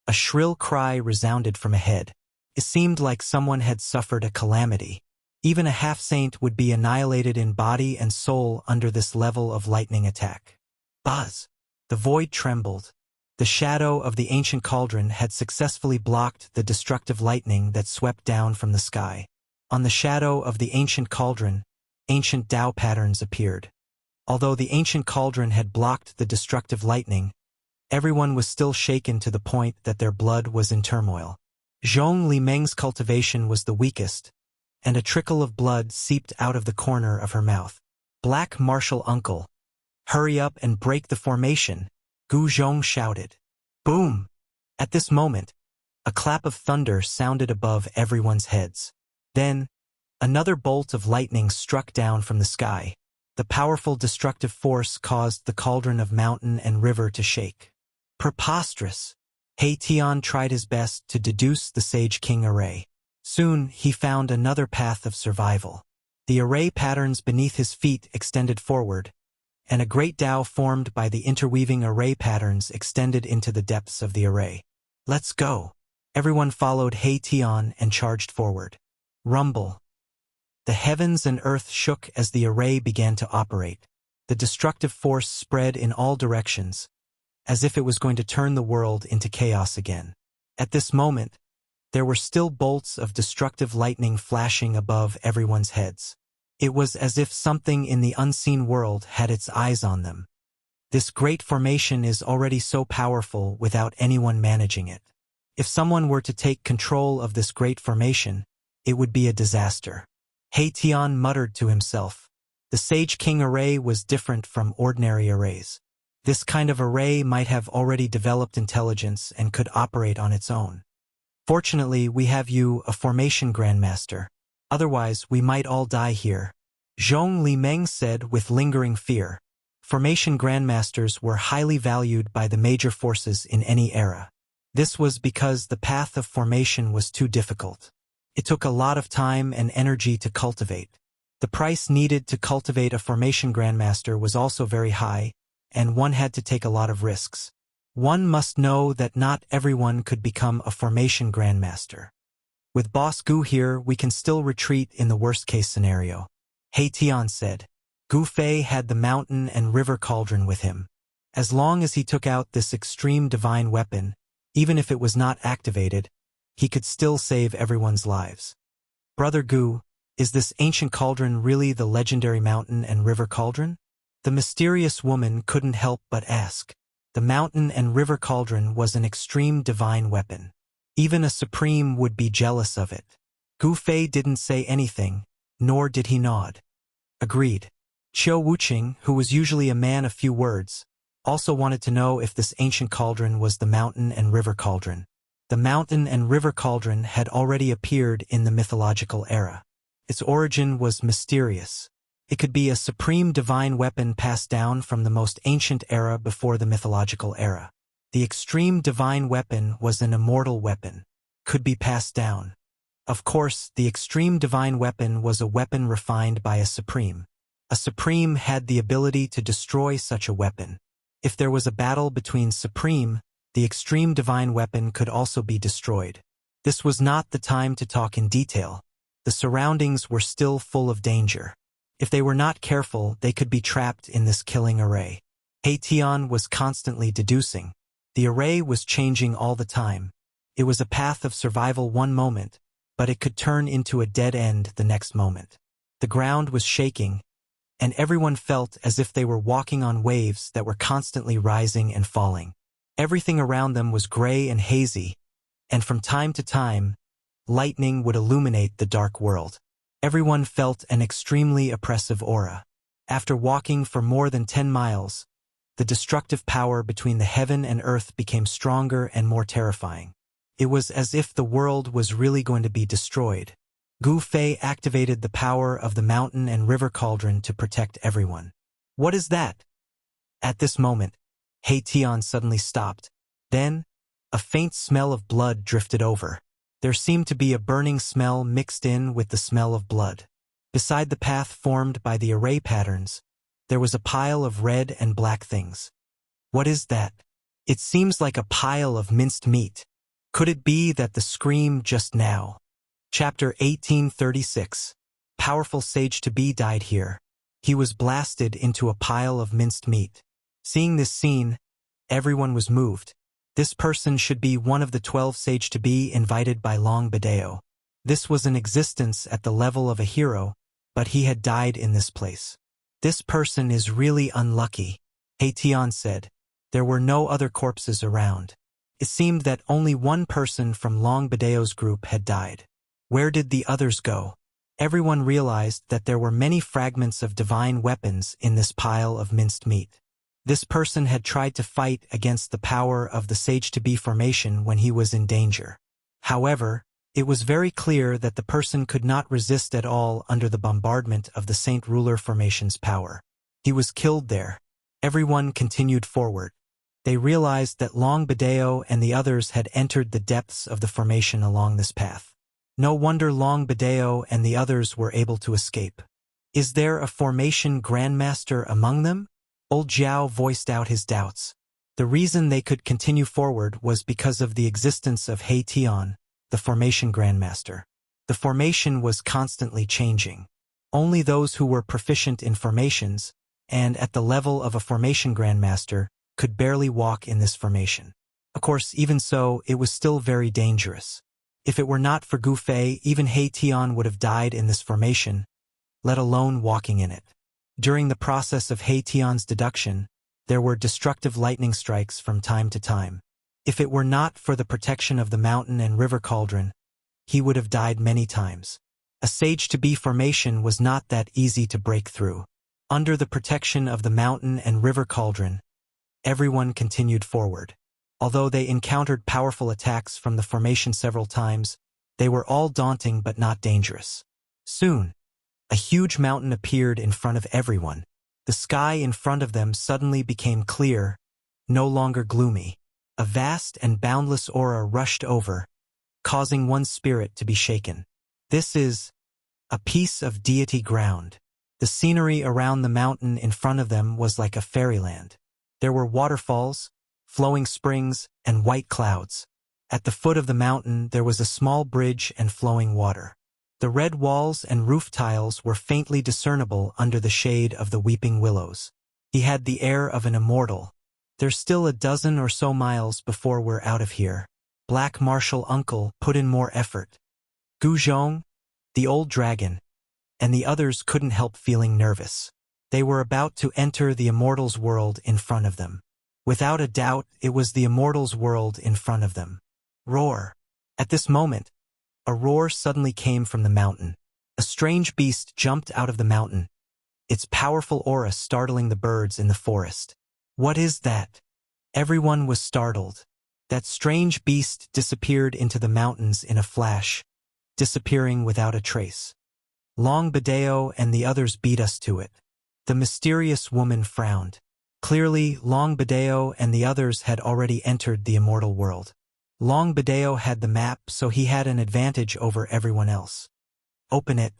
a shrill cry resounded from ahead. It seemed like someone had suffered a calamity. Even a half-saint would be annihilated in body and soul under this level of lightning attack. Buzz! The void trembled. The shadow of the ancient cauldron had successfully blocked the destructive lightning that swept down from the sky. On the shadow of the ancient cauldron, ancient Dao patterns appeared. Although the ancient cauldron had blocked the destructive lightning, everyone was still shaken to the point that their blood was in turmoil. Zhong Li Meng's cultivation was the weakest, and a trickle of blood seeped out of the corner of her mouth. Black Martial Uncle, hurry up and break the formation, Gu Zhong shouted. Boom! At this moment, a clap of thunder sounded above everyone's heads. Then, another bolt of lightning struck down from the sky. The powerful destructive force caused the cauldron of mountain and river to shake. Preposterous! Tian tried his best to deduce the Sage King array. Soon, he found another path of survival. The array patterns beneath his feet extended forward, and a great Tao formed by the interweaving array patterns extended into the depths of the array. Let's go. Everyone followed Tian and charged forward. Rumble. The heavens and earth shook as the array began to operate. The destructive force spread in all directions, as if it was going to turn the world into chaos again. At this moment, there were still bolts of destructive lightning flashing above everyone's heads. It was as if something in the unseen world had its eyes on them. This great formation is already so powerful without anyone managing it. If someone were to take control of this great formation, it would be a disaster. Tian muttered to himself. The Sage King array was different from ordinary arrays. This kind of array might have already developed intelligence and could operate on its own. Fortunately, we have you, a formation grandmaster. Otherwise, we might all die here. Zhong Limeng said with lingering fear. Formation grandmasters were highly valued by the major forces in any era. This was because the path of formation was too difficult. It took a lot of time and energy to cultivate. The price needed to cultivate a formation grandmaster was also very high, and one had to take a lot of risks. One must know that not everyone could become a formation grandmaster. With Boss Gu here, we can still retreat in the worst-case scenario. Tian said. Gu Fei had the mountain and river cauldron with him. As long as he took out this extreme divine weapon, even if it was not activated, he could still save everyone's lives. Brother Gu, is this ancient cauldron really the legendary mountain and river cauldron? The mysterious woman couldn't help but ask. The mountain and river cauldron was an extreme divine weapon. Even a supreme would be jealous of it. Gu Fei didn't say anything, nor did he nod. Agreed. Qiu Wuqing, who was usually a man of few words, also wanted to know if this ancient cauldron was the mountain and river cauldron. The mountain and river cauldron had already appeared in the mythological era. Its origin was mysterious. It could be a supreme divine weapon passed down from the most ancient era before the mythological era. The extreme divine weapon was an immortal weapon, could be passed down. Of course, the extreme divine weapon was a weapon refined by a supreme. A supreme had the ability to destroy such a weapon. If there was a battle between supreme, the extreme divine weapon could also be destroyed. This was not the time to talk in detail. The surroundings were still full of danger. If they were not careful, they could be trapped in this killing array. Tian was constantly deducing. The array was changing all the time. It was a path of survival one moment, but it could turn into a dead end the next moment. The ground was shaking, and everyone felt as if they were walking on waves that were constantly rising and falling. Everything around them was gray and hazy, and from time to time, lightning would illuminate the dark world. Everyone felt an extremely oppressive aura. After walking for more than 10 miles, the destructive power between the heaven and earth became stronger and more terrifying. It was as if the world was really going to be destroyed. Gu Fei activated the power of the mountain and river cauldron to protect everyone. What is that? At this moment, Tian suddenly stopped. Then, a faint smell of blood drifted over. There seemed to be a burning smell mixed in with the smell of blood. Beside the path formed by the array patterns, there was a pile of red and black things. What is that? It seems like a pile of minced meat. Could it be that the scream just now? Chapter 1836. Powerful sage-to-be died here. He was blasted into a pile of minced meat. Seeing this scene, everyone was moved. This person should be one of the 12 sage-to-be invited by Long Bideo. This was an existence at the level of a hero, but he had died in this place. This person is really unlucky, Tian said. There were no other corpses around. It seemed that only one person from Long Bideo's group had died. Where did the others go? Everyone realized that there were many fragments of divine weapons in this pile of minced meat. This person had tried to fight against the power of the sage-to-be formation when he was in danger. However, it was very clear that the person could not resist at all under the bombardment of the Saint Ruler formation's power. He was killed there. Everyone continued forward. They realized that Long Badeo and the others had entered the depths of the formation along this path. No wonder Long Badeo and the others were able to escape. Is there a formation grandmaster among them? Old Zhao voiced out his doubts. The reason they could continue forward was because of the existence of He Tian, the formation grandmaster. The formation was constantly changing. Only those who were proficient in formations, and at the level of a formation grandmaster, could barely walk in this formation. Of course, even so, it was still very dangerous. If it were not for Gu Fei, even He Tian would have died in this formation, let alone walking in it. During the process of He Tian's deduction, there were destructive lightning strikes from time to time. If it were not for the protection of the mountain and river cauldron, he would have died many times. A sage-to-be formation was not that easy to break through. Under the protection of the mountain and river cauldron, everyone continued forward. Although they encountered powerful attacks from the formation several times, they were all daunting but not dangerous. Soon, a huge mountain appeared in front of everyone. The sky in front of them suddenly became clear, no longer gloomy. A vast and boundless aura rushed over, causing one's spirit to be shaken. This is a piece of deity ground. The scenery around the mountain in front of them was like a fairyland. There were waterfalls, flowing springs, and white clouds. At the foot of the mountain there was a small bridge and flowing water. The red walls and roof tiles were faintly discernible under the shade of the weeping willows. He had the air of an immortal. There's still a dozen or so miles before we're out of here. Black Martial Uncle put in more effort. Gu Zhong, the old dragon, and the others couldn't help feeling nervous. They were about to enter the Immortal's world in front of them. Without a doubt, it was the Immortal's world in front of them. Roar! At this moment, a roar suddenly came from the mountain. A strange beast jumped out of the mountain, its powerful aura startling the birds in the forest. What is that? Everyone was startled. That strange beast disappeared into the mountains in a flash, disappearing without a trace. Long Badeo and the others beat us to it. The mysterious woman frowned. Clearly, Long Badeo and the others had already entered the immortal world. Long Badeo had the map, so he had an advantage over everyone else. Open it.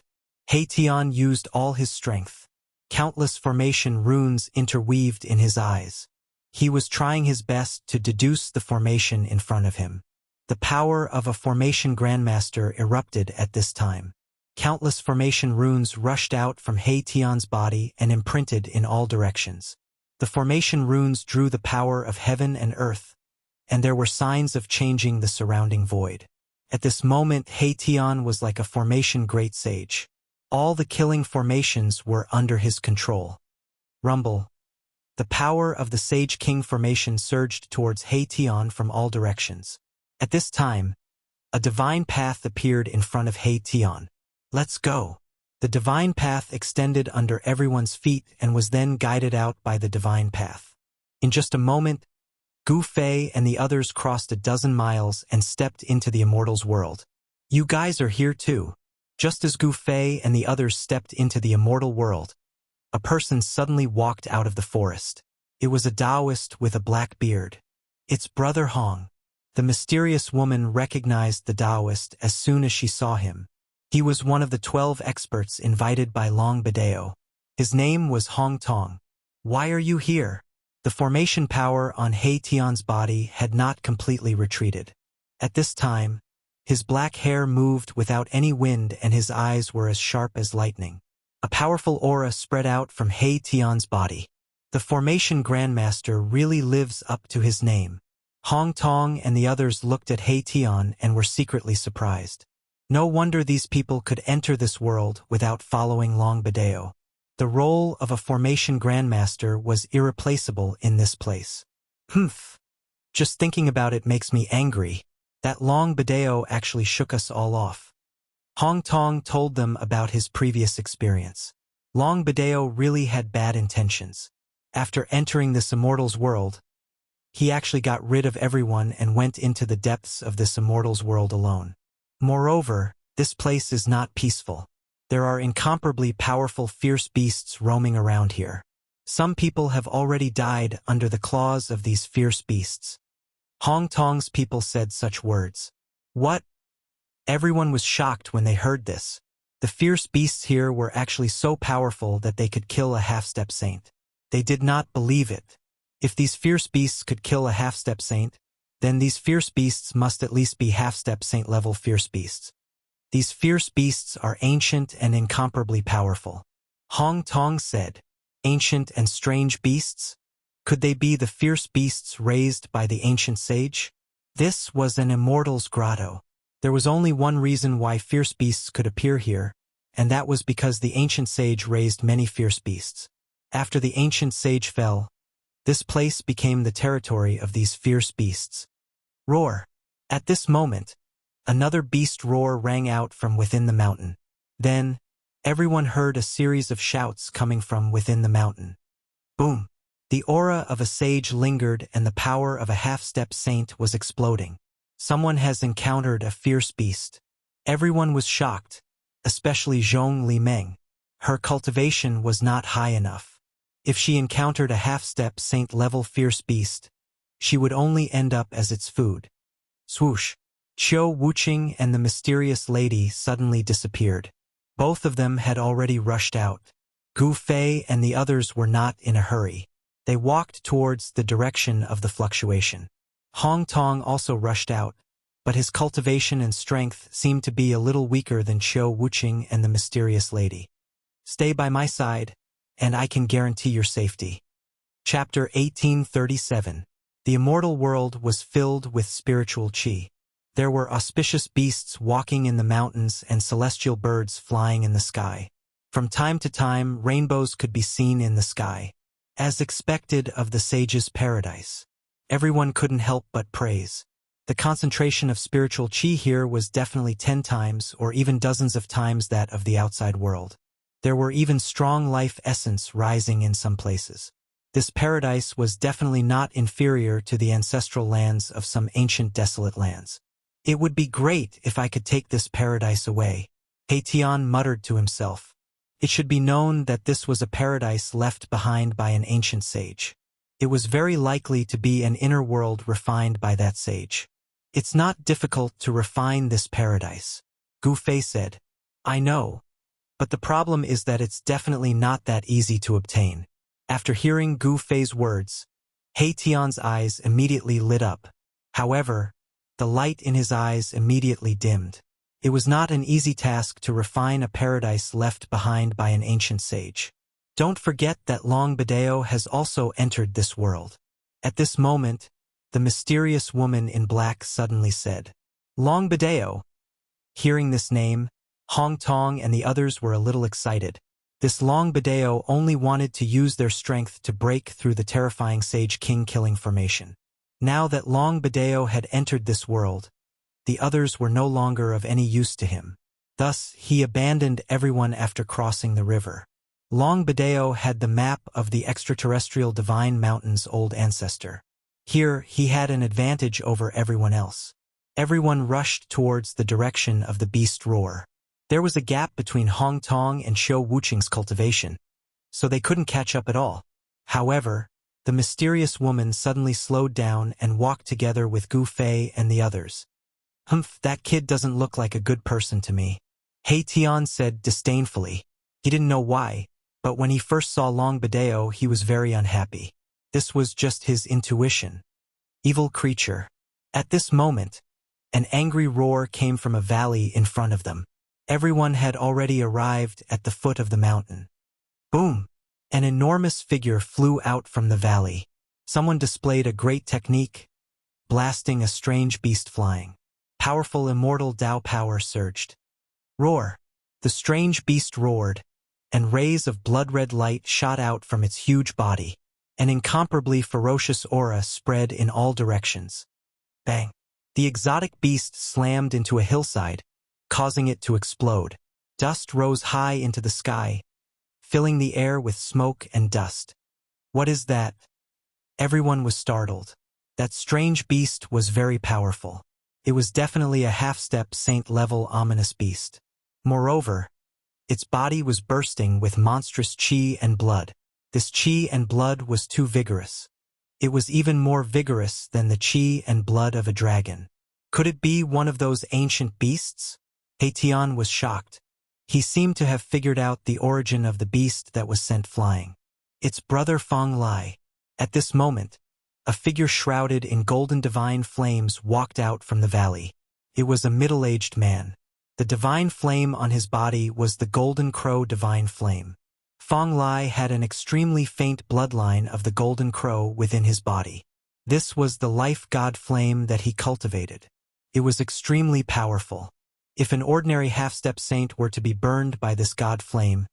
He Tian used all his strength. Countless formation runes interweaved in his eyes. He was trying his best to deduce the formation in front of him. The power of a formation grandmaster erupted at this time. Countless formation runes rushed out from He Tian's body and imprinted in all directions. The formation runes drew the power of heaven and earth, and there were signs of changing the surrounding void. At this moment, He Tian was like a formation great sage. All the killing formations were under his control. Rumble. The power of the Sage King formation surged towards He Tian from all directions. At this time, a divine path appeared in front of He Tian. Let's go. The divine path extended under everyone's feet and was then guided out by the divine path. In just a moment, Gu Fei and the others crossed a dozen miles and stepped into the Immortal's world. You guys are here too. Just as Gu Fei and the others stepped into the Immortal world, a person suddenly walked out of the forest. It was a Taoist with a black beard. It's Brother Hong. The mysterious woman recognized the Taoist as soon as she saw him. He was one of the 12 experts invited by Long Badeo. His name was Hong Tong. Why are you here? The formation power on He Tian's body had not completely retreated. At this time, his black hair moved without any wind and his eyes were as sharp as lightning. A powerful aura spread out from He Tian's body. The formation grandmaster really lives up to his name. Hong Tong and the others looked at He Tian and were secretly surprised. No wonder these people could enter this world without following Long Badeo. The role of a formation grandmaster was irreplaceable in this place. Humph. Just thinking about it makes me angry. That Long Badeo actually shook us all off. Hong Tong told them about his previous experience. Long Badeo really had bad intentions. After entering this Immortal's world, he actually got rid of everyone and went into the depths of this Immortal's world alone. Moreover, this place is not peaceful. There are incomparably powerful fierce beasts roaming around here. Some people have already died under the claws of these fierce beasts. Hong Tong's people said such words. What? Everyone was shocked when they heard this. The fierce beasts here were actually so powerful that they could kill a half-step saint. They did not believe it. If these fierce beasts could kill a half-step saint, then these fierce beasts must at least be half-step saint-level fierce beasts. These fierce beasts are ancient and incomparably powerful. Hong Tong said, ancient and strange beasts? Could they be the fierce beasts raised by the ancient sage? This was an immortal's grotto. There was only one reason why fierce beasts could appear here, and that was because the ancient sage raised many fierce beasts. After the ancient sage fell, this place became the territory of these fierce beasts. Roar! At this moment, another beast roar rang out from within the mountain. Then, everyone heard a series of shouts coming from within the mountain. Boom! The aura of a sage lingered and the power of a half-step saint was exploding. Someone has encountered a fierce beast. Everyone was shocked, especially Zhong Li Meng. Her cultivation was not high enough. If she encountered a half-step saint-level fierce beast, she would only end up as its food. Swoosh! Qiu Wuqing and the mysterious lady suddenly disappeared. Both of them had already rushed out. Gu Fei and the others were not in a hurry. They walked towards the direction of the fluctuation. Hong Tong also rushed out, but his cultivation and strength seemed to be a little weaker than Qiu Wuqing and the mysterious lady. Stay by my side, and I can guarantee your safety. Chapter 1837. The immortal world was filled with spiritual qi. There were auspicious beasts walking in the mountains and celestial birds flying in the sky. From time to time, rainbows could be seen in the sky. As expected of the sage's paradise, everyone couldn't help but praise. The concentration of spiritual qi here was definitely 10 times or even dozens of times that of the outside world. There were even strong life essence rising in some places. This paradise was definitely not inferior to the ancestral lands of some ancient desolate lands. It would be great if I could take this paradise away, He Tian muttered to himself. It should be known that this was a paradise left behind by an ancient sage. It was very likely to be an inner world refined by that sage. It's not difficult to refine this paradise, Gu Fei said. I know, but the problem is that it's definitely not that easy to obtain. After hearing Gu Fei's words, He Tian's eyes immediately lit up. However, the light in his eyes immediately dimmed. It was not an easy task to refine a paradise left behind by an ancient sage. Don't forget that Long Bideo has also entered this world. At this moment, the mysterious woman in black suddenly said, Long Bideo. Hearing this name, Hong Tong and the others were a little excited. This Long Bideo only wanted to use their strength to break through the terrifying Sage King killing formation. Now that Long Bideo had entered this world, the others were no longer of any use to him. Thus, he abandoned everyone after crossing the river. Long Bideo had the map of the extraterrestrial Divine Mountain's old ancestor. Here, he had an advantage over everyone else. Everyone rushed towards the direction of the beast roar. There was a gap between Hong Tong and Qiu Wuqing's cultivation, so they couldn't catch up at all. However, the mysterious woman suddenly slowed down and walked together with Gu Fei and the others. Humph, that kid doesn't look like a good person to me, He Tian said disdainfully. He didn't know why, but when he first saw Long Bideo he was very unhappy. This was just his intuition. Evil creature. At this moment, an angry roar came from a valley in front of them. Everyone had already arrived at the foot of the mountain. Boom! An enormous figure flew out from the valley. Someone displayed a great technique, blasting a strange beast flying. Powerful immortal Tao power surged. Roar! The strange beast roared, and rays of blood-red light shot out from its huge body. An incomparably ferocious aura spread in all directions. Bang! The exotic beast slammed into a hillside, causing it to explode. Dust rose high into the sky, filling the air with smoke and dust. What is that? Everyone was startled. That strange beast was very powerful. It was definitely a half-step saint-level ominous beast. Moreover, its body was bursting with monstrous qi and blood. This qi and blood was too vigorous. It was even more vigorous than the qi and blood of a dragon. Could it be one of those ancient beasts? Tian was shocked. He seemed to have figured out the origin of the beast that was sent flying. Its brother Fang Lai. At this moment, a figure shrouded in golden divine flames walked out from the valley. It was a middle-aged man. The divine flame on his body was the golden crow divine flame. Fang Lai had an extremely faint bloodline of the golden crow within his body. This was the life god flame that he cultivated. It was extremely powerful. If an ordinary half-step saint were to be burned by this god flame,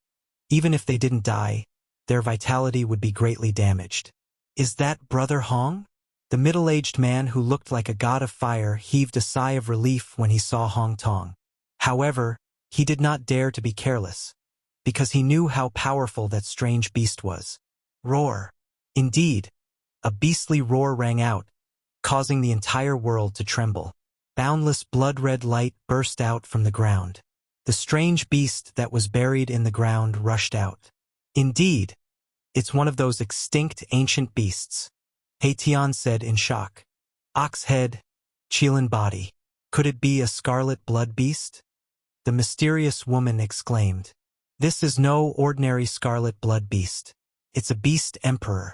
even if they didn't die, their vitality would be greatly damaged. Is that Brother Hong? The middle-aged man who looked like a god of fire heaved a sigh of relief when he saw Hong Tong. However, he did not dare to be careless, because he knew how powerful that strange beast was. Roar! Indeed, a beastly roar rang out, causing the entire world to tremble. Boundless blood-red light burst out from the ground. The strange beast that was buried in the ground rushed out. Indeed, it's one of those extinct ancient beasts, Tian said in shock. Ox head, Qilin body. Could it be a scarlet blood beast? The mysterious woman exclaimed. This is no ordinary scarlet blood beast. It's a beast emperor.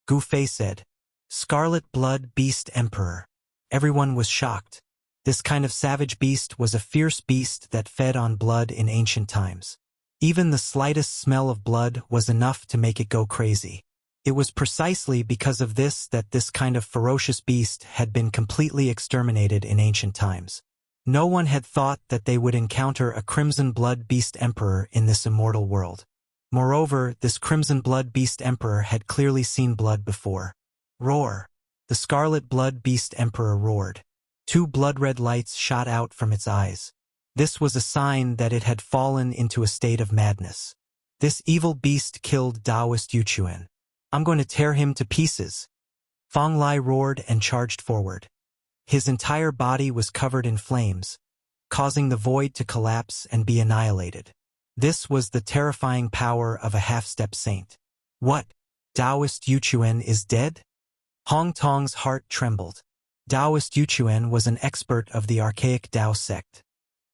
Gu Fei said. Scarlet blood beast emperor. Everyone was shocked. This kind of savage beast was a fierce beast that fed on blood in ancient times. Even the slightest smell of blood was enough to make it go crazy. It was precisely because of this that this kind of ferocious beast had been completely exterminated in ancient times. No one had thought that they would encounter a crimson blood beast emperor in this immortal world. Moreover, this crimson blood beast emperor had clearly seen blood before. Roar! The scarlet blood beast emperor roared. Two blood-red lights shot out from its eyes. This was a sign that it had fallen into a state of madness. This evil beast killed Taoist Yuchuan. I'm going to tear him to pieces. Fang Lai roared and charged forward. His entire body was covered in flames, causing the void to collapse and be annihilated. This was the terrifying power of a half-step saint. What? Taoist Yuchuan is dead? Hong Tong's heart trembled. Taoist Yuchuan was an expert of the archaic Tao sect.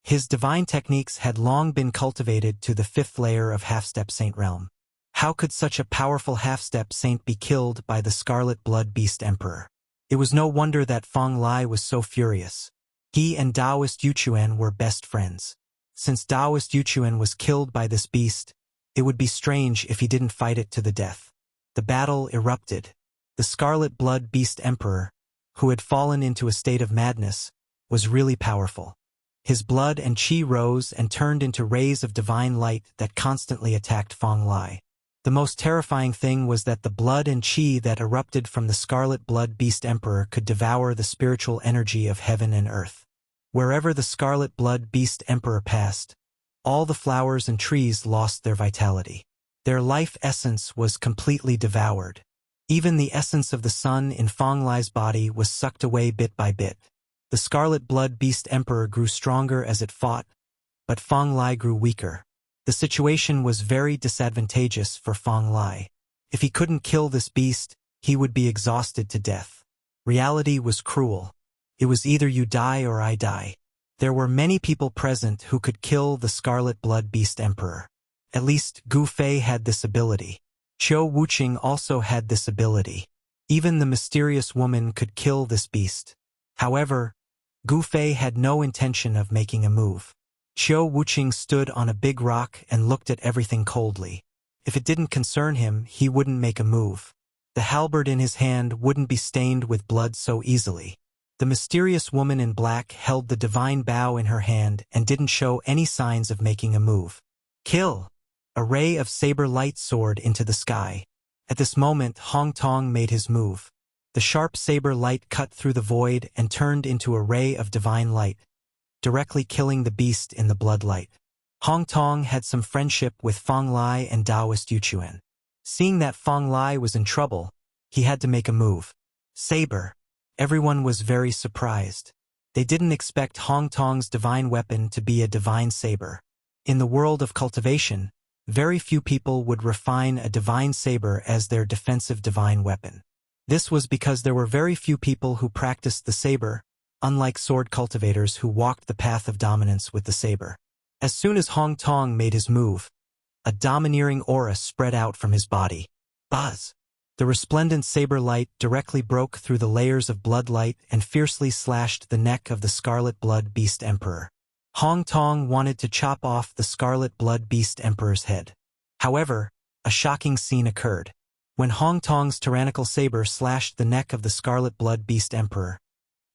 His divine techniques had long been cultivated to the fifth layer of half-step saint realm. How could such a powerful half-step saint be killed by the scarlet blood beast emperor? It was no wonder that Fang Lai was so furious. He and Taoist Yuchuan were best friends. Since Taoist Yuchuan was killed by this beast, it would be strange if he didn't fight it to the death. The battle erupted. The scarlet blood beast emperor, who had fallen into a state of madness, was really powerful. His blood and qi rose and turned into rays of divine light that constantly attacked Fang Lai. The most terrifying thing was that the blood and qi that erupted from the scarlet blood beast emperor could devour the spiritual energy of heaven and earth. Wherever the scarlet blood beast emperor passed, all the flowers and trees lost their vitality. Their life essence was completely devoured. Even the essence of the sun in Fang Lai's body was sucked away bit by bit. The scarlet blood beast emperor grew stronger as it fought, but Fang Lai grew weaker. The situation was very disadvantageous for Fang Lai. If he couldn't kill this beast, he would be exhausted to death. Reality was cruel. It was either you die or I die. There were many people present who could kill the scarlet blood beast emperor. At least Gu Fei had this ability. Qiu Wuqing also had this ability. Even the mysterious woman could kill this beast. However, Gu Fei had no intention of making a move. Qiu Wuqing stood on a big rock and looked at everything coldly. If it didn't concern him, he wouldn't make a move. The halberd in his hand wouldn't be stained with blood so easily. The mysterious woman in black held the divine bow in her hand and didn't show any signs of making a move. Kill! A ray of saber light soared into the sky. At this moment, Hong Tong made his move. The sharp saber light cut through the void and turned into a ray of divine light, directly killing the beast in the bloodlight. Hong Tong had some friendship with Fang Lai and Taoist Yuchuan. Seeing that Fang Lai was in trouble, he had to make a move. Saber. Everyone was very surprised. They didn't expect Hong Tong's divine weapon to be a divine saber. In the world of cultivation, very few people would refine a divine saber as their defensive divine weapon. This was because there were very few people who practiced the saber, unlike sword cultivators who walked the path of dominance with the saber. As soon as Hong Tong made his move, a domineering aura spread out from his body. Buzz! The resplendent saber light directly broke through the layers of blood light and fiercely slashed the neck of the Scarlet Blood Beast Emperor. Hong Tong wanted to chop off the Scarlet Blood Beast Emperor's head. However, a shocking scene occurred. When Hong Tong's tyrannical saber slashed the neck of the Scarlet Blood Beast Emperor,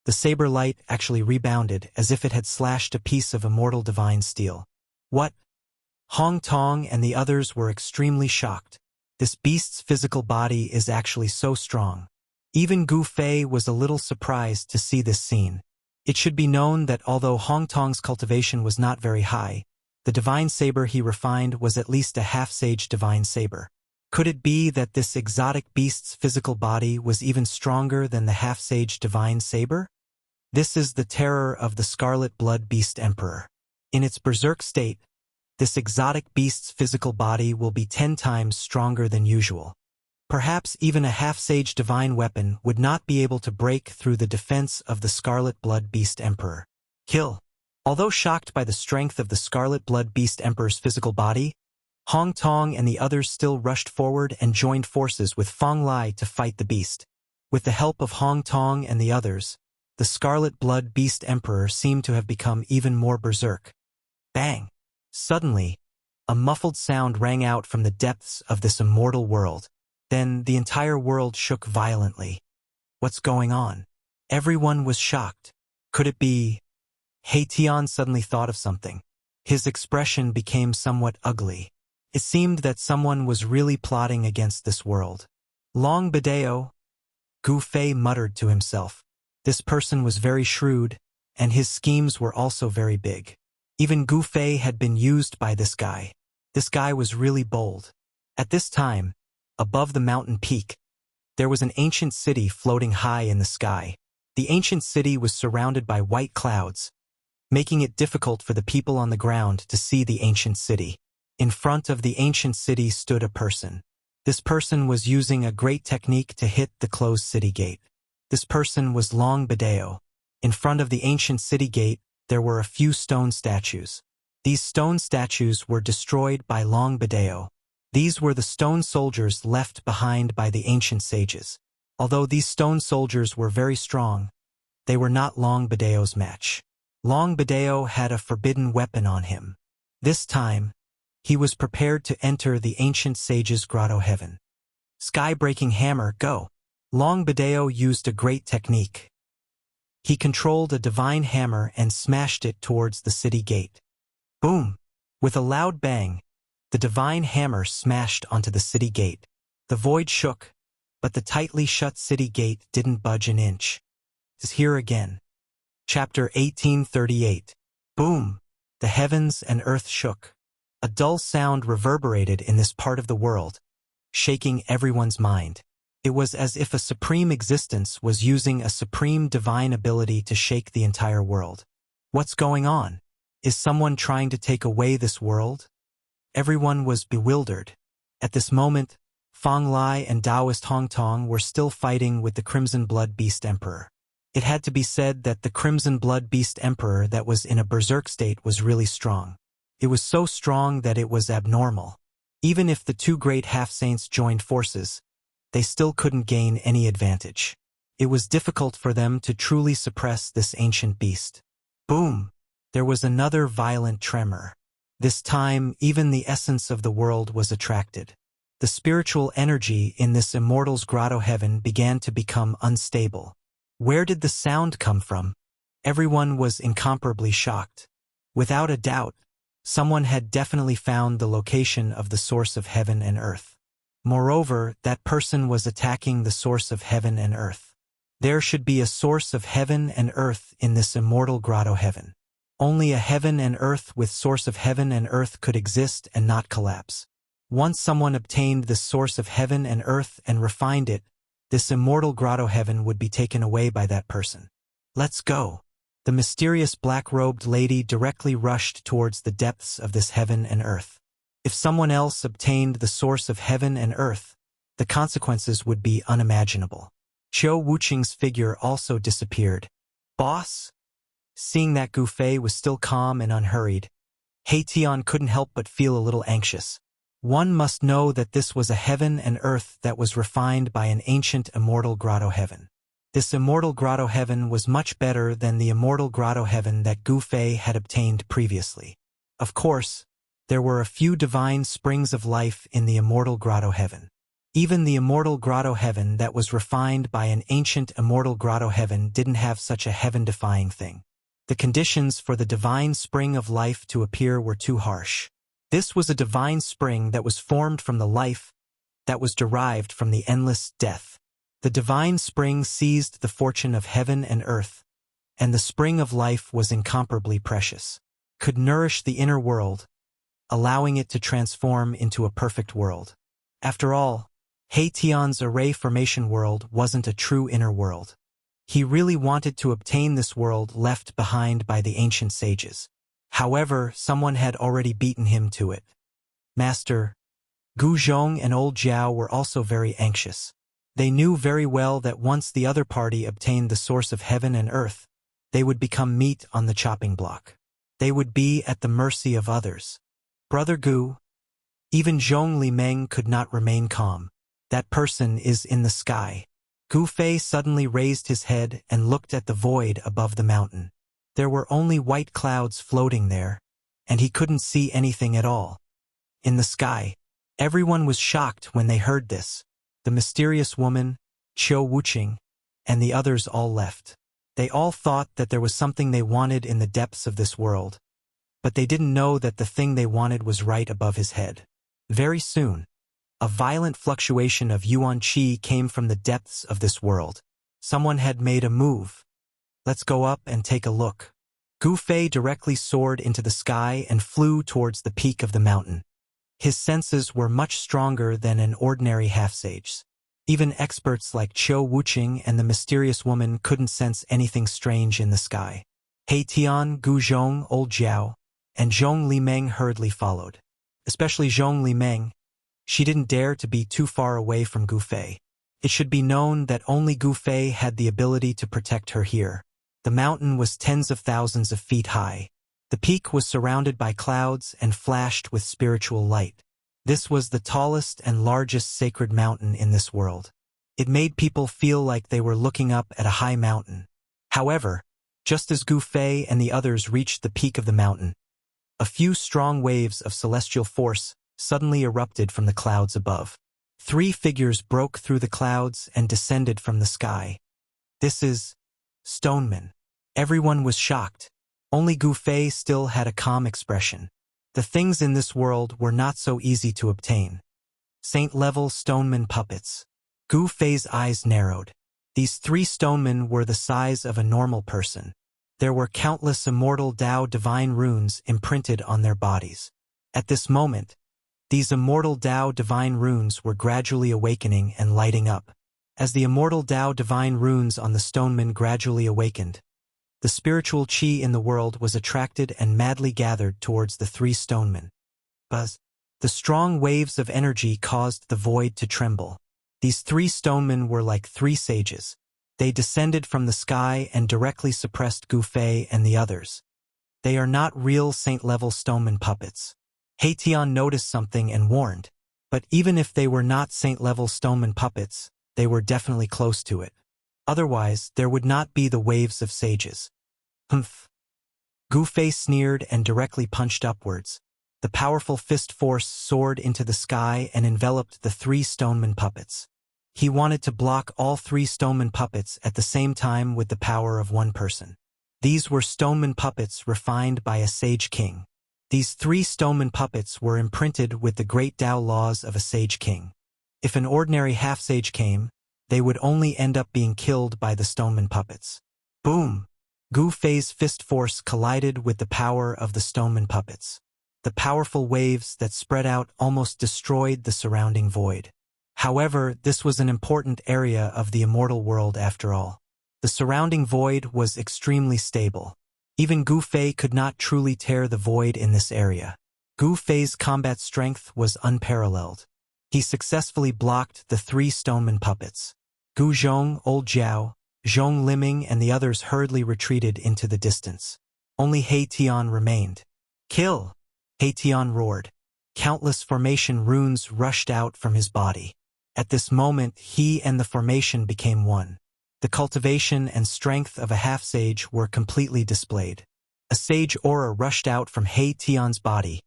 the saber light actually rebounded as if it had slashed a piece of immortal divine steel. What? Hong Tong and the others were extremely shocked. This beast's physical body is actually so strong. Even Gu Fei was a little surprised to see this scene. It should be known that although Hong Tong's cultivation was not very high, the divine saber he refined was at least a half-sage divine saber. Could it be that this exotic beast's physical body was even stronger than the half-sage divine saber? This is the terror of the Scarlet Blood Beast Emperor. In its berserk state, this exotic beast's physical body will be 10 times stronger than usual. Perhaps even a half-sage divine weapon would not be able to break through the defense of the Scarlet Blood Beast Emperor. Kill. Although shocked by the strength of the Scarlet Blood Beast Emperor's physical body, Hong Tong and the others still rushed forward and joined forces with Feng Lai to fight the beast. With the help of Hong Tong and the others, the Scarlet Blood Beast Emperor seemed to have become even more berserk. Bang! Suddenly, a muffled sound rang out from the depths of this immortal world. Then the entire world shook violently. What's going on? Everyone was shocked. Could it be? He Tian suddenly thought of something. His expression became somewhat ugly. It seemed that someone was really plotting against this world. Long Bideo, Gu Fei muttered to himself. This person was very shrewd, and his schemes were also very big. Even Gu Fei had been used by this guy. This guy was really bold. At this time, above the mountain peak, there was an ancient city floating high in the sky. The ancient city was surrounded by white clouds, making it difficult for the people on the ground to see the ancient city. In front of the ancient city stood a person. This person was using a great technique to hit the closed city gate. This person was Long Bideo. In front of the ancient city gate, there were a few stone statues. These stone statues were destroyed by Long Bideo. These were the stone soldiers left behind by the ancient sages. Although these stone soldiers were very strong, they were not Long Bideo's match. Long Bideo had a forbidden weapon on him. This time, he was prepared to enter the ancient sage's grotto heaven. Sky-breaking hammer, go! Long Bideo used a great technique. He controlled a divine hammer and smashed it towards the city gate. Boom! With a loud bang, the divine hammer smashed onto the city gate. The void shook, but the tightly shut city gate didn't budge an inch. It's here again. Chapter 1838. Boom! The heavens and earth shook. A dull sound reverberated in this part of the world, shaking everyone's mind. It was as if a supreme existence was using a supreme divine ability to shake the entire world. What's going on? Is someone trying to take away this world? Everyone was bewildered. At this moment, Feng Lai and Taoist Hong Tong were still fighting with the Crimson Blood Beast Emperor. It had to be said that the Crimson Blood Beast Emperor that was in a berserk state was really strong. It was so strong that it was abnormal. Even if the two great half-saints joined forces, they still couldn't gain any advantage. It was difficult for them to truly suppress this ancient beast. Boom! There was another violent tremor. This time, even the essence of the world was attracted. The spiritual energy in this immortal's grotto heaven began to become unstable. Where did the sound come from? Everyone was incomparably shocked. Without a doubt, someone had definitely found the location of the source of heaven and earth. Moreover, that person was attacking the source of heaven and earth. There should be a source of heaven and earth in this immortal grotto heaven. Only a heaven and earth with source of heaven and earth could exist and not collapse. Once someone obtained this source of heaven and earth and refined it, this immortal grotto heaven would be taken away by that person. Let's go. The mysterious black-robed lady directly rushed towards the depths of this heaven and earth. If someone else obtained the source of heaven and earth, the consequences would be unimaginable. Qiu Wuqing's figure also disappeared. Boss? Seeing that Gu Fei was still calm and unhurried, He Tian couldn't help but feel a little anxious. One must know that this was a heaven and earth that was refined by an ancient immortal grotto heaven. This immortal grotto heaven was much better than the immortal grotto heaven that Gu Fei had obtained previously. Of course, there were a few divine springs of life in the immortal grotto heaven. Even the immortal grotto heaven that was refined by an ancient immortal grotto heaven didn't have such a heaven-defying thing. The conditions for the divine spring of life to appear were too harsh. This was a divine spring that was formed from the life that was derived from the endless death. The divine spring seized the fortune of heaven and earth, and the spring of life was incomparably precious. Could nourish the inner world, allowing it to transform into a perfect world. After all, He Tian's array formation world wasn't a true inner world. He really wanted to obtain this world left behind by the ancient sages. However, someone had already beaten him to it. Master Gu Zhong and Old Jiao were also very anxious. They knew very well that once the other party obtained the source of heaven and earth, they would become meat on the chopping block. They would be at the mercy of others. Brother Gu, even Zhong Li Meng could not remain calm. That person is in the sky. Gu Fei suddenly raised his head and looked at the void above the mountain. There were only white clouds floating there, and he couldn't see anything at all. In the sky, everyone was shocked when they heard this. The mysterious woman, Qiu Wuqing, and the others all left. They all thought that there was something they wanted in the depths of this world, but they didn't know that the thing they wanted was right above his head. Very soon, a violent fluctuation of yuan qi came from the depths of this world. Someone had made a move. Let's go up and take a look. Gu Fei directly soared into the sky and flew towards the peak of the mountain. His senses were much stronger than an ordinary half-sage's. Even experts like Qiu Wuqing and the mysterious woman couldn't sense anything strange in the sky. He Tian, Gu Zhong, Old Jiao, and Zhong Li Meng hurriedly followed. Especially Zhong Li Meng. She didn't dare to be too far away from Gu Fei. It should be known that only Gu Fei had the ability to protect her here. The mountain was tens of thousands of feet high. The peak was surrounded by clouds and flashed with spiritual light. This was the tallest and largest sacred mountain in this world. It made people feel like they were looking up at a high mountain. However, just as Gu Fei and the others reached the peak of the mountain, a few strong waves of celestial force suddenly erupted from the clouds above. 3 figures broke through the clouds and descended from the sky. This is Stoneman. Everyone was shocked. Only Gu Fei still had a calm expression. The things in this world were not so easy to obtain. Saint-level stoneman puppets. Gu Fei's eyes narrowed. These 3 stonemen were the size of a normal person. There were countless immortal Tao divine runes imprinted on their bodies. At this moment, these immortal Tao divine runes were gradually awakening and lighting up. As the immortal Tao divine runes on the stonemen gradually awakened, the spiritual qi in the world was attracted and madly gathered towards the 3 stonemen. Buzz. The strong waves of energy caused the void to tremble. These 3 stonemen were like 3 sages. They descended from the sky and directly suppressed Gu Fei and the others. They are not real saint-level stoneman puppets. He Tian noticed something and warned, but even if they were not saint-level stoneman puppets, they were definitely close to it. Otherwise, there would not be the waves of sages. Humph. Gu Fei sneered and directly punched upwards. The powerful fist force soared into the sky and enveloped the 3 stoneman puppets. He wanted to block all 3 stoneman puppets at the same time with the power of one person. These were stoneman puppets refined by a sage king. These 3 stoneman puppets were imprinted with the great Tao laws of a sage king. If an ordinary half-sage came, they would only end up being killed by the stoneman puppets. Boom! Gu Fei's fist force collided with the power of the stoneman puppets. The powerful waves that spread out almost destroyed the surrounding void. However, this was an important area of the immortal world after all. The surrounding void was extremely stable. Even Gu Fei could not truly tear the void in this area. Gu Fei's combat strength was unparalleled. He successfully blocked the 3 stoneman puppets. Gu Zhong, Old Jiao, Zhong Liming and the others hurriedly retreated into the distance. Only He Tian remained. "Kill!" He Tian roared. Countless formation runes rushed out from his body. At this moment, he and the formation became one. The cultivation and strength of a half-sage were completely displayed. A sage aura rushed out from He Tian's body,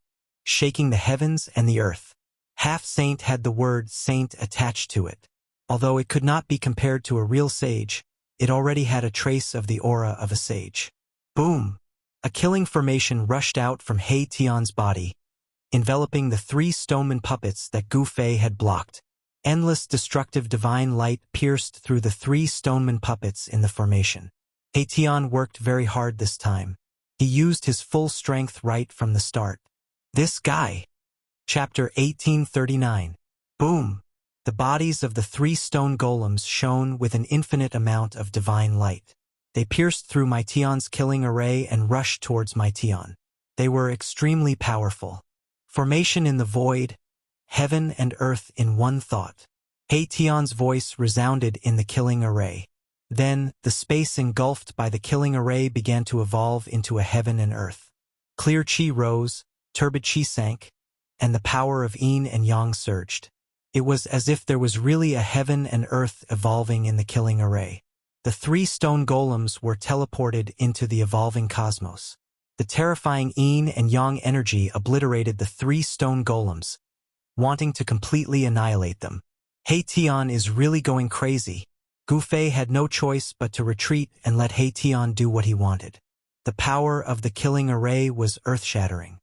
shaking the heavens and the earth. Half-saint had the word saint attached to it. Although it could not be compared to a real sage, it already had a trace of the aura of a sage. Boom! A killing formation rushed out from He Tian's body, enveloping the 3 stoneman puppets that Gu Fei had blocked. Endless destructive divine light pierced through the 3 stoneman puppets in the formation. He Tian worked very hard this time. He used his full strength right from the start. This guy. Chapter 1839. Boom! The bodies of the 3 stone golems shone with an infinite amount of divine light. They pierced through my Tian's killing array and rushed towards my Tian. They were extremely powerful. Formation in the void, heaven and earth in one thought. He Tian's voice resounded in the killing array. Then, the space engulfed by the killing array began to evolve into a heaven and earth. Clear chi rose, turbid chi sank, and the power of yin and yang surged. It was as if there was really a heaven and earth evolving in the killing array. The 3 stone golems were teleported into the evolving cosmos. The terrifying yin and yang energy obliterated the 3 stone golems, wanting to completely annihilate them. He Tian is really going crazy. Gu Fei had no choice but to retreat and let He Tian do what he wanted. The power of the killing array was earth-shattering.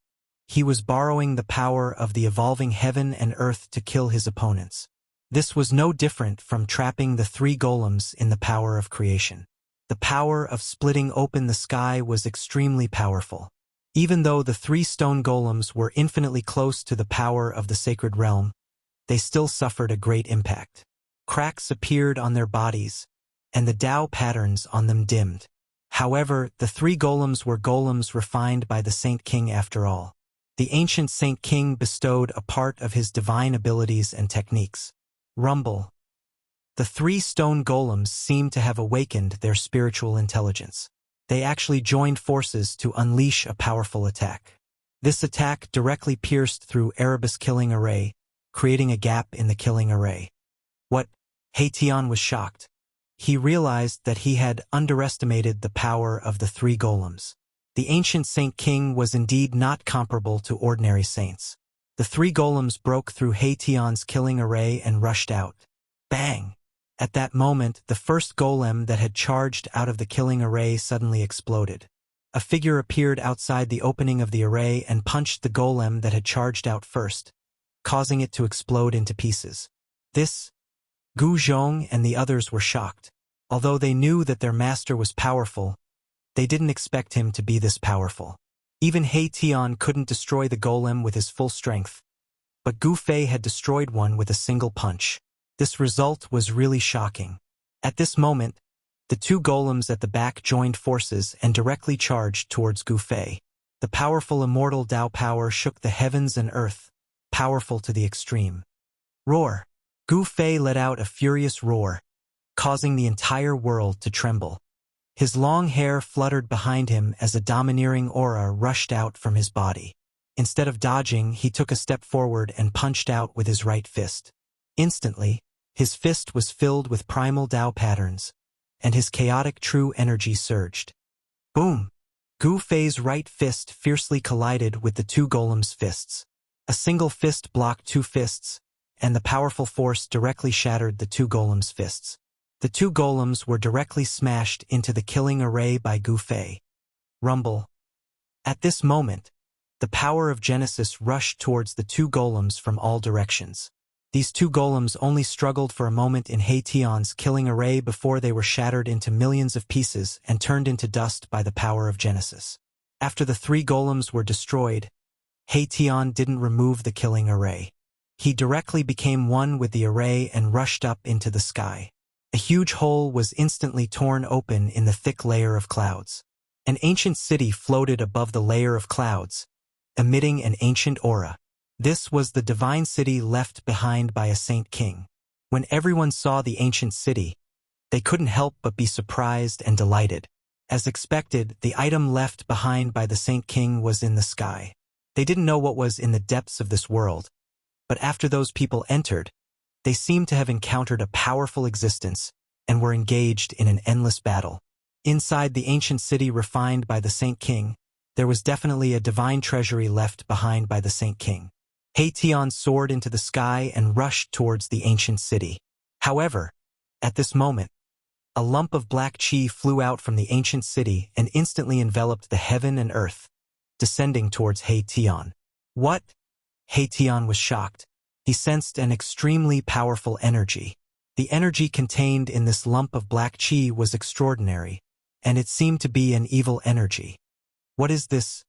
He was borrowing the power of the evolving heaven and earth to kill his opponents. This was no different from trapping the 3 golems in the power of creation. The power of splitting open the sky was extremely powerful. Even though the 3 stone golems were infinitely close to the power of the sacred realm, they still suffered a great impact. Cracks appeared on their bodies, and the Tao patterns on them dimmed. However, the 3 golems were golems refined by the Saint King after all. The ancient Saint King bestowed a part of his divine abilities and techniques. Rumble. The 3 stone golems seemed to have awakened their spiritual intelligence. They actually joined forces to unleash a powerful attack. This attack directly pierced through Erebus killing array, creating a gap in the killing array. What? He Tian was shocked. He realized that he had underestimated the power of the 3 golems. The ancient Saint King was indeed not comparable to ordinary saints. The 3 golems broke through He Tian's killing array and rushed out. Bang! At that moment, the first golem that had charged out of the killing array suddenly exploded. A figure appeared outside the opening of the array and punched the golem that had charged out first, causing it to explode into pieces. This, Gu Zhong and the others were shocked. Although they knew that their master was powerful, they didn't expect him to be this powerful. Even He Tian couldn't destroy the golem with his full strength, but Gu Fei had destroyed one with a single punch. This result was really shocking. At this moment, the 2 golems at the back joined forces and directly charged towards Gu Fei. The powerful immortal Tao power shook the heavens and earth, powerful to the extreme. Roar! Gu Fei let out a furious roar, causing the entire world to tremble. His long hair fluttered behind him as a domineering aura rushed out from his body. Instead of dodging, he took a step forward and punched out with his right fist. Instantly, his fist was filled with primal Tao patterns, and his chaotic true energy surged. Boom! Gu Fei's right fist fiercely collided with the 2 golems' fists. A single fist blocked 2 fists, and the powerful force directly shattered the 2 golems' fists. The 2 golems were directly smashed into the killing array by Gu Fei. Rumble. At this moment, the power of Genesis rushed towards the 2 golems from all directions. These 2 golems only struggled for a moment in He Tian's killing array before they were shattered into millions of pieces and turned into dust by the power of Genesis. After the 3 golems were destroyed, He Tian didn't remove the killing array. He directly became one with the array and rushed up into the sky. A huge hole was instantly torn open in the thick layer of clouds. An ancient city floated above the layer of clouds, emitting an ancient aura. This was the divine city left behind by a saint king. When everyone saw the ancient city, they couldn't help but be surprised and delighted. As expected, the item left behind by the saint king was in the sky. They didn't know what was in the depths of this world, but after those people entered, they seemed to have encountered a powerful existence and were engaged in an endless battle. Inside the ancient city refined by the Saint King, there was definitely a divine treasury left behind by the Saint King. Tian soared into the sky and rushed towards the ancient city. However, at this moment, a lump of black chi flew out from the ancient city and instantly enveloped the heaven and earth, descending towards Tian. What? Tian was shocked. He sensed an extremely powerful energy. The energy contained in this lump of black chi was extraordinary, and it seemed to be an evil energy. What is this?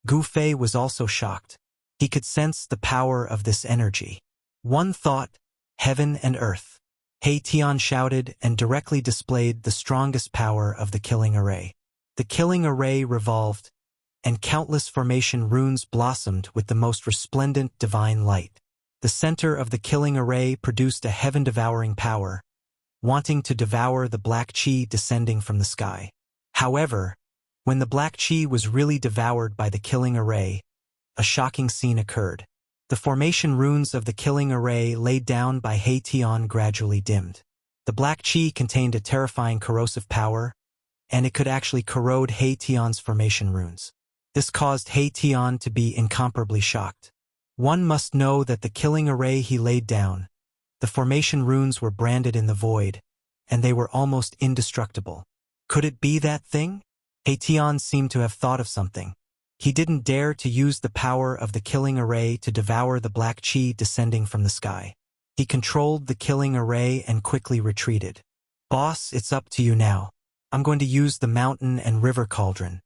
Gu Fei was also shocked. He could sense the power of this energy. One thought, heaven and earth. Tian shouted and directly displayed the strongest power of the killing array. The killing array revolved, and countless formation runes blossomed with the most resplendent divine light. The center of the killing array produced a heaven-devouring power, wanting to devour the black chi descending from the sky. However, when the black chi was really devoured by the killing array, a shocking scene occurred. The formation runes of the killing array laid down by Tian gradually dimmed. The black chi contained a terrifying corrosive power, and it could actually corrode Tian's formation runes. This caused Tian to be incomparably shocked. One must know that the killing array he laid down, the formation runes were branded in the void, and they were almost indestructible. Could it be that thing? Tian seemed to have thought of something. He didn't dare to use the power of the killing array to devour the black chi descending from the sky. He controlled the killing array and quickly retreated. Boss, it's up to you now. I'm going to use the mountain and river cauldron.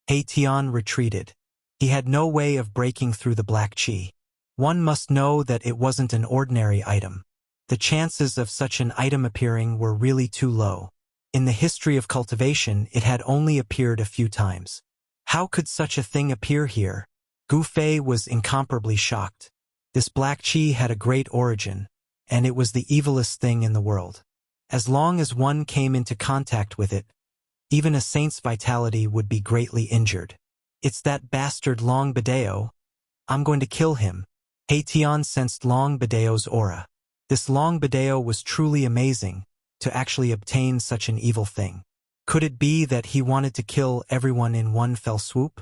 Tian retreated. He had no way of breaking through the black chi. One must know that it wasn't an ordinary item. The chances of such an item appearing were really too low. In the history of cultivation, it had only appeared a few times. How could such a thing appear here? Gu Fei was incomparably shocked. This black chi had a great origin, and it was the evilest thing in the world. As long as one came into contact with it, even a saint's vitality would be greatly injured. It's that bastard Long Bideo. I'm going to kill him. Tian sensed Long Bideo's aura. This Long Bideo was truly amazing, to actually obtain such an evil thing. Could it be that he wanted to kill everyone in one fell swoop?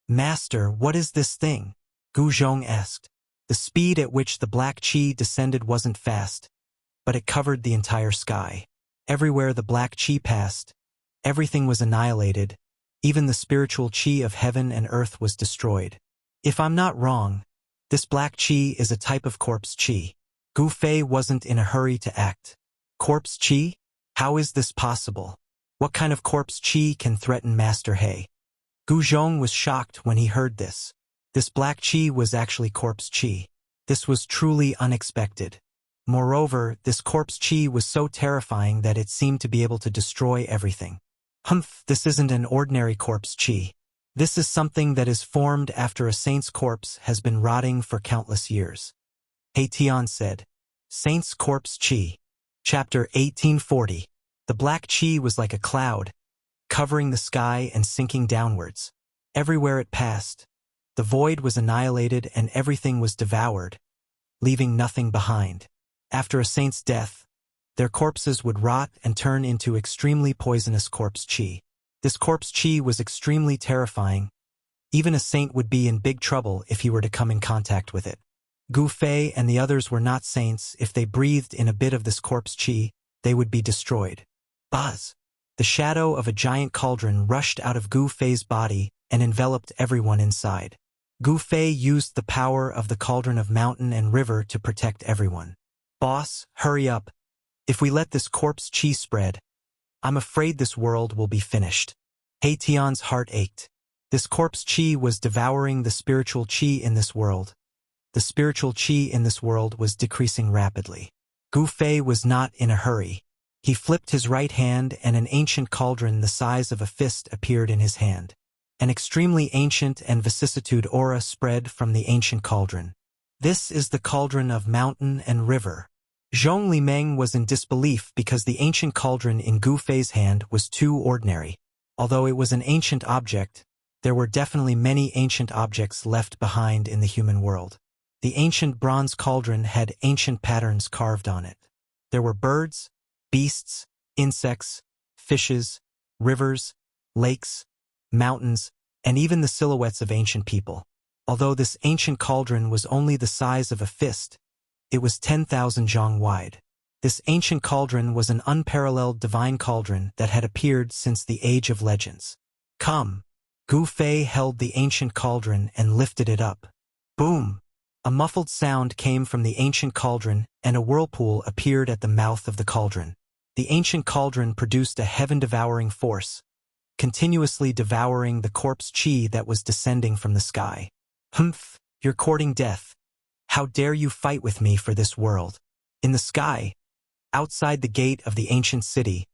Master, what is this thing? Gu Zhong asked. The speed at which the black chi descended wasn't fast, but it covered the entire sky. Everywhere the black chi passed, everything was annihilated. Even the spiritual chi of heaven and earth was destroyed. If I'm not wrong, this black chi is a type of corpse chi. Gu Fei wasn't in a hurry to act. Corpse chi? How is this possible? What kind of corpse chi can threaten Master He? Gu Zhong was shocked when he heard this. This black chi was actually corpse chi. This was truly unexpected. Moreover, this corpse chi was so terrifying that it seemed to be able to destroy everything. Humph, this isn't an ordinary corpse chi. This is something that is formed after a saint's corpse has been rotting for countless years. Tian said. Saint's Corpse Chi. Chapter 1840. The black chi was like a cloud, covering the sky and sinking downwards. Everywhere it passed, the void was annihilated and everything was devoured, leaving nothing behind. After a saint's death, their corpses would rot and turn into extremely poisonous corpse chi. This corpse chi was extremely terrifying. Even a saint would be in big trouble if he were to come in contact with it. Gu Fei and the others were not saints. If they breathed in a bit of this corpse chi, they would be destroyed. Buzz! The shadow of a giant cauldron rushed out of Gu Fei's body and enveloped everyone inside. Gu Fei used the power of the cauldron of mountain and river to protect everyone. Boss, hurry up. If we let this corpse chi spread, I'm afraid this world will be finished. Tian's heart ached. This corpse chi was devouring the spiritual chi in this world. The spiritual chi in this world was decreasing rapidly. Gu Fei was not in a hurry. He flipped his right hand and an ancient cauldron the size of a fist appeared in his hand. An extremely ancient and vicissitude aura spread from the ancient cauldron. This is the cauldron of mountain and river. Zhong Limeng was in disbelief because the ancient cauldron in Gu Fei's hand was too ordinary. Although it was an ancient object, there were definitely many ancient objects left behind in the human world. The ancient bronze cauldron had ancient patterns carved on it. There were birds, beasts, insects, fishes, rivers, lakes, mountains, and even the silhouettes of ancient people. Although this ancient cauldron was only the size of a fist, it was 10,000 zhang wide. This ancient cauldron was an unparalleled divine cauldron that had appeared since the Age of Legends. Come! Gu Fei held the ancient cauldron and lifted it up. Boom! A muffled sound came from the ancient cauldron, and a whirlpool appeared at the mouth of the cauldron. The ancient cauldron produced a heaven-devouring force, continuously devouring the corpse chi that was descending from the sky. Humph! You're courting death. How dare you fight with me for this world? In the sky, outside the gate of the ancient city,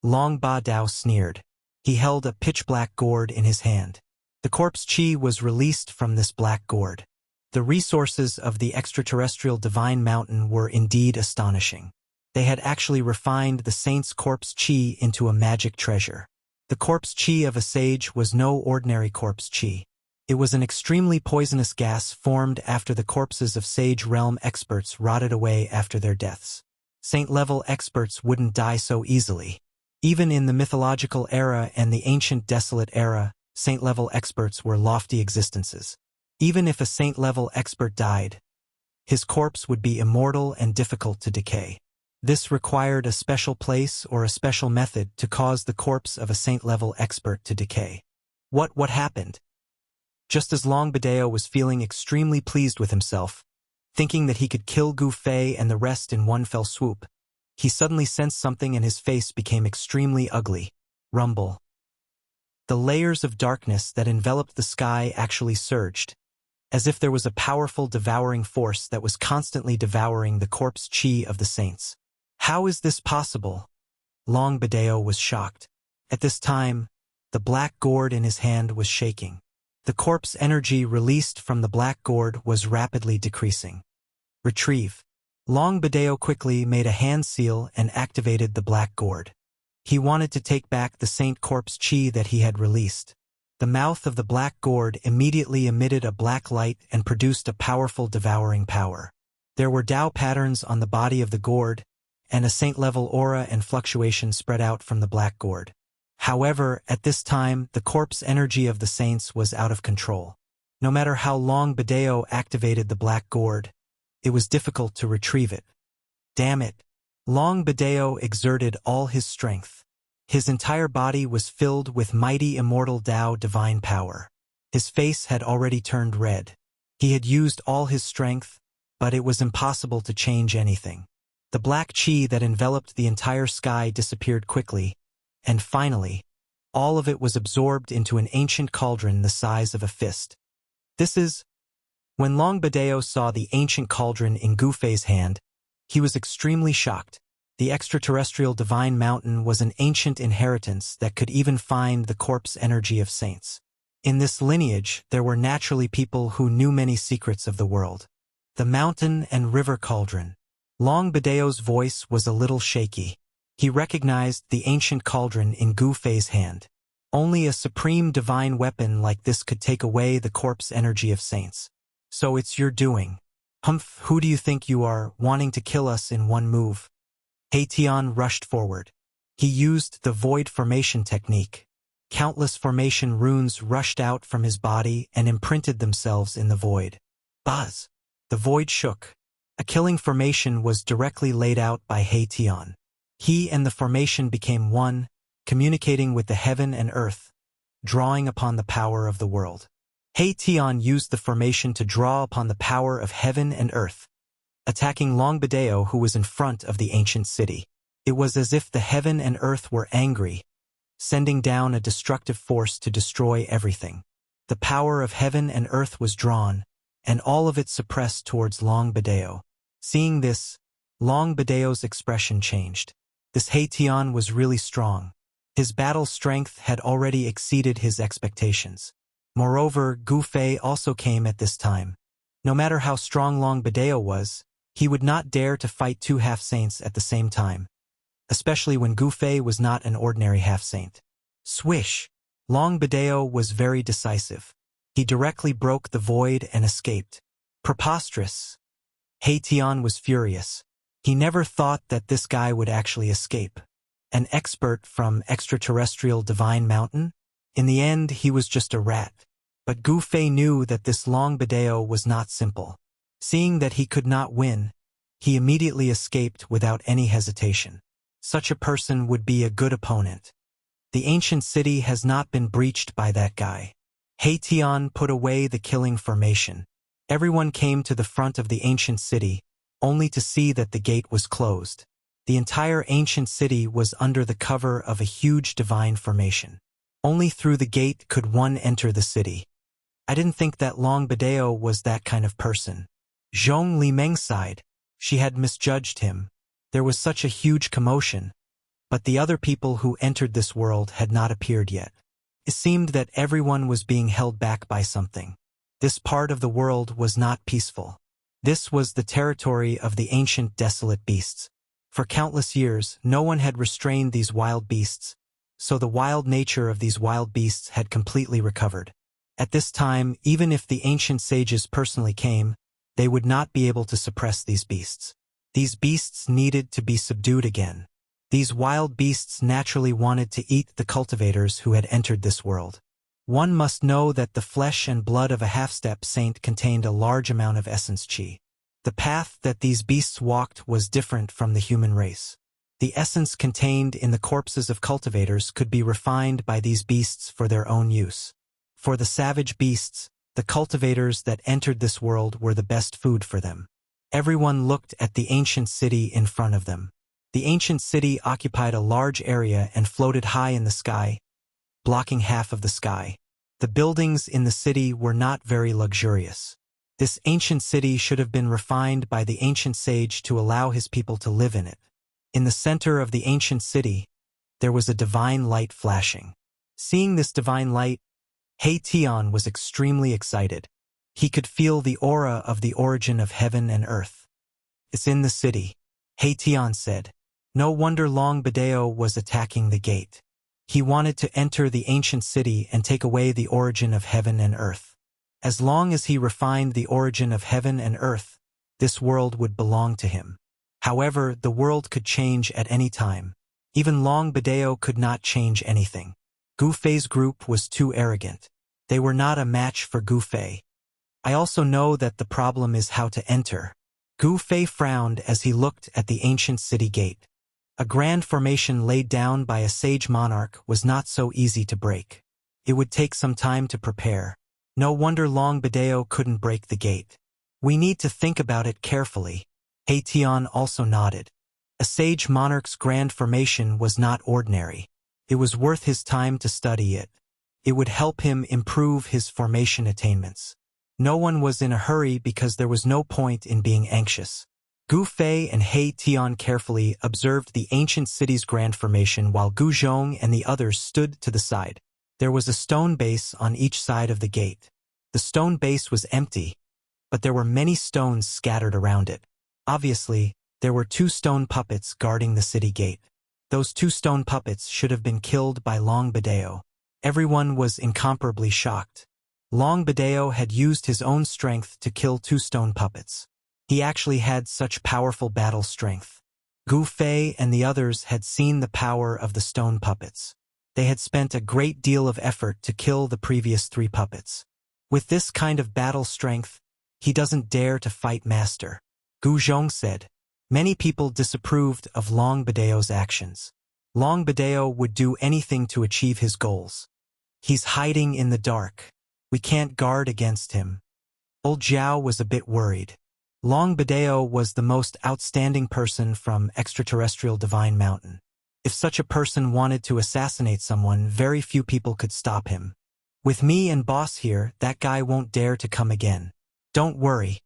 Long Ba Dao sneered. He held a pitch-black gourd in his hand. The corpse chi was released from this black gourd. The resources of the extraterrestrial divine mountain were indeed astonishing. They had actually refined the saint's corpse chi into a magic treasure. The corpse chi of a sage was no ordinary corpse chi. It was an extremely poisonous gas formed after the corpses of sage realm experts rotted away after their deaths. Saint-level experts wouldn't die so easily. Even in the mythological era and the ancient desolate era, saint-level experts were lofty existences. Even if a saint-level expert died, his corpse would be immortal and difficult to decay. This required a special place or a special method to cause the corpse of a saint-level expert to decay. What happened? Just as Long Badeo was feeling extremely pleased with himself, thinking that he could kill Gu Fei and the rest in one fell swoop, he suddenly sensed something and his face became extremely ugly. Rumble. The layers of darkness that enveloped the sky actually surged, as if there was a powerful devouring force that was constantly devouring the corpse chi of the saints. How is this possible? Long Badeo was shocked. At this time, the black gourd in his hand was shaking. The corpse energy released from the black gourd was rapidly decreasing. Retrieve. Long Badeo quickly made a hand seal and activated the black gourd. He wanted to take back the saint corpse chi that he had released. The mouth of the black gourd immediately emitted a black light and produced a powerful devouring power. There were Dao patterns on the body of the gourd, and a saint-level aura and fluctuation spread out from the black gourd. However, at this time, the corpse energy of the saints was out of control. No matter how long Badeo activated the black gourd, it was difficult to retrieve it. Damn it! Long Badeo exerted all his strength. His entire body was filled with mighty immortal Dao divine power. His face had already turned red. He had used all his strength, but it was impossible to change anything. The black chi that enveloped the entire sky disappeared quickly, and finally, all of it was absorbed into an ancient cauldron the size of a fist. When Long Badeo saw the ancient cauldron in Gu Fei's hand, he was extremely shocked. The extraterrestrial divine mountain was an ancient inheritance that could even find the corpse energy of saints. In this lineage, there were naturally people who knew many secrets of the world. The mountain and river cauldron. Long Badeo's voice was a little shaky. He recognized the ancient cauldron in Gu Fei's hand. Only a supreme divine weapon like this could take away the corpse energy of saints. So it's your doing. Humph, who do you think you are, wanting to kill us in one move? Tian rushed forward. He used the void formation technique. Countless formation runes rushed out from his body and imprinted themselves in the void. Buzz! The void shook. A killing formation was directly laid out by Tian. He and the formation became one, communicating with the heaven and earth, drawing upon the power of the world. Tian used the formation to draw upon the power of heaven and earth, attacking Long Badeo who was in front of the ancient city. It was as if the heaven and earth were angry, sending down a destructive force to destroy everything. The power of heaven and earth was drawn, and all of it suppressed towards Long Badeo. Seeing this, Long Badeo's expression changed. This Tian was really strong. His battle strength had already exceeded his expectations. Moreover, Gu Fei also came at this time. No matter how strong Long Badeo was, he would not dare to fight two half-saints at the same time, especially when Gu Fei was not an ordinary half-saint. Swish! Long Badeo was very decisive. He directly broke the void and escaped. Preposterous! He Tian was furious. He never thought that this guy would actually escape. An expert from extraterrestrial divine mountain? In the end, he was just a rat. But Gu Fei knew that this Long Badeo was not simple. Seeing that he could not win, he immediately escaped without any hesitation. Such a person would be a good opponent. The ancient city has not been breached by that guy. He Tian put away the killing formation. Everyone came to the front of the ancient city, only to see that the gate was closed. The entire ancient city was under the cover of a huge divine formation. Only through the gate could one enter the city. I didn't think that Long Badeo was that kind of person. Zhong Limeng sighed. She had misjudged him. There was such a huge commotion, but the other people who entered this world had not appeared yet. It seemed that everyone was being held back by something. This part of the world was not peaceful. This was the territory of the ancient desolate beasts. For countless years, no one had restrained these wild beasts, so the wild nature of these wild beasts had completely recovered. At this time, even if the ancient sages personally came, they would not be able to suppress these beasts. These beasts needed to be subdued again. These wild beasts naturally wanted to eat the cultivators who had entered this world. One must know that the flesh and blood of a half-step saint contained a large amount of essence qi. The path that these beasts walked was different from the human race. The essence contained in the corpses of cultivators could be refined by these beasts for their own use. For the savage beasts, the cultivators that entered this world were the best food for them. Everyone looked at the ancient city in front of them. The ancient city occupied a large area and floated high in the sky, blocking half of the sky. The buildings in the city were not very luxurious. This ancient city should have been refined by the ancient sage to allow his people to live in it. In the center of the ancient city, there was a divine light flashing. Seeing this divine light, He Tian was extremely excited. He could feel the aura of the origin of heaven and earth. "It's in the city," He Tian said. No wonder Long Badeo was attacking the gate. He wanted to enter the ancient city and take away the origin of heaven and earth. As long as he refined the origin of heaven and earth, this world would belong to him. However, the world could change at any time. Even Long Badeo could not change anything. Gu Fei's group was too arrogant. They were not a match for Gu Fei. I also know that the problem is how to enter. Gu Fei frowned as he looked at the ancient city gate. A grand formation laid down by a sage monarch was not so easy to break. It would take some time to prepare. No wonder Long Badeo couldn't break the gate. We need to think about it carefully. He Tian also nodded. A sage monarch's grand formation was not ordinary. It was worth his time to study it. It would help him improve his formation attainments. No one was in a hurry because there was no point in being anxious. Gu Fei and He Tian carefully observed the ancient city's grand formation while Gu Zhong and the others stood to the side. There was a stone base on each side of the gate. The stone base was empty, but there were many stones scattered around it. Obviously, there were 2 stone puppets guarding the city gate. Those 2 stone puppets should have been killed by Long Badeo. Everyone was incomparably shocked. Long Badeo had used his own strength to kill 2 stone puppets. He actually had such powerful battle strength. Gu Fei and the others had seen the power of the stone puppets. They had spent a great deal of effort to kill the previous 3 puppets. With this kind of battle strength, he doesn't dare to fight Master. Gu Zhong said. Many people disapproved of Long Badeo's actions. Long Badeo would do anything to achieve his goals. He's hiding in the dark. We can't guard against him. Old Zhao was a bit worried. Long Badeo was the most outstanding person from extraterrestrial divine mountain. If such a person wanted to assassinate someone, very few people could stop him. With me and boss here, that guy won't dare to come again. Don't worry,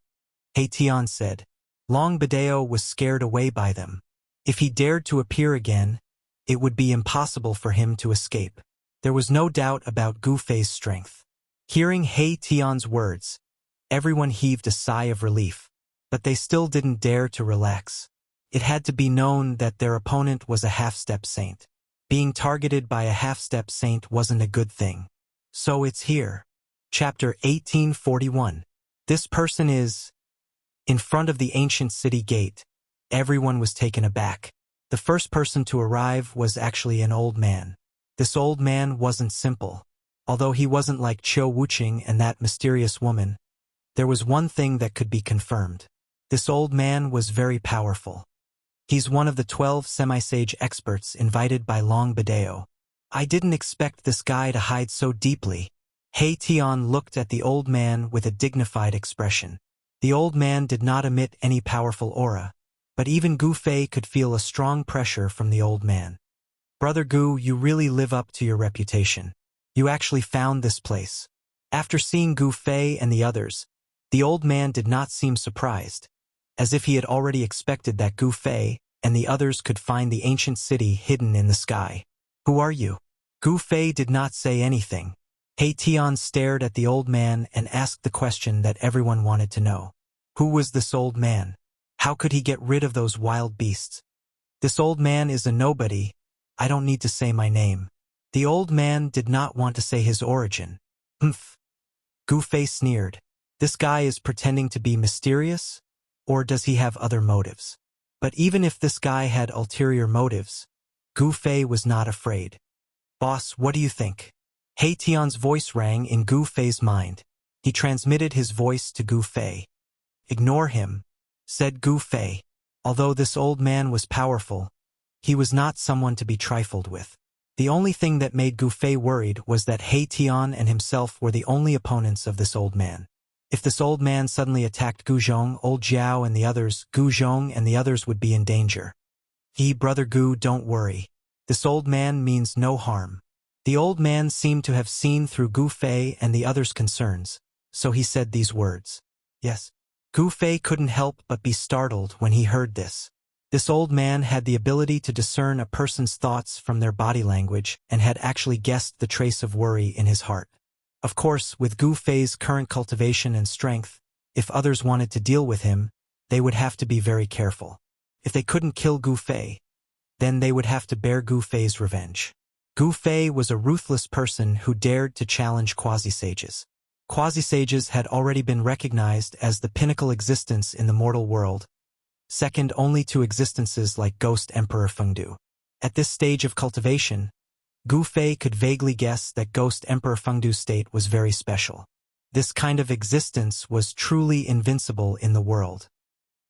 He Tian said. Long Badeo was scared away by them. If he dared to appear again, it would be impossible for him to escape. There was no doubt about Gu Fei's strength. Hearing He Tian's words, everyone heaved a sigh of relief, but they still didn't dare to relax. It had to be known that their opponent was a half-step saint. Being targeted by a half-step saint wasn't a good thing. So it's here. Chapter 1841. This person is... In front of the ancient city gate, everyone was taken aback. The first person to arrive was actually an old man. This old man wasn't simple. Although he wasn't like Qiu Wuqing and that mysterious woman, there was one thing that could be confirmed. This old man was very powerful. He's one of the 12 semi-sage experts invited by Long Bideo. I didn't expect this guy to hide so deeply. He Tian looked at the old man with a dignified expression. The old man did not emit any powerful aura, but even Gu Fei could feel a strong pressure from the old man. Brother Gu, you really live up to your reputation. You actually found this place. After seeing Gu Fei and the others, the old man did not seem surprised, as if he had already expected that Gu Fei and the others could find the ancient city hidden in the sky. Who are you? Gu Fei did not say anything. He Tian stared at the old man and asked the question that everyone wanted to know. Who was this old man? How could he get rid of those wild beasts? This old man is a nobody. I don't need to say my name. The old man did not want to say his origin. Humph. Gu Fei sneered. This guy is pretending to be mysterious? Or does he have other motives? But even if this guy had ulterior motives, Gu Fei was not afraid. Boss, what do you think? He Tian's voice rang in Gu Fei's mind. He transmitted his voice to Gu Fei. Ignore him, said Gu Fei. Although this old man was powerful, he was not someone to be trifled with. The only thing that made Gu Fei worried was that He Tian and himself were the only opponents of this old man. If this old man suddenly attacked Gu Zhong, old Jiao and the others, Gu Zhong and the others would be in danger. Brother Gu, don't worry. This old man means no harm. The old man seemed to have seen through Gu Fei and the others' concerns, so he said these words. Yes. Gu Fei couldn't help but be startled when he heard this. This old man had the ability to discern a person's thoughts from their body language and had actually guessed the trace of worry in his heart. Of course, with Gu Fei's current cultivation and strength, if others wanted to deal with him, they would have to be very careful. If they couldn't kill Gu Fei, then they would have to bear Gu Fei's revenge. Gu Fei was a ruthless person who dared to challenge quasi-sages. Quasi-sages had already been recognized as the pinnacle existence in the mortal world, second only to existences like Ghost Emperor Fengdu. At this stage of cultivation, Gu Fei could vaguely guess that Ghost Emperor Fengdu's state was very special. This kind of existence was truly invincible in the world.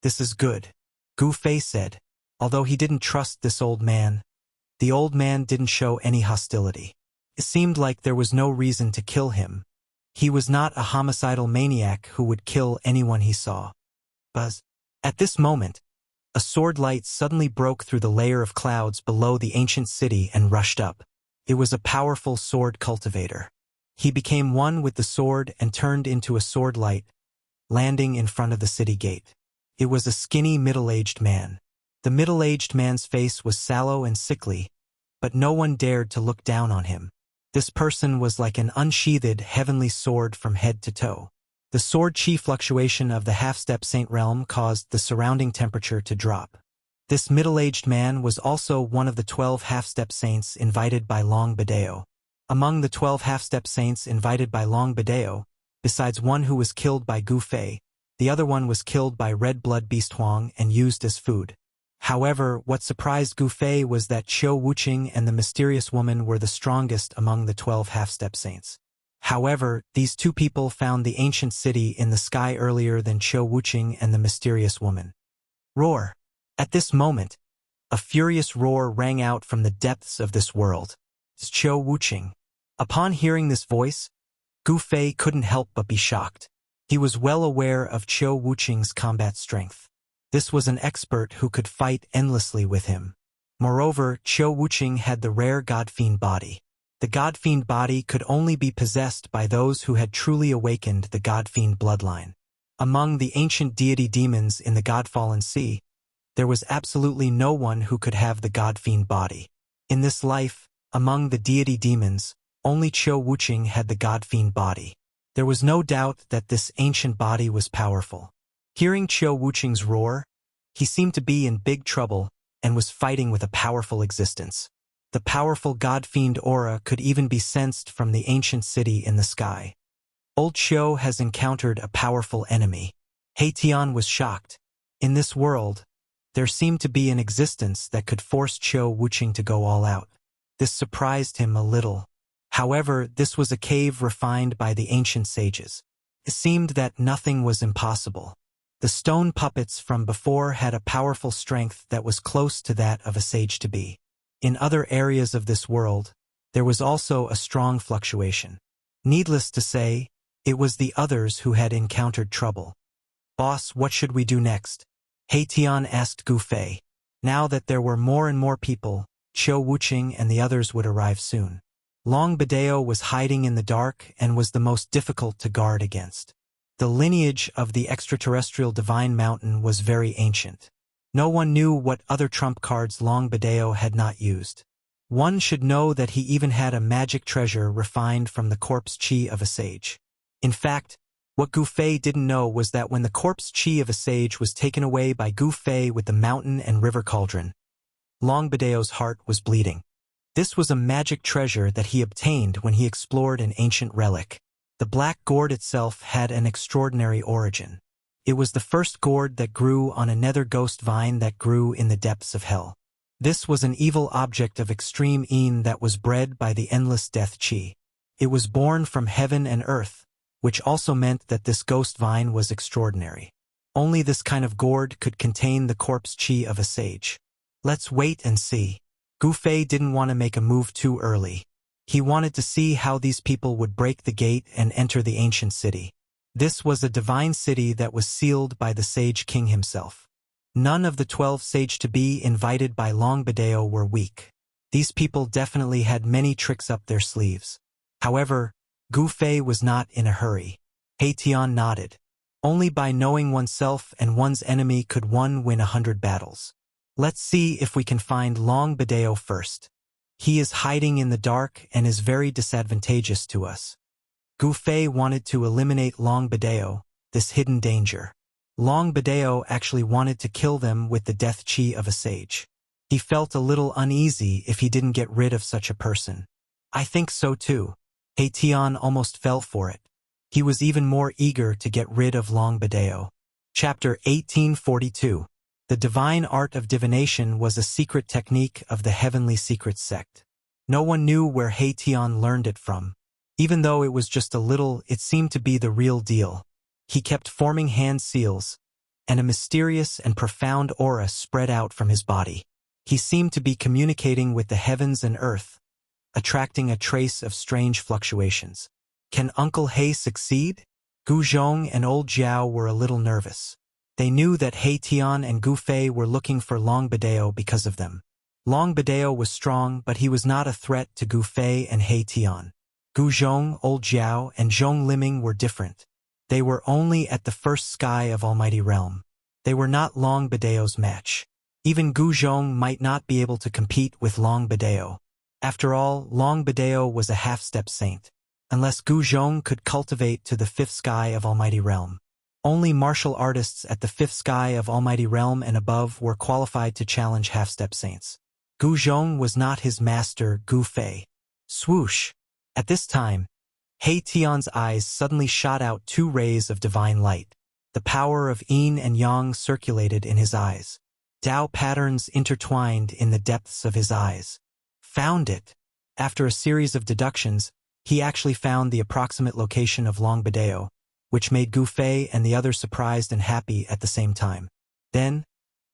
This is good, Gu Fei said. Although he didn't trust this old man, the old man didn't show any hostility. It seemed like there was no reason to kill him. He was not a homicidal maniac who would kill anyone he saw. Buzz. At this moment, a sword light suddenly broke through the layer of clouds below the ancient city and rushed up. It was a powerful sword cultivator. He became one with the sword and turned into a sword light, landing in front of the city gate. It was a skinny middle-aged man. The middle-aged man's face was sallow and sickly, but no one dared to look down on him. This person was like an unsheathed heavenly sword from head to toe. The sword chi fluctuation of the half-step saint realm caused the surrounding temperature to drop. This middle-aged man was also one of the 12 half-step saints invited by Long Bideo. Among the 12 half-step saints invited by Long Bideo, besides one who was killed by Gu Fei, the other one was killed by Red Blood Beast Huang and used as food. However, what surprised Gu Fei was that Qiu Wuqing and the mysterious woman were the strongest among the 12 half-step saints. However, these two people found the ancient city in the sky earlier than Qiu Wuqing and the mysterious woman. Roar! At this moment, a furious roar rang out from the depths of this world. It's Qiu Wuqing. Upon hearing this voice, Gu Fei couldn't help but be shocked. He was well aware of Qiu Wuqing's combat strength. This was an expert who could fight endlessly with him. Moreover, Qiu Wuqing had the rare God-fiend body. The God-fiend body could only be possessed by those who had truly awakened the God-fiend bloodline. Among the ancient deity demons in the God-fallen sea, there was absolutely no one who could have the God-fiend body. In this life, among the deity demons, only Qiu Wuqing had the god-fiend body. There was no doubt that this ancient body was powerful. Hearing Qiu Wuqing's roar, he seemed to be in big trouble and was fighting with a powerful existence. The powerful god-fiend aura could even be sensed from the ancient city in the sky. Old Qiu has encountered a powerful enemy. He Tian was shocked. In this world, there seemed to be an existence that could force Qiu Wuqing to go all out. This surprised him a little. However, this was a cave refined by the ancient sages. It seemed that nothing was impossible. The stone puppets from before had a powerful strength that was close to that of a sage to be. In other areas of this world, there was also a strong fluctuation. Needless to say, it was the others who had encountered trouble. "Boss, what should we do next?" He Tian asked Gu Fei. Now that there were more and more people, Qiu Wuqing and the others would arrive soon. Long Bedeo was hiding in the dark and was the most difficult to guard against. The lineage of the extraterrestrial divine mountain was very ancient. No one knew what other trump cards Long Bedeo had not used. One should know that he even had a magic treasure refined from the corpse chi of a sage. In fact, what Gu Fei didn't know was that when the corpse chi of a sage was taken away by Gu Fei with the mountain and river cauldron, Long Bedeo's heart was bleeding. This was a magic treasure that he obtained when he explored an ancient relic. The black gourd itself had an extraordinary origin. It was the first gourd that grew on a nether ghost vine that grew in the depths of hell. This was an evil object of extreme een that was bred by the endless death chi. It was born from heaven and earth, which also meant that this ghost vine was extraordinary. Only this kind of gourd could contain the corpse chi of a sage. Let's wait and see. Gu Fei didn't want to make a move too early. He wanted to see how these people would break the gate and enter the ancient city. This was a divine city that was sealed by the sage king himself. None of the 12 sage-to-be invited by Long Bedeo were weak. These people definitely had many tricks up their sleeves. However, Gu Fei was not in a hurry. He Tian nodded. Only by knowing oneself and one's enemy could one win 100 battles. Let's see if we can find Long Bedeo first. He is hiding in the dark and is very disadvantageous to us. Gu Fei wanted to eliminate Long Bedeo, this hidden danger. Long Bedeo actually wanted to kill them with the death chi of a sage. He felt a little uneasy if he didn't get rid of such a person. I think so too. He Tian almost fell for it. He was even more eager to get rid of Long Bedeo. Chapter 1842. The divine art of divination was a secret technique of the heavenly secret sect. No one knew where He Tian learned it from. Even though it was just a little, it seemed to be the real deal. He kept forming hand seals, and a mysterious and profound aura spread out from his body. He seemed to be communicating with the heavens and earth, attracting a trace of strange fluctuations. Can Uncle He succeed? Gu Zhong and Old Jiao were a little nervous. They knew that He Tian and Gu Fei were looking for Long Bedeo because of them. Long Bedeo was strong, but he was not a threat to Gu Fei and He Tian. Gu Zhong, Old Jiao, and Zhong Liming were different. They were only at the first sky of Almighty Realm. They were not Long Bedeo's match. Even Gu Zhong might not be able to compete with Long Bedeo. After all, Long Bedeo was a half-step saint. Unless Gu Zhong could cultivate to the fifth sky of Almighty Realm. Only martial artists at the fifth sky of Almighty Realm and above were qualified to challenge half-step saints. Gu Zhong was not his master, Gu Fei. Swoosh! At this time, He Tian's eyes suddenly shot out 2 rays of divine light. The power of yin and yang circulated in his eyes. Tao patterns intertwined in the depths of his eyes. Found it! After a series of deductions, he actually found the approximate location of Long Bedeo, which made Gu Fei and the others surprised and happy at the same time. Then,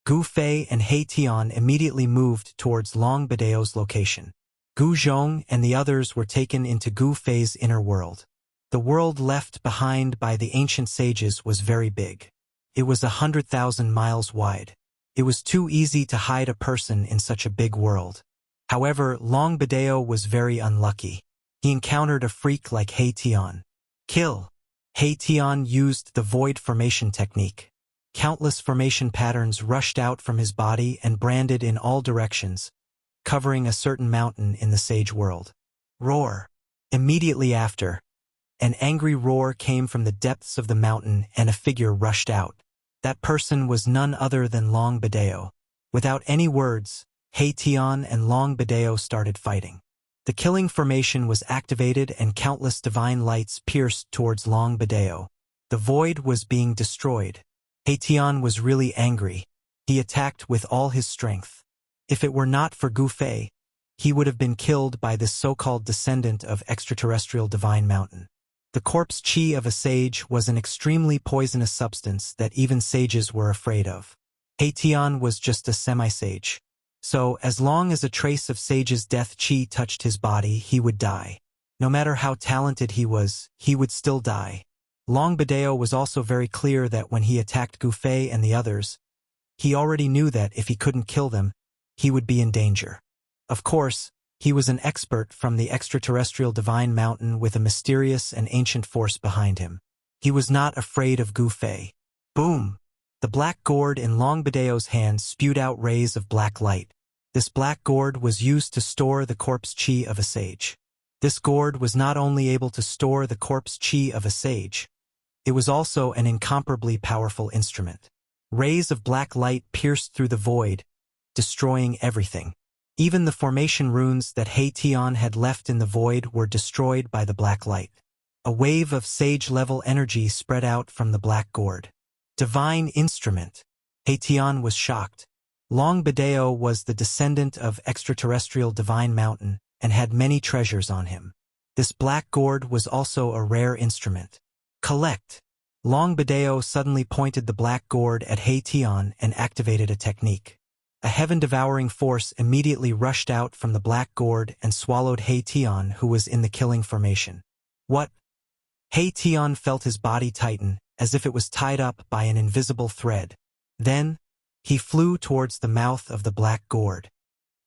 Gu Fei and He Tian immediately moved towards Long Bedeo's location. Gu Zhong and the others were taken into Gu Fei's inner world. The world left behind by the ancient sages was very big. It was 100,000 miles wide. It was too easy to hide a person in such a big world. However, Long Bedeo was very unlucky. He encountered a freak like He Tian. Kill! He Tian used the void formation technique. Countless formation patterns rushed out from his body and branded in all directions, covering a certain mountain in the sage world. Roar. Immediately after, an angry roar came from the depths of the mountain and a figure rushed out. That person was none other than Long Bideo. Without any words, Haitian and Long Bideo started fighting. The killing formation was activated and countless divine lights pierced towards Long Bideo. The void was being destroyed. Haitian was really angry. He attacked with all his strength. If it were not for Gu Fei, he would have been killed by this so-called descendant of extraterrestrial divine mountain. The corpse chi of a sage was an extremely poisonous substance that even sages were afraid of. Haitian was just a semi-sage. So, as long as a trace of sage's death chi touched his body, he would die. No matter how talented he would still die. Long Bideo was also very clear that when he attacked Gu Fei and the others, he already knew that if he couldn't kill them, he would be in danger. Of course, he was an expert from the extraterrestrial divine mountain with a mysterious and ancient force behind him. He was not afraid of Gu Fei. Boom! The black gourd in Long Bideo's hand spewed out rays of black light. This black gourd was used to store the corpse chi of a sage. This gourd was not only able to store the corpse chi of a sage, it was also an incomparably powerful instrument. Rays of black light pierced through the void, destroying everything. Even the formation runes that Haitian had left in the void were destroyed by the black light. A wave of sage-level energy spread out from the black gourd. Divine instrument. Haitian was shocked. Long Bideo was the descendant of extraterrestrial divine mountain and had many treasures on him. This black gourd was also a rare instrument. Collect. Long Bideo suddenly pointed the black gourd at Haitian and activated a technique. A heaven-devouring force immediately rushed out from the black gourd and swallowed Haitian, who was in the killing formation. What? Haitian felt his body tighten, as if it was tied up by an invisible thread. Then, he flew towards the mouth of the black gourd.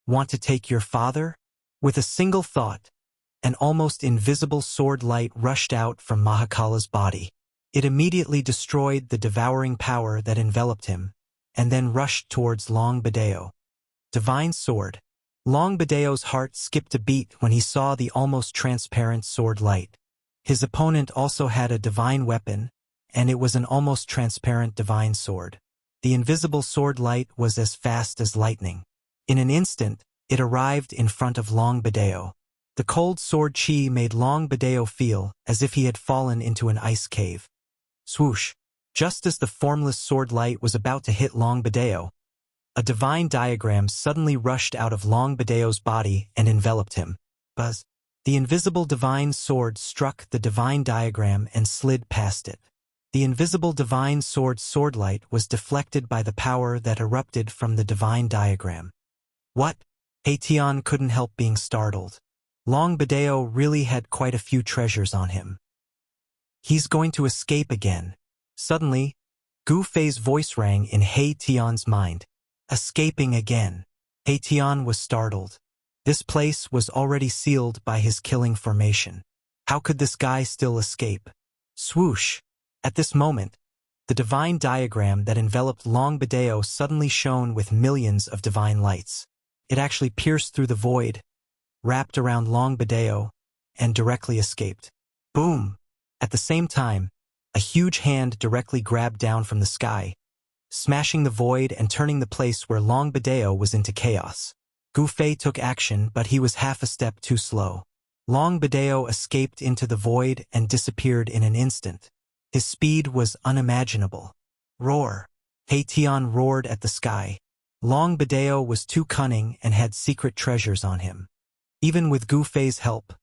Want to take your father? With a single thought, an almost invisible sword light rushed out from Mahakala's body. It immediately destroyed the devouring power that enveloped him, and then rushed towards Long Bideo. Divine sword. Long Bideo's heart skipped a beat when he saw the almost transparent sword light. His opponent also had a divine weapon, and it was an almost transparent divine sword. The invisible sword light was as fast as lightning. In an instant, it arrived in front of Long Bideo. The cold sword chi made Long Bideo feel as if he had fallen into an ice cave. Swoosh! Just as the formless sword light was about to hit Long Bideo, a divine diagram suddenly rushed out of Long Bideo's body and enveloped him. Buzz! The invisible divine sword struck the divine diagram and slid past it. The invisible divine sword light was deflected by the power that erupted from the divine diagram. What? Haitian couldn't help being startled. Long Bideo really had quite a few treasures on him. He's going to escape again. Suddenly, Gu Fei's voice rang in Haitian's mind. Escaping again. Haitian was startled. This place was already sealed by his killing formation. How could this guy still escape? Swoosh! At this moment, the divine diagram that enveloped Long Bideo suddenly shone with millions of divine lights. It actually pierced through the void, wrapped around Long Bideo, and directly escaped. Boom! At the same time, a huge hand directly grabbed down from the sky, smashing the void and turning the place where Long Bideo was into chaos. Gu Fei took action, but he was half a step too slow. Long Bideo escaped into the void and disappeared in an instant. His speed was unimaginable. Roar! Haitian roared at the sky. Long Bideo was too cunning and had secret treasures on him. Even with Gu Fei's help,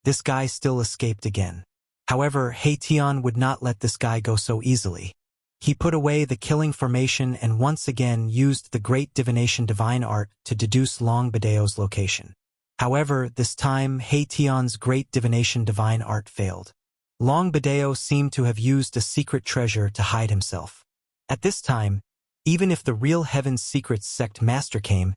this guy still escaped again. However, Haitian would not let this guy go so easily. He put away the killing formation and once again used the great divination divine art to deduce Long Bideo's location. However, this time Haitian's great divination divine art failed. Long Bideo seemed to have used a secret treasure to hide himself. At this time, even if the real Heaven's Secrets sect master came,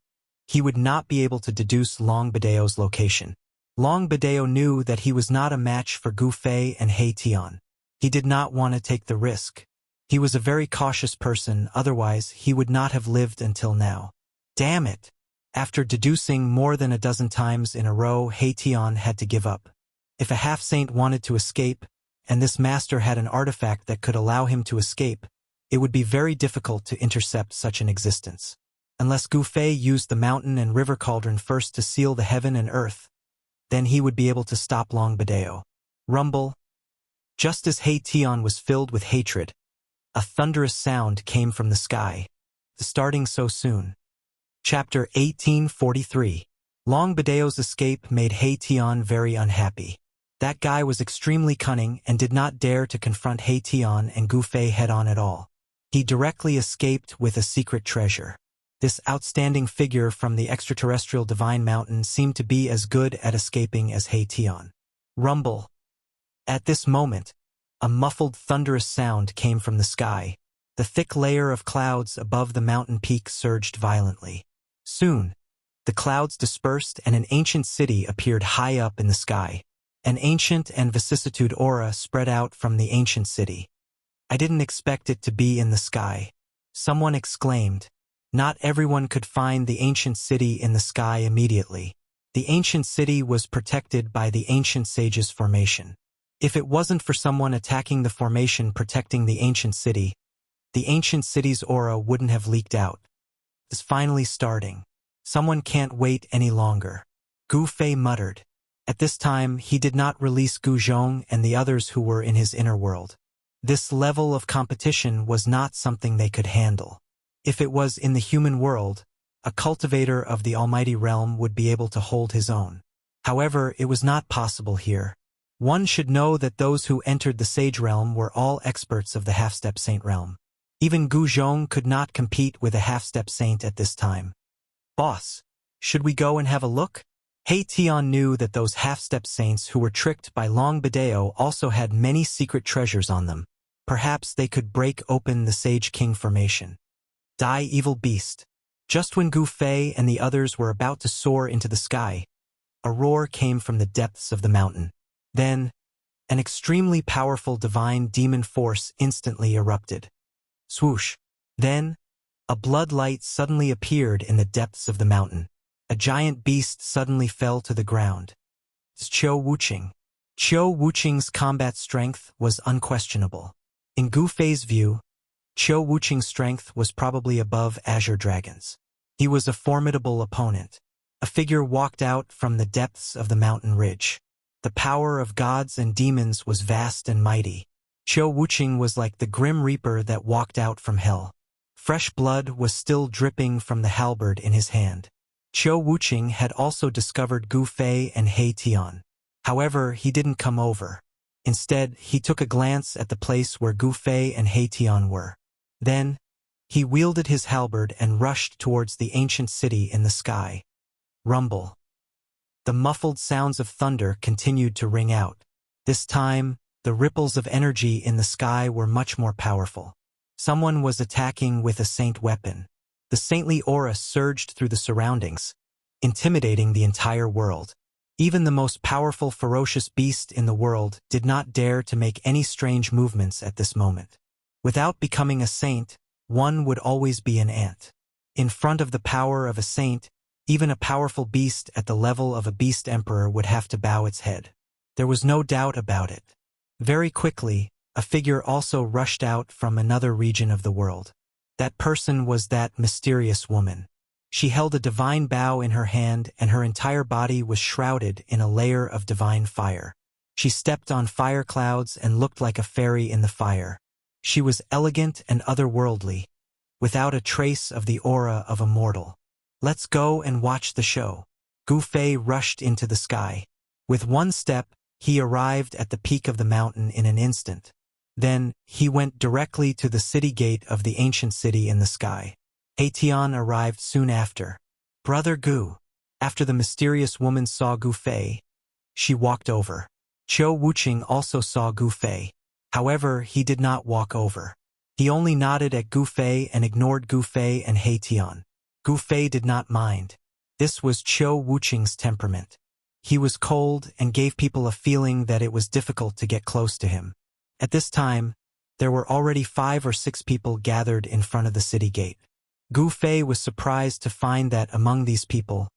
he would not be able to deduce Long Bideo's location. Long Bideo knew that he was not a match for Gu Fei and Haitian. He did not want to take the risk. He was a very cautious person, otherwise he would not have lived until now. Damn it! After deducing more than a dozen times in a row, Tian had to give up. If a half-saint wanted to escape, and this master had an artifact that could allow him to escape, it would be very difficult to intercept such an existence. Unless Gu Fei used the mountain and river cauldron first to seal the heaven and earth, then he would be able to stop Long Badeo. Rumble. Just as Tian was filled with hatred, a thunderous sound came from the sky. Starting so soon. Chapter 1843. Long Badeo's escape made Tian very unhappy. That guy was extremely cunning and did not dare to confront Tian and Gu Fei head-on at all. He directly escaped with a secret treasure. This outstanding figure from the extraterrestrial divine mountain seemed to be as good at escaping as Tian. Rumble. At this moment, a muffled thunderous sound came from the sky. The thick layer of clouds above the mountain peak surged violently. Soon, the clouds dispersed and an ancient city appeared high up in the sky. An ancient and vicissitude aura spread out from the ancient city. I didn't expect it to be in the sky. Someone exclaimed. Not everyone could find the ancient city in the sky immediately. The ancient city was protected by the ancient sage's formation. If it wasn't for someone attacking the formation protecting the ancient city's aura wouldn't have leaked out. It's finally starting. Someone can't wait any longer. Gu Fei muttered. At this time, he did not release Gu Zhong and the others who were in his inner world. This level of competition was not something they could handle. If it was in the human world, a cultivator of the almighty realm would be able to hold his own. However, it was not possible here. One should know that those who entered the sage realm were all experts of the half-step saint realm. Even Gu Zhong could not compete with a half-step saint at this time. Boss, should we go and have a look? Tian knew that those half-step saints who were tricked by Long Badeo also had many secret treasures on them. Perhaps they could break open the Sage King formation. Die, evil beast. Just when Gu Fei and the others were about to soar into the sky, a roar came from the depths of the mountain. Then, an extremely powerful divine demon force instantly erupted. Swoosh. Then, a blood light suddenly appeared in the depths of the mountain. A giant beast suddenly fell to the ground. It's Qiu Wuqing. Qiu Wuqing's combat strength was unquestionable. In Gu Fei's view, Qiu Wuqing's strength was probably above Azure Dragon's. He was a formidable opponent. A figure walked out from the depths of the mountain ridge. The power of gods and demons was vast and mighty. Qiu Wuqing was like the grim reaper that walked out from hell. Fresh blood was still dripping from the halberd in his hand. Qiu Wuqing had also discovered Gu Fei and Tian. However, he didn't come over. Instead, he took a glance at the place where Gu Fei and Tian were. Then, he wielded his halberd and rushed towards the ancient city in the sky. Rumble. The muffled sounds of thunder continued to ring out. This time, the ripples of energy in the sky were much more powerful. Someone was attacking with a saint weapon. The saintly aura surged through the surroundings, intimidating the entire world. Even the most powerful ferocious beast in the world did not dare to make any strange movements at this moment. Without becoming a saint, one would always be an ant. In front of the power of a saint, even a powerful beast at the level of a beast emperor would have to bow its head. There was no doubt about it. Very quickly, a figure also rushed out from another region of the world. That person was that mysterious woman. She held a divine bow in her hand and her entire body was shrouded in a layer of divine fire. She stepped on fire clouds and looked like a fairy in the fire. She was elegant and otherworldly, without a trace of the aura of a mortal. Let's go and watch the show. Gu Fei rushed into the sky. With one step, he arrived at the peak of the mountain in an instant. Then, he went directly to the city gate of the ancient city in the sky. Tian arrived soon after. Brother Gu. After the mysterious woman saw Gu Fei, she walked over. Qiu Wuqing also saw Gu Fei. However, he did not walk over. He only nodded at Gu Fei and ignored Gu Fei and Tian. Gu Fei did not mind. This was Qiu Wuqing's temperament. He was cold and gave people a feeling that it was difficult to get close to him. At this time, there were already 5 or 6 people gathered in front of the city gate. Gu Fei was surprised to find that among these people,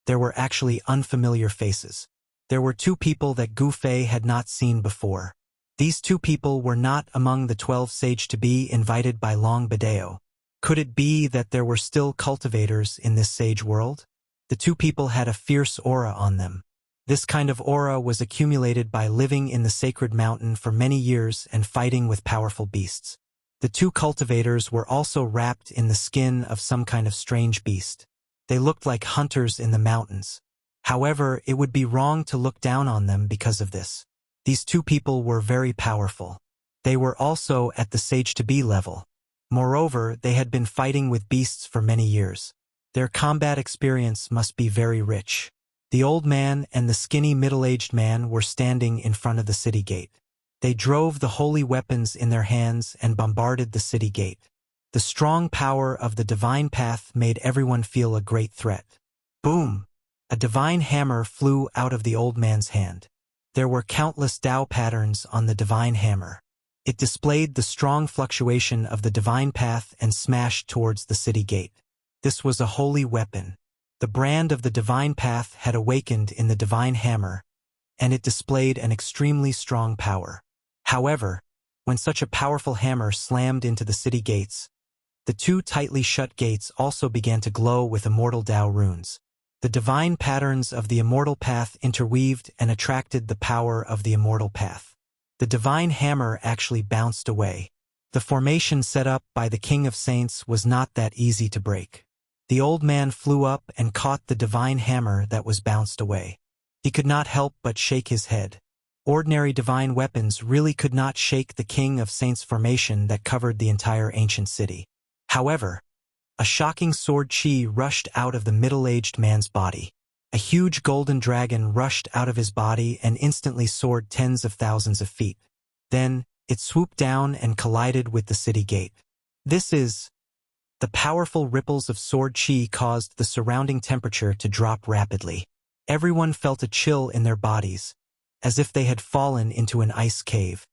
there were actually unfamiliar faces. There were two people that Gu Fei had not seen before. These two people were not among the 12 sage-to-be invited by Long Badeo. Could it be that there were still cultivators in this sage world? The two people had a fierce aura on them. This kind of aura was accumulated by living in the sacred mountain for many years and fighting with powerful beasts. The two cultivators were also wrapped in the skin of some kind of strange beast. They looked like hunters in the mountains. However, it would be wrong to look down on them because of this. These two people were very powerful. They were also at the sage-to-be level. Moreover, they had been fighting with beasts for many years. Their combat experience must be very rich. The old man and the skinny middle-aged man were standing in front of the city gate. They drove the holy weapons in their hands and bombarded the city gate. The strong power of the divine path made everyone feel a great threat. Boom! A divine hammer flew out of the old man's hand. There were countless Tao patterns on the divine hammer. It displayed the strong fluctuation of the divine path and smashed towards the city gate. This was a holy weapon. The brand of the divine path had awakened in the divine hammer, and it displayed an extremely strong power. However, when such a powerful hammer slammed into the city gates, the two tightly shut gates also began to glow with immortal Tao runes. The divine patterns of the immortal path interweaved and attracted the power of the immortal path. The divine hammer actually bounced away. The formation set up by the King of Saints was not that easy to break. The old man flew up and caught the divine hammer that was bounced away. He could not help but shake his head. Ordinary divine weapons really could not shake the King of Saints formation that covered the entire ancient city. However, a shocking sword chi rushed out of the middle-aged man's body. A huge golden dragon rushed out of his body and instantly soared tens of thousands of feet. Then, it swooped down and collided with the city gate. The powerful ripples of sword chi caused the surrounding temperature to drop rapidly. Everyone felt a chill in their bodies, as if they had fallen into an ice cave.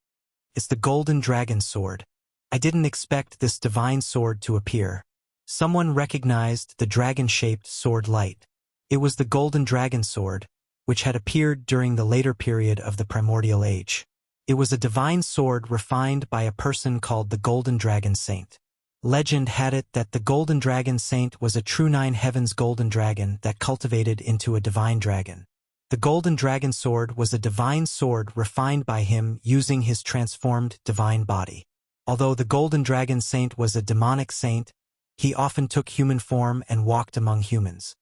It's the golden dragon sword. I didn't expect this divine sword to appear. Someone recognized the dragon-shaped sword light. It was the golden dragon sword, which had appeared during the later period of the primordial age. It was a divine sword refined by a person called the Golden Dragon Saint. Legend had it that the Golden Dragon Saint was a true nine heavens golden dragon that cultivated into a divine dragon. The Golden Dragon Sword was a divine sword refined by him using his transformed divine body. Although the Golden Dragon Saint was a demonic saint, he often took human form and walked among humans.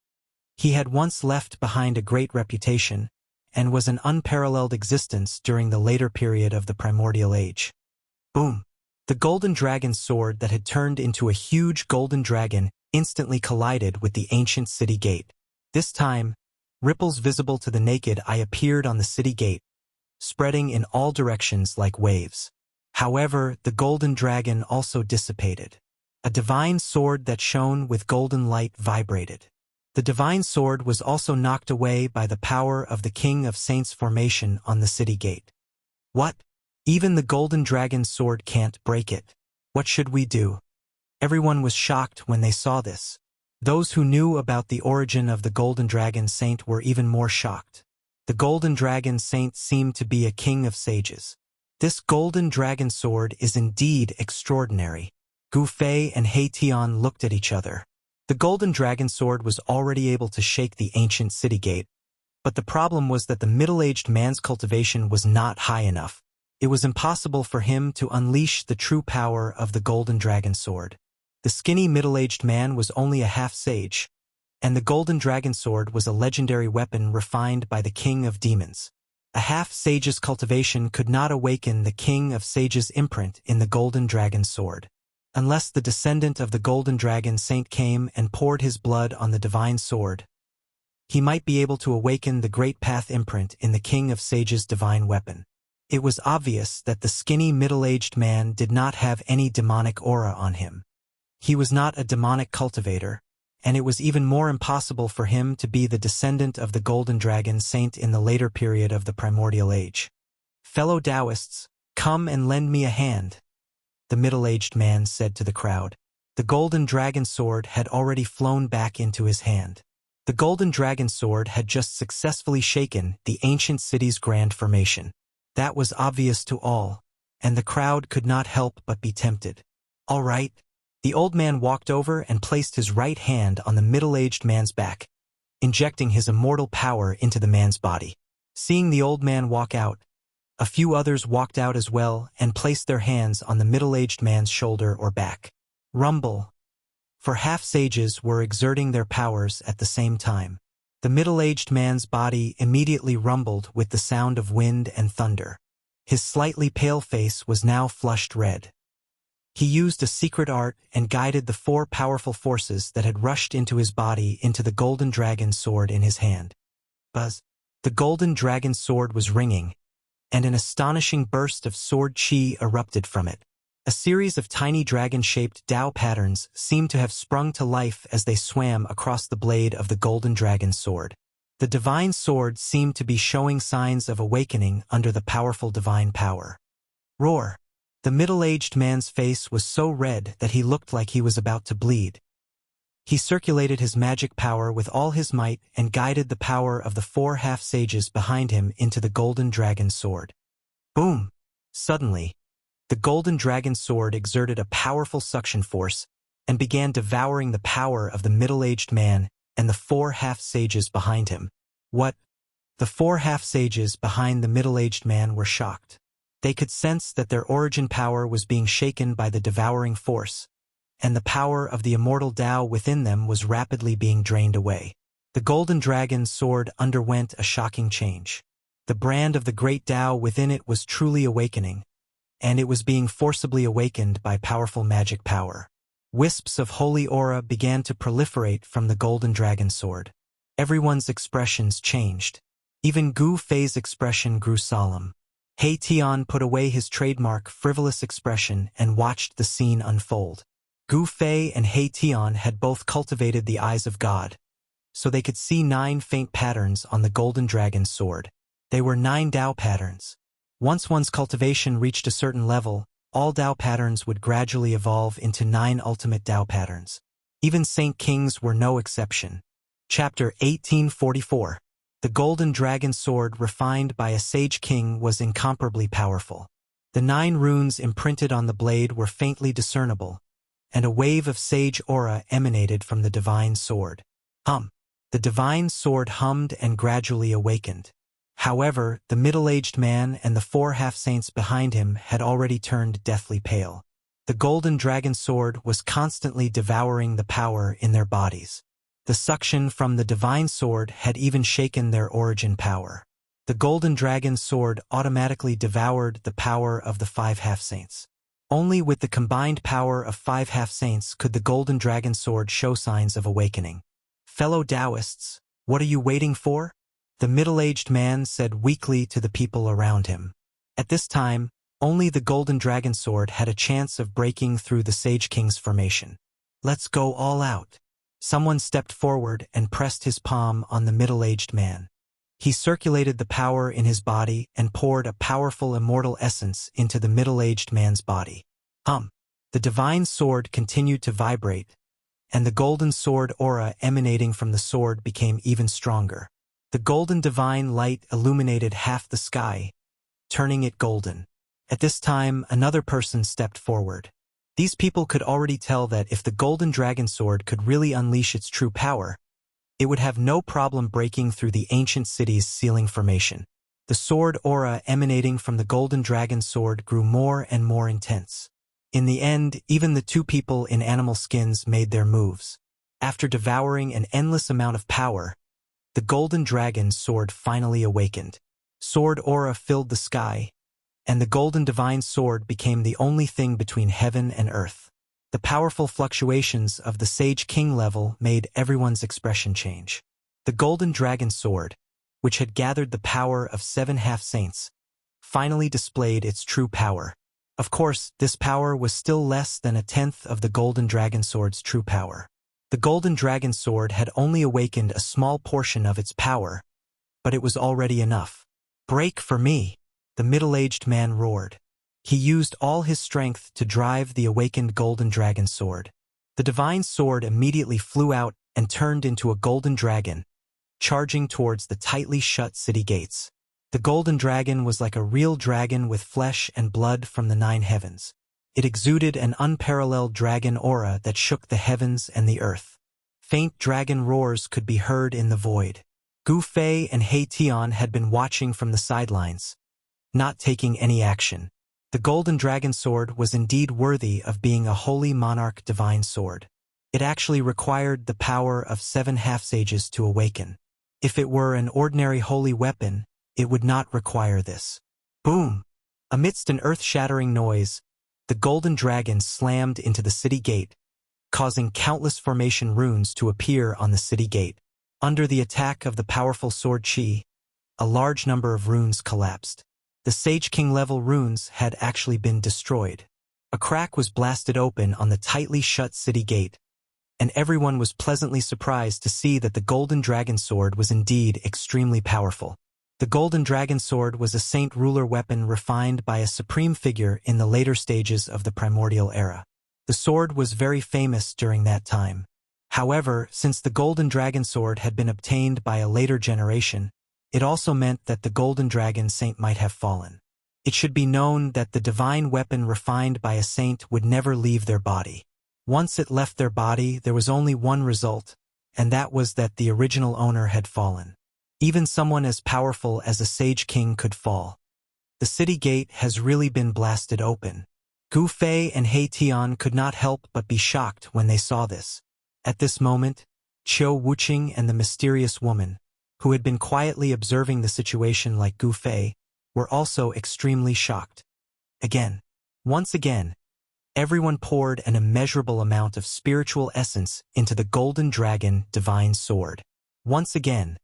He had once left behind a great reputation, and was an unparalleled existence during the later period of the primordial age. Boom! The Golden Dragon Sword that had turned into a huge golden dragon instantly collided with the ancient city gate. This time, ripples visible to the naked eye appeared on the city gate, spreading in all directions like waves. However, the golden dragon also dissipated. A divine sword that shone with golden light vibrated. The divine sword was also knocked away by the power of the King of Saints formation on the city gate. What? Even the golden dragon sword can't break it. What should we do? Everyone was shocked when they saw this. Those who knew about the origin of the Golden Dragon Saint were even more shocked. The Golden Dragon Saint seemed to be a king of sages. This golden dragon sword is indeed extraordinary. Gu Fei and He Tian looked at each other. The Golden Dragon Sword was already able to shake the ancient city gate, but the problem was that the middle-aged man's cultivation was not high enough. It was impossible for him to unleash the true power of the Golden Dragon Sword. The skinny middle-aged man was only a half-sage, and the Golden Dragon Sword was a legendary weapon refined by the King of Demons. A half-sage's cultivation could not awaken the King of Sages' imprint in the Golden Dragon Sword. Unless the descendant of the Golden Dragon Saint came and poured his blood on the divine sword, he might be able to awaken the Great Path imprint in the King of Sages' divine weapon. It was obvious that the skinny middle-aged man did not have any demonic aura on him. He was not a demonic cultivator, and it was even more impossible for him to be the descendant of the Golden Dragon Saint in the later period of the primordial age. Fellow Taoists, come and lend me a hand, the middle-aged man said to the crowd. The golden dragon sword had already flown back into his hand. The golden dragon sword had just successfully shaken the ancient city's grand formation. That was obvious to all, and the crowd could not help but be tempted. All right. The old man walked over and placed his right hand on the middle-aged man's back, injecting his immortal power into the man's body. Seeing the old man walk out, a few others walked out as well and placed their hands on the middle-aged man's shoulder or back. Rumble. For half-sages were exerting their powers at the same time. The middle-aged man's body immediately rumbled with the sound of wind and thunder. His slightly pale face was now flushed red. He used a secret art and guided the 4 powerful forces that had rushed into his body into the golden dragon sword in his hand. Buzz. The golden dragon sword was ringing, and an astonishing burst of sword chi erupted from it. A series of tiny dragon-shaped Tao patterns seemed to have sprung to life as they swam across the blade of the golden dragon sword. The divine sword seemed to be showing signs of awakening under the powerful divine power. Roar! The middle-aged man's face was so red that he looked like he was about to bleed. He circulated his magic power with all his might and guided the power of the 4 half-sages behind him into the golden dragon sword. Boom! Suddenly, the golden dragon sword exerted a powerful suction force and began devouring the power of the middle-aged man and the 4 half-sages behind him. What? The 4 half-sages behind the middle-aged man were shocked. They could sense that their origin power was being shaken by the devouring force, and the power of the immortal Tao within them was rapidly being drained away. The golden dragon sword underwent a shocking change. The brand of the great Tao within it was truly awakening, and it was being forcibly awakened by powerful magic power. Wisps of holy aura began to proliferate from the golden dragon sword. Everyone's expressions changed. Even Gu Fei's expression grew solemn. He Tian put away his trademark frivolous expression and watched the scene unfold. Gu Fei and He Tian had both cultivated the eyes of God, so they could see 9 faint patterns on the golden dragon sword. They were 9 Tao patterns. Once one's cultivation reached a certain level, all Tao patterns would gradually evolve into 9 ultimate Tao patterns. Even Saint Kings were no exception. Chapter 1844. The golden dragon sword refined by a sage king was incomparably powerful. The 9 runes imprinted on the blade were faintly discernible, and a wave of sage aura emanated from the divine sword. The divine sword hummed and gradually awakened. However, the middle-aged man and the 4 half-saints behind him had already turned deathly pale. The golden dragon sword was constantly devouring the power in their bodies. The suction from the divine sword had even shaken their origin power. The golden dragon sword automatically devoured the power of the 5 half-saints. Only with the combined power of 5 half-saints could the golden dragon sword show signs of awakening. Fellow Taoists, what are you waiting for? The middle-aged man said weakly to the people around him. At this time, only the golden dragon sword had a chance of breaking through the Sage King's formation. Let's go all out. Someone stepped forward and pressed his palm on the middle-aged man. He circulated the power in his body and poured a powerful immortal essence into the middle-aged man's body. The divine sword continued to vibrate, and the golden sword aura emanating from the sword became even stronger. The golden divine light illuminated half the sky, turning it golden. At this time, another person stepped forward. These people could already tell that if the golden dragon sword could really unleash its true power, it would have no problem breaking through the ancient city's ceiling formation. The sword aura emanating from the golden dragon sword grew more and more intense. In the end, even the 2 people in animal skins made their moves. After devouring an endless amount of power, the golden dragon sword finally awakened. Sword aura filled the sky, and the golden divine sword became the only thing between heaven and earth. The powerful fluctuations of the Sage King level made everyone's expression change. The golden dragon sword, which had gathered the power of 7 half-saints, finally displayed its true power. Of course, this power was still less than 1/10 of the golden dragon sword's true power. The golden dragon sword had only awakened a small portion of its power, but it was already enough. Break for me! The middle-aged man roared. He used all his strength to drive the awakened golden dragon sword. The divine sword immediately flew out and turned into a golden dragon, charging towards the tightly shut city gates. The golden dragon was like a real dragon with flesh and blood from the 9 heavens. It exuded an unparalleled dragon aura that shook the heavens and the earth. Faint dragon roars could be heard in the void. Gu Fei and He Tian had been watching from the sidelines, not taking any action. The golden dragon sword was indeed worthy of being a holy monarch divine sword. It actually required the power of 7 half-sages to awaken. If it were an ordinary holy weapon, it would not require this. Boom! Amidst an earth-shattering noise, the golden dragon slammed into the city gate, causing countless formation runes to appear on the city gate. Under the attack of the powerful sword Qi, a large number of runes collapsed. The Sage King level runes had actually been destroyed. A crack was blasted open on the tightly shut city gate, and everyone was pleasantly surprised to see that the golden dragon sword was indeed extremely powerful. The golden dragon sword was a saint ruler weapon refined by a supreme figure in the later stages of the primordial era. The sword was very famous during that time. However, since the golden dragon sword had been obtained by a later generation, it also meant that the golden dragon saint might have fallen. It should be known that the divine weapon refined by a saint would never leave their body. Once it left their body, there was only one result, and that was that the original owner had fallen. Even someone as powerful as a Sage King could fall. The city gate has really been blasted open. Gu Fei and He Tian could not help but be shocked when they saw this. At this moment, Qiu Wuxia and the mysterious woman, who had been quietly observing the situation like Gu Fei, were also extremely shocked. Once again, everyone poured an immeasurable amount of spiritual essence into the golden dragon divine sword. Once again,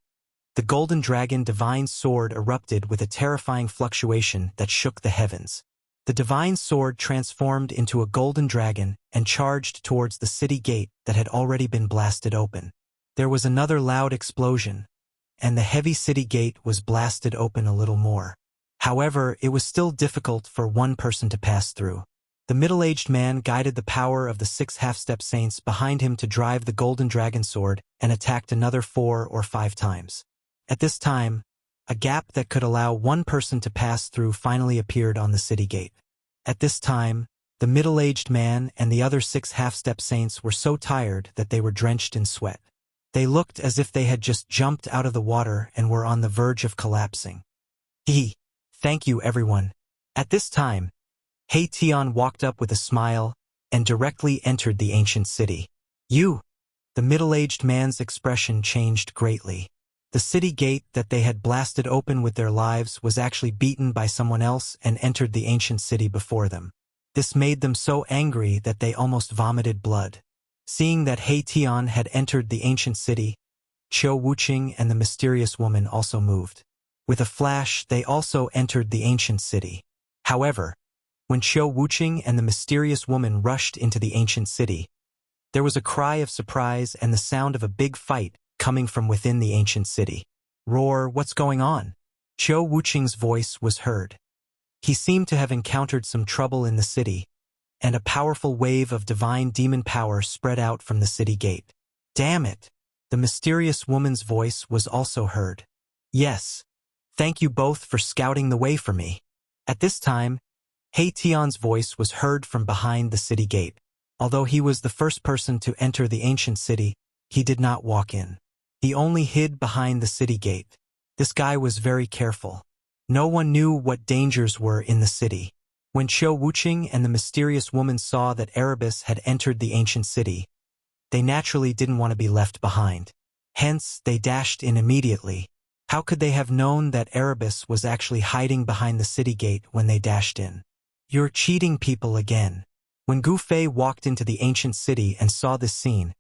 the golden dragon divine sword erupted with a terrifying fluctuation that shook the heavens. The divine sword transformed into a golden dragon and charged towards the city gate that had already been blasted open. There was another loud explosion, and the heavy city gate was blasted open a little more. However, it was still difficult for one person to pass through. The middle-aged man guided the power of the 6 half-step saints behind him to drive the golden dragon sword and attacked another 4 or 5 times. At this time, a gap that could allow one person to pass through finally appeared on the city gate. At this time, the middle-aged man and the other 6 half-step saints were so tired that they were drenched in sweat. They looked as if they had just jumped out of the water and were on the verge of collapsing. Thank you, everyone. At this time, He Tian walked up with a smile and directly entered the ancient city. The middle-aged man's expression changed greatly. The city gate that they had blasted open with their lives was actually beaten by someone else and entered the ancient city before them. This made them so angry that they almost vomited blood. Seeing that He Tian had entered the ancient city, Qiu Wuxia and the mysterious woman also moved. With a flash, they also entered the ancient city. However, when Qiu Wuxia and the mysterious woman rushed into the ancient city, there was a cry of surprise and the sound of a big fight coming from within the ancient city. Roar, what's going on? Qiu Wuxia's voice was heard. He seemed to have encountered some trouble in the city, and a powerful wave of divine demon power spread out from the city gate. Damn it! The mysterious woman's voice was also heard. Yes. Thank you both for scouting the way for me. At this time, He Tian's voice was heard from behind the city gate. Although he was the first person to enter the ancient city, he did not walk in. He only hid behind the city gate. This guy was very careful. No one knew what dangers were in the city. When Qiu Wuxia and the mysterious woman saw that Erebus had entered the ancient city, they naturally didn't want to be left behind. Hence, they dashed in immediately. How could they have known that Erebus was actually hiding behind the city gate when they dashed in? You're cheating people again. When Gu Fei walked into the ancient city and saw this scene,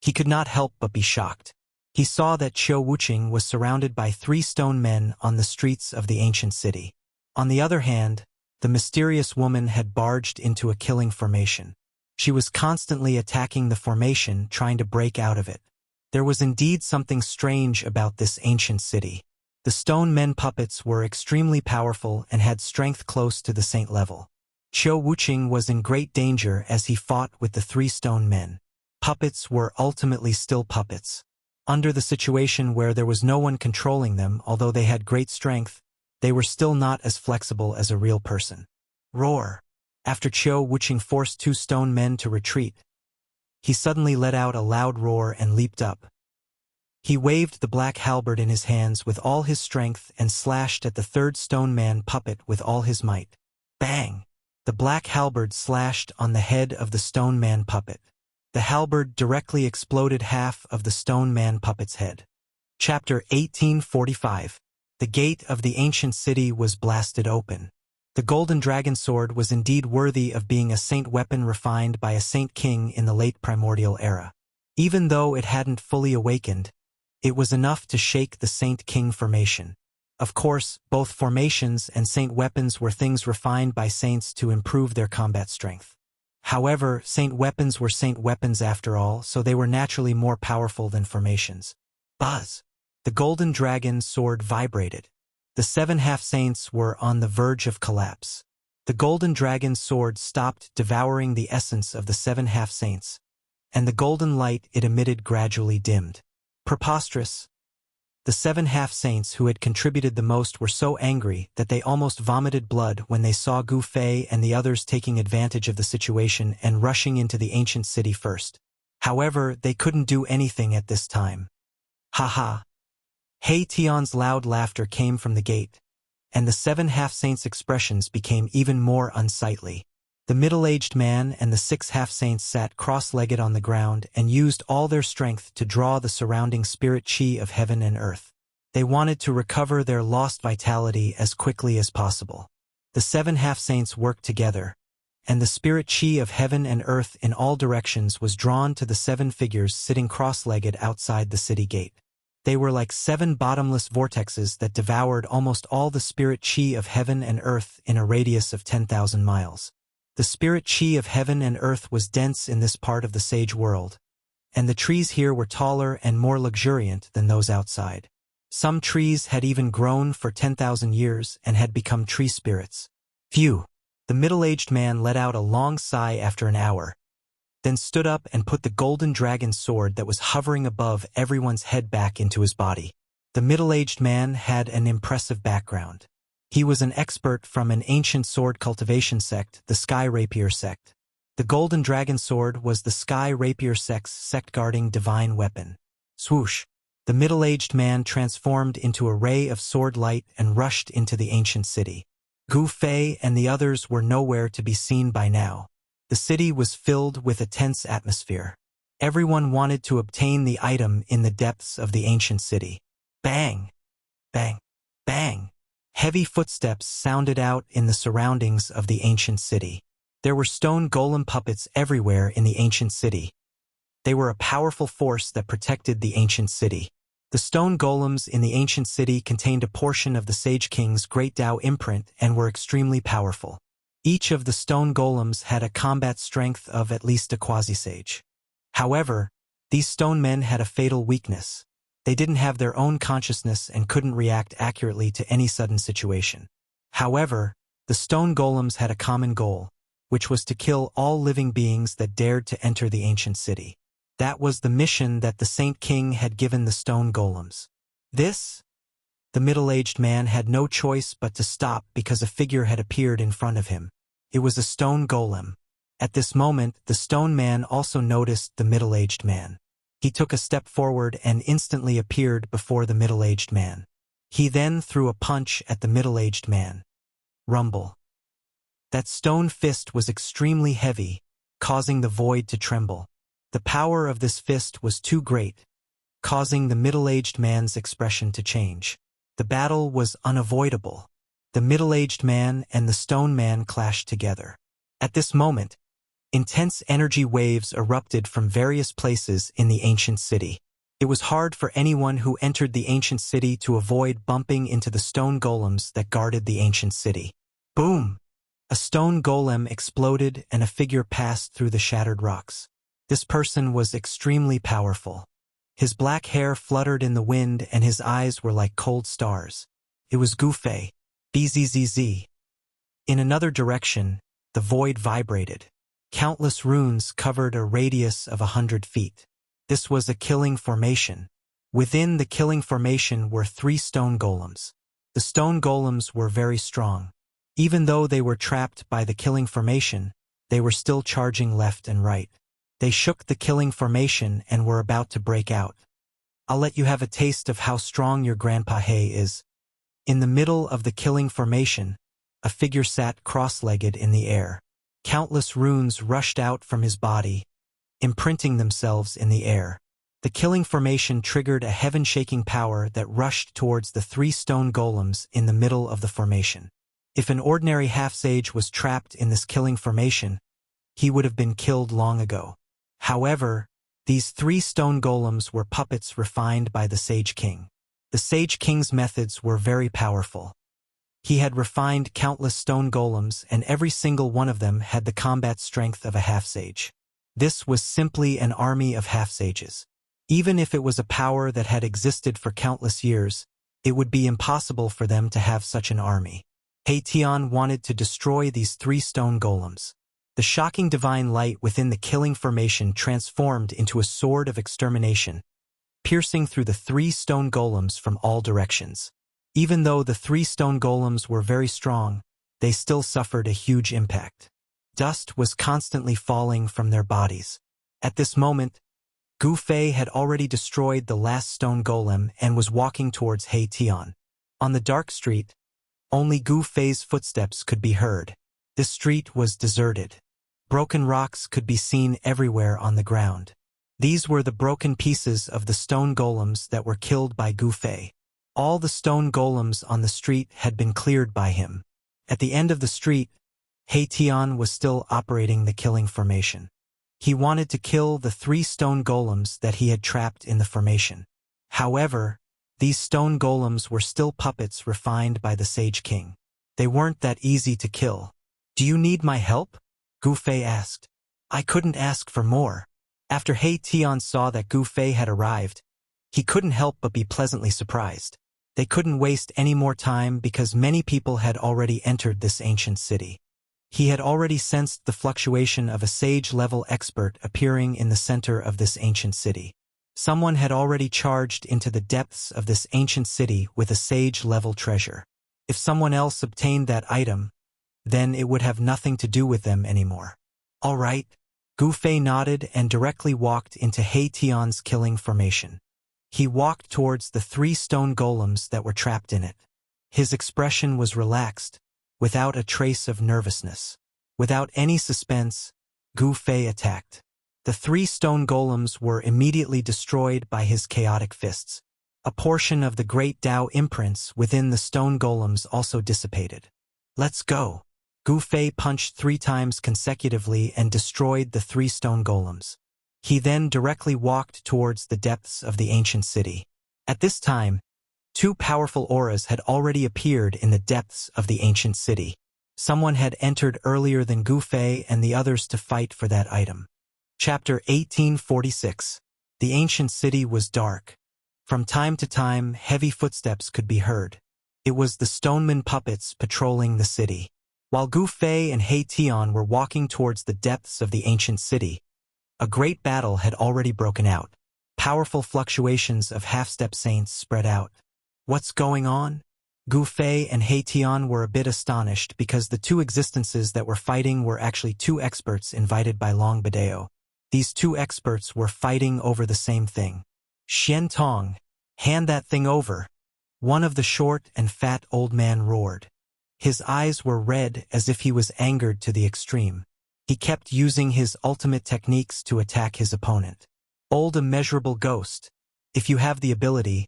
he could not help but be shocked. He saw that Qiu Wuxia was surrounded by 3 stone men on the streets of the ancient city. On the other hand, the mysterious woman had barged into a killing formation. She was constantly attacking the formation, trying to break out of it. There was indeed something strange about this ancient city. The stone men puppets were extremely powerful and had strength close to the saint level. Qiu Wuxia was in great danger as he fought with the 3 stone men. Puppets were ultimately still puppets. Under the situation where there was no one controlling them, although they had great strength, they were still not as flexible as a real person. Roar! After Qiu Wuxing forced 2 stone men to retreat, he suddenly let out a loud roar and leaped up. He waved the black halberd in his hands with all his strength and slashed at the 3rd stone man puppet with all his might. Bang! The black halberd slashed on the head of the stone man puppet. The halberd directly exploded half of the stone man puppet's head. Chapter 1845. The gate of the ancient city was blasted open. The golden dragon sword was indeed worthy of being a saint weapon refined by a saint king in the late primordial era. Even though it hadn't fully awakened, it was enough to shake the saint king formation. Of course, both formations and saint weapons were things refined by saints to improve their combat strength. However, saint weapons were saint weapons after all, so they were naturally more powerful than formations. Buzz! The golden dragon sword vibrated. The 7 half-saints were on the verge of collapse. The golden dragon sword stopped devouring the essence of the 7 half-saints, and the golden light it emitted gradually dimmed. Preposterous! The 7 half-saints who had contributed the most were so angry that they almost vomited blood when they saw Gu Fei and the others taking advantage of the situation and rushing into the ancient city first. However, they couldn't do anything at this time. Ha ha! Hei Tian's loud laughter came from the gate, and the 7 half-saints' expressions became even more unsightly. The middle-aged man and the 6 half-saints sat cross-legged on the ground and used all their strength to draw the surrounding spirit qi of heaven and earth. They wanted to recover their lost vitality as quickly as possible. The 7 half-saints worked together, and the spirit qi of heaven and earth in all directions was drawn to the 7 figures sitting cross-legged outside the city gate. They were like 7 bottomless vortexes that devoured almost all the spirit qi of heaven and earth in a radius of 10,000 miles. The spirit qi of heaven and earth was dense in this part of the sage world, and the trees here were taller and more luxuriant than those outside. Some trees had even grown for 10,000 years and had become tree spirits. Phew! The middle-aged man let out a long sigh after an hour, then stood up and put the golden dragon sword that was hovering above everyone's head back into his body. The middle-aged man had an impressive background. He was an expert from an ancient sword cultivation sect, the Sky Rapier sect. The golden dragon sword was the Sky Rapier sect's sect-guarding divine weapon. Swoosh! The middle-aged man transformed into a ray of sword light and rushed into the ancient city. Gu Fei and the others were nowhere to be seen by now. The city was filled with a tense atmosphere. Everyone wanted to obtain the item in the depths of the ancient city. Bang! Bang! Bang! Heavy footsteps sounded out in the surroundings of the ancient city. There were stone golem puppets everywhere in the ancient city. They were a powerful force that protected the ancient city. The stone golems in the ancient city contained a portion of the Sage King's great Tao imprint and were extremely powerful. Each of the stone golems had a combat strength of at least a quasi-sage. However, these stone men had a fatal weakness. They didn't have their own consciousness and couldn't react accurately to any sudden situation. However, the stone golems had a common goal, which was to kill all living beings that dared to enter the ancient city. That was the mission that the Saint King had given the stone golems. The middle-aged man had no choice but to stop because a figure had appeared in front of him. It was a stone golem. At this moment, the stone man also noticed the middle-aged man. He took a step forward and instantly appeared before the middle-aged man. He then threw a punch at the middle-aged man. Rumble. That stone fist was extremely heavy, causing the void to tremble. The power of this fist was too great, causing the middle-aged man's expression to change. The battle was unavoidable. The middle-aged man and the stone man clashed together. At this moment, intense energy waves erupted from various places in the ancient city. It was hard for anyone who entered the ancient city to avoid bumping into the stone golems that guarded the ancient city. Boom! A stone golem exploded and a figure passed through the shattered rocks. This person was extremely powerful. His black hair fluttered in the wind and his eyes were like cold stars. It was Gu Fei. Bzzz. In another direction, the void vibrated. Countless runes covered a radius of 100 feet. This was a killing formation. Within the killing formation were 3 stone golems. The stone golems were very strong. Even though they were trapped by the killing formation, they were still charging left and right. They shook the killing formation and were about to break out. I'll let you have a taste of how strong your Grandpa Hay is. In the middle of the killing formation, a figure sat cross-legged in the air. Countless runes rushed out from his body, imprinting themselves in the air. The killing formation triggered a heaven-shaking power that rushed towards the 3 stone golems in the middle of the formation. If an ordinary half-sage was trapped in this killing formation, he would have been killed long ago. However, these 3 stone golems were puppets refined by the Sage King. The Sage King's methods were very powerful. He had refined countless stone golems, and every single one of them had the combat strength of a half-sage. This was simply an army of half-sages. Even if it was a power that had existed for countless years, it would be impossible for them to have such an army. Haitian wanted to destroy these 3 stone golems. The shocking divine light within the killing formation transformed into a sword of extermination, piercing through the 3 stone golems from all directions. Even though the 3 stone golems were very strong, they still suffered a huge impact. Dust was constantly falling from their bodies. At this moment, Gu Fei had already destroyed the last stone golem and was walking towards Haitian. On the dark street, only Gu Fei's footsteps could be heard. This street was deserted. Broken rocks could be seen everywhere on the ground. These were the broken pieces of the stone golems that were killed by Gu Fei. All the stone golems on the street had been cleared by him. At the end of the street, Haitian was still operating the killing formation. He wanted to kill the 3 stone golems that he had trapped in the formation. However, these stone golems were still puppets refined by the Sage King. They weren't that easy to kill. "Do you need my help?" Gu Fei asked. I couldn't ask for more. After Haitian saw that Gu Fei had arrived, he couldn't help but be pleasantly surprised. They couldn't waste any more time because many people had already entered this ancient city. He had already sensed the fluctuation of a sage-level expert appearing in the center of this ancient city. Someone had already charged into the depths of this ancient city with a sage-level treasure. If someone else obtained that item, then it would have nothing to do with them anymore. All right, Gu Fei nodded and directly walked into Haitian's killing formation. He walked towards the 3 stone golems that were trapped in it. His expression was relaxed, without a trace of nervousness. Without any suspense, Gu Fei attacked. The 3 stone golems were immediately destroyed by his chaotic fists. A portion of the great Tao imprints within the stone golems also dissipated. Let's go. Gu Fei punched 3 times consecutively and destroyed the 3 stone golems. He then directly walked towards the depths of the ancient city. At this time, 2 powerful auras had already appeared in the depths of the ancient city. Someone had entered earlier than Gu Fei and the others to fight for that item. Chapter 1846. The ancient city was dark. From time to time, heavy footsteps could be heard. It was the stoneman puppets patrolling the city. While Gu Fei and Haitian were walking towards the depths of the ancient city, a great battle had already broken out. Powerful fluctuations of half-step saints spread out. What's going on? Gu Fei and Haitian were a bit astonished because the 2 existences that were fighting were actually 2 experts invited by Long Badeo. These 2 experts were fighting over the same thing. Xian Tong, hand that thing over. One of the short and fat old man roared. His eyes were red as if he was angered to the extreme. He kept using his ultimate techniques to attack his opponent. Old immeasurable ghost, if you have the ability,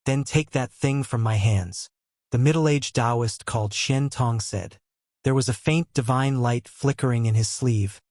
then take that thing from my hands. The middle-aged Taoist called Xian Tong said. There was a faint divine light flickering in his sleeve,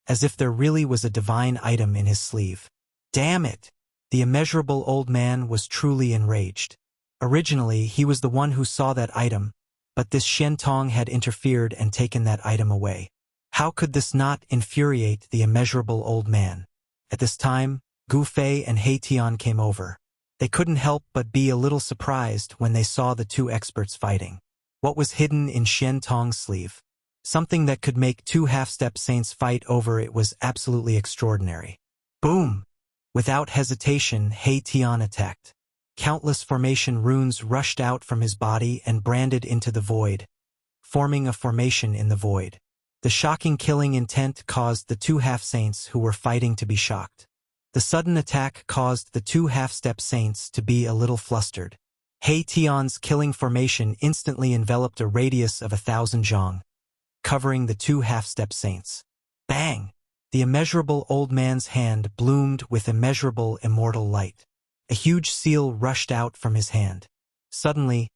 as if there really was a divine item in his sleeve. Damn it! The immeasurable old man was truly enraged. Originally, he was the one who saw that item, but this Xian Tong had interfered and taken that item away. How could this not infuriate the immeasurable old man? At this time, Gu Fei and Haitian came over. They couldn't help but be a little surprised when they saw the 2 experts fighting. What was hidden in Xian Tong's sleeve? Something that could make two half-step saints fight over it was absolutely extraordinary. Boom! Without hesitation, He Tian attacked. Countless formation runes rushed out from his body and branded into the void, forming a formation in the void. The shocking killing intent caused the two half-saints who were fighting to be shocked. The sudden attack caused the two half-step saints to be a little flustered. He Tian's killing formation instantly enveloped a radius of 1,000 zhang, covering the two half-step saints. Bang! The immeasurable old man's hand bloomed with immeasurable immortal light. A huge seal rushed out from his hand. Suddenly,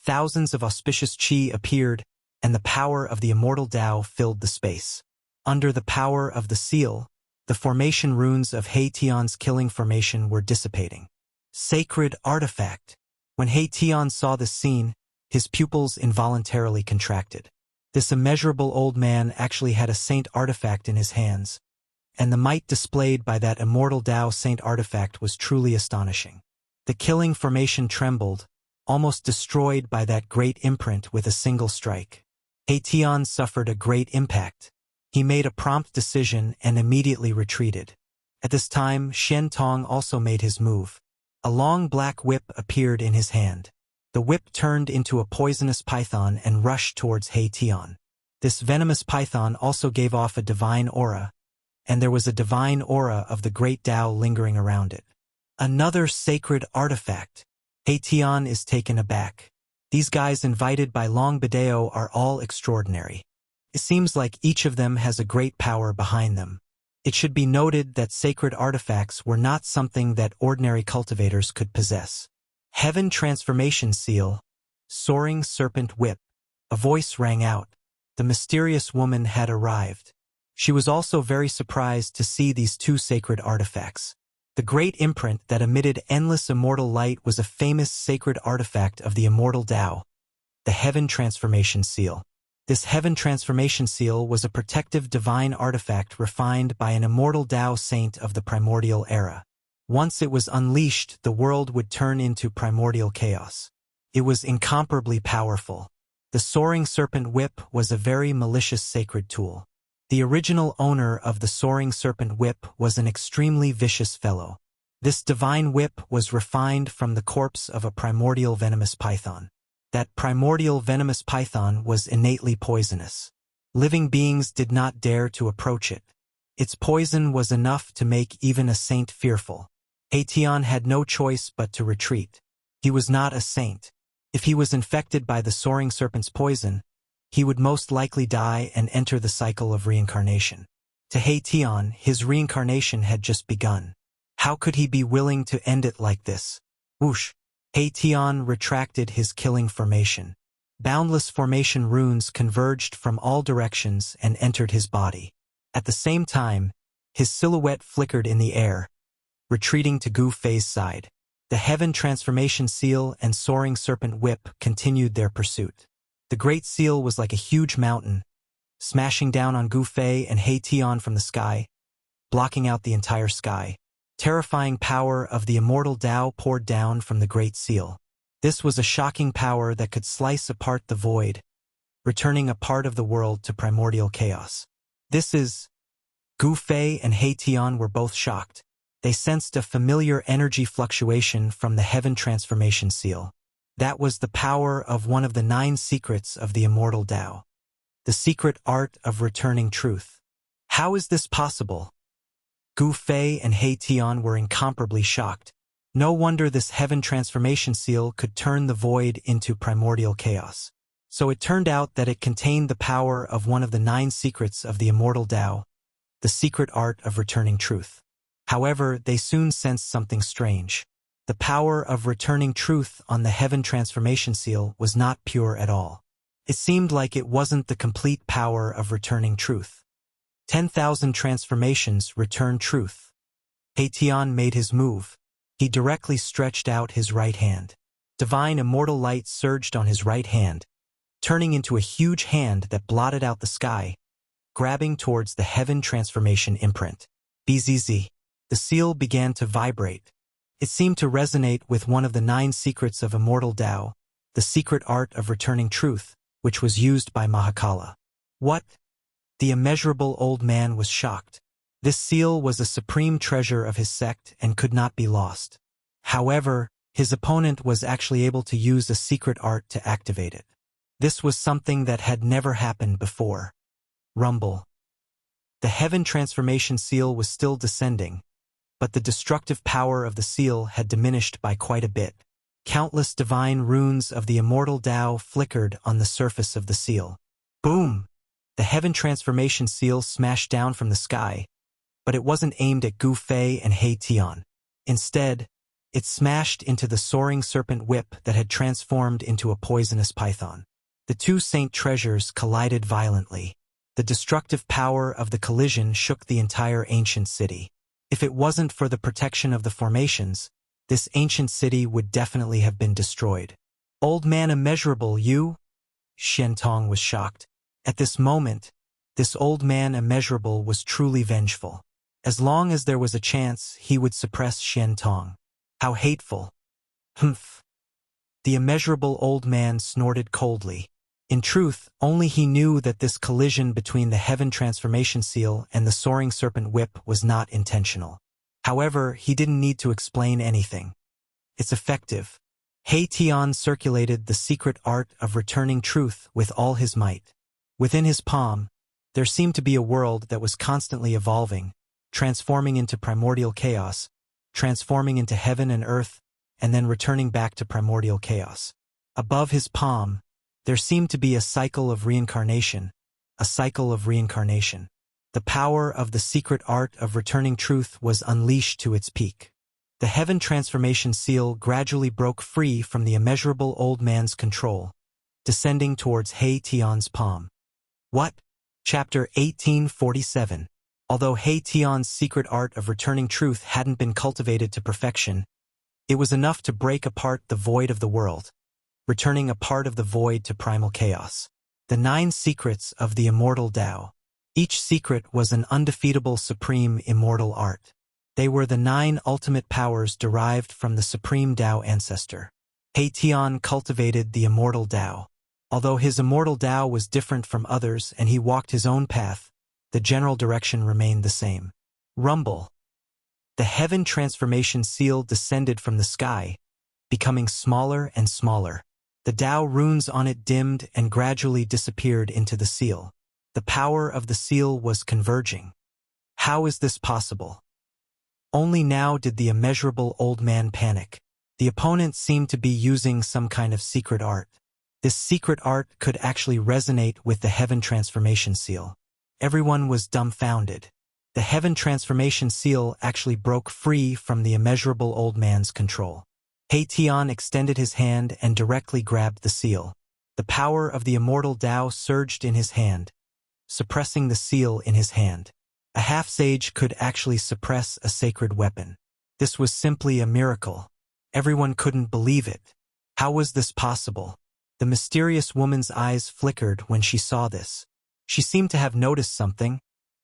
thousands of auspicious qi appeared, and the power of the immortal Tao filled the space. Under the power of the seal, the formation runes of He Tian's killing formation were dissipating. Sacred artifact! When He Tian saw this scene, his pupils involuntarily contracted. This immeasurable old man actually had a saint artifact in his hands, and the might displayed by that immortal Tao saint artifact was truly astonishing. The killing formation trembled, almost destroyed by that great imprint with a single strike. He Tian suffered a great impact. He made a prompt decision and immediately retreated. At this time, Shen Tong also made his move. A long black whip appeared in his hand. The whip turned into a poisonous python and rushed towards He Tian. This venomous python also gave off a divine aura, and there was a divine aura of the great Tao lingering around it. Another sacred artifact. He Tian is taken aback. These guys invited by Long Bideo are all extraordinary. It seems like each of them has a great power behind them. It should be noted that sacred artifacts were not something that ordinary cultivators could possess. Heaven Transformation Seal, Soaring Serpent Whip. A voice rang out. The mysterious woman had arrived. She was also very surprised to see these two sacred artifacts. The great imprint that emitted endless immortal light was a famous sacred artifact of the immortal Tao, the Heaven Transformation Seal. This Heaven Transformation Seal was a protective divine artifact refined by an immortal Tao saint of the primordial era. Once it was unleashed, the world would turn into primordial chaos. It was incomparably powerful. The Soaring Serpent Whip was a very malicious sacred tool. The original owner of the Soaring Serpent Whip was an extremely vicious fellow. This divine whip was refined from the corpse of a primordial venomous python. That primordial venomous python was innately poisonous. Living beings did not dare to approach it. Its poison was enough to make even a saint fearful. He Tian had no choice but to retreat. He was not a saint. If he was infected by the soaring serpent's poison, he would most likely die and enter the cycle of reincarnation. To He Tian, his reincarnation had just begun. How could he be willing to end it like this? Whoosh! He Tian retracted his killing formation. Boundless formation runes converged from all directions and entered his body. At the same time, his silhouette flickered in the air, retreating to Gu Fei's side. The Heaven Transformation Seal and Soaring Serpent Whip continued their pursuit. The Great Seal was like a huge mountain, smashing down on Gu Fei and He Tian from the sky, blocking out the entire sky. Terrifying power of the immortal Tao poured down from the Great Seal. This was a shocking power that could slice apart the void, returning a part of the world to primordial chaos. Gu Fei and He Tian were both shocked. They sensed a familiar energy fluctuation from the Heaven Transformation Seal. That was the power of one of the 9 secrets of the immortal Tao. The secret art of returning truth. How is this possible? Gu Fei and He Tian were incomparably shocked. No wonder this Heaven Transformation Seal could turn the void into primordial chaos. So it turned out that it contained the power of one of the 9 secrets of the immortal Tao, the secret art of returning truth. However, they soon sensed something strange. The power of returning truth on the Heaven Transformation Seal was not pure at all. It seemed like it wasn't the complete power of returning truth. 10,000 transformations return truth. He Tian made his move. He directly stretched out his right hand. Divine immortal light surged on his right hand, turning into a huge hand that blotted out the sky, grabbing towards the Heaven Transformation imprint. Bzz. The seal began to vibrate. It seemed to resonate with one of the 9 secrets of immortal Tao, the secret art of returning truth, which was used by Mahakala. What? The immeasurable old man was shocked. This seal was a supreme treasure of his sect and could not be lost. However, his opponent was actually able to use a secret art to activate it. This was something that had never happened before. Rumble. The heaven transformation seal was still descending, but the destructive power of the seal had diminished by quite a bit. Countless divine runes of the immortal Tao flickered on the surface of the seal. Boom! The heaven transformation seal smashed down from the sky, but it wasn't aimed at Gu Fei and He Tian. Instead, it smashed into the soaring serpent whip that had transformed into a poisonous python. The two saint treasures collided violently. The destructive power of the collision shook the entire ancient city. If it wasn't for the protection of the formations, this ancient city would definitely have been destroyed. Old man immeasurable, you? Xian Tong was shocked. At this moment, this old man immeasurable was truly vengeful. As long as there was a chance, he would suppress Xian Tong. How hateful. Humph. The immeasurable old man snorted coldly. In truth, only he knew that this collision between the heaven transformation seal and the soaring serpent whip was not intentional. However, he didn't need to explain anything. It's effective. He Tian circulated the secret art of returning truth with all his might. Within his palm, there seemed to be a world that was constantly evolving, transforming into primordial chaos, transforming into heaven and earth, and then returning back to primordial chaos. Above his palm, there seemed to be a cycle of reincarnation, a cycle of reincarnation. The power of the secret art of returning truth was unleashed to its peak. The heaven transformation seal gradually broke free from the immeasurable old man's control, descending towards He Tian's palm. What? Chapter 1847. Although He Tian's secret art of returning truth hadn't been cultivated to perfection, it was enough to break apart the void of the world, returning a part of the void to primal chaos. The 9 secrets of the immortal Tao. Each secret was an undefeatable supreme immortal art. They were the 9 ultimate powers derived from the supreme Tao ancestor. He Tian cultivated the immortal Tao. Although his immortal Tao was different from others and he walked his own path, the general direction remained the same. Rumble. The heaven transformation seal descended from the sky, becoming smaller and smaller. The Tao runes on it dimmed and gradually disappeared into the seal. The power of the seal was converging. How is this possible? Only now did the immeasurable old man panic. The opponent seemed to be using some kind of secret art. This secret art could actually resonate with the heaven transformation seal. Everyone was dumbfounded. The heaven transformation seal actually broke free from the immeasurable old man's control. He Tian extended his hand and directly grabbed the seal. The power of the immortal Tao surged in his hand, suppressing the seal in his hand. A half-sage could actually suppress a sacred weapon. This was simply a miracle. Everyone couldn't believe it. How was this possible? The mysterious woman's eyes flickered when she saw this. She seemed to have noticed something,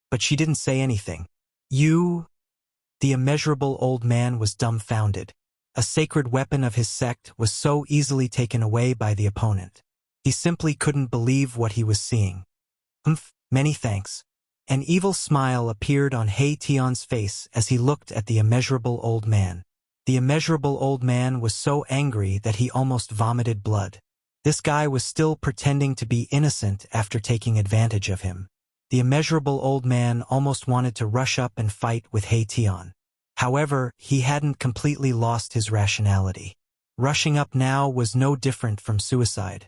but she didn't say anything. You? The immeasurable old man was dumbfounded. A sacred weapon of his sect was so easily taken away by the opponent. He simply couldn't believe what he was seeing. Many thanks. An evil smile appeared on He Tian's face as he looked at the immeasurable old man. The immeasurable old man was so angry that he almost vomited blood. This guy was still pretending to be innocent after taking advantage of him. The immeasurable old man almost wanted to rush up and fight with He Tian. However, he hadn't completely lost his rationality. Rushing up now was no different from suicide.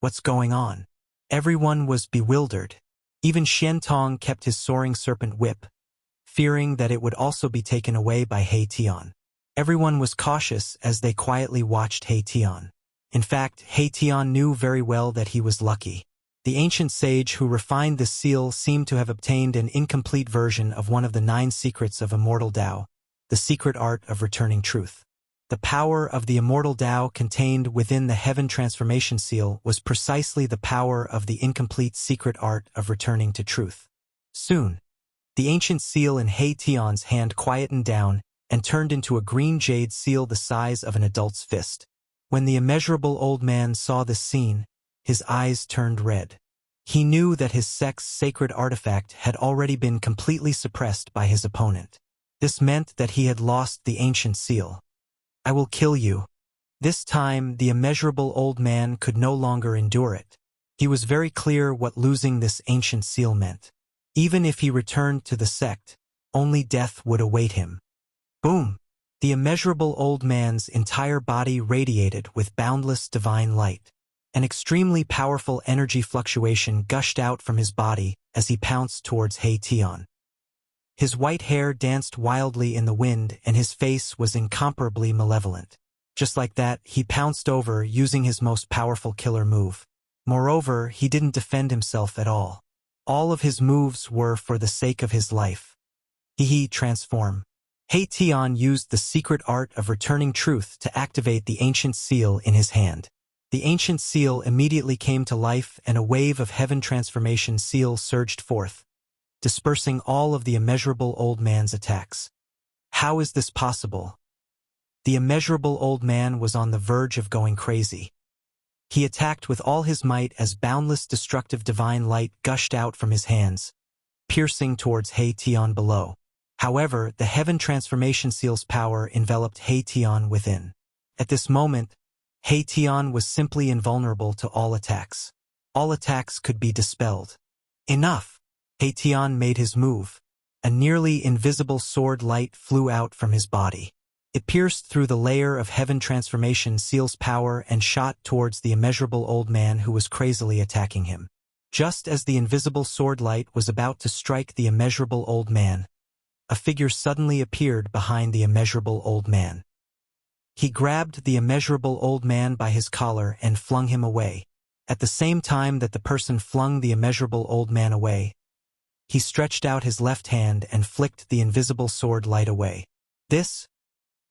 What's going on? Everyone was bewildered. Even Xian Tong kept his soaring serpent whip, fearing that it would also be taken away by He Tian. Everyone was cautious as they quietly watched He Tian. In fact, He Tian knew very well that he was lucky. The ancient sage who refined this seal seemed to have obtained an incomplete version of one of the 9 secrets of immortal Tao, the secret art of returning truth. The power of the immortal Tao contained within the heaven transformation seal was precisely the power of the incomplete secret art of returning to truth. Soon, the ancient seal in He Tian's hand quietened down and turned into a green jade seal the size of an adult's fist. When the immeasurable old man saw this scene, his eyes turned red. He knew that his sect's sacred artifact had already been completely suppressed by his opponent. This meant that he had lost the ancient seal. I will kill you. This time, the immeasurable old man could no longer endure it. He was very clear what losing this ancient seal meant. Even if he returned to the sect, only death would await him. Boom! The immeasurable old man's entire body radiated with boundless divine light. An extremely powerful energy fluctuation gushed out from his body as he pounced towards Tian. His white hair danced wildly in the wind and his face was incomparably malevolent. Just like that, he pounced over using his most powerful killer move. Moreover, he didn't defend himself at all. All of his moves were for the sake of his life. Transform. Tian used the secret art of returning truth to activate the ancient seal in his hand. The ancient seal immediately came to life and a wave of heaven transformation seal surged forth, dispersing all of the immeasurable old man's attacks. How is this possible? The immeasurable old man was on the verge of going crazy. He attacked with all his might as boundless destructive divine light gushed out from his hands, piercing towards Tian below. However, the heaven transformation seal's power enveloped Tian within. At this moment, Tian was simply invulnerable to all attacks. All attacks could be dispelled. Enough! Tian made his move. A nearly invisible sword light flew out from his body. It pierced through the layer of heaven transformation seal's power and shot towards the immeasurable old man who was crazily attacking him. Just as the invisible sword light was about to strike the immeasurable old man, a figure suddenly appeared behind the immeasurable old man. He grabbed the immeasurable old man by his collar and flung him away. At the same time that the person flung the immeasurable old man away, he stretched out his left hand and flicked the invisible sword light away.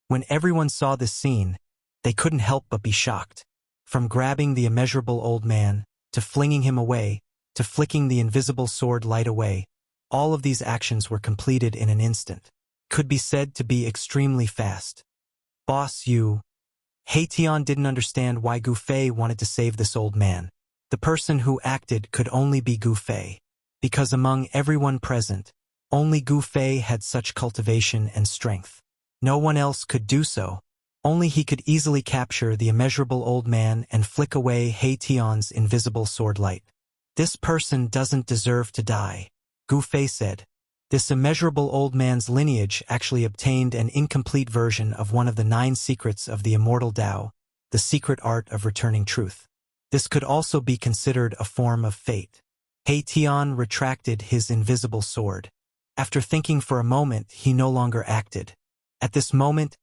When everyone saw this scene, they couldn't help but be shocked. From grabbing the immeasurable old man, to flinging him away, to flicking the invisible sword light away, all of these actions were completed in an instant. Could be said to be extremely fast. Boss, Tian didn't understand why Gu Fei wanted to save this old man. The person who acted could only be Gu Fei. Because among everyone present, only Gu Fei had such cultivation and strength. No one else could do so. Only he could easily capture the immeasurable old man and flick away Tian's invisible sword light. This person doesn't deserve to die, Gu Fei said. This immeasurable old man's lineage actually obtained an incomplete version of one of the 9 secrets of the Immortal Tao, the secret art of returning truth. This could also be considered a form of fate. Tian retracted his invisible sword. After thinking for a moment, he no longer acted. At this moment,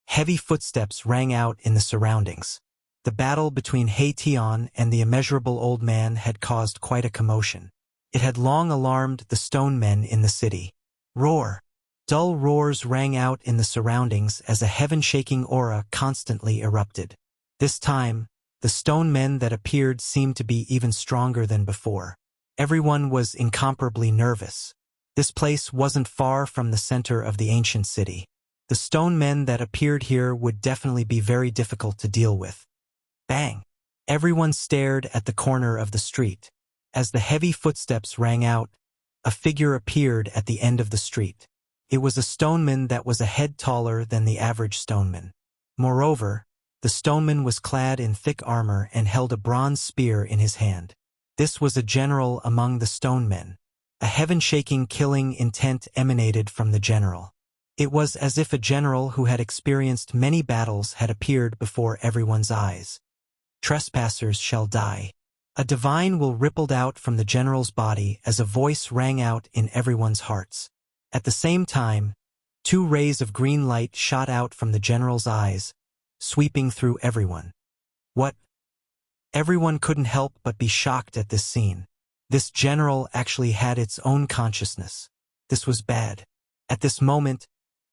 heavy footsteps rang out in the surroundings. The battle between Tian and the immeasurable old man had caused quite a commotion. It had long alarmed the stone men in the city. Roar! Dull roars rang out in the surroundings as a heaven-shaking aura constantly erupted. This time, the stone men that appeared seemed to be even stronger than before. Everyone was incomparably nervous. This place wasn't far from the center of the ancient city. The stone men that appeared here would definitely be very difficult to deal with. Bang! Everyone stared at the corner of the street. As the heavy footsteps rang out, a figure appeared at the end of the street. It was a stoneman that was a head taller than the average stoneman. Moreover, the stoneman was clad in thick armor and held a bronze spear in his hand. This was a general among the stonemen. A heaven-shaking killing intent emanated from the general. It was as if a general who had experienced many battles had appeared before everyone's eyes. Trespassers shall die. A divine will rippled out from the general's body as a voice rang out in everyone's hearts. At the same time, 2 rays of green light shot out from the general's eyes, sweeping through everyone. What? Everyone couldn't help but be shocked at this scene. This general actually had its own consciousness. This was bad. At this moment,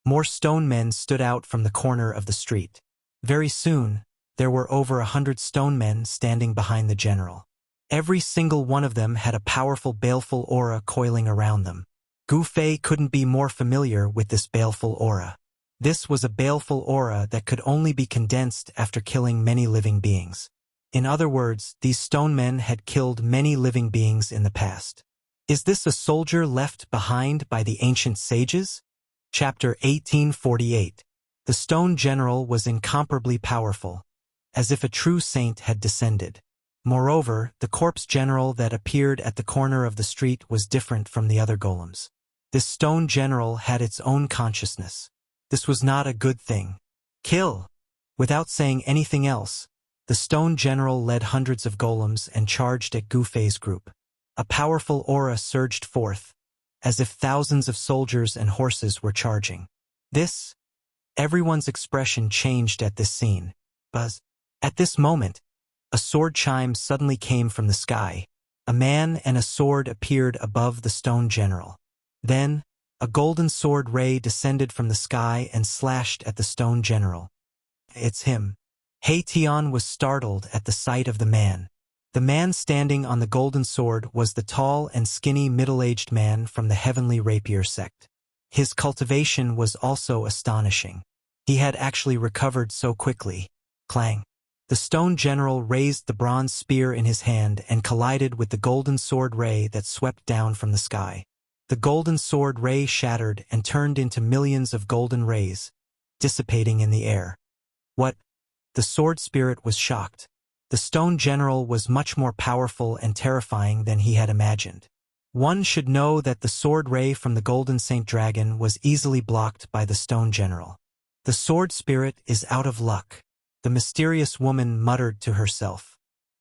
more stone men stood out from the corner of the street. Very soon, there were over 100 stone men standing behind the general. Every single one of them had a powerful baleful aura coiling around them. Gu Fei couldn't be more familiar with this baleful aura. This was a baleful aura that could only be condensed after killing many living beings. In other words, these stone men had killed many living beings in the past. Is this a soldier left behind by the ancient sages? Chapter 1848. The stone general was incomparably powerful, as if a true saint had descended. Moreover, the corpse general that appeared at the corner of the street was different from the other golems. This stone general had its own consciousness. This was not a good thing. Kill! Without saying anything else, the stone general led hundreds of golems and charged at Gu Fei's group. A powerful aura surged forth, as if thousands of soldiers and horses were charging. Everyone's expression changed at this scene. Buzz. At this moment, a sword chime suddenly came from the sky. A man and a sword appeared above the stone general. Then, a golden sword ray descended from the sky and slashed at the stone general. It's him. He Tian was startled at the sight of the man. The man standing on the golden sword was the tall and skinny middle-aged man from the heavenly rapier sect. His cultivation was also astonishing. He had actually recovered so quickly. Clang. The stone general raised the bronze spear in his hand and collided with the golden sword ray that swept down from the sky. The golden sword ray shattered and turned into millions of golden rays, dissipating in the air. What? The sword spirit was shocked. The stone general was much more powerful and terrifying than he had imagined. One should know that the sword ray from the golden saint dragon was easily blocked by the stone general. The sword spirit is out of luck, the mysterious woman muttered to herself.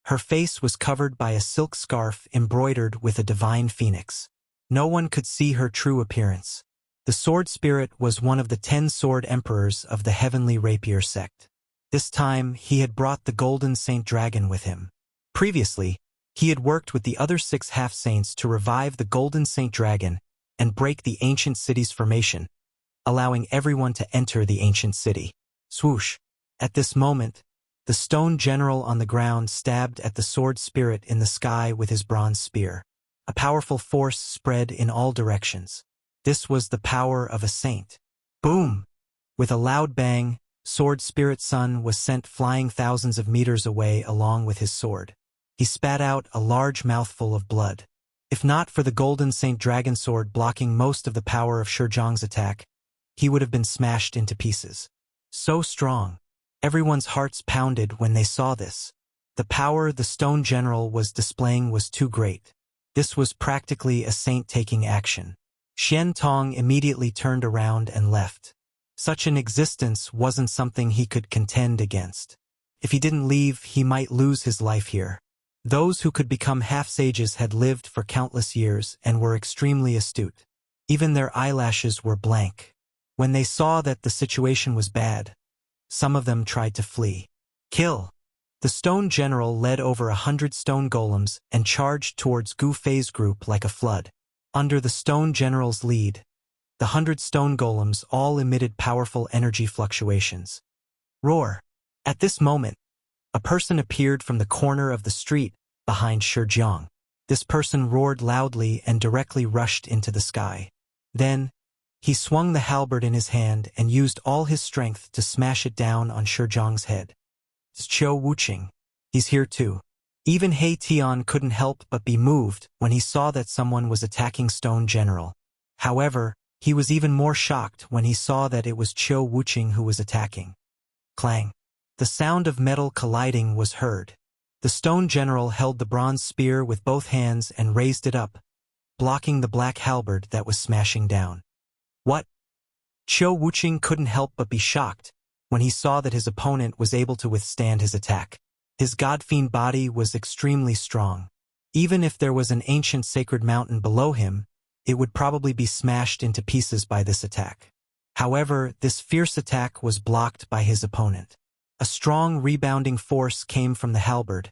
Her face was covered by a silk scarf embroidered with a divine phoenix. No one could see her true appearance. The sword spirit was one of the 10 sword emperors of the heavenly rapier sect. This time, he had brought the golden saint dragon with him. Previously, he had worked with the other 6 half-saints to revive the golden saint dragon and break the ancient city's formation, allowing everyone to enter the ancient city. Swoosh! At this moment, the stone general on the ground stabbed at the sword spirit in the sky with his bronze spear. A powerful force spread in all directions. This was the power of a saint. Boom! With a loud bang, sword spirit Sun was sent flying thousands of meters away along with his sword. He spat out a large mouthful of blood. If not for the golden saint dragon sword blocking most of the power of Shizhong's attack, he would have been smashed into pieces. So strong. Everyone's hearts pounded when they saw this. The power the stone general was displaying was too great. This was practically a saint taking action. Xian Tong immediately turned around and left. Such an existence wasn't something he could contend against. If he didn't leave, he might lose his life here. Those who could become half-sages had lived for countless years and were extremely astute. Even their eyelashes were blank. When they saw that the situation was bad, some of them tried to flee. Kill! The stone general led over 100 stone golems and charged towards Gu Fei's group like a flood. Under the stone general's lead, the 100 stone golems all emitted powerful energy fluctuations. Roar! At this moment, a person appeared from the corner of the street behind Shizhong. This person roared loudly and directly rushed into the sky. Then, he swung the halberd in his hand and used all his strength to smash it down on Shizhong's head. It's Qiu Wuqing. He's here too. Even He Tian couldn't help but be moved when he saw that someone was attacking Stone General. However, he was even more shocked when he saw that it was Qiu Wuqing who was attacking. Clang. The sound of metal colliding was heard. The Stone General held the bronze spear with both hands and raised it up, blocking the black halberd that was smashing down. What? Qiu Wuqing couldn't help but be shocked when he saw that his opponent was able to withstand his attack. His god-fiend body was extremely strong. Even if there was an ancient sacred mountain below him, it would probably be smashed into pieces by this attack. However, this fierce attack was blocked by his opponent. A strong rebounding force came from the halberd,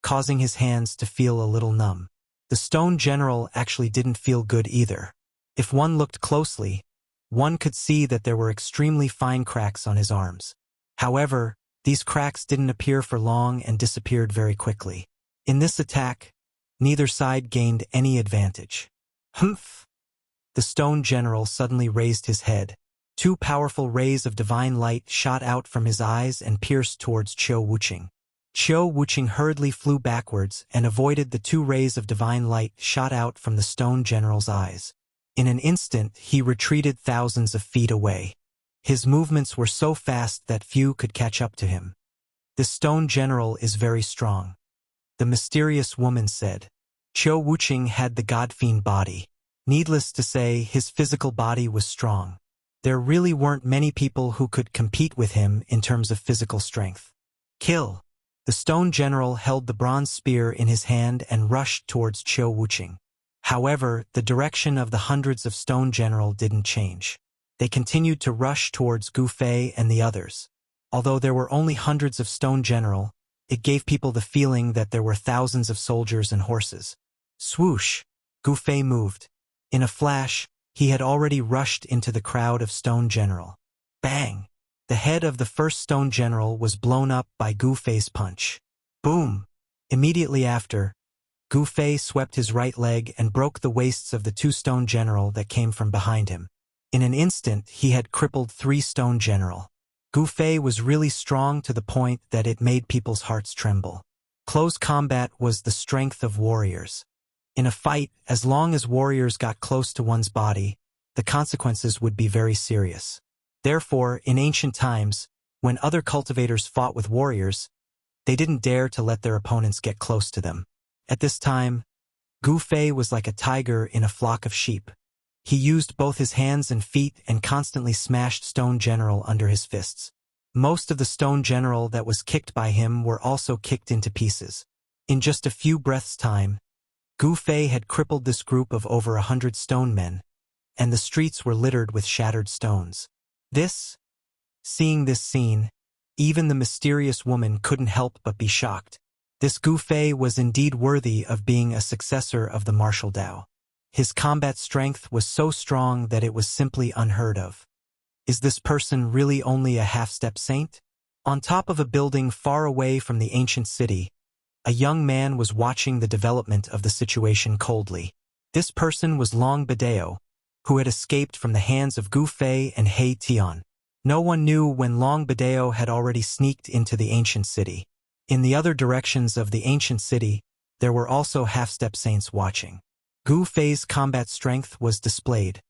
causing his hands to feel a little numb. The Stone General actually didn't feel good either. If one looked closely, one could see that there were extremely fine cracks on his arms. However, these cracks didn't appear for long and disappeared very quickly. In this attack, neither side gained any advantage. Humph! The Stone General suddenly raised his head. 2 powerful rays of divine light shot out from his eyes and pierced towards Qiu Wuqing. Qiu Wuqing hurriedly flew backwards and avoided the 2 rays of divine light shot out from the stone general's eyes. In an instant, he retreated thousands of feet away. His movements were so fast that few could catch up to him. "The stone general is very strong," the mysterious woman said. Qiu Wuqing had the god-fiend body. Needless to say, his physical body was strong. There really weren't many people who could compete with him in terms of physical strength. "Kill!" The stone general held the bronze spear in his hand and rushed towards Qiu Wuqing. However, the direction of the hundreds of stone general didn't change. They continued to rush towards Gu Fei and the others. Although there were only hundreds of stone general, it gave people the feeling that there were thousands of soldiers and horses. Swoosh! Gu Fei moved. In a flash, he had already rushed into the crowd of stone general. Bang! The head of the first stone general was blown up by Gu Fei's punch. Boom! Immediately after, Gu Fei swept his right leg and broke the waists of the 2 stone general that came from behind him. In an instant, he had crippled 3 stone general. Gu Fei was really strong to the point that it made people's hearts tremble. Close combat was the strength of warriors. In a fight, as long as warriors got close to one's body, the consequences would be very serious. Therefore, in ancient times, when other cultivators fought with warriors, they didn't dare to let their opponents get close to them. At this time, Gu Fei was like a tiger in a flock of sheep. He used both his hands and feet and constantly smashed stone general under his fists. Most of the stone general that was kicked by him were also kicked into pieces. In just a few breaths' time, Gu Fei had crippled this group of over 100 stone men, and the streets were littered with shattered stones. Seeing this scene, even the mysterious woman couldn't help but be shocked. This Gu Fei was indeed worthy of being a successor of the martial Dao. His combat strength was so strong that it was simply unheard of. Is this person really only a half-step saint? On top of a building far away from the ancient city, a young man was watching the development of the situation coldly. This person was Long Badeo, who had escaped from the hands of Gu Fei and He Tian. No one knew when Long Badeo had already sneaked into the ancient city. In the other directions of the ancient city, there were also half-step saints watching. Gu Fei's combat strength was displayed,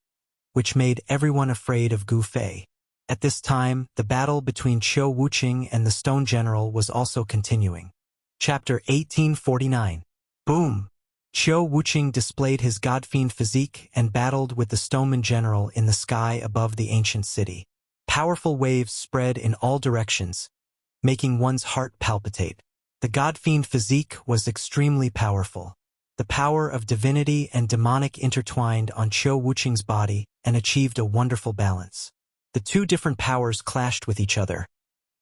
which made everyone afraid of Gu Fei. At this time, the battle between Qiu Wuqing and the Stone General was also continuing. Chapter 1849. Boom! Qiu Wuqing displayed his god-fiend physique and battled with the Stoneman General in the sky above the ancient city. Powerful waves spread in all directions, making one's heart palpitate. The god-fiend physique was extremely powerful. The power of divinity and demonic intertwined on Qiu Wuqing's body and achieved a wonderful balance. The 2 different powers clashed with each other,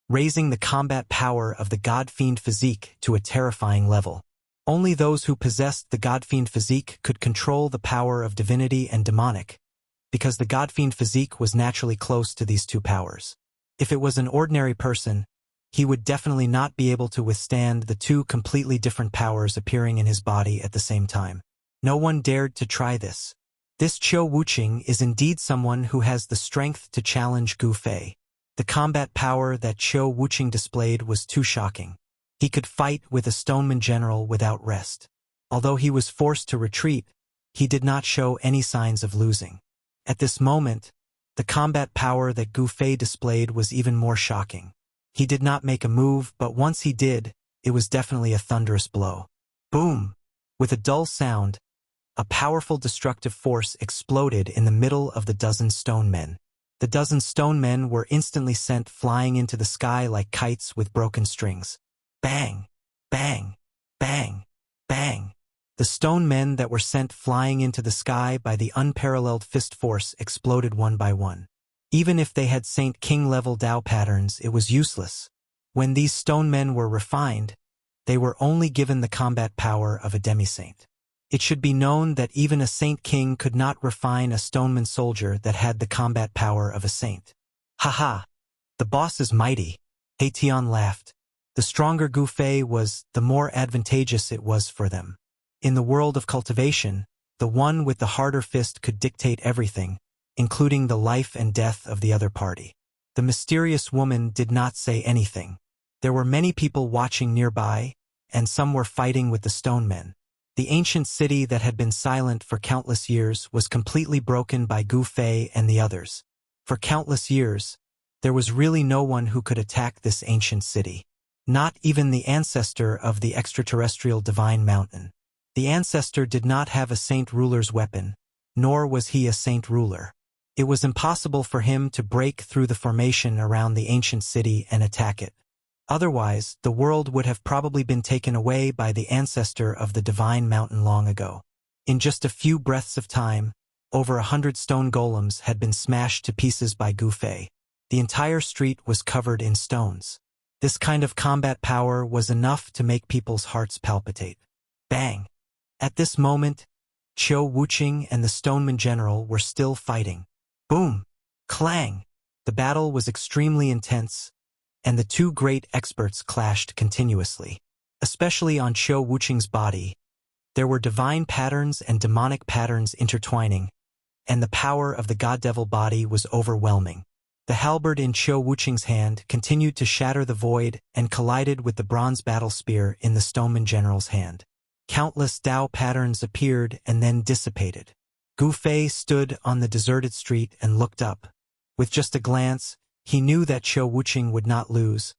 raising the combat power of the god-fiend physique to a terrifying level. Only those who possessed the god-fiend physique could control the power of divinity and demonic, because the god-fiend physique was naturally close to these 2 powers. If it was an ordinary person, he would definitely not be able to withstand the 2 completely different powers appearing in his body at the same time. No one dared to try this. This Qiu Wuqing is indeed someone who has the strength to challenge Gu Fei. The combat power that Qiu Wuqing displayed was too shocking. He could fight with a Stoneman General without rest. Although he was forced to retreat, he did not show any signs of losing. At this moment, the combat power that Gu Fei displayed was even more shocking. He did not make a move, but once he did, it was definitely a thunderous blow. Boom! With a dull sound, a powerful destructive force exploded in the middle of the dozen stone men. The dozen stone men were instantly sent flying into the sky like kites with broken strings. Bang! Bang! Bang! Bang! The stone men that were sent flying into the sky by the unparalleled fist force exploded one by one. Even if they had Saint King-level Dao patterns, it was useless. When these stone men were refined, they were only given the combat power of a demi-saint. It should be known that even a Saint King could not refine a stoneman soldier that had the combat power of a saint. Haha! The boss is mighty. He Tian laughed. The stronger Gu Fei was, the more advantageous it was for them. In the world of cultivation, the one with the harder fist could dictate everything, including the life and death of the other party. The mysterious woman did not say anything. There were many people watching nearby, and some were fighting with the stone men. The ancient city that had been silent for countless years was completely broken by Gu Fei and the others. For countless years, there was really no one who could attack this ancient city. Not even the ancestor of the extraterrestrial divine mountain. The ancestor did not have a saint ruler's weapon, nor was he a saint ruler. It was impossible for him to break through the formation around the ancient city and attack it. Otherwise, the world would have probably been taken away by the ancestor of the divine mountain long ago. In just a few breaths of time, over 100 stone golems had been smashed to pieces by Gu Fei. The entire street was covered in stones. This kind of combat power was enough to make people's hearts palpitate. Bang! At this moment, Qiu Wuqing and the Stoneman General were still fighting. Boom! Clang! The battle was extremely intense, and the two great experts clashed continuously. Especially on Qiu Wuqing's body, there were divine patterns and demonic patterns intertwining, and the power of the god-devil body was overwhelming. The halberd in Qiu Wuqing's hand continued to shatter the void and collided with the bronze battle spear in the Stoneman General's hand. Countless Dao patterns appeared and then dissipated. Gu Fei stood on the deserted street and looked up. With just a glance, he knew that Qiu Wuqing would not lose,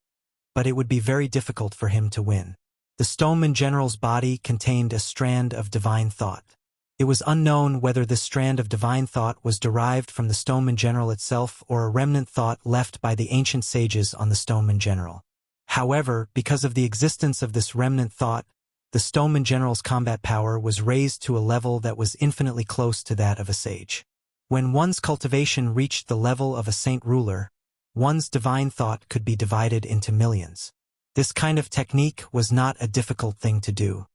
but it would be very difficult for him to win. The Stoneman General's body contained a strand of divine thought. It was unknown whether this strand of divine thought was derived from the Stoneman General itself or a remnant thought left by the ancient sages on the Stoneman General. However, because of the existence of this remnant thought, the Stoneman General's combat power was raised to a level that was infinitely close to that of a sage. When one's cultivation reached the level of a saint ruler, one's divine thought could be divided into millions. This kind of technique was not a difficult thing to do.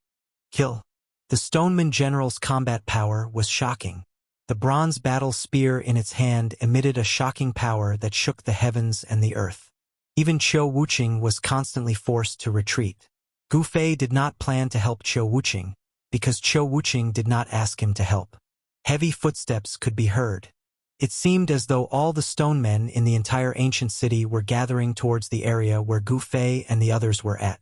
Kill. The Stoneman General's combat power was shocking. The bronze battle spear in its hand emitted a shocking power that shook the heavens and the earth. Even Qiu Wuqing was constantly forced to retreat. Gu Fei did not plan to help Qiu Wuqing, because Qiu Wuqing did not ask him to help. Heavy footsteps could be heard. It seemed as though all the stone men in the entire ancient city were gathering towards the area where Gu Fei and the others were at.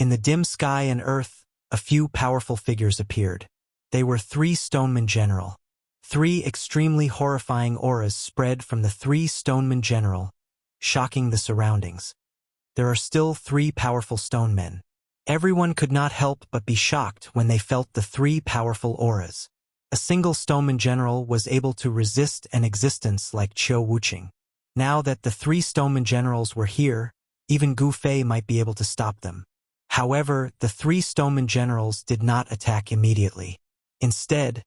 In the dim sky and earth, a few powerful figures appeared. They were 3 Stoneman General. 3 extremely horrifying auras spread from the 3 Stoneman General, shocking the surroundings. There are still 3 powerful stone men. Everyone could not help but be shocked when they felt the 3 powerful auras. A single Stoneman General was able to resist an existence like Qiu Wuqing. Now that the 3 Stoneman Generals were here, even Gu Fei might be able to stop them. However, the 3 Stoneman Generals did not attack immediately. Instead,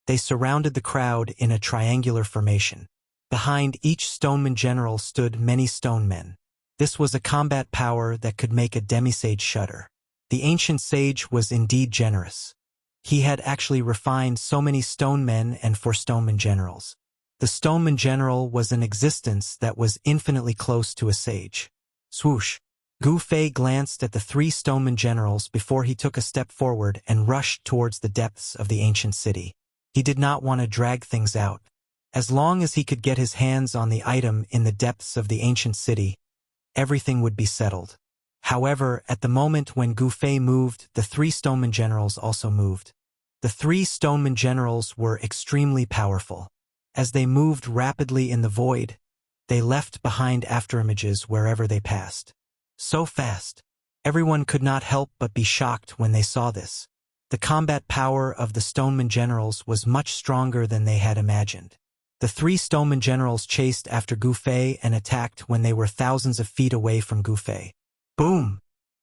they surrounded the crowd in a triangular formation. Behind each Stoneman General stood many stone men. This was a combat power that could make a demisage shudder. The ancient sage was indeed generous. He had actually refined so many stone men and 4 Stoneman Generals. The Stoneman General was an existence that was infinitely close to a sage. Swoosh! Gu Fei glanced at the 3 Stoneman Generals before he took a step forward and rushed towards the depths of the ancient city. He did not want to drag things out. As long as he could get his hands on the item in the depths of the ancient city, everything would be settled. However, at the moment when Gu Fei moved, the 3 Stoneman Generals also moved. The 3 Stoneman Generals were extremely powerful. As they moved rapidly in the void, they left behind afterimages wherever they passed. So fast. Everyone could not help but be shocked when they saw this. The combat power of the Stoneman Generals was much stronger than they had imagined. The 3 Stoneman Generals chased after Gu Fei and attacked when they were thousands of feet away from Gu Fei. Boom!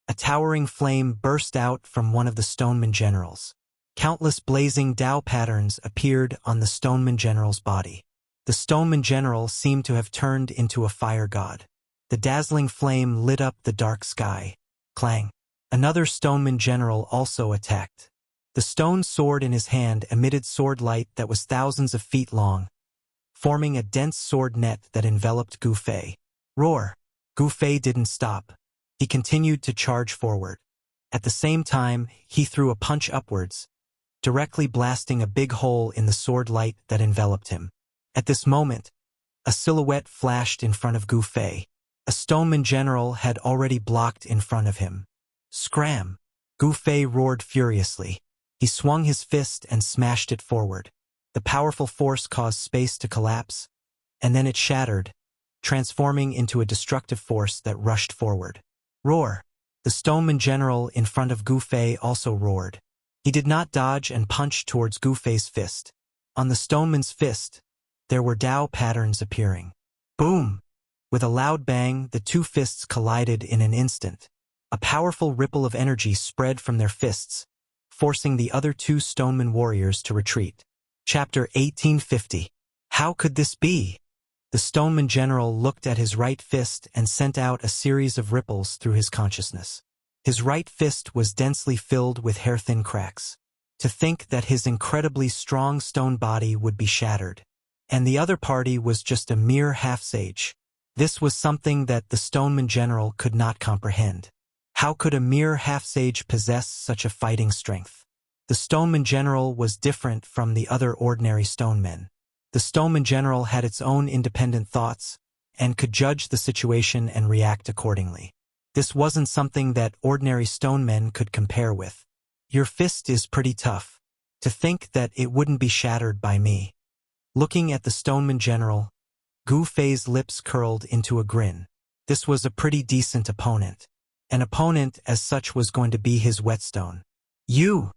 A towering flame burst out from one of the Stoneman Generals. Countless blazing Dao patterns appeared on the Stoneman General's body. The Stoneman General seemed to have turned into a fire god. The dazzling flame lit up the dark sky. Clang! Another Stoneman General also attacked. The stone sword in his hand emitted sword light that was thousands of feet long, forming a dense sword net that enveloped Gu Fei. Roar! Gu Fei didn't stop. He continued to charge forward. At the same time, he threw a punch upwards, directly blasting a big hole in the sword light that enveloped him. At this moment, a silhouette flashed in front of Gu Fei. A stoneman general had already blocked in front of him. Scram! Gu Fei roared furiously. He swung his fist and smashed it forward. The powerful force caused space to collapse, and then it shattered, transforming into a destructive force that rushed forward. Roar! The stoneman general in front of Gu Fei also roared. He did not dodge and punch towards Gu Fei's fist. On the stoneman's fist, there were Dao patterns appearing. Boom! With a loud bang, the two fists collided in an instant. A powerful ripple of energy spread from their fists, forcing the other two stoneman warriors to retreat. Chapter 1850. How could this be? The stoneman general looked at his right fist and sent out a series of ripples through his consciousness. His right fist was densely filled with hair-thin cracks. To think that his incredibly strong stone body would be shattered. And the other party was just a mere half-sage. This was something that the stoneman general could not comprehend. How could a mere half-sage possess such a fighting strength? The stoneman general was different from the other ordinary stonemen. The stoneman general had its own independent thoughts, and could judge the situation and react accordingly. This wasn't something that ordinary stonemen could compare with. Your fist is pretty tough. To think that it wouldn't be shattered by me. Looking at the stoneman general, Gu Fei's lips curled into a grin. This was a pretty decent opponent. An opponent as such was going to be his whetstone. You!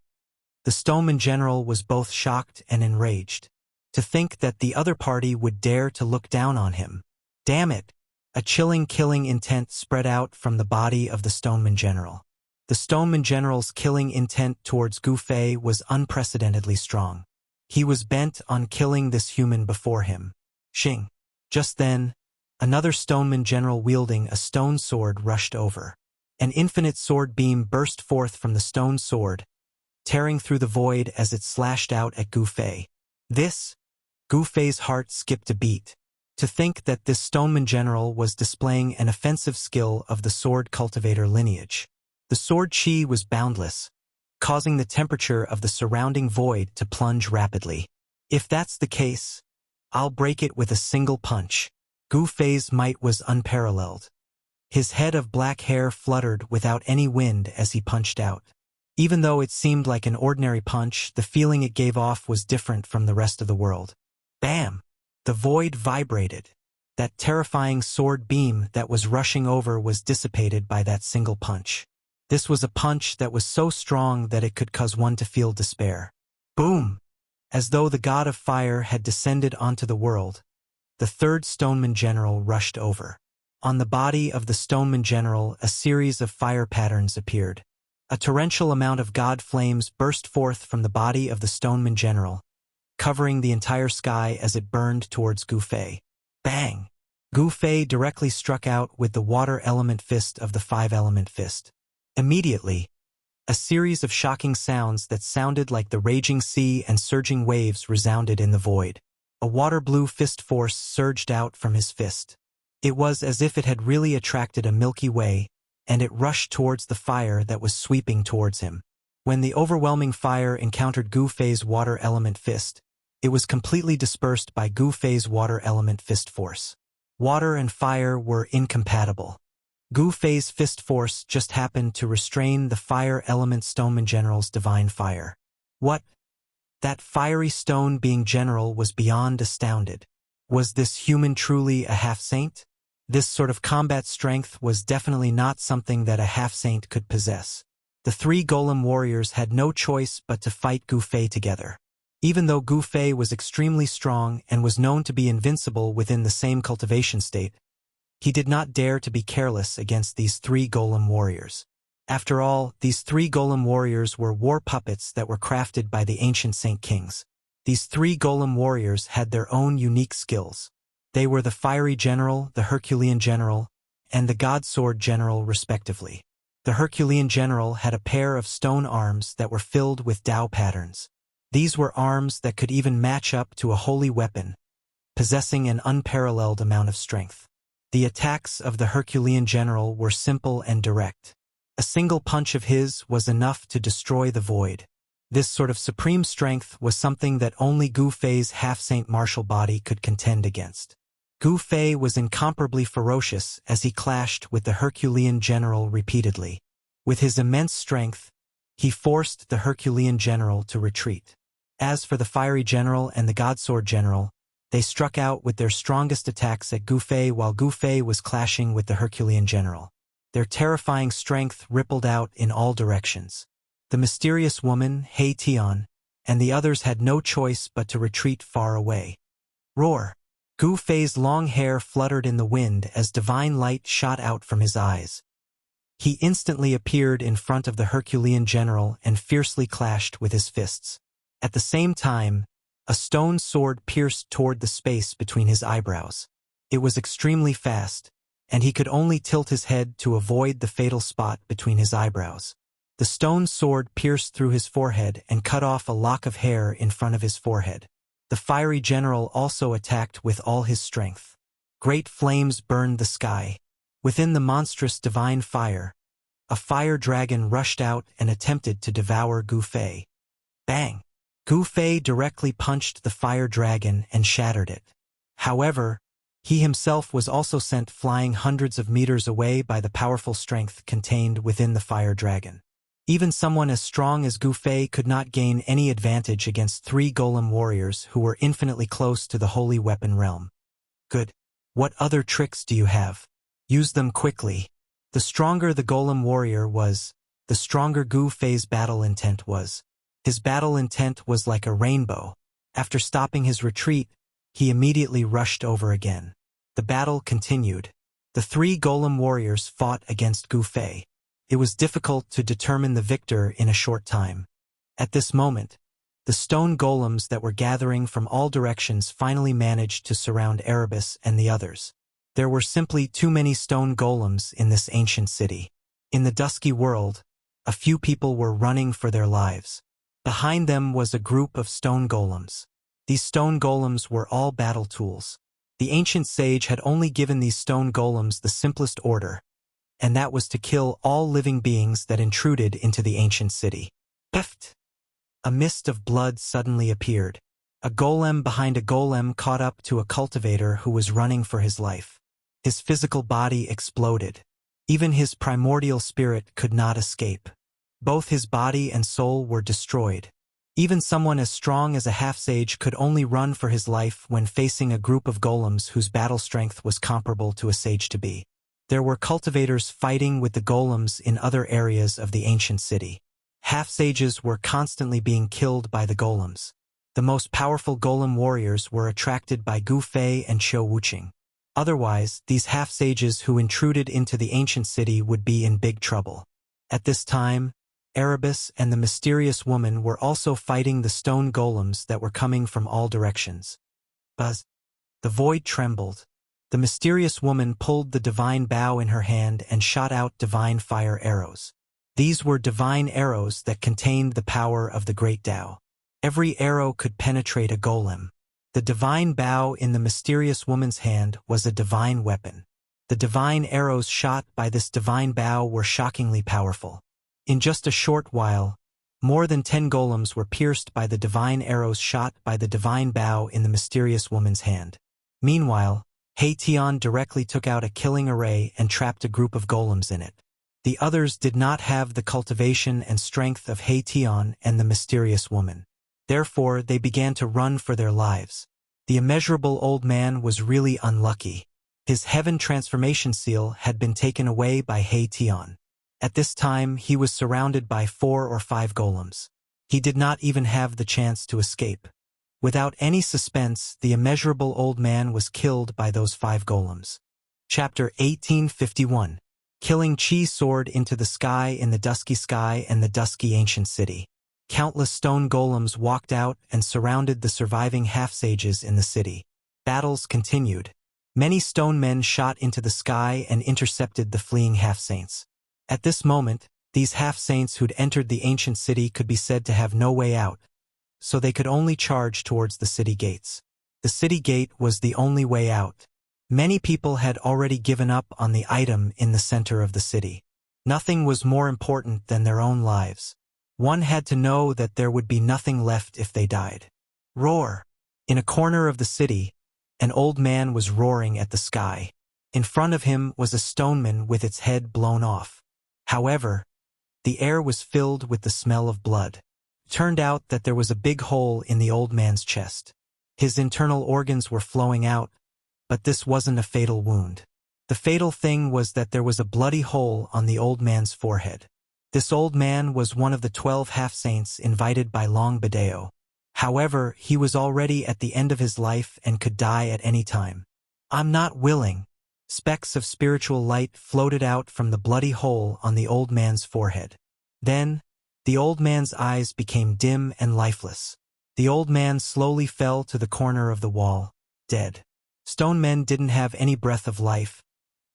The stoneman general was both shocked and enraged. To think that the other party would dare to look down on him. Damn it! A chilling killing intent spread out from the body of the stoneman general. The stoneman general's killing intent towards Gu Fei was unprecedentedly strong. He was bent on killing this human before him. Xing! Just then, another stoneman general wielding a stone sword rushed over. An infinite sword beam burst forth from the stone sword, tearing through the void as it slashed out at Gu Fei. Gu Fei's heart skipped a beat. To think that this stoneman general was displaying an offensive skill of the sword cultivator lineage. The sword chi was boundless, causing the temperature of the surrounding void to plunge rapidly. If that's the case, I'll break it with a single punch. Gu Fei's might was unparalleled. His head of black hair fluttered without any wind as he punched out. Even though it seemed like an ordinary punch, the feeling it gave off was different from the rest of the world. Bam! The void vibrated. That terrifying sword beam that was rushing over was dissipated by that single punch. This was a punch that was so strong that it could cause one to feel despair. Boom! As though the god of fire had descended onto the world, the third stoneman general rushed over. On the body of the stoneman general, a series of fire patterns appeared. A torrential amount of god flames burst forth from the body of the stoneman general, covering the entire sky as it burned towards Gu Fei. Bang! Gu Fei directly struck out with the water element fist of the five-element fist. Immediately, a series of shocking sounds that sounded like the raging sea and surging waves resounded in the void. A water-blue fist force surged out from his fist. It was as if it had really attracted a Milky Way, and it rushed towards the fire that was sweeping towards him. When the overwhelming fire encountered Gu Fei's water element fist, it was completely dispersed by Gu Fei's water element fist force. Water and fire were incompatible. Gu Fei's fist force just happened to restrain the fire element stoneman general's divine fire. What? That fiery stone being general was beyond astounded. Was this human truly a half-saint? This sort of combat strength was definitely not something that a half-saint could possess. The three golem warriors had no choice but to fight Gu Fei together. Even though Gu Fei was extremely strong and was known to be invincible within the same cultivation state, he did not dare to be careless against these three golem warriors. After all, these three golem warriors were war puppets that were crafted by the ancient saint kings. These three golem warriors had their own unique skills. They were the fiery general, the Herculean general, and the god sword general respectively. The Herculean general had a pair of stone arms that were filled with Tao patterns. These were arms that could even match up to a holy weapon, possessing an unparalleled amount of strength. The attacks of the Herculean general were simple and direct. A single punch of his was enough to destroy the void. This sort of supreme strength was something that only Gu Fei's half-saint martial body could contend against. Gu Fei was incomparably ferocious as he clashed with the Herculean general repeatedly. With his immense strength, he forced the Herculean general to retreat. As for the fiery general and the Godsword general, they struck out with their strongest attacks at Gu Fei while Gu Fei was clashing with the Herculean general. Their terrifying strength rippled out in all directions. The mysterious woman, He Tian, and the others had no choice but to retreat far away. Roar! Gu Fei's long hair fluttered in the wind as divine light shot out from his eyes. He instantly appeared in front of the Herculean general and fiercely clashed with his fists. At the same time, a stone sword pierced toward the space between his eyebrows. It was extremely fast, and he could only tilt his head to avoid the fatal spot between his eyebrows. The stone sword pierced through his forehead and cut off a lock of hair in front of his forehead. The fiery general also attacked with all his strength. Great flames burned the sky. Within the monstrous divine fire, a fire dragon rushed out and attempted to devour Gu Fei. Bang! Gu Fei directly punched the fire dragon and shattered it. However, he himself was also sent flying hundreds of meters away by the powerful strength contained within the fire dragon. Even someone as strong as Gu Fei could not gain any advantage against 3 golem warriors who were infinitely close to the holy weapon realm. Good. What other tricks do you have? Use them quickly. The stronger the golem warrior was, the stronger Gu Fei's battle intent was. His battle intent was like a rainbow. After stopping his retreat, he immediately rushed over again. The battle continued. The 3 golem warriors fought against Gu Fei. It was difficult to determine the victor in a short time. At this moment, the stone golems that were gathering from all directions finally managed to surround Erebus and the others. There were simply too many stone golems in this ancient city. In the dusky world, a few people were running for their lives. Behind them was a group of stone golems. These stone golems were all battle tools. The ancient sage had only given these stone golems the simplest order, and that was to kill all living beings that intruded into the ancient city. Peft! A mist of blood suddenly appeared. A golem behind a golem caught up to a cultivator who was running for his life. His physical body exploded. Even his primordial spirit could not escape. Both his body and soul were destroyed. Even someone as strong as a half-sage could only run for his life when facing a group of golems whose battle strength was comparable to a sage to be. There were cultivators fighting with the golems in other areas of the ancient city. Half-sages were constantly being killed by the golems. The most powerful golem warriors were attracted by Gu Fei and Qiu Wuqing. Otherwise, these half-sages who intruded into the ancient city would be in big trouble. At this time, Erebus and the mysterious woman were also fighting the stone golems that were coming from all directions. Buzz! The void trembled. The mysterious woman pulled the divine bow in her hand and shot out divine fire arrows. These were divine arrows that contained the power of the great Tao. Every arrow could penetrate a golem. The divine bow in the mysterious woman's hand was a divine weapon. The divine arrows shot by this divine bow were shockingly powerful. In just a short while, more than 10 golems were pierced by the divine arrows shot by the divine bow in the mysterious woman's hand. Meanwhile, He Tian directly took out a killing array and trapped a group of golems in it. The others did not have the cultivation and strength of He Tian and the mysterious woman. Therefore, they began to run for their lives. The immeasurable old man was really unlucky. His heaven transformation seal had been taken away by He Tian. At this time, he was surrounded by 4 or 5 golems. He did not even have the chance to escape. Without any suspense, the immeasurable old man was killed by those 5 golems. Chapter 1851. Killing Qi soared into the sky in the dusky sky and the dusky ancient city. Countless stone golems walked out and surrounded the surviving half-sages in the city. Battles continued. Many stone men shot into the sky and intercepted the fleeing half-saints. At this moment, these half-saints who'd entered the ancient city could be said to have no way out, so they could only charge towards the city gates. The city gate was the only way out. Many people had already given up on the item in the center of the city. Nothing was more important than their own lives. One had to know that there would be nothing left if they died. Roar! In a corner of the city, An old man was roaring at the sky. In front of him was a stoneman with its head blown off. However, the air was filled with the smell of blood. It turned out that there was a big hole in the old man's chest. His internal organs were flowing out, but this wasn't a fatal wound. The fatal thing was that there was a bloody hole on the old man's forehead. This old man was one of the 12 half-saints invited by Long Bideo. However, he was already at the end of his life and could die at any time. "I'm not willing." Specks of spiritual light floated out from the bloody hole on the old man's forehead. Then, the old man's eyes became dim and lifeless. The old man slowly fell to the corner of the wall, dead. Stone men didn't have any breath of life,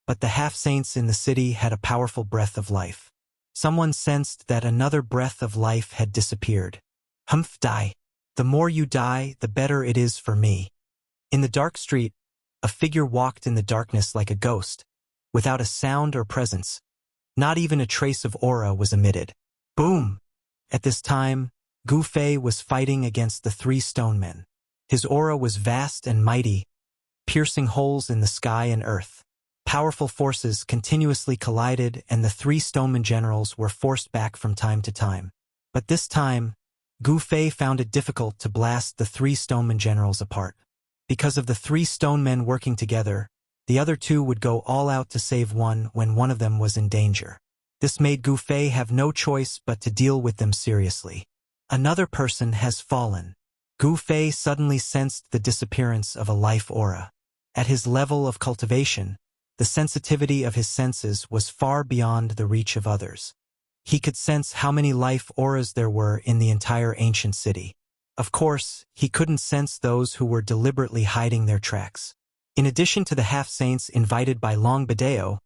but the half-saints in the city had a powerful breath of life. Someone sensed that another breath of life had disappeared. "Humph, die. The more you die, the better it is for me." In the dark street, a figure walked in the darkness like a ghost, without a sound or presence. Not even a trace of aura was emitted. Boom! At this time, Gu Fei was fighting against the 3 stone men. His aura was vast and mighty, piercing holes in the sky and earth. Powerful forces continuously collided and the 3 stoneman generals were forced back from time to time. But this time, Gu Fei found it difficult to blast the 3 stoneman generals apart. Because of the 3 stone men working together, the other 2 would go all out to save one when one of them was in danger. This made Gu Fei have no choice but to deal with them seriously. Another person has fallen. Gu Fei suddenly sensed the disappearance of a life aura. At his level of cultivation, the sensitivity of his senses was far beyond the reach of others. He could sense how many life auras there were in the entire ancient city. Of course, he couldn't sense those who were deliberately hiding their tracks. In addition to the half-saints invited by Long Bideo,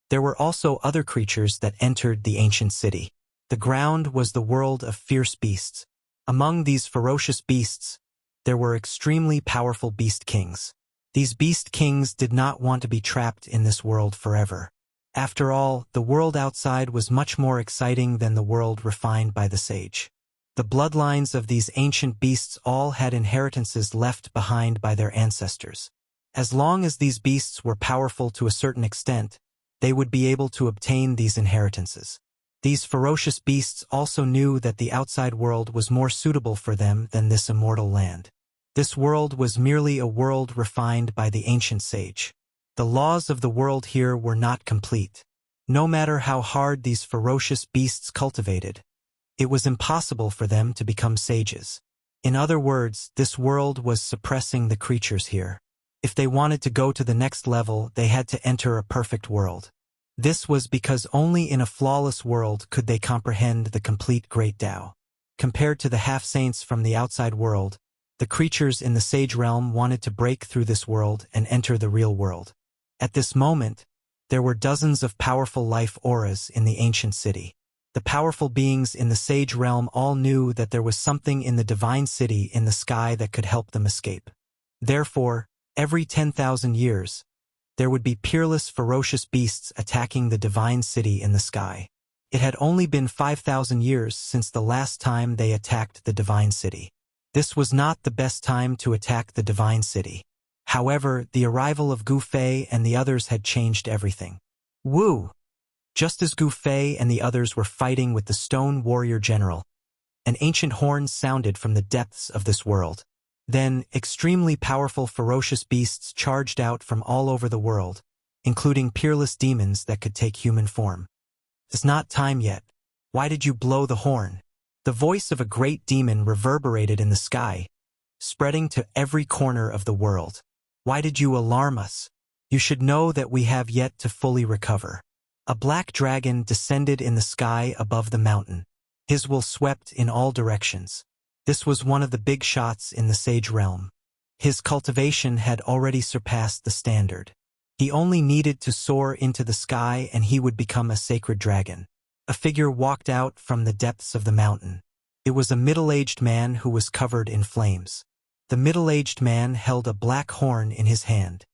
there were also other creatures that entered the ancient city. The ground was the world of fierce beasts. Among these ferocious beasts, there were extremely powerful beast kings. These beast kings did not want to be trapped in this world forever. After all, the world outside was much more exciting than the world refined by the sage. The bloodlines of these ancient beasts all had inheritances left behind by their ancestors. As long as these beasts were powerful to a certain extent, they would be able to obtain these inheritances. These ferocious beasts also knew that the outside world was more suitable for them than this immortal land. This world was merely a world refined by the ancient sage. The laws of the world here were not complete. No matter how hard these ferocious beasts cultivated, it was impossible for them to become sages. In other words, this world was suppressing the creatures here. If they wanted to go to the next level, they had to enter a perfect world. This was because only in a flawless world could they comprehend the complete Great Tao. Compared to the half-saints from the outside world, the creatures in the sage realm wanted to break through this world and enter the real world. At this moment, there were dozens of powerful life auras in the ancient city. The powerful beings in the sage realm all knew that there was something in the divine city in the sky that could help them escape. Therefore, every 10,000 years, there would be peerless, ferocious beasts attacking the divine city in the sky. It had only been 5,000 years since the last time they attacked the divine city. This was not the best time to attack the divine city. However, the arrival of Gu Fei and the others had changed everything. Woo! Just as Gu Fei and the others were fighting with the stone warrior general, an ancient horn sounded from the depths of this world. Then, extremely powerful, ferocious beasts charged out from all over the world, including peerless demons that could take human form. "It's not time yet. Why did you blow the horn?" The voice of a great demon reverberated in the sky, spreading to every corner of the world. "Why did you alarm us? You should know that we have yet to fully recover." A black dragon descended in the sky above the mountain. His will swept in all directions. This was one of the big shots in the sage realm. His cultivation had already surpassed the standard. He only needed to soar into the sky and he would become a sacred dragon. A figure walked out from the depths of the mountain. It was a middle-aged man who was covered in flames. The middle-aged man held a black horn in his hand.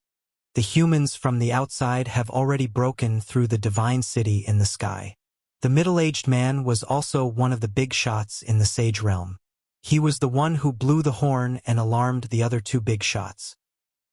The humans from the outside have already broken through the divine city in the sky. The middle-aged man was also one of the big shots in the sage realm. He was the one who blew the horn and alarmed the other 2 big shots.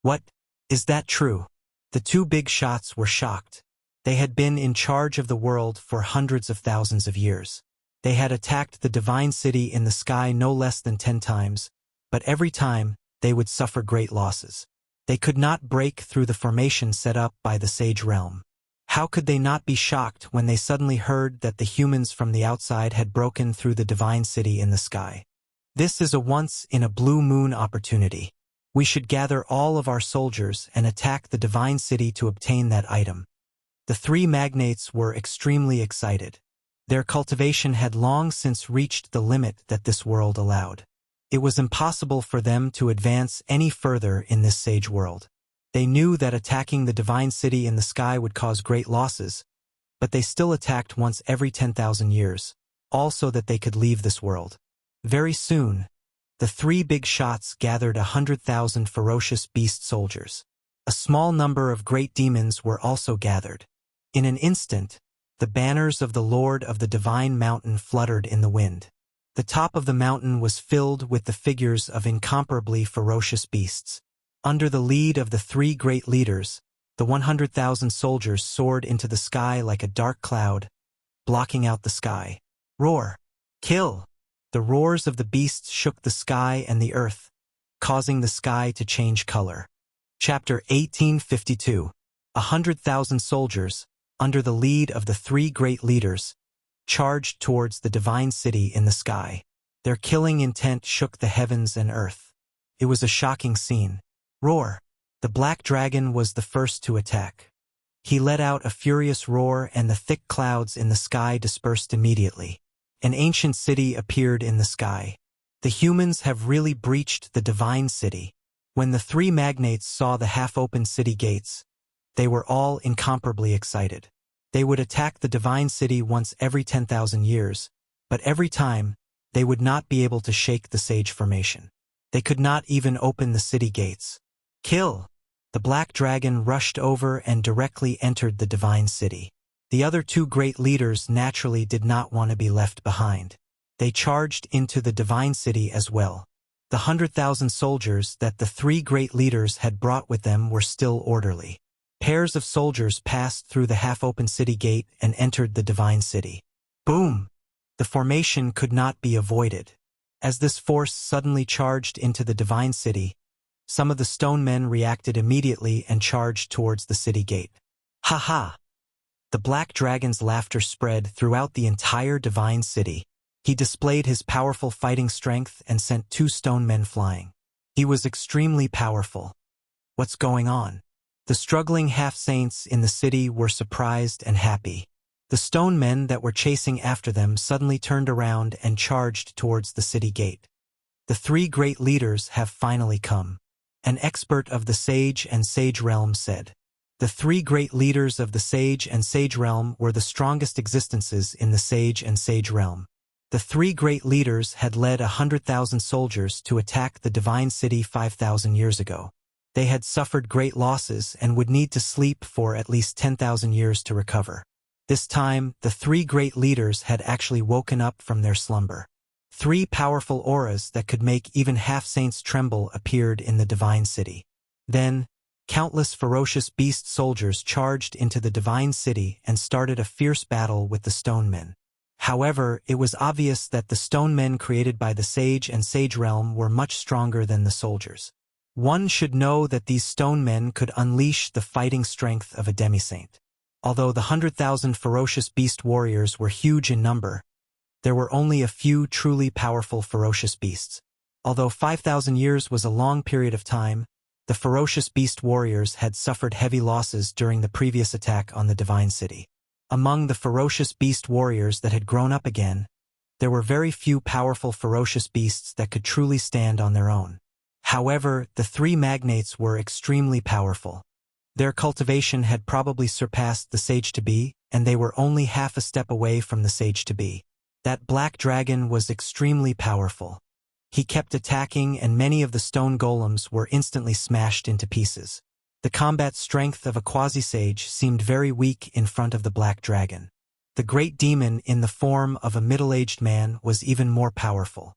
What? Is that true? The two big shots were shocked. They had been in charge of the world for hundreds of thousands of years. They had attacked the divine city in the sky no less than 10 times, but every time, they would suffer great losses. They could not break through the formation set up by the sage realm. How could they not be shocked when they suddenly heard that the humans from the outside had broken through the divine city in the sky? This is a once-in-a-blue-moon opportunity. We should gather all of our soldiers and attack the divine city to obtain that item. The three magnates were extremely excited. Their cultivation had long since reached the limit that this world allowed. It was impossible for them to advance any further in this sage world. They knew that attacking the divine city in the sky would cause great losses, but they still attacked once every 10,000 years, all so that they could leave this world. Very soon, the three big shots gathered 100,000 ferocious beast soldiers. A small number of great demons were also gathered. In an instant, the banners of the Lord of the Divine Mountain fluttered in the wind. The top of the mountain was filled with the figures of incomparably ferocious beasts. Under the lead of the three great leaders, the 100,000 soldiers soared into the sky like a dark cloud, blocking out the sky. Roar! Kill! The roars of the beasts shook the sky and the earth, causing the sky to change color. Chapter 1852. 100,000 soldiers, under the lead of the three great leaders, charged towards the divine city in the sky. Their killing intent shook the heavens and earth. It was a shocking scene. Roar! The black dragon was the first to attack. He let out a furious roar and the thick clouds in the sky dispersed immediately. An ancient city appeared in the sky. The humans have really breached the divine city. When the three magnates saw the half-open city gates, they were all incomparably excited. They would attack the divine city once every 10,000 years, but every time, they would not be able to shake the sage formation. They could not even open the city gates. Kill! The black dragon rushed over and directly entered the divine city. The other two great leaders naturally did not want to be left behind. They charged into the divine city as well. The 100,000 soldiers that the three great leaders had brought with them were still orderly. Pairs of soldiers passed through the half-open city gate and entered the divine city. Boom! The formation could not be avoided. As this force suddenly charged into the divine city, some of the stone men reacted immediately and charged towards the city gate. Ha ha! The black dragon's laughter spread throughout the entire divine city. He displayed his powerful fighting strength and sent two stone men flying. He was extremely powerful. What's going on? The struggling half-saints in the city were surprised and happy. The stone men that were chasing after them suddenly turned around and charged towards the city gate. The three great leaders have finally come. An expert of the sage and sage realm said. The three great leaders of the sage and sage realm were the strongest existences in the sage and sage realm. The three great leaders had led 100,000 soldiers to attack the divine city 5,000 years ago. They had suffered great losses and would need to sleep for at least 10,000 years to recover. This time, the three great leaders had actually woken up from their slumber. Three powerful auras that could make even half-saints tremble appeared in the divine city. Then, countless ferocious beast soldiers charged into the divine city and started a fierce battle with the stone men. However, it was obvious that the stone men created by the sage and sage realm were much stronger than the soldiers. One should know that these stone men could unleash the fighting strength of a demi-saint. Although the 100,000 ferocious beast warriors were huge in number, there were only a few truly powerful ferocious beasts. Although 5,000 years was a long period of time, the ferocious beast warriors had suffered heavy losses during the previous attack on the divine city. Among the ferocious beast warriors that had grown up again, there were very few powerful ferocious beasts that could truly stand on their own. However, the three magnates were extremely powerful. Their cultivation had probably surpassed the sage-to-be, and they were only half a step away from the sage-to-be. That black dragon was extremely powerful. He kept attacking and many of the stone golems were instantly smashed into pieces. The combat strength of a quasi-sage seemed very weak in front of the black dragon. The great demon in the form of a middle-aged man was even more powerful.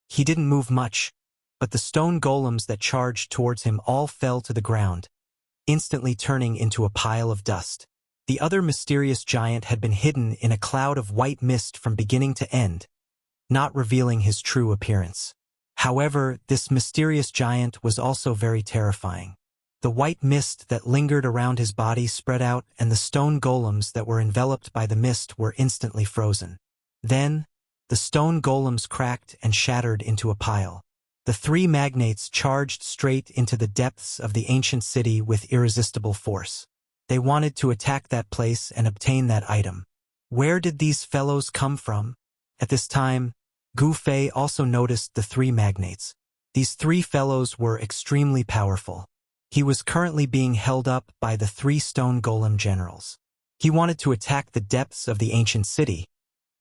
He didn't move much, but the stone golems that charged towards him all fell to the ground, instantly turning into a pile of dust. The other mysterious giant had been hidden in a cloud of white mist from beginning to end, not revealing his true appearance. However, this mysterious giant was also very terrifying. The white mist that lingered around his body spread out, and the stone golems that were enveloped by the mist were instantly frozen. Then, the stone golems cracked and shattered into a pile. The three magnates charged straight into the depths of the ancient city with irresistible force. They wanted to attack that place and obtain that item. Where did these fellows come from? At this time, Gu Fei also noticed the three magnates. These three fellows were extremely powerful. He was currently being held up by the three stone golem generals. He wanted to attack the depths of the ancient city,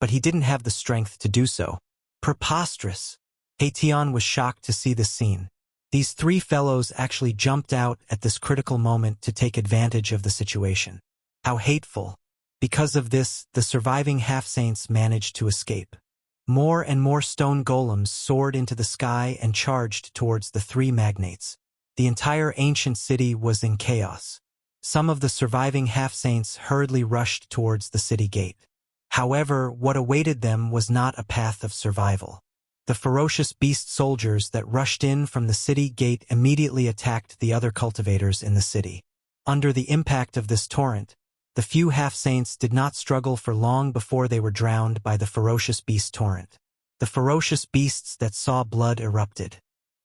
but he didn't have the strength to do so. Preposterous! Tian was shocked to see this scene. These three fellows actually jumped out at this critical moment to take advantage of the situation. How hateful! Because of this, the surviving half-saints managed to escape. More and more stone golems soared into the sky and charged towards the three magnates. The entire ancient city was in chaos. Some of the surviving half-saints hurriedly rushed towards the city gate. However, what awaited them was not a path of survival. The ferocious beast soldiers that rushed in from the city gate immediately attacked the other cultivators in the city. Under the impact of this torrent, the few half-saints did not struggle for long before they were drowned by the ferocious beast torrent. The ferocious beasts that saw blood erupted.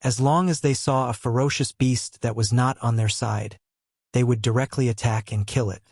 As long as they saw a ferocious beast that was not on their side, they would directly attack and kill it.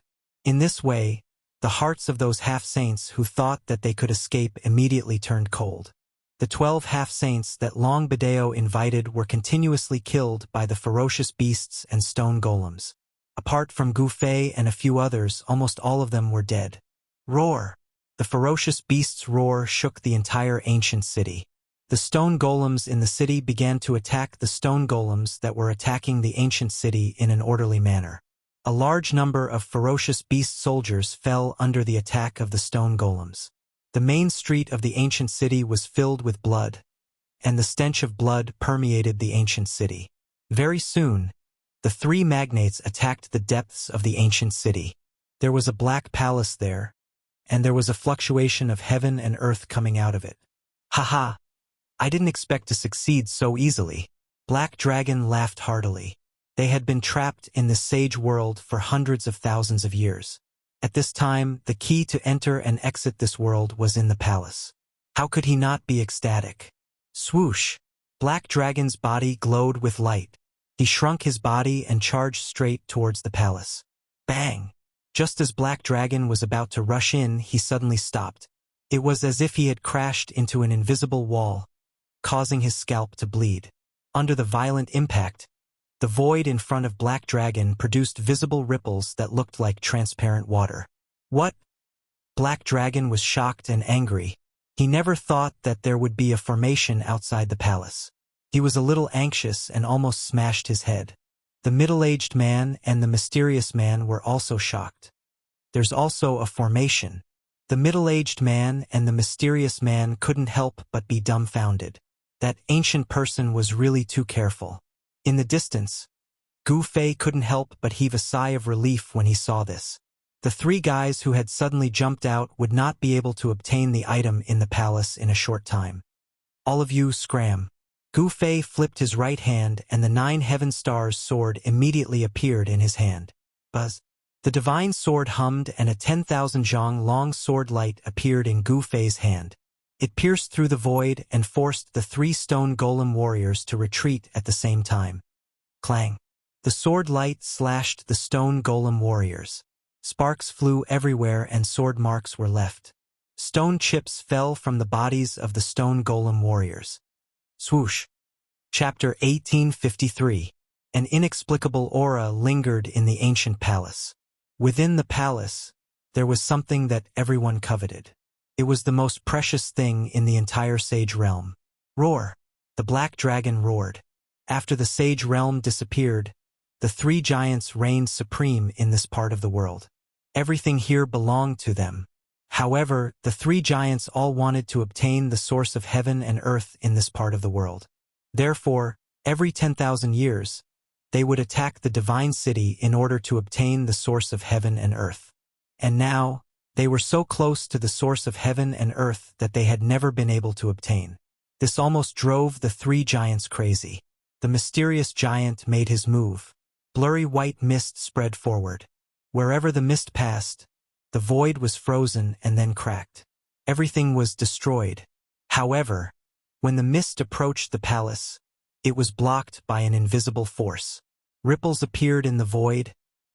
In this way, the hearts of those half-saints who thought that they could escape immediately turned cold. The 12 half-saints that Long Bideo invited were continuously killed by the ferocious beasts and stone golems. Apart from Gu Fei and a few others, almost all of them were dead. Roar! The ferocious beast's roar shook the entire ancient city. The stone golems in the city began to attack the stone golems that were attacking the ancient city in an orderly manner. A large number of ferocious beast soldiers fell under the attack of the stone golems. The main street of the ancient city was filled with blood, and the stench of blood permeated the ancient city. Very soon, the three magnates attacked the depths of the ancient city. There was a black palace there, and there was a fluctuation of heaven and earth coming out of it. Haha! I didn't expect to succeed so easily. Black Dragon laughed heartily. They had been trapped in this sage world for hundreds of thousands of years. At this time, the key to enter and exit this world was in the palace. How could he not be ecstatic? Swoosh! Black Dragon's body glowed with light. He shrunk his body and charged straight towards the palace. Bang! Just as Black Dragon was about to rush in, he suddenly stopped. It was as if he had crashed into an invisible wall, causing his scalp to bleed. Under the violent impact, the void in front of Black Dragon produced visible ripples that looked like transparent water. What? Black Dragon was shocked and angry. He never thought that there would be a formation outside the palace. He was a little anxious and almost smashed his head. The middle-aged man and the mysterious man were also shocked. There's also a formation. The middle-aged man and the mysterious man couldn't help but be dumbfounded. That ancient person was really too careful. In the distance, Gu Fei couldn't help but heave a sigh of relief when he saw this. The three guys who had suddenly jumped out would not be able to obtain the item in the palace in a short time. All of you scram. Gu Fei flipped his right hand and the 9 heaven stars sword immediately appeared in his hand. Buzz. The divine sword hummed and a 10,000 zhang long sword light appeared in Gu Fei's hand. It pierced through the void and forced the 3 stone golem warriors to retreat at the same time. Clang. The sword light slashed the stone golem warriors. Sparks flew everywhere and sword marks were left. Stone chips fell from the bodies of the stone golem warriors. Swoosh. Chapter 1853. An inexplicable aura lingered in the ancient palace. Within the palace, there was something that everyone coveted. It was the most precious thing in the entire sage realm. Roar! The black dragon roared. After the sage realm disappeared, the 3 giants reigned supreme in this part of the world. Everything here belonged to them. However, the 3 giants all wanted to obtain the source of heaven and earth in this part of the world. Therefore, every 10,000 years, they would attack the divine city in order to obtain the source of heaven and earth. And now, they were so close to the source of heaven and earth that they had never been able to obtain. This almost drove the three giants crazy. The mysterious giant made his move. Blurry white mist spread forward. Wherever the mist passed, the void was frozen and then cracked. Everything was destroyed. However, when the mist approached the palace, it was blocked by an invisible force. Ripples appeared in the void,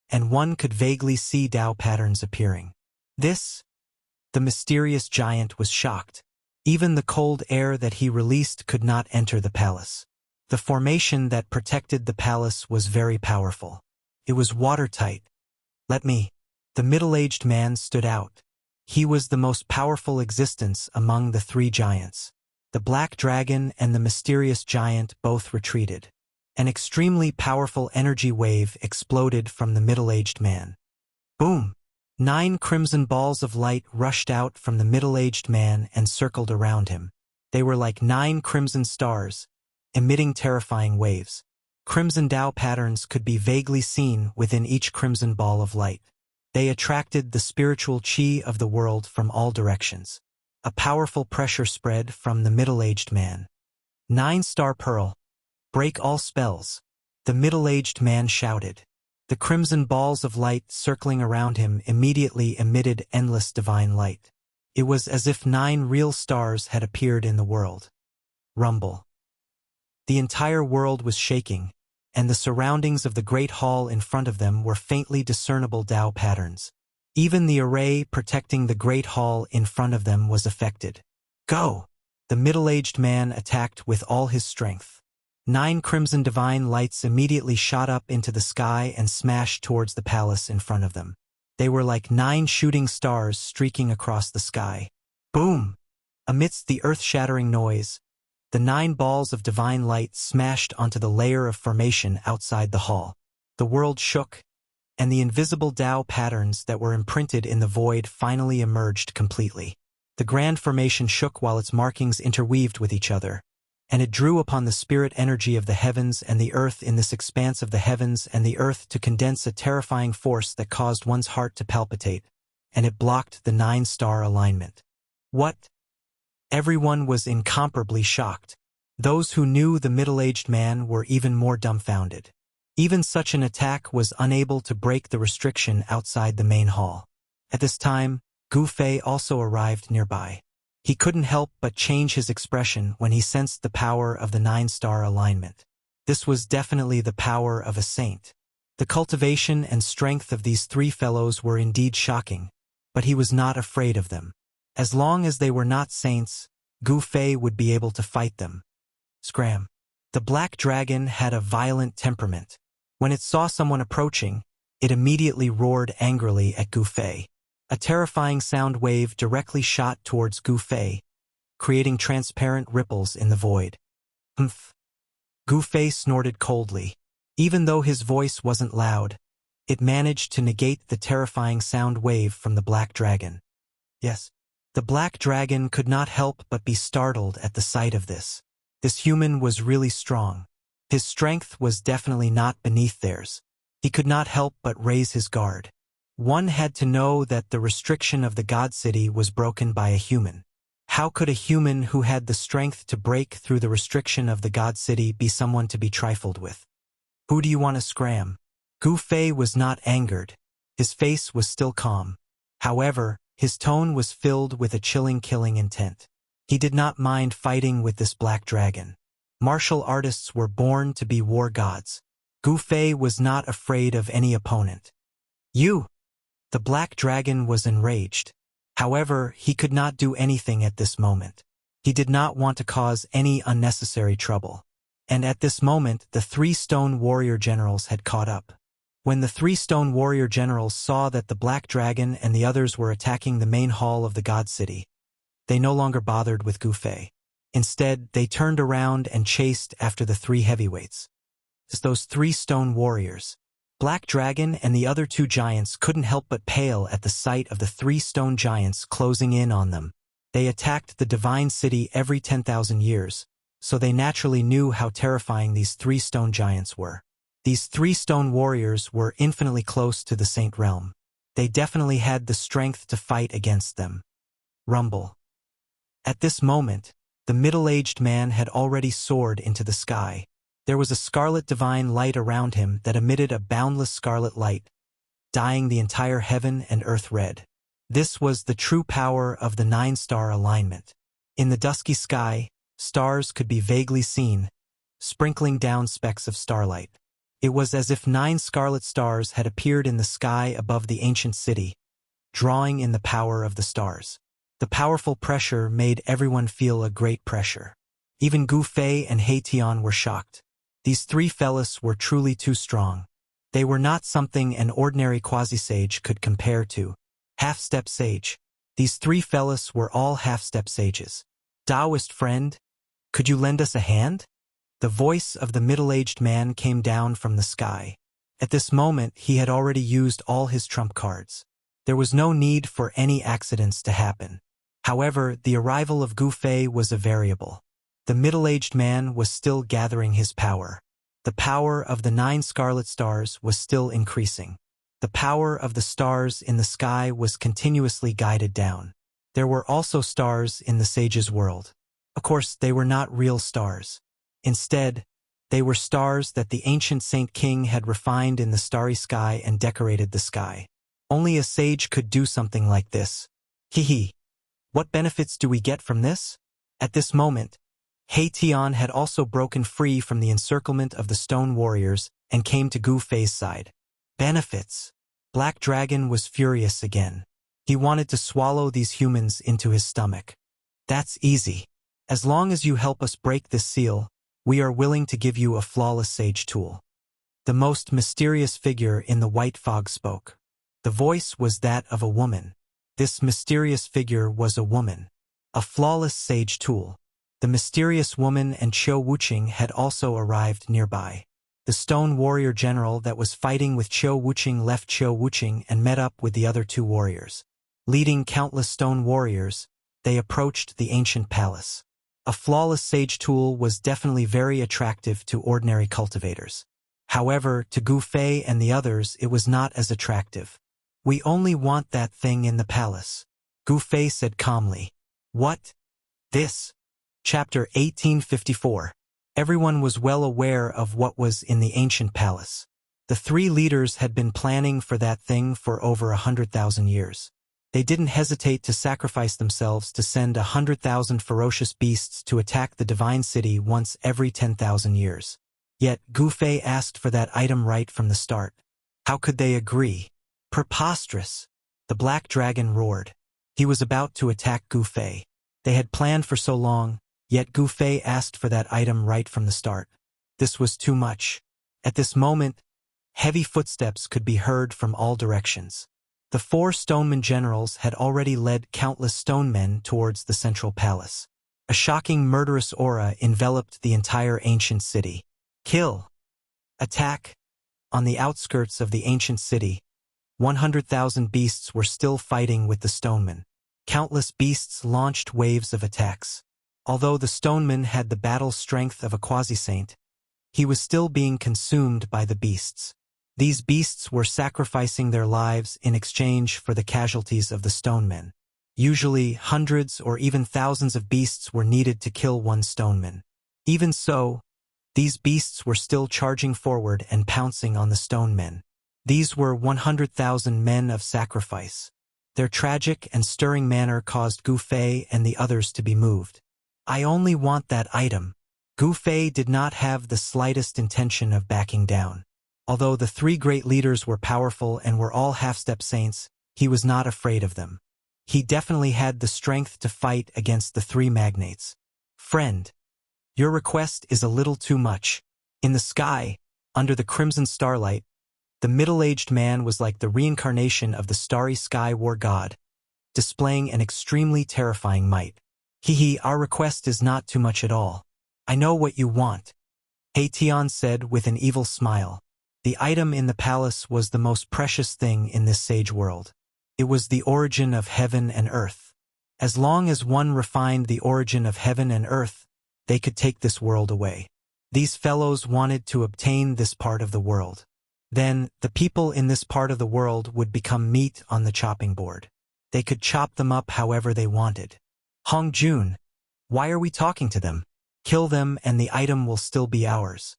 and one could vaguely see Tao patterns appearing. The mysterious giant was shocked. Even the cold air that he released could not enter the palace. The formation that protected the palace was very powerful. It was watertight. The middle-aged man stood out. He was the most powerful existence among the three giants. The black dragon and the mysterious giant both retreated. An extremely powerful energy wave exploded from the middle-aged man. Boom! 9 crimson balls of light rushed out from the middle-aged man and circled around him. They were like 9 crimson stars, emitting terrifying waves. Crimson Tao patterns could be vaguely seen within each crimson ball of light. They attracted the spiritual chi of the world from all directions. A powerful pressure spread from the middle-aged man. 9-star pearl. Break all spells. The middle-aged man shouted. The crimson balls of light circling around him immediately emitted endless divine light. It was as if 9 real stars had appeared in the world. Rumble. The entire world was shaking, and the surroundings of the great hall in front of them were faintly discernible Tao patterns. Even the array protecting the great hall in front of them was affected. Go! The middle-aged man attacked with all his strength. 9 crimson divine lights immediately shot up into the sky and smashed towards the palace in front of them. They were like 9 shooting stars streaking across the sky. Boom! Amidst the earth-shattering noise, the 9 balls of divine light smashed onto the layer of formation outside the hall. The world shook, and the invisible Tao patterns that were imprinted in the void finally emerged completely. The grand formation shook while its markings interweaved with each other, and it drew upon the spirit energy of the heavens and the earth in this expanse of the heavens and the earth to condense a terrifying force that caused one's heart to palpitate, and it blocked the 9-star alignment. What? Everyone was incomparably shocked. Those who knew the middle-aged man were even more dumbfounded. Even such an attack was unable to break the restriction outside the main hall. At this time, Gu Fei also arrived nearby. He couldn't help but change his expression when he sensed the power of the 9-star alignment. This was definitely the power of a saint. The cultivation and strength of these 3 fellows were indeed shocking, but he was not afraid of them. As long as they were not saints, Gu Fei would be able to fight them. Scram. The black dragon had a violent temperament. When it saw someone approaching, it immediately roared angrily at Gu Fei. A terrifying sound wave directly shot towards Gu Fei, creating transparent ripples in the void. Humph. Gu Fei snorted coldly. Even though his voice wasn't loud, it managed to negate the terrifying sound wave from the black dragon. Yes. The black dragon could not help but be startled at the sight of this. This human was really strong. His strength was definitely not beneath theirs. He could not help but raise his guard. One had to know that the restriction of the God City was broken by a human. How could a human who had the strength to break through the restriction of the God City be someone to be trifled with? Who do you want to scram? Gu Fei was not angered. His face was still calm. However, his tone was filled with a chilling killing intent. He did not mind fighting with this black dragon. Martial artists were born to be war gods. Gu Fei was not afraid of any opponent. You! The black dragon was enraged. However, he could not do anything at this moment. He did not want to cause any unnecessary trouble. And at this moment, the 3 stone warrior generals had caught up. When the 3 stone warrior generals saw that the black dragon and the others were attacking the main hall of the God City, they no longer bothered with Gu Fei. Instead, they turned around and chased after the 3 heavyweights. As those 3 stone warriors, Black Dragon and the other 2 giants couldn't help but pale at the sight of the 3 stone giants closing in on them. They attacked the divine city every 10,000 years, so they naturally knew how terrifying these 3 stone giants were. These 3 stone warriors were infinitely close to the Saint Realm. They definitely had the strength to fight against them. Rumble. At this moment, the middle-aged man had already soared into the sky. There was a scarlet divine light around him that emitted a boundless scarlet light, dyeing the entire heaven and earth red. This was the true power of the 9-star alignment. In the dusky sky, stars could be vaguely seen, sprinkling down specks of starlight. It was as if 9 scarlet stars had appeared in the sky above the ancient city, drawing in the power of the stars. The powerful pressure made everyone feel a great pressure. Even Gu Fei and He Tian were shocked. These 3 fellas were truly too strong. They were not something an ordinary quasi-sage could compare to. Half-step sage. These 3 fellas were all half-step sages. Taoist friend, could you lend us a hand? The voice of the middle-aged man came down from the sky. At this moment, he had already used all his trump cards. There was no need for any accidents to happen. However, the arrival of Gu Fei was a variable. The middle-aged man was still gathering his power. The power of the 9 scarlet stars was still increasing. The power of the stars in the sky was continuously guided down. There were also stars in the sage's world. Of course, they were not real stars. Instead, they were stars that the ancient Saint King had refined in the starry sky and decorated the sky. Only a sage could do something like this. Hee. What benefits do we get from this? At this moment, He Tian had also broken free from the encirclement of the stone warriors and came to Gu Fei's side. Benefits. Black Dragon was furious again. He wanted to swallow these humans into his stomach. That's easy. As long as you help us break this seal, we are willing to give you a flawless sage tool. The most mysterious figure in the white fog spoke. The voice was that of a woman. This mysterious figure was a woman. A flawless sage tool. The mysterious woman and Qiu Wuqing had also arrived nearby. The stone warrior general that was fighting with Qiu Wuqing left Qiu Wuqing and met up with the other 2 warriors. Leading countless stone warriors, they approached the ancient palace. A flawless sage tool was definitely very attractive to ordinary cultivators. However, to Gu Fei and the others it was not as attractive. We only want that thing in the palace. Gu Fei said calmly. What? This? Chapter 1854. Everyone was well aware of what was in the ancient palace. The 3 leaders had been planning for that thing for over 100,000 years. They didn't hesitate to sacrifice themselves to send 100,000 ferocious beasts to attack the divine city once every 10,000 years. Yet, Gu Fei asked for that item right from the start. How could they agree? Preposterous! The black dragon roared. He was about to attack Gu Fei. They had planned for so long, yet Gu Fei asked for that item right from the start. This was too much. At this moment, heavy footsteps could be heard from all directions. The 4 stonemen generals had already led countless stonemen towards the central palace. A shocking murderous aura enveloped the entire ancient city. Kill! Attack! On the outskirts of the ancient city, 100,000 beasts were still fighting with the stonemen. Countless beasts launched waves of attacks. Although the stoneman had the battle strength of a quasi-saint, he was still being consumed by the beasts. These beasts were sacrificing their lives in exchange for the casualties of the stonemen. Usually, hundreds or even thousands of beasts were needed to kill one stoneman. Even so, these beasts were still charging forward and pouncing on the stonemen. These were 100,000 men of sacrifice. Their tragic and stirring manner caused Gu Fei and the others to be moved. I only want that item. Gu Fei did not have the slightest intention of backing down. Although the 3 great leaders were powerful and were all half-step saints, he was not afraid of them. He definitely had the strength to fight against the 3 magnates. Friend, your request is a little too much. In the sky, under the crimson starlight, the middle-aged man was like the reincarnation of the starry sky war god, displaying an extremely terrifying might. Our request is not too much at all. I know what you want. He Tian said with an evil smile. The item in the palace was the most precious thing in this sage world. It was the origin of heaven and earth. As long as one refined the origin of heaven and earth, they could take this world away. These fellows wanted to obtain this part of the world. Then, the people in this part of the world would become meat on the chopping board. They could chop them up however they wanted. Hong Jun, why are we talking to them? Kill them and the item will still be ours.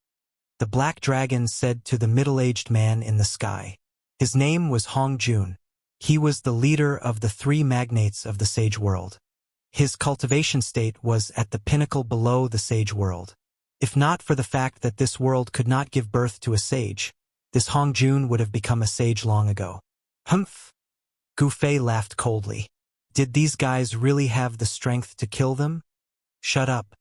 The black dragon said to the middle-aged man in the sky. His name was Hong Jun. He was the leader of the three magnates of the sage world. His cultivation state was at the pinnacle below the sage world. If not for the fact that this world could not give birth to a sage, this Hong Jun would have become a sage long ago. Humph! Gu Fei laughed coldly. Did these guys really have the strength to kill them? Shut up.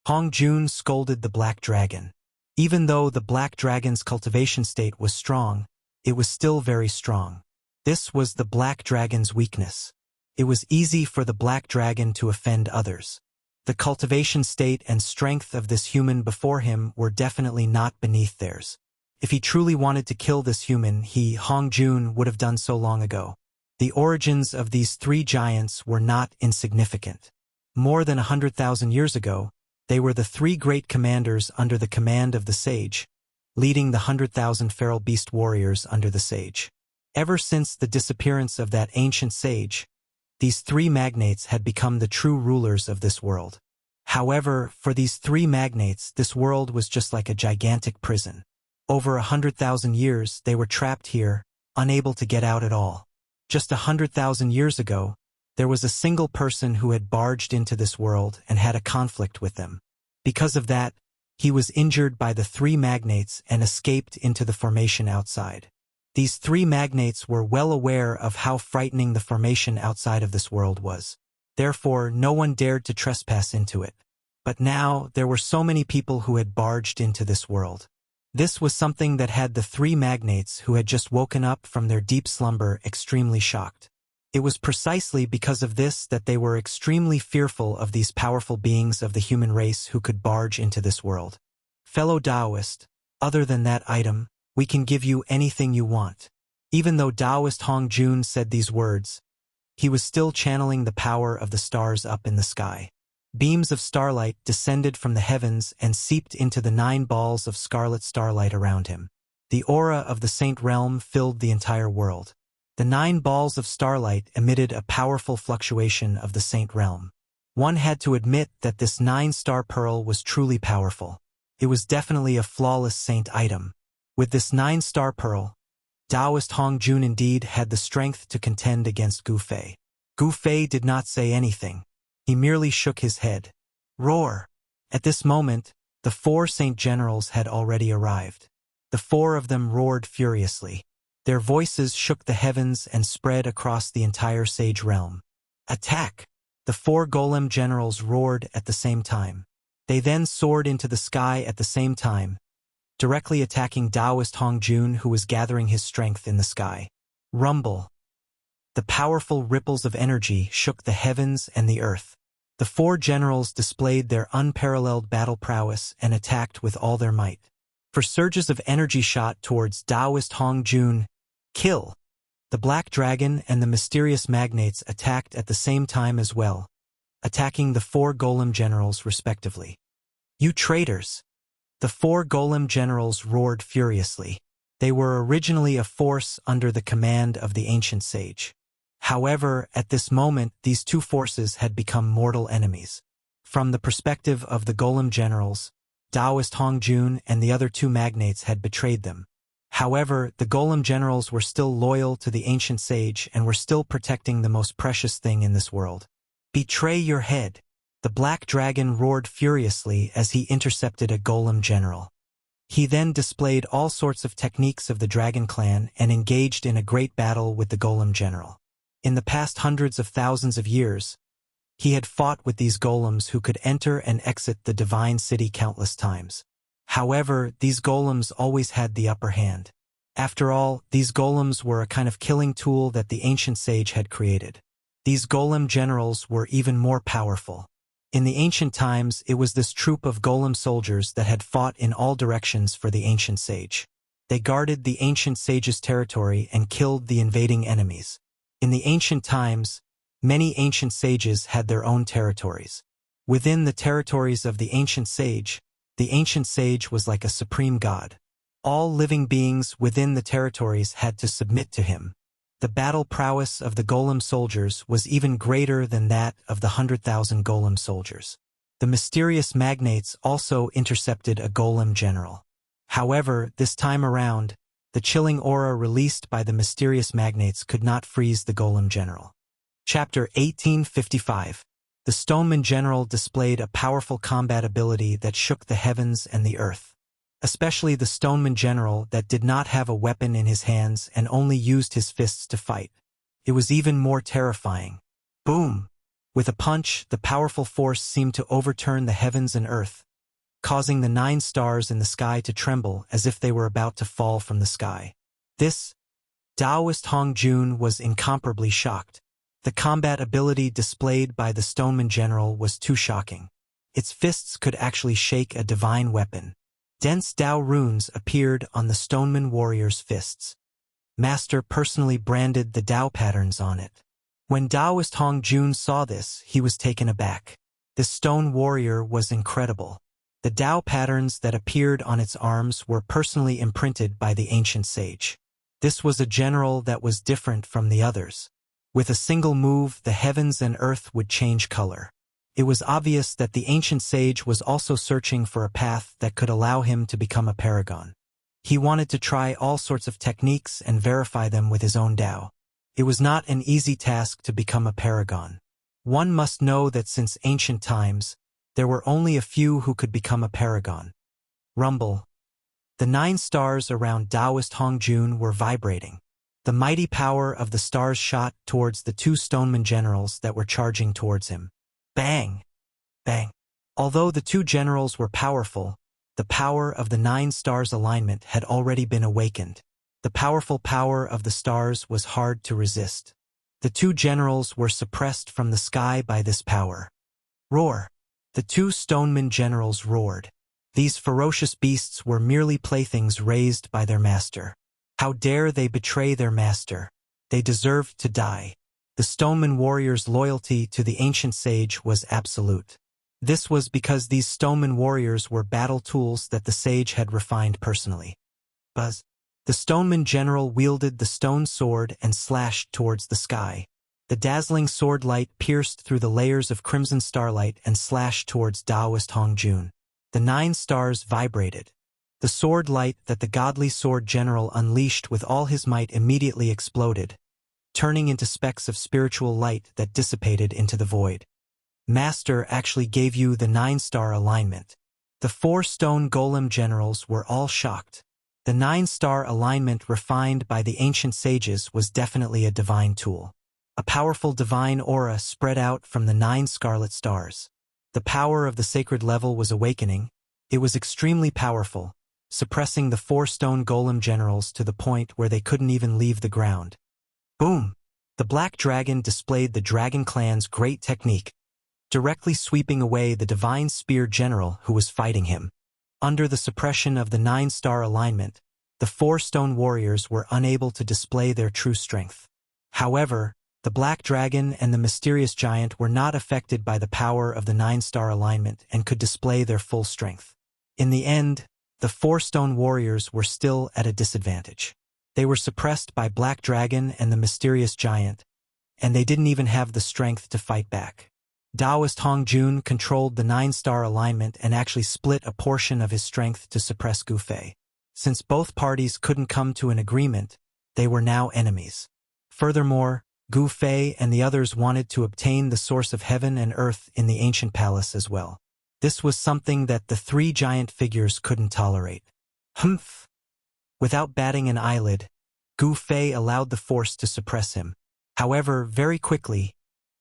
Hong Jun scolded the black dragon. Even though the black dragon's cultivation state was strong, it was still very strong. This was the black dragon's weakness. It was easy for the black dragon to offend others. The cultivation state and strength of this human before him were definitely not beneath theirs. If he truly wanted to kill this human, he, Hong Jun, would have done so long ago. The origins of these three giants were not insignificant. More than 100,000 years ago, they were the three great commanders under the command of the sage, leading the 100,000 feral beast warriors under the sage. Ever since the disappearance of that ancient sage, these three magnates had become the true rulers of this world. However, for these three magnates, this world was just like a gigantic prison. Over 100,000 years, they were trapped here, unable to get out at all. Just 100,000 years ago, there was a single person who had barged into this world and had a conflict with them. Because of that, he was injured by the three magnates and escaped into the formation outside. These three magnates were well aware of how frightening the formation outside of this world was. Therefore, no one dared to trespass into it. But now, there were so many people who had barged into this world. This was something that had the three magnates who had just woken up from their deep slumber extremely shocked. It was precisely because of this that they were extremely fearful of these powerful beings of the human race who could barge into this world. Fellow Taoist, other than that item, we can give you anything you want. Even though Taoist Hong Jun said these words, he was still channeling the power of the stars up in the sky. Beams of starlight descended from the heavens and seeped into the 9 balls of scarlet starlight around him. The aura of the Saint Realm filled the entire world. The 9 balls of starlight emitted a powerful fluctuation of the Saint Realm. One had to admit that this 9-star pearl was truly powerful. It was definitely a flawless saint item. With this 9-star pearl, Taoist Hong Jun indeed had the strength to contend against Gu Fei. Gu Fei did not say anything. He merely shook his head. Roar! At this moment, the 4 saint generals had already arrived. The 4 of them roared furiously. Their voices shook the heavens and spread across the entire sage realm. Attack! The 4 golem generals roared at the same time. They then soared into the sky at the same time, directly attacking Taoist Hong Jun, who was gathering his strength in the sky. Rumble! The powerful ripples of energy shook the heavens and the earth. The 4 generals displayed their unparalleled battle prowess and attacked with all their might. For surges of energy shot towards Taoist Hong Jun. Kill! The black dragon and the mysterious magnates attacked at the same time as well, attacking the 4 golem generals respectively. You traitors! The 4 golem generals roared furiously. They were originally a force under the command of the ancient sage. However, at this moment, these 2 forces had become mortal enemies. From the perspective of the golem generals, Taoist Hong Jun and the other 2 magnates had betrayed them. However, the golem generals were still loyal to the ancient sage and were still protecting the most precious thing in this world. Betray your head! The black dragon roared furiously as he intercepted a golem general. He then displayed all sorts of techniques of the dragon clan and engaged in a great battle with the golem general. In the past hundreds of thousands of years, he had fought with these golems who could enter and exit the divine city countless times. However, these golems always had the upper hand. After all, these golems were a kind of killing tool that the ancient sage had created. These golem generals were even more powerful. In the ancient times, it was this troop of golem soldiers that had fought in all directions for the ancient sage. They guarded the ancient sage's territory and killed the invading enemies. In the ancient times, many ancient sages had their own territories. Within the territories of the ancient sage was like a supreme god. All living beings within the territories had to submit to him. The battle prowess of the golem soldiers was even greater than that of the 100,000 golem soldiers. The mysterious magnates also intercepted a golem general. However, this time around, the chilling aura released by the mysterious magnates could not freeze the golem general. Chapter 1855. The Stoneman General displayed a powerful combat ability that shook the heavens and the earth. Especially the Stoneman General that did not have a weapon in his hands and only used his fists to fight. It was even more terrifying. Boom! With a punch, the powerful force seemed to overturn the heavens and earth, causing the 9 stars in the sky to tremble as if they were about to fall from the sky. This Taoist Hong Jun was incomparably shocked. The combat ability displayed by the Stoneman General was too shocking. Its fists could actually shake a divine weapon. Dense Tao runes appeared on the Stoneman warrior's fists. Master personally branded the Tao patterns on it. When Taoist Hong Jun saw this, he was taken aback. This stone warrior was incredible. The Tao patterns that appeared on its arms were personally imprinted by the ancient sage. This was a general that was different from the others. With a single move, the heavens and earth would change color. It was obvious that the ancient sage was also searching for a path that could allow him to become a paragon. He wanted to try all sorts of techniques and verify them with his own Tao. It was not an easy task to become a paragon. One must know that since ancient times, there were only a few who could become a paragon. Rumble. The 9 stars around Taoist Hong Jun were vibrating. The mighty power of the stars shot towards the 2 Stoneman generals that were charging towards him. Bang! Bang! Although the 2 generals were powerful, the power of the 9 stars alignment had already been awakened. The powerful power of the stars was hard to resist. The 2 generals were suppressed from the sky by this power. Roar! The 2 Stoneman generals roared. These ferocious beasts were merely playthings raised by their master. How dare they betray their master? They deserved to die. The Stoneman warriors' loyalty to the ancient sage was absolute. This was because these Stoneman warriors were battle tools that the sage had refined personally. Buzz. The Stoneman general wielded the stone sword and slashed towards the sky. The dazzling sword light pierced through the layers of crimson starlight and slashed towards Taoist Hong Jun. The 9 stars vibrated. The sword light that the godly sword general unleashed with all his might immediately exploded, turning into specks of spiritual light that dissipated into the void. Master actually gave you the 9-star alignment. The 4 stone golem generals were all shocked. The 9-star alignment refined by the ancient sages was definitely a divine tool. A powerful divine aura spread out from the 9 scarlet stars. The power of the sacred level was awakening. It was extremely powerful, suppressing the 4 stone golem generals to the point where they couldn't even leave the ground. Boom! The Black Dragon displayed the Dragon Clan's great technique, directly sweeping away the divine spear general who was fighting him. Under the suppression of the 9-star alignment, the 4 stone warriors were unable to display their true strength. However, the Black Dragon and the mysterious giant were not affected by the power of the 9-star alignment and could display their full strength. In the end, the 4 stone warriors were still at a disadvantage. They were suppressed by Black Dragon and the mysterious giant, and they didn't even have the strength to fight back. Taoist Hong Jun controlled the 9-star alignment and actually split a portion of his strength to suppress Gu Fei. Since both parties couldn't come to an agreement, they were now enemies. Furthermore, Gu Fei and the others wanted to obtain the source of heaven and earth in the ancient palace as well. This was something that the 3 giant figures couldn't tolerate. Humph! Without batting an eyelid, Gu Fei allowed the force to suppress him. However, very quickly,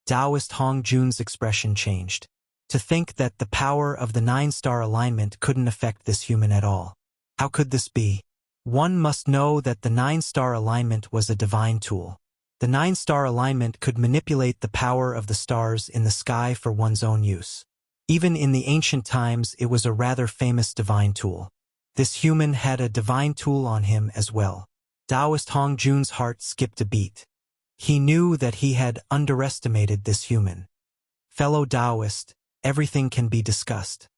Taoist Hong Jun's expression changed. To think that the power of the 9-star alignment couldn't affect this human at all. How could this be? One must know that the 9-star alignment was a divine tool. The 9-star alignment could manipulate the power of the stars in the sky for one's own use. Even in the ancient times, it was a rather famous divine tool. This human had a divine tool on him as well. Taoist Hong Jun's heart skipped a beat. He knew that he had underestimated this human. Fellow Taoist, everything can be discussed.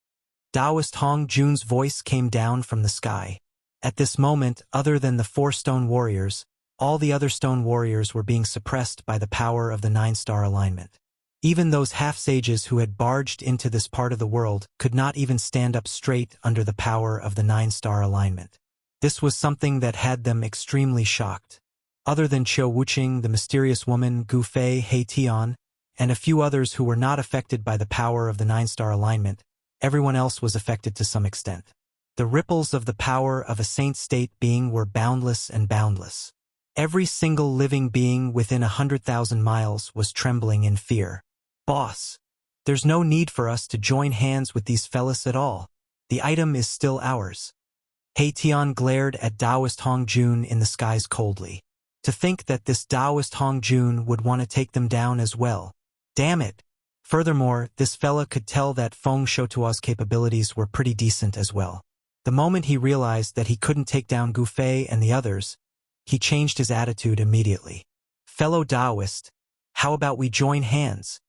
Taoist Hong Jun's voice came down from the sky. At this moment, other than the 4 stone warriors, all the other stone warriors were being suppressed by the power of the 9-star alignment. Even those half-sages who had barged into this part of the world could not even stand up straight under the power of the 9-star alignment. This was something that had them extremely shocked. Other than Qiu Wuqing, the mysterious woman, Gu Fei, He Tian, and a few others who were not affected by the power of the 9-star alignment, everyone else was affected to some extent. The ripples of the power of a saint state being were boundless and boundless. Every single living being within 100,000 miles was trembling in fear. Boss, there's no need for us to join hands with these fellas at all. The item is still ours. He Tian glared at Taoist Hong Jun in the skies coldly. To think that this Taoist Hong Jun would want to take them down as well. Damn it. Furthermore, this fella could tell that Feng Shoutua's capabilities were pretty decent as well. The moment he realized that he couldn't take down Gu Fei and the others, he changed his attitude immediately. Fellow Taoist, how about we join hands?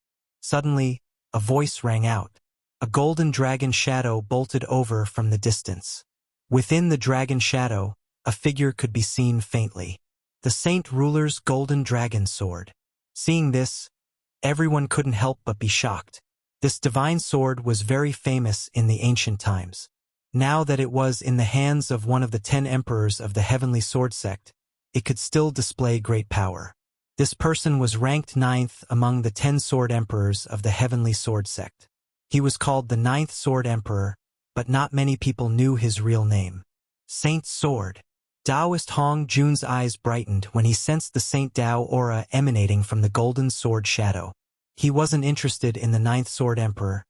Suddenly, a voice rang out. A golden dragon shadow bolted over from the distance. Within the dragon shadow, a figure could be seen faintly. The Saint Ruler's golden dragon sword. Seeing this, everyone couldn't help but be shocked. This divine sword was very famous in the ancient times. Now that it was in the hands of one of the 10 emperors of the Heavenly Sword Sect, it could still display great power. This person was ranked 9th among the 10 sword emperors of the Heavenly Sword Sect. He was called the 9th Sword Emperor, but not many people knew his real name. Saint Sword. Taoist Hong Jun's eyes brightened when he sensed the Saint Tao aura emanating from the golden sword shadow. He wasn't interested in the 9th Sword Emperor,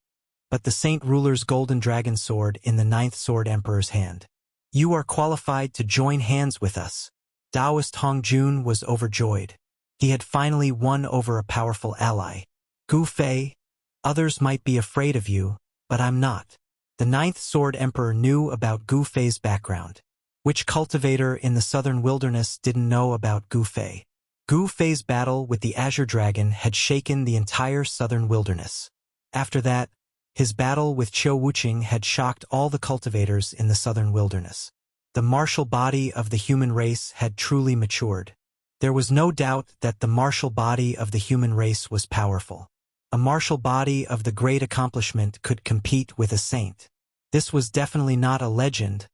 but the Saint Ruler's golden dragon sword in the 9th Sword Emperor's hand. You are qualified to join hands with us. Taoist Hong Jun was overjoyed. He had finally won over a powerful ally. Gu Fei, others might be afraid of you, but I'm not. The 9th Sword Emperor knew about Gu Fei's background. Which cultivator in the southern wilderness didn't know about Gu Fei? Gu Fei's battle with the Azure Dragon had shaken the entire southern wilderness. After that, his battle with Qiu Wuqing had shocked all the cultivators in the southern wilderness. The martial body of the human race had truly matured. There was no doubt that the martial body of the human race was powerful. A martial body of the great accomplishment could compete with a saint. This was definitely not a legend,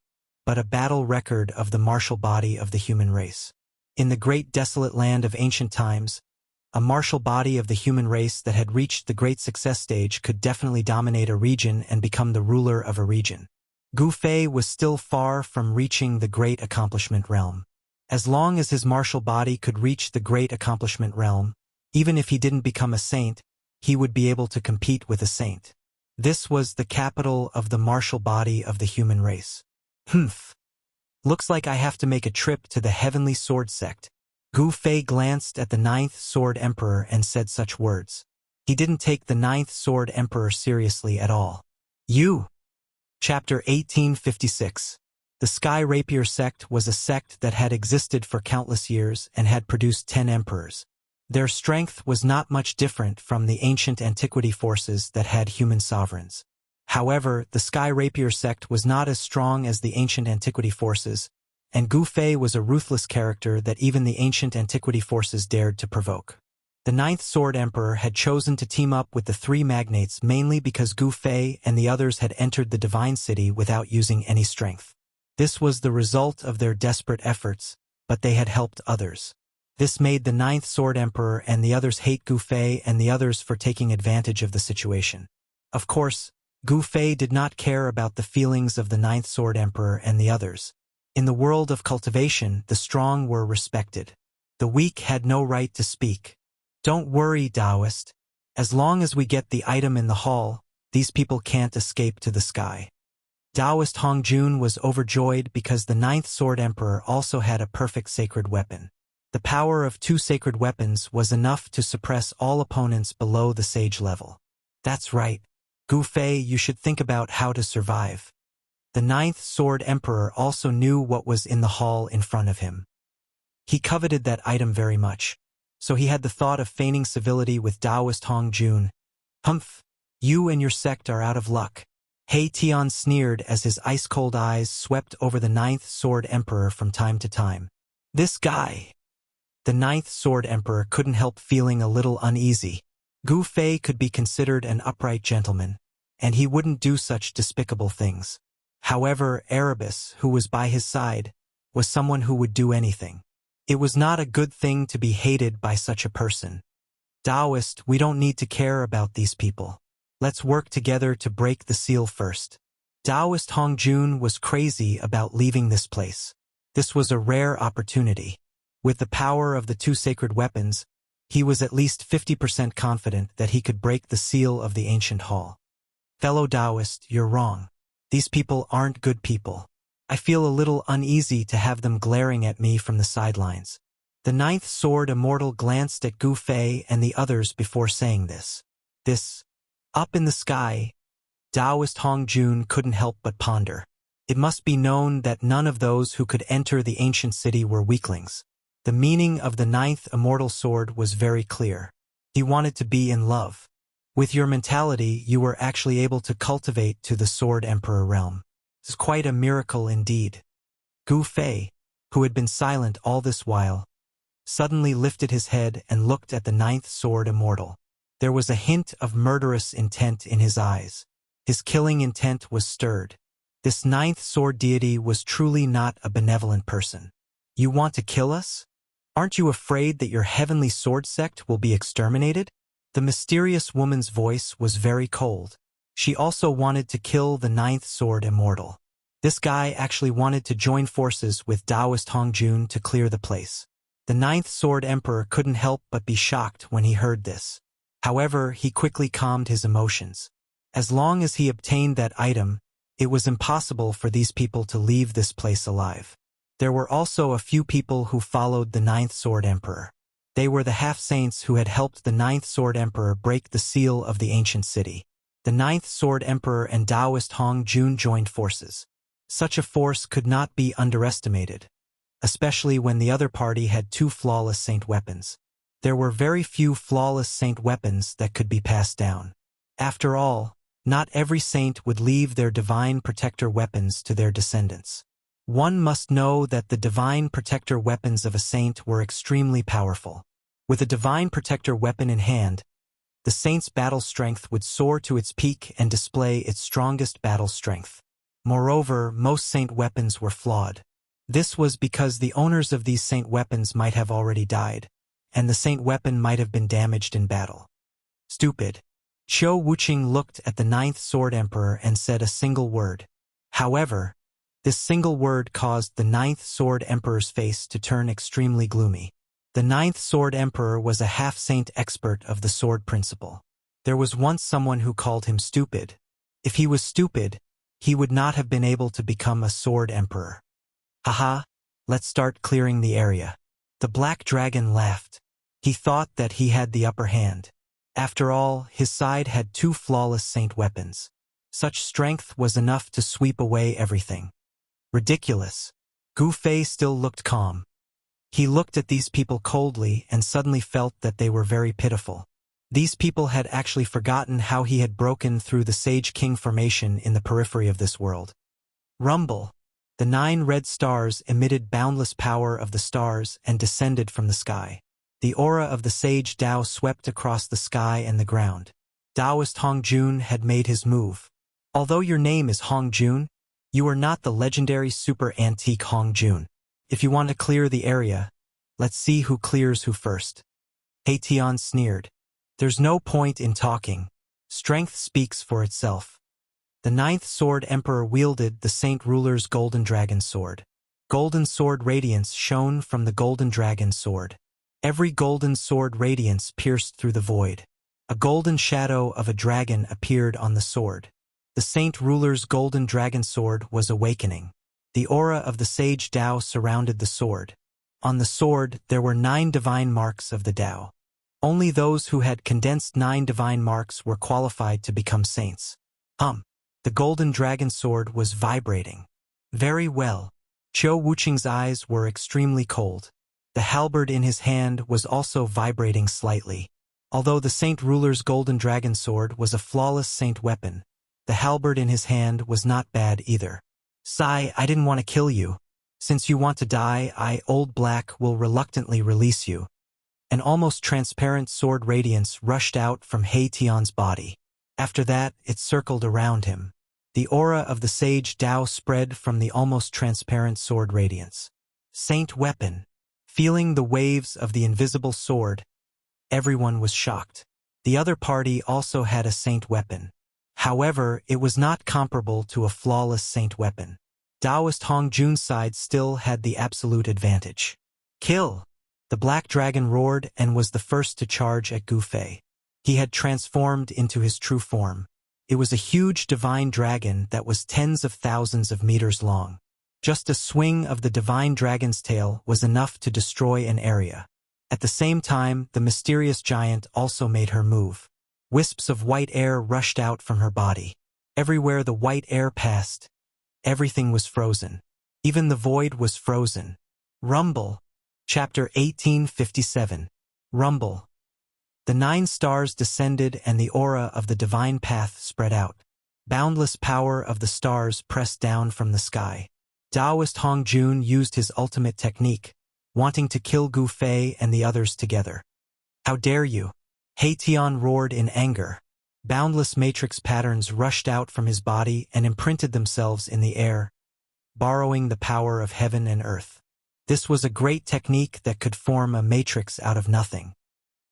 but a battle record of the martial body of the human race. In the great desolate land of ancient times, a martial body of the human race that had reached the great success stage could definitely dominate a region and become the ruler of a region. Gu Fei was still far from reaching the great accomplishment realm. As long as his martial body could reach the great accomplishment realm, even if he didn't become a saint, he would be able to compete with a saint. This was the capital of the martial body of the human race. Humph. Looks like I have to make a trip to the Heavenly Sword Sect. Gu Fei glanced at the 9th Sword Emperor and said such words. He didn't take the 9th Sword Emperor seriously at all. You. Chapter 1856. The Sky Rapier sect was a sect that had existed for countless years and had produced 10 emperors. Their strength was not much different from the ancient antiquity forces that had human sovereigns. However, the Sky Rapier sect was not as strong as the ancient antiquity forces, and Gu Fei was a ruthless character that even the ancient antiquity forces dared to provoke. The 9th Sword Emperor had chosen to team up with the 3 magnates mainly because Gu Fei and the others had entered the Divine City without using any strength. This was the result of their desperate efforts, but they had helped others. This made the 9th Sword Emperor and the others hate Gu Fei and the others for taking advantage of the situation. Of course, Gu Fei did not care about the feelings of the 9th Sword Emperor and the others. In the world of cultivation, the strong were respected. The weak had no right to speak. Don't worry, Taoist. As long as we get the item in the hall, these people can't escape to the sky. Taoist Hong Jun was overjoyed because the 9th Sword Emperor also had a perfect sacred weapon. The power of 2 sacred weapons was enough to suppress all opponents below the sage level. That's right. Gu Fei, you should think about how to survive. The 9th Sword Emperor also knew what was in the hall in front of him. He coveted that item very much, so he had the thought of feigning civility with Taoist Hong Jun. Humph, You and your sect are out of luck. He Tian sneered as his ice-cold eyes swept over the Ninth Sword Emperor from time to time. This guy. The Ninth Sword Emperor couldn't help feeling a little uneasy. Gu Fei could be considered an upright gentleman, and he wouldn't do such despicable things. However, Erebus, who was by his side, was someone who would do anything. It was not a good thing to be hated by such a person. Taoist, we don't need to care about these people. Let's work together to break the seal first. Taoist Hong Jun was crazy about leaving this place. This was a rare opportunity. With the power of the two sacred weapons, he was at least 50% confident that he could break the seal of the ancient hall. Fellow Taoist, you're wrong. These people aren't good people. I feel a little uneasy to have them glaring at me from the sidelines. The Ninth Sword Immortal glanced at Gu Fei and the others before saying this. Up in the sky, Taoist Hong Jun couldn't help but ponder. It must be known that none of those who could enter the ancient city were weaklings. The meaning of the Ninth Immortal Sword was very clear. He wanted to be in love. With your mentality, you were actually able to cultivate to the Sword Emperor realm. It's quite a miracle indeed. Gu Fei, who had been silent all this while, suddenly lifted his head and looked at the Ninth Sword Immortal. There was a hint of murderous intent in his eyes. His killing intent was stirred. This Ninth Sword deity was truly not a benevolent person. You want to kill us? Aren't you afraid that your heavenly sword sect will be exterminated? The mysterious woman's voice was very cold. She also wanted to kill the Ninth Sword Immortal. This guy actually wanted to join forces with Taoist Hong Jun to clear the place. The Ninth Sword Emperor couldn't help but be shocked when he heard this. However, he quickly calmed his emotions. As long as he obtained that item, it was impossible for these people to leave this place alive. There were also a few people who followed the Ninth Sword Emperor. They were the half-saints who had helped the Ninth Sword Emperor break the seal of the ancient city. The Ninth Sword Emperor and Taoist Hong Jun joined forces. Such a force could not be underestimated, especially when the other party had two flawless saint weapons. There were very few flawless saint weapons that could be passed down. After all, not every saint would leave their divine protector weapons to their descendants. One must know that the divine protector weapons of a saint were extremely powerful. With a divine protector weapon in hand, the saint's battle strength would soar to its peak and display its strongest battle strength. Moreover, most saint weapons were flawed. This was because the owners of these saint weapons might have already died, and the saint weapon might have been damaged in battle. Stupid. Qiu Wuqing looked at the Ninth Sword Emperor and said a single word. However, this single word caused the Ninth Sword Emperor's face to turn extremely gloomy. The Ninth Sword Emperor was a half-saint expert of the sword principle. There was once someone who called him stupid. If he was stupid, he would not have been able to become a sword emperor. Haha, let's start clearing the area. The black dragon laughed. He thought that he had the upper hand. After all, his side had two flawless saint weapons. Such strength was enough to sweep away everything. Ridiculous. Gu Fei still looked calm. He looked at these people coldly and suddenly felt that they were very pitiful. These people had actually forgotten how he had broken through the Sage King formation in the periphery of this world. Rumble. The 9 red stars emitted boundless power of the stars and descended from the sky. The aura of the Sage Dao swept across the sky and the ground. Taoist Hong Jun had made his move. Although your name is Hong Jun, you are not the legendary super antique Hong Jun. If you want to clear the area, let's see who clears who first. He Tian sneered. There's no point in talking. Strength speaks for itself. The Ninth Sword Emperor wielded the Saint Ruler's Golden Dragon Sword. Golden sword radiance shone from the Golden Dragon Sword. Every golden sword radiance pierced through the void. A golden shadow of a dragon appeared on the sword. The Saint Ruler's Golden Dragon Sword was awakening. The aura of the Sage Dao surrounded the sword. On the sword, there were 9 divine marks of the Dao. Only those who had condensed 9 divine marks were qualified to become saints. The Golden Dragon Sword was vibrating. Very well. Qiu Wuqing's eyes were extremely cold. The halberd in his hand was also vibrating slightly. Although the Saint Ruler's golden dragon sword was a flawless saint weapon, the halberd in his hand was not bad either. "Sai, I didn't want to kill you. Since you want to die, I, Old Black, will reluctantly release you." An almost transparent sword radiance rushed out from He Tian's body. After that, it circled around him. The aura of the sage Dao spread from the almost transparent sword radiance. Saint weapon. Feeling the waves of the invisible sword, everyone was shocked. The other party also had a saint weapon. However, it was not comparable to a flawless saint weapon. Taoist Hong Jun's side still had the absolute advantage. "Kill!" The black dragon roared and was the first to charge at Gu Fei. He had transformed into his true form. It was a huge divine dragon that was tens of thousands of meters long. Just a swing of the divine dragon's tail was enough to destroy an area. At the same time, the mysterious giant also made her move. Wisps of white air rushed out from her body. Everywhere the white air passed, everything was frozen. Even the void was frozen. Rumble. Chapter 1857. Rumble. The 9 stars descended and the aura of the divine path spread out. Boundless power of the stars pressed down from the sky. Taoist Hong Jun used his ultimate technique, wanting to kill Gu Fei and the others together. "How dare you!" He Tian roared in anger. Boundless matrix patterns rushed out from his body and imprinted themselves in the air, borrowing the power of heaven and earth. This was a great technique that could form a matrix out of nothing.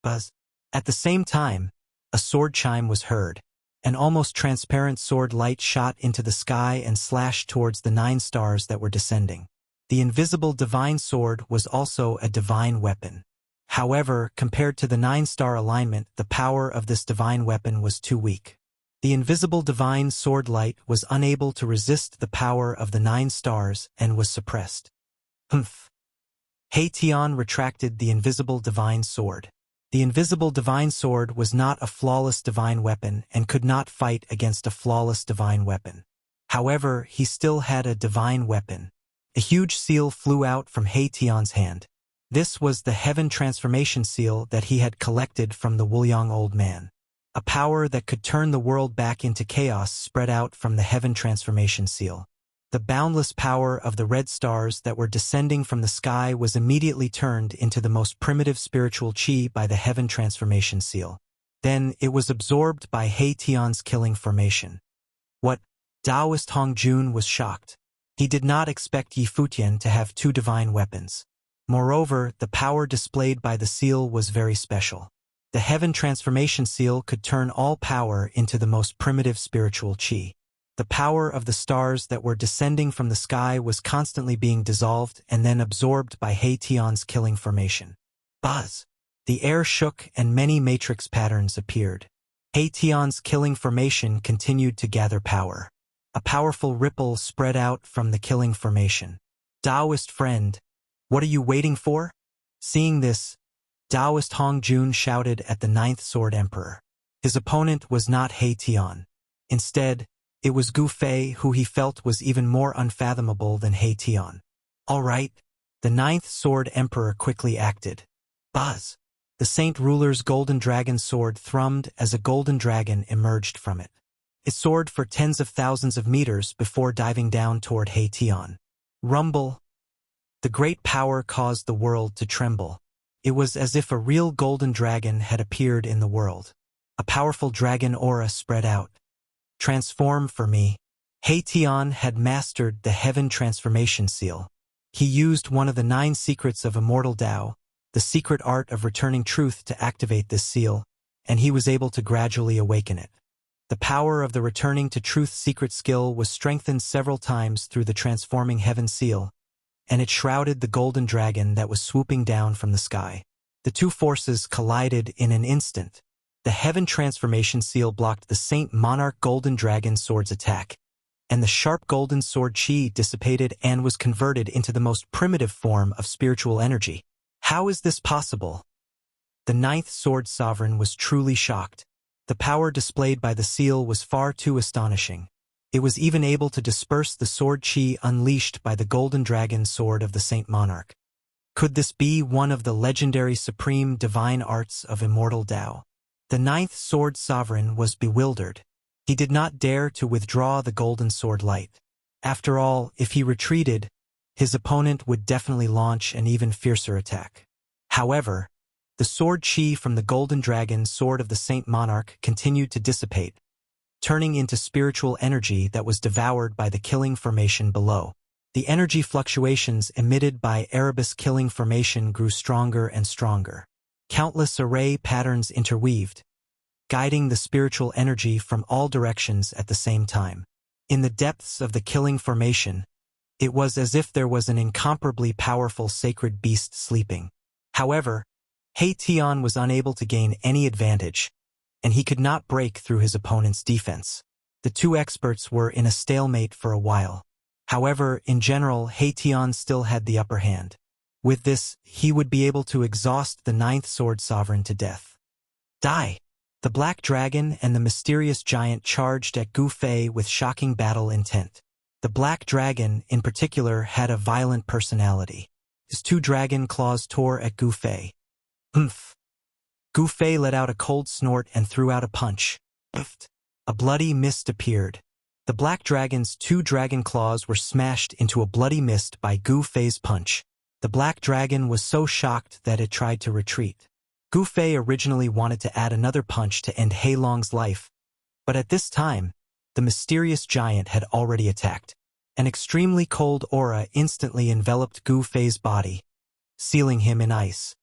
Buzz. At the same time, a sword chime was heard. An almost transparent sword light shot into the sky and slashed towards the 9 stars that were descending. The invisible divine sword was also a divine weapon. However, compared to the 9-star alignment, the power of this divine weapon was too weak. The invisible divine sword light was unable to resist the power of the 9 stars and was suppressed. Humph. He Tian retracted the invisible divine sword. The invisible divine sword was not a flawless divine weapon and could not fight against a flawless divine weapon. However, he still had a divine weapon. A huge seal flew out from He Tian's hand. This was the Heaven Transformation Seal that he had collected from the Wuliang old man. A power that could turn the world back into chaos spread out from the Heaven Transformation Seal. The boundless power of the red stars that were descending from the sky was immediately turned into the most primitive spiritual qi by the Heaven Transformation Seal. Then it was absorbed by He Tian's killing formation. What? Taoist Hong Jun was shocked. He did not expect Yi Futian to have 2 divine weapons. Moreover, the power displayed by the seal was very special. The Heaven Transformation Seal could turn all power into the most primitive spiritual qi. The power of the stars that were descending from the sky was constantly being dissolved and then absorbed by He Tian's killing formation. Buzz! The air shook and many matrix patterns appeared. He Tian's killing formation continued to gather power. A powerful ripple spread out from the killing formation. "Taoist friend, what are you waiting for?" Seeing this, Taoist Hong Jun shouted at the 9th Sword Emperor. His opponent was not He Tian. Instead, it was Gu Fei, who he felt was even more unfathomable than He Tian. "All right." The 9th Sword Emperor quickly acted. Buzz! The Saint Ruler's golden dragon sword thrummed as a golden dragon emerged from it. It soared for tens of thousands of meters before diving down toward He Tian. Rumble! The great power caused the world to tremble. It was as if a real golden dragon had appeared in the world. A powerful dragon aura spread out. "Transform for me." He Tian had mastered the Heaven Transformation Seal. He used one of the 9 secrets of Immortal Dao, the secret art of returning truth, to activate this seal, and he was able to gradually awaken it. The power of the returning to truth secret skill was strengthened several times through the transforming Heaven Seal, and it shrouded the golden dragon that was swooping down from the sky. The 2 forces collided in an instant. The Heaven Transformation Seal blocked the Saint Monarch Golden Dragon Sword's attack, and the sharp golden sword chi dissipated and was converted into the most primitive form of spiritual energy. How is this possible? The 9th Sword Sovereign was truly shocked. The power displayed by the seal was far too astonishing. It was even able to disperse the sword chi unleashed by the golden dragon sword of the Saint Monarch. Could this be one of the legendary supreme divine arts of Immortal Dao? The ninth sword sovereign was bewildered. He did not dare to withdraw the golden sword light. After all, if he retreated, his opponent would definitely launch an even fiercer attack. However, the sword chi from the golden dragon sword of the Saint Monarch continued to dissipate, turning into spiritual energy that was devoured by the killing formation below. The energy fluctuations emitted by Erebus killing formation grew stronger and stronger. Countless array patterns interweaved, guiding the spiritual energy from all directions at the same time. In the depths of the killing formation, it was as if there was an incomparably powerful sacred beast sleeping. However, He Tian was unable to gain any advantage, and he could not break through his opponent's defense. The two experts were in a stalemate for a while. However, in general, He Tian still had the upper hand. With this, he would be able to exhaust the ninth sword sovereign to death. Die! The black dragon and the mysterious giant charged at Gu Fei with shocking battle intent. The black dragon, in particular, had a violent personality. His two dragon claws tore at Gu Fei. Humph! Gu Fei let out a cold snort and threw out a punch. Puffed. A bloody mist appeared. The black dragon's two dragon claws were smashed into a bloody mist by Gu Fei's punch. The black dragon was so shocked that it tried to retreat. Gu Fei originally wanted to add another punch to end He Long's life, but at this time, the mysterious giant had already attacked. An extremely cold aura instantly enveloped Gu Fei's body, sealing him in ice.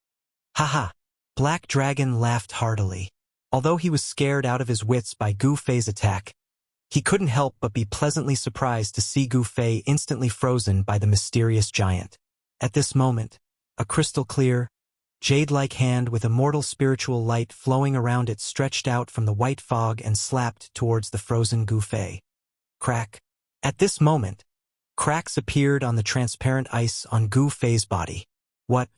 Haha! Black Dragon laughed heartily. Although he was scared out of his wits by Gu Fei's attack, he couldn't help but be pleasantly surprised to see Gu Fei instantly frozen by the mysterious giant. At this moment, a crystal-clear, jade-like hand with immortal spiritual light flowing around it stretched out from the white fog and slapped towards the frozen Gu Fei. Crack. At this moment, cracks appeared on the transparent ice on Gu Fei's body. What?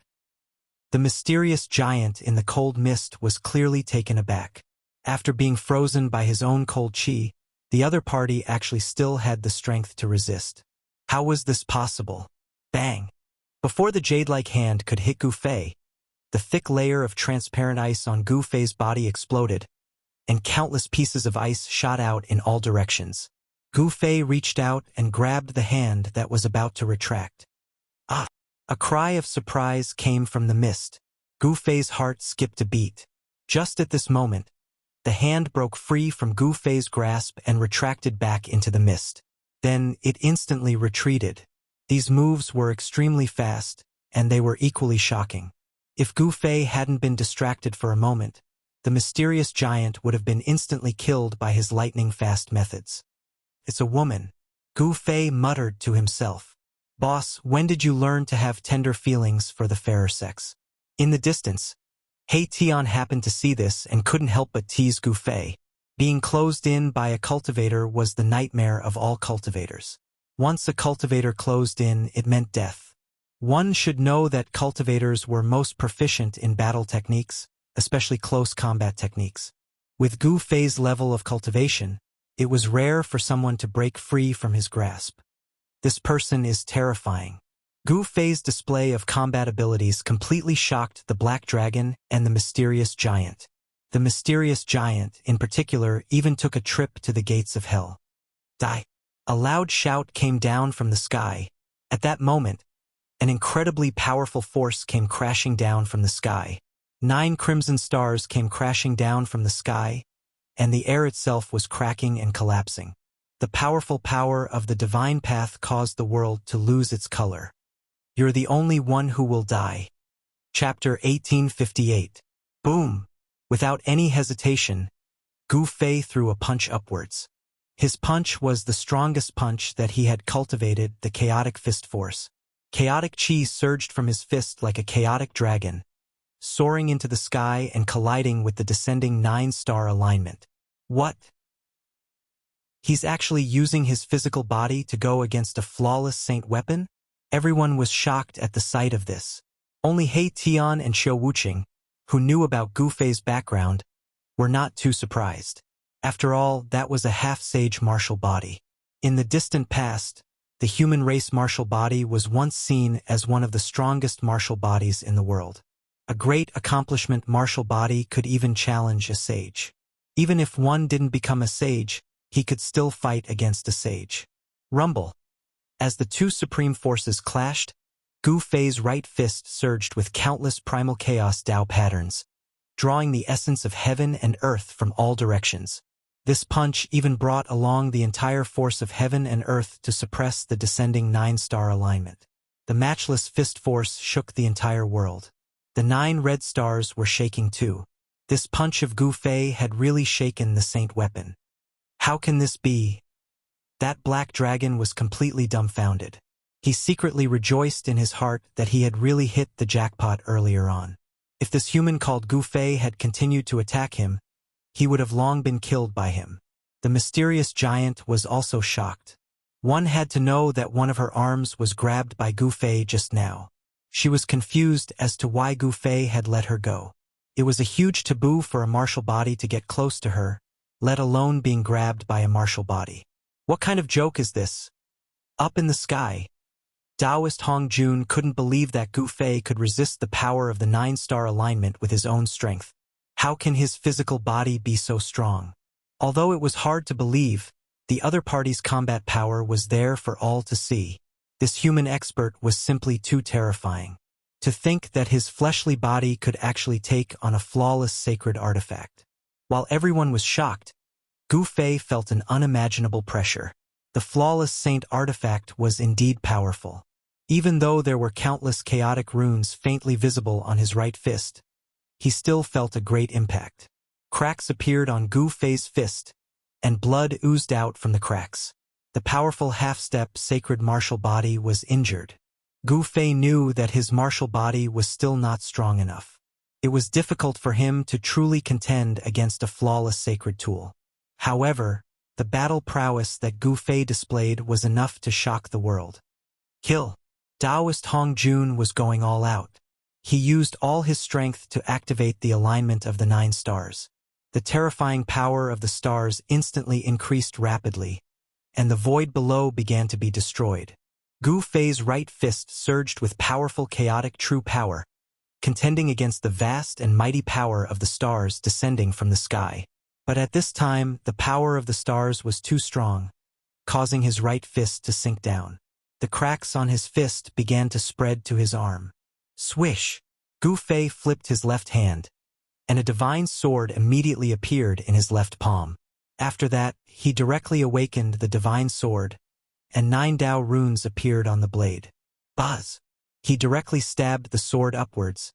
The mysterious giant in the cold mist was clearly taken aback. After being frozen by his own cold chi, the other party actually still had the strength to resist. How was this possible? Bang! Before the jade-like hand could hit Gu Fei, the thick layer of transparent ice on Gu Fei's body exploded, and countless pieces of ice shot out in all directions. Gu Fei reached out and grabbed the hand that was about to retract. Ah! A cry of surprise came from the mist. Gu Fei's heart skipped a beat. Just at this moment, the hand broke free from Gu Fei's grasp and retracted back into the mist. Then it instantly retreated. These moves were extremely fast, and they were equally shocking. If Gu Fei hadn't been distracted for a moment, the mysterious giant would have been instantly killed by his lightning-fast methods. It's a woman, Gu Fei muttered to himself. Boss, when did you learn to have tender feelings for the fairer sex? In the distance, He Tian happened to see this and couldn't help but tease Gu Fei. Being closed in by a cultivator was the nightmare of all cultivators. Once a cultivator closed in, it meant death. One should know that cultivators were most proficient in battle techniques, especially close combat techniques. With Gu Fei's level of cultivation, it was rare for someone to break free from his grasp. This person is terrifying. Gu Fei's display of combat abilities completely shocked the Black Dragon and the mysterious giant. The mysterious giant, in particular, even took a trip to the gates of hell. Die! A loud shout came down from the sky. At that moment, an incredibly powerful force came crashing down from the sky. 9 crimson stars came crashing down from the sky, and the air itself was cracking and collapsing. The powerful power of the divine path caused the world to lose its color. You're the only one who will die. Chapter 1858. Boom! Without any hesitation, Gu Fei threw a punch upwards. His punch was the strongest punch that he had cultivated, the chaotic fist force. Chaotic chi surged from his fist like a chaotic dragon, soaring into the sky and colliding with the descending 9-star alignment. What? He's actually using his physical body to go against a flawless saint weapon? Everyone was shocked at the sight of this. Only He Tian and Xiu Wuqing, who knew about Gu Fei's background, were not too surprised. After all, that was a half-sage martial body. In the distant past, the human race martial body was once seen as one of the strongest martial bodies in the world. A great accomplishment martial body could even challenge a sage. Even if one didn't become a sage, he could still fight against a sage. Rumble. As the two supreme forces clashed, Gu Fei's right fist surged with countless primal chaos Dao patterns, drawing the essence of heaven and earth from all directions. This punch even brought along the entire force of heaven and earth to suppress the descending 9-star alignment. The matchless fist force shook the entire world. The 9 red stars were shaking too. This punch of Gu Fei had really shaken the saint weapon. How can this be? That black dragon was completely dumbfounded. He secretly rejoiced in his heart that he had really hit the jackpot earlier on. If this human called Gu Fei had continued to attack him, he would have long been killed by him. The mysterious giant was also shocked. One had to know that one of her arms was grabbed by Gu Fei just now. She was confused as to why Gu Fei had let her go. It was a huge taboo for a martial body to get close to her, let alone being grabbed by a martial body. What kind of joke is this? Up in the sky, Taoist Hong Jun couldn't believe that Gu Fei could resist the power of the 9-star alignment with his own strength. How can his physical body be so strong? Although it was hard to believe, the other party's combat power was there for all to see. This human expert was simply too terrifying. To think that his fleshly body could actually take on a flawless sacred artifact. While everyone was shocked, Gu Fei felt an unimaginable pressure. The flawless saint artifact was indeed powerful. Even though there were countless chaotic runes faintly visible on his right fist, he still felt a great impact. Cracks appeared on Gu Fei's fist, and blood oozed out from the cracks. The powerful half-step sacred martial body was injured. Gu Fei knew that his martial body was still not strong enough. It was difficult for him to truly contend against a flawless sacred tool. However, the battle prowess that Gu Fei displayed was enough to shock the world. Kill. Taoist Hong Jun was going all out. He used all his strength to activate the alignment of the 9 stars. The terrifying power of the stars instantly increased rapidly, and the void below began to be destroyed. Gu Fei's right fist surged with powerful chaotic true power, contending against the vast and mighty power of the stars descending from the sky. But at this time, the power of the stars was too strong, causing his right fist to sink down. The cracks on his fist began to spread to his arm. Swish! Gu Fei flipped his left hand, and a divine sword immediately appeared in his left palm. After that, he directly awakened the divine sword, and 9 Dao runes appeared on the blade. Buzz! He directly stabbed the sword upwards,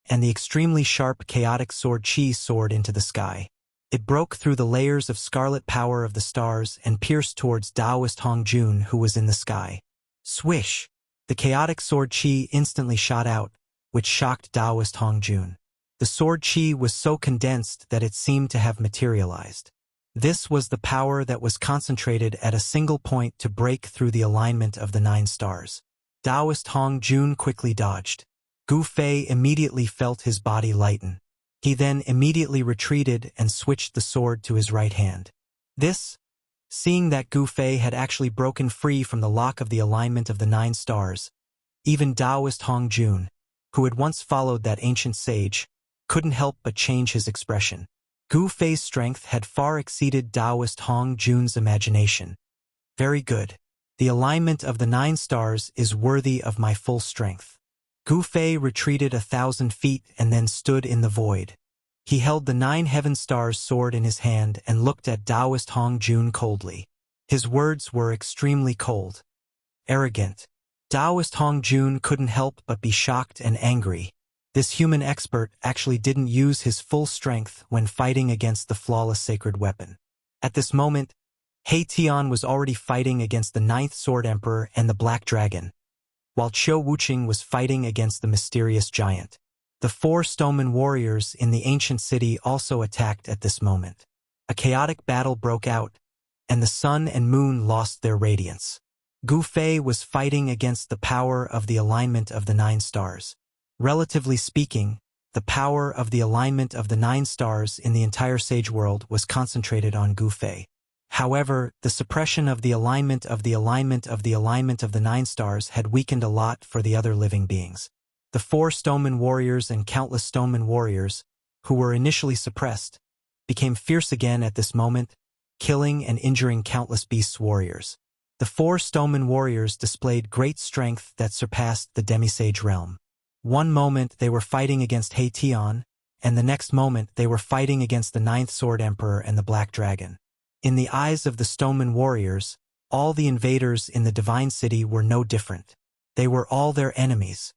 and the extremely sharp chaotic sword Qi soared into the sky. It broke through the layers of scarlet power of the stars and pierced towards Taoist Hong Jun, who was in the sky. Swish! The chaotic sword Qi instantly shot out, which shocked Taoist Hong Jun. The sword Qi was so condensed that it seemed to have materialized. This was the power that was concentrated at a single point to break through the alignment of the 9 stars. Taoist Hong Jun quickly dodged. Gu Fei immediately felt his body lighten. He then immediately retreated and switched the sword to his right hand. Seeing that Gu Fei had actually broken free from the lock of the alignment of the 9 stars, even Taoist Hong Jun, who had once followed that ancient sage, couldn't help but change his expression. Gu Fei's strength had far exceeded Taoist Hong Jun's imagination. Very good. The alignment of the 9 stars is worthy of my full strength. Gu Fei retreated 1,000 feet and then stood in the void. He held the 9 heaven stars sword in his hand and looked at Taoist Hong Jun coldly. His words were extremely cold. Arrogant. Taoist Hong Jun couldn't help but be shocked and angry. This human expert actually didn't use his full strength when fighting against the flawless sacred weapon. At this moment, He Tian was already fighting against the 9th Sword Emperor and the Black Dragon, while Qiu Wuqing was fighting against the mysterious giant. The 4 Stoneman warriors in the ancient city also attacked at this moment. A chaotic battle broke out, and the sun and moon lost their radiance. Gu Fei was fighting against the power of the alignment of the 9 stars. Relatively speaking, the power of the alignment of the 9 stars in the entire sage world was concentrated on Gu Fei. However, the suppression of the alignment of the 9 stars had weakened a lot for the other living beings. The 4 stoneman warriors and countless stoneman warriors, who were initially suppressed, became fierce again at this moment, killing and injuring countless beasts' warriors. The 4 stoneman warriors displayed great strength that surpassed the demisage realm. One moment they were fighting against Heition, and the next moment they were fighting against the 9th Sword Emperor and the Black Dragon. In the eyes of the stoneman warriors, all the invaders in the Divine City were no different. They were all their enemies.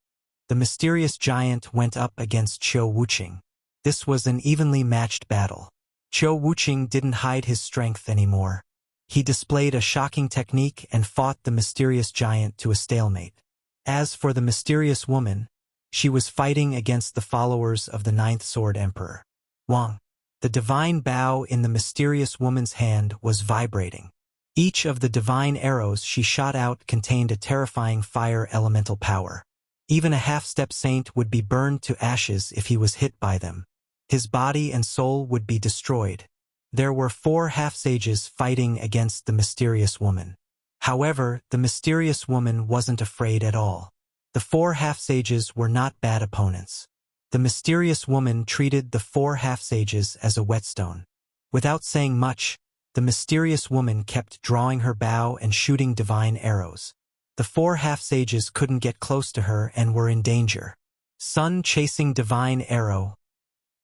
The mysterious giant went up against Qiu Wuqing. This was an evenly matched battle. Qiu Wuqing didn't hide his strength anymore. He displayed a shocking technique and fought the mysterious giant to a stalemate. As for the mysterious woman, she was fighting against the followers of the 9th Sword Emperor. Wang. The divine bow in the mysterious woman's hand was vibrating. Each of the divine arrows she shot out contained a terrifying fire elemental power. Even a half-step saint would be burned to ashes if he was hit by them. His body and soul would be destroyed. There were 4 half-sages fighting against the mysterious woman. However, the mysterious woman wasn't afraid at all. The 4 half-sages were not bad opponents. The mysterious woman treated the 4 half-sages as a whetstone. Without saying much, the mysterious woman kept drawing her bow and shooting divine arrows. The 4 half-sages couldn't get close to her and were in danger. Sun chasing divine arrow.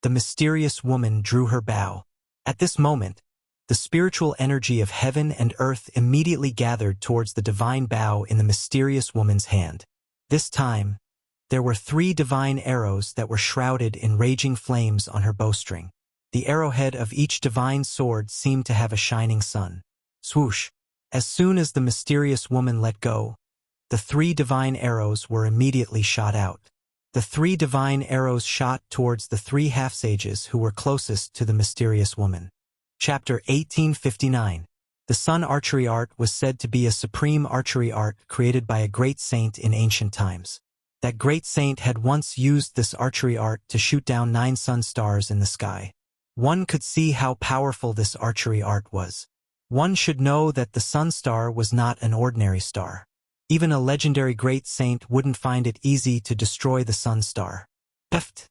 The mysterious woman drew her bow. At this moment, the spiritual energy of heaven and earth immediately gathered towards the divine bow in the mysterious woman's hand. This time, there were 3 divine arrows that were shrouded in raging flames on her bowstring. The arrowhead of each divine sword seemed to have a shining sun. Swoosh! As soon as the mysterious woman let go, the 3 divine arrows were immediately shot out. The 3 divine arrows shot towards the 3 half-sages who were closest to the mysterious woman. Chapter 1859. The sun archery art was said to be a supreme archery art created by a great saint in ancient times. That great saint had once used this archery art to shoot down 9 sun stars in the sky. One could see how powerful this archery art was. One should know that the sun star was not an ordinary star. Even a legendary great saint wouldn't find it easy to destroy the sun star. Peft!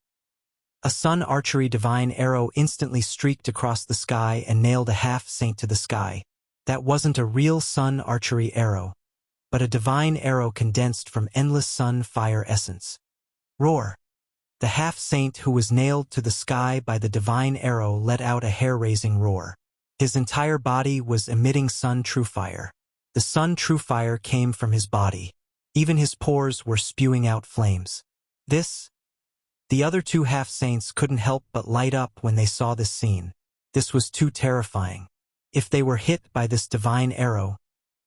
A sun archery divine arrow instantly streaked across the sky and nailed a half-saint to the sky. That wasn't a real sun archery arrow, but a divine arrow condensed from endless sun fire essence. Roar! The half-saint who was nailed to the sky by the divine arrow let out a hair-raising roar. His entire body was emitting sun true fire. The sun true fire came from his body. Even his pores were spewing out flames. The other 2 half-saints couldn't help but light up when they saw this scene. This was too terrifying. If they were hit by this divine arrow,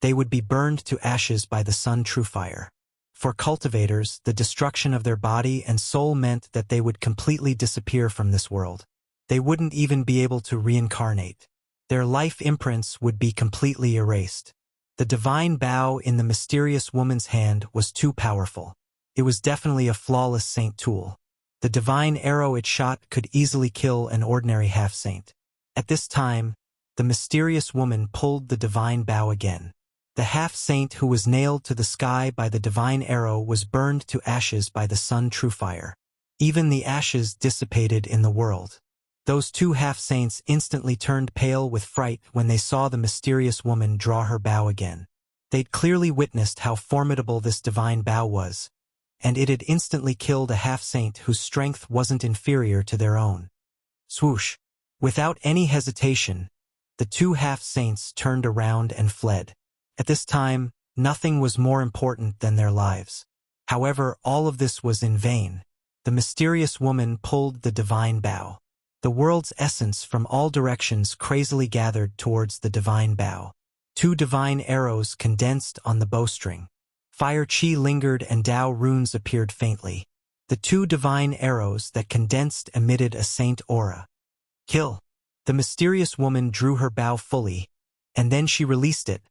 they would be burned to ashes by the sun true fire. For cultivators, the destruction of their body and soul meant that they would completely disappear from this world. They wouldn't even be able to reincarnate. Their life imprints would be completely erased. The divine bow in the mysterious woman's hand was too powerful. It was definitely a flawless saint tool. The divine arrow it shot could easily kill an ordinary half-saint. At this time, the mysterious woman pulled the divine bow again. The half-saint who was nailed to the sky by the divine arrow was burned to ashes by the sun true fire. Even the ashes dissipated in the world. Those 2 half-saints instantly turned pale with fright when they saw the mysterious woman draw her bow again. They'd clearly witnessed how formidable this divine bow was, and it had instantly killed a half-saint whose strength wasn't inferior to their own. Swoosh! Without any hesitation, the 2 half-saints turned around and fled. At this time, nothing was more important than their lives. However, all of this was in vain. The mysterious woman pulled the divine bow. The world's essence from all directions crazily gathered towards the divine bow. 2 divine arrows condensed on the bowstring. Fire chi lingered and Tao runes appeared faintly. The 2 divine arrows that condensed emitted a saint aura. Kill! The mysterious woman drew her bow fully, and then she released it,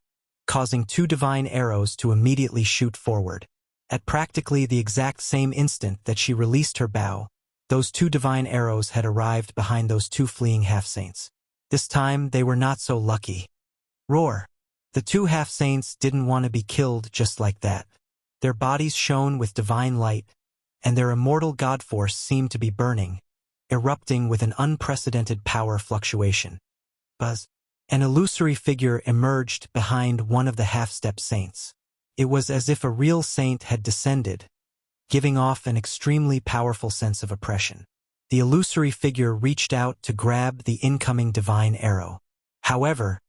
causing 2 divine arrows to immediately shoot forward. At practically the exact same instant that she released her bow, those 2 divine arrows had arrived behind those 2 fleeing half-saints. This time, they were not so lucky. Roar! The 2 half-saints didn't want to be killed just like that. Their bodies shone with divine light, and their immortal god force seemed to be burning, erupting with an unprecedented power fluctuation. Buzz. An illusory figure emerged behind one of the half-step saints. It was as if a real saint had descended, giving off an extremely powerful sense of oppression. The illusory figure reached out to grab the incoming divine arrow. However,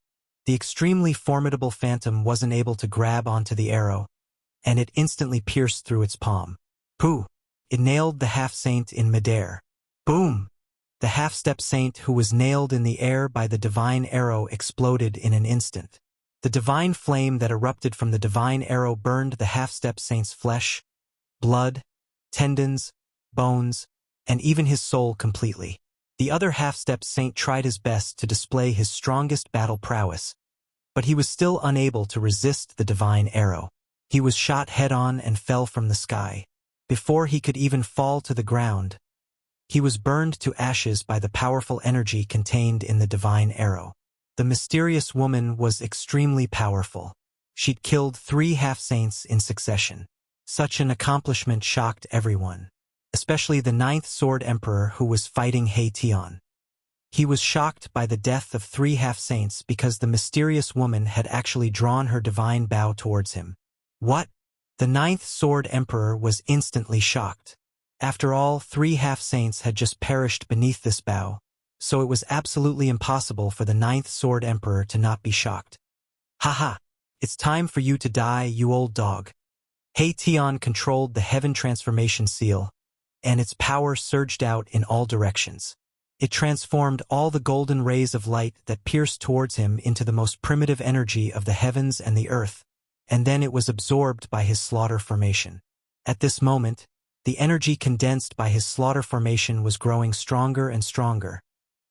the extremely formidable phantom wasn't able to grab onto the arrow, and it instantly pierced through its palm. Pooh! It nailed the half-saint in midair. Boom! The half-step saint who was nailed in the air by the divine arrow exploded in an instant. The divine flame that erupted from the divine arrow burned the half-step saint's flesh, blood, tendons, bones, and even his soul completely. The other half-step saint tried his best to display his strongest battle prowess, but he was still unable to resist the divine arrow. He was shot head-on and fell from the sky. Before he could even fall to the ground, he was burned to ashes by the powerful energy contained in the divine arrow. The mysterious woman was extremely powerful. She'd killed 3 half-saints in succession. Such an accomplishment shocked everyone, especially the 9th Sword Emperor who was fighting Tian. He was shocked by the death of 3 half-saints because the mysterious woman had actually drawn her divine bow towards him. What? The 9th Sword Emperor was instantly shocked. After all, 3 half-saints had just perished beneath this bow, so it was absolutely impossible for the 9th Sword Emperor to not be shocked. Haha! It's time for you to die, you old dog. Tian controlled the Heaven Transformation Seal, and its power surged out in all directions. It transformed all the golden rays of light that pierced towards him into the most primitive energy of the heavens and the earth, and then it was absorbed by his slaughter formation. At this moment, the energy condensed by his slaughter formation was growing stronger and stronger,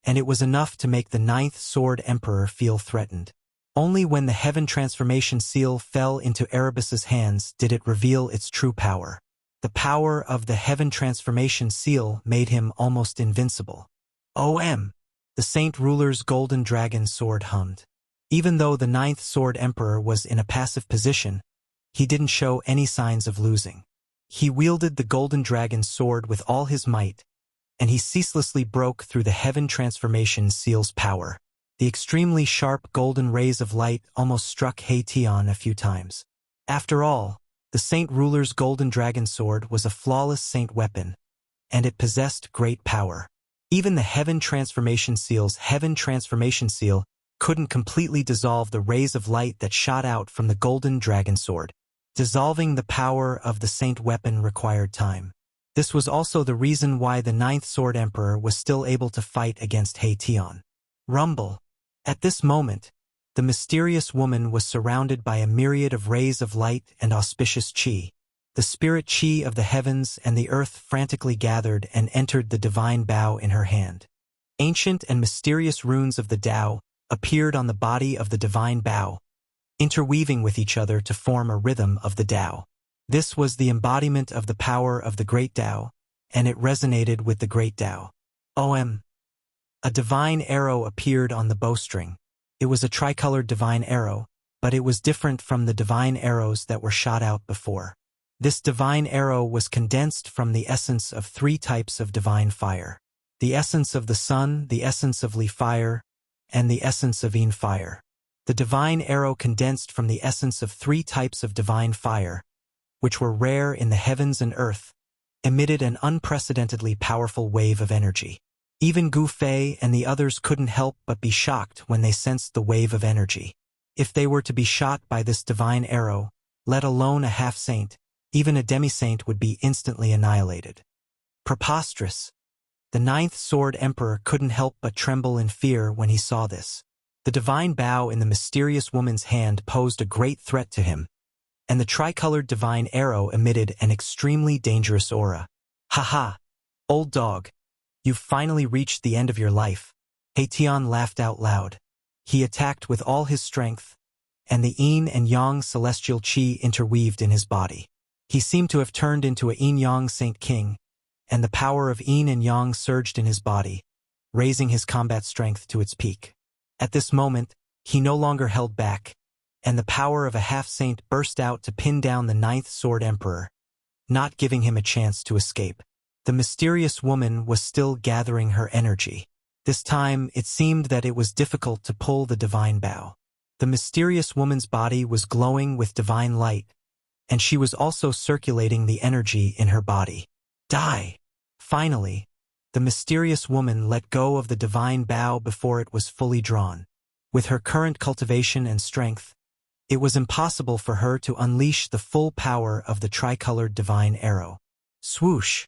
and it was enough to make the 9th Sword Emperor feel threatened. Only when the Heaven Transformation Seal fell into Erebus's hands did it reveal its true power. The power of the Heaven Transformation Seal made him almost invincible. The Saint Ruler's golden dragon sword hummed. Even though the 9th Sword Emperor was in a passive position, he didn't show any signs of losing. He wielded the golden dragon sword with all his might, and he ceaselessly broke through the Heaven Transformation Seal's power. The extremely sharp golden rays of light almost struck Tian a few times. After all, the Saint Ruler's golden dragon sword was a flawless saint weapon, and it possessed great power. Even the Heaven Transformation Seal's Heaven Transformation Seal couldn't completely dissolve the rays of light that shot out from the golden dragon sword. Dissolving the power of the saint weapon required time. This was also the reason why the 9th Sword Emperor was still able to fight against Tian. Rumble. At this moment, the mysterious woman was surrounded by a myriad of rays of light and auspicious chi. The spirit chi of the heavens and the earth frantically gathered and entered the divine bow in her hand. Ancient and mysterious runes of the Tao appeared on the body of the divine bow, interweaving with each other to form a rhythm of the Tao. This was the embodiment of the power of the great Tao, and it resonated with the great Tao. A divine arrow appeared on the bowstring. It was a tricolored divine arrow, but it was different from the divine arrows that were shot out before. This divine arrow was condensed from the essence of 3 types of divine fire. The essence of the sun, the essence of Li fire, and the essence of Yin fire. The divine arrow condensed from the essence of 3 types of divine fire, which were rare in the heavens and earth, emitted an unprecedentedly powerful wave of energy. Even Gu Fei and the others couldn't help but be shocked when they sensed the wave of energy. If they were to be shot by this divine arrow, let alone a half-saint, even a demi-saint would be instantly annihilated. Preposterous. The 9th Sword Emperor couldn't help but tremble in fear when he saw this. The divine bow in the mysterious woman's hand posed a great threat to him, and the tricolored divine arrow emitted an extremely dangerous aura. Ha! Old dog. You've finally reached the end of your life. Tian laughed out loud. He attacked with all his strength, and the yin and yang celestial chi interweaved in his body. He seemed to have turned into a yin-yang saint king, and the power of yin and yang surged in his body, raising his combat strength to its peak. At this moment, he no longer held back, and the power of a half-saint burst out to pin down the 9th Sword Emperor. not giving him a chance to escape. The mysterious woman was still gathering her energy. This time, it seemed that it was difficult to pull the divine bow. The mysterious woman's body was glowing with divine light, and she was also circulating the energy in her body. Die! Finally, the mysterious woman let go of the divine bow before it was fully drawn. With her current cultivation and strength, it was impossible for her to unleash the full power of the tricolored divine arrow. Swoosh!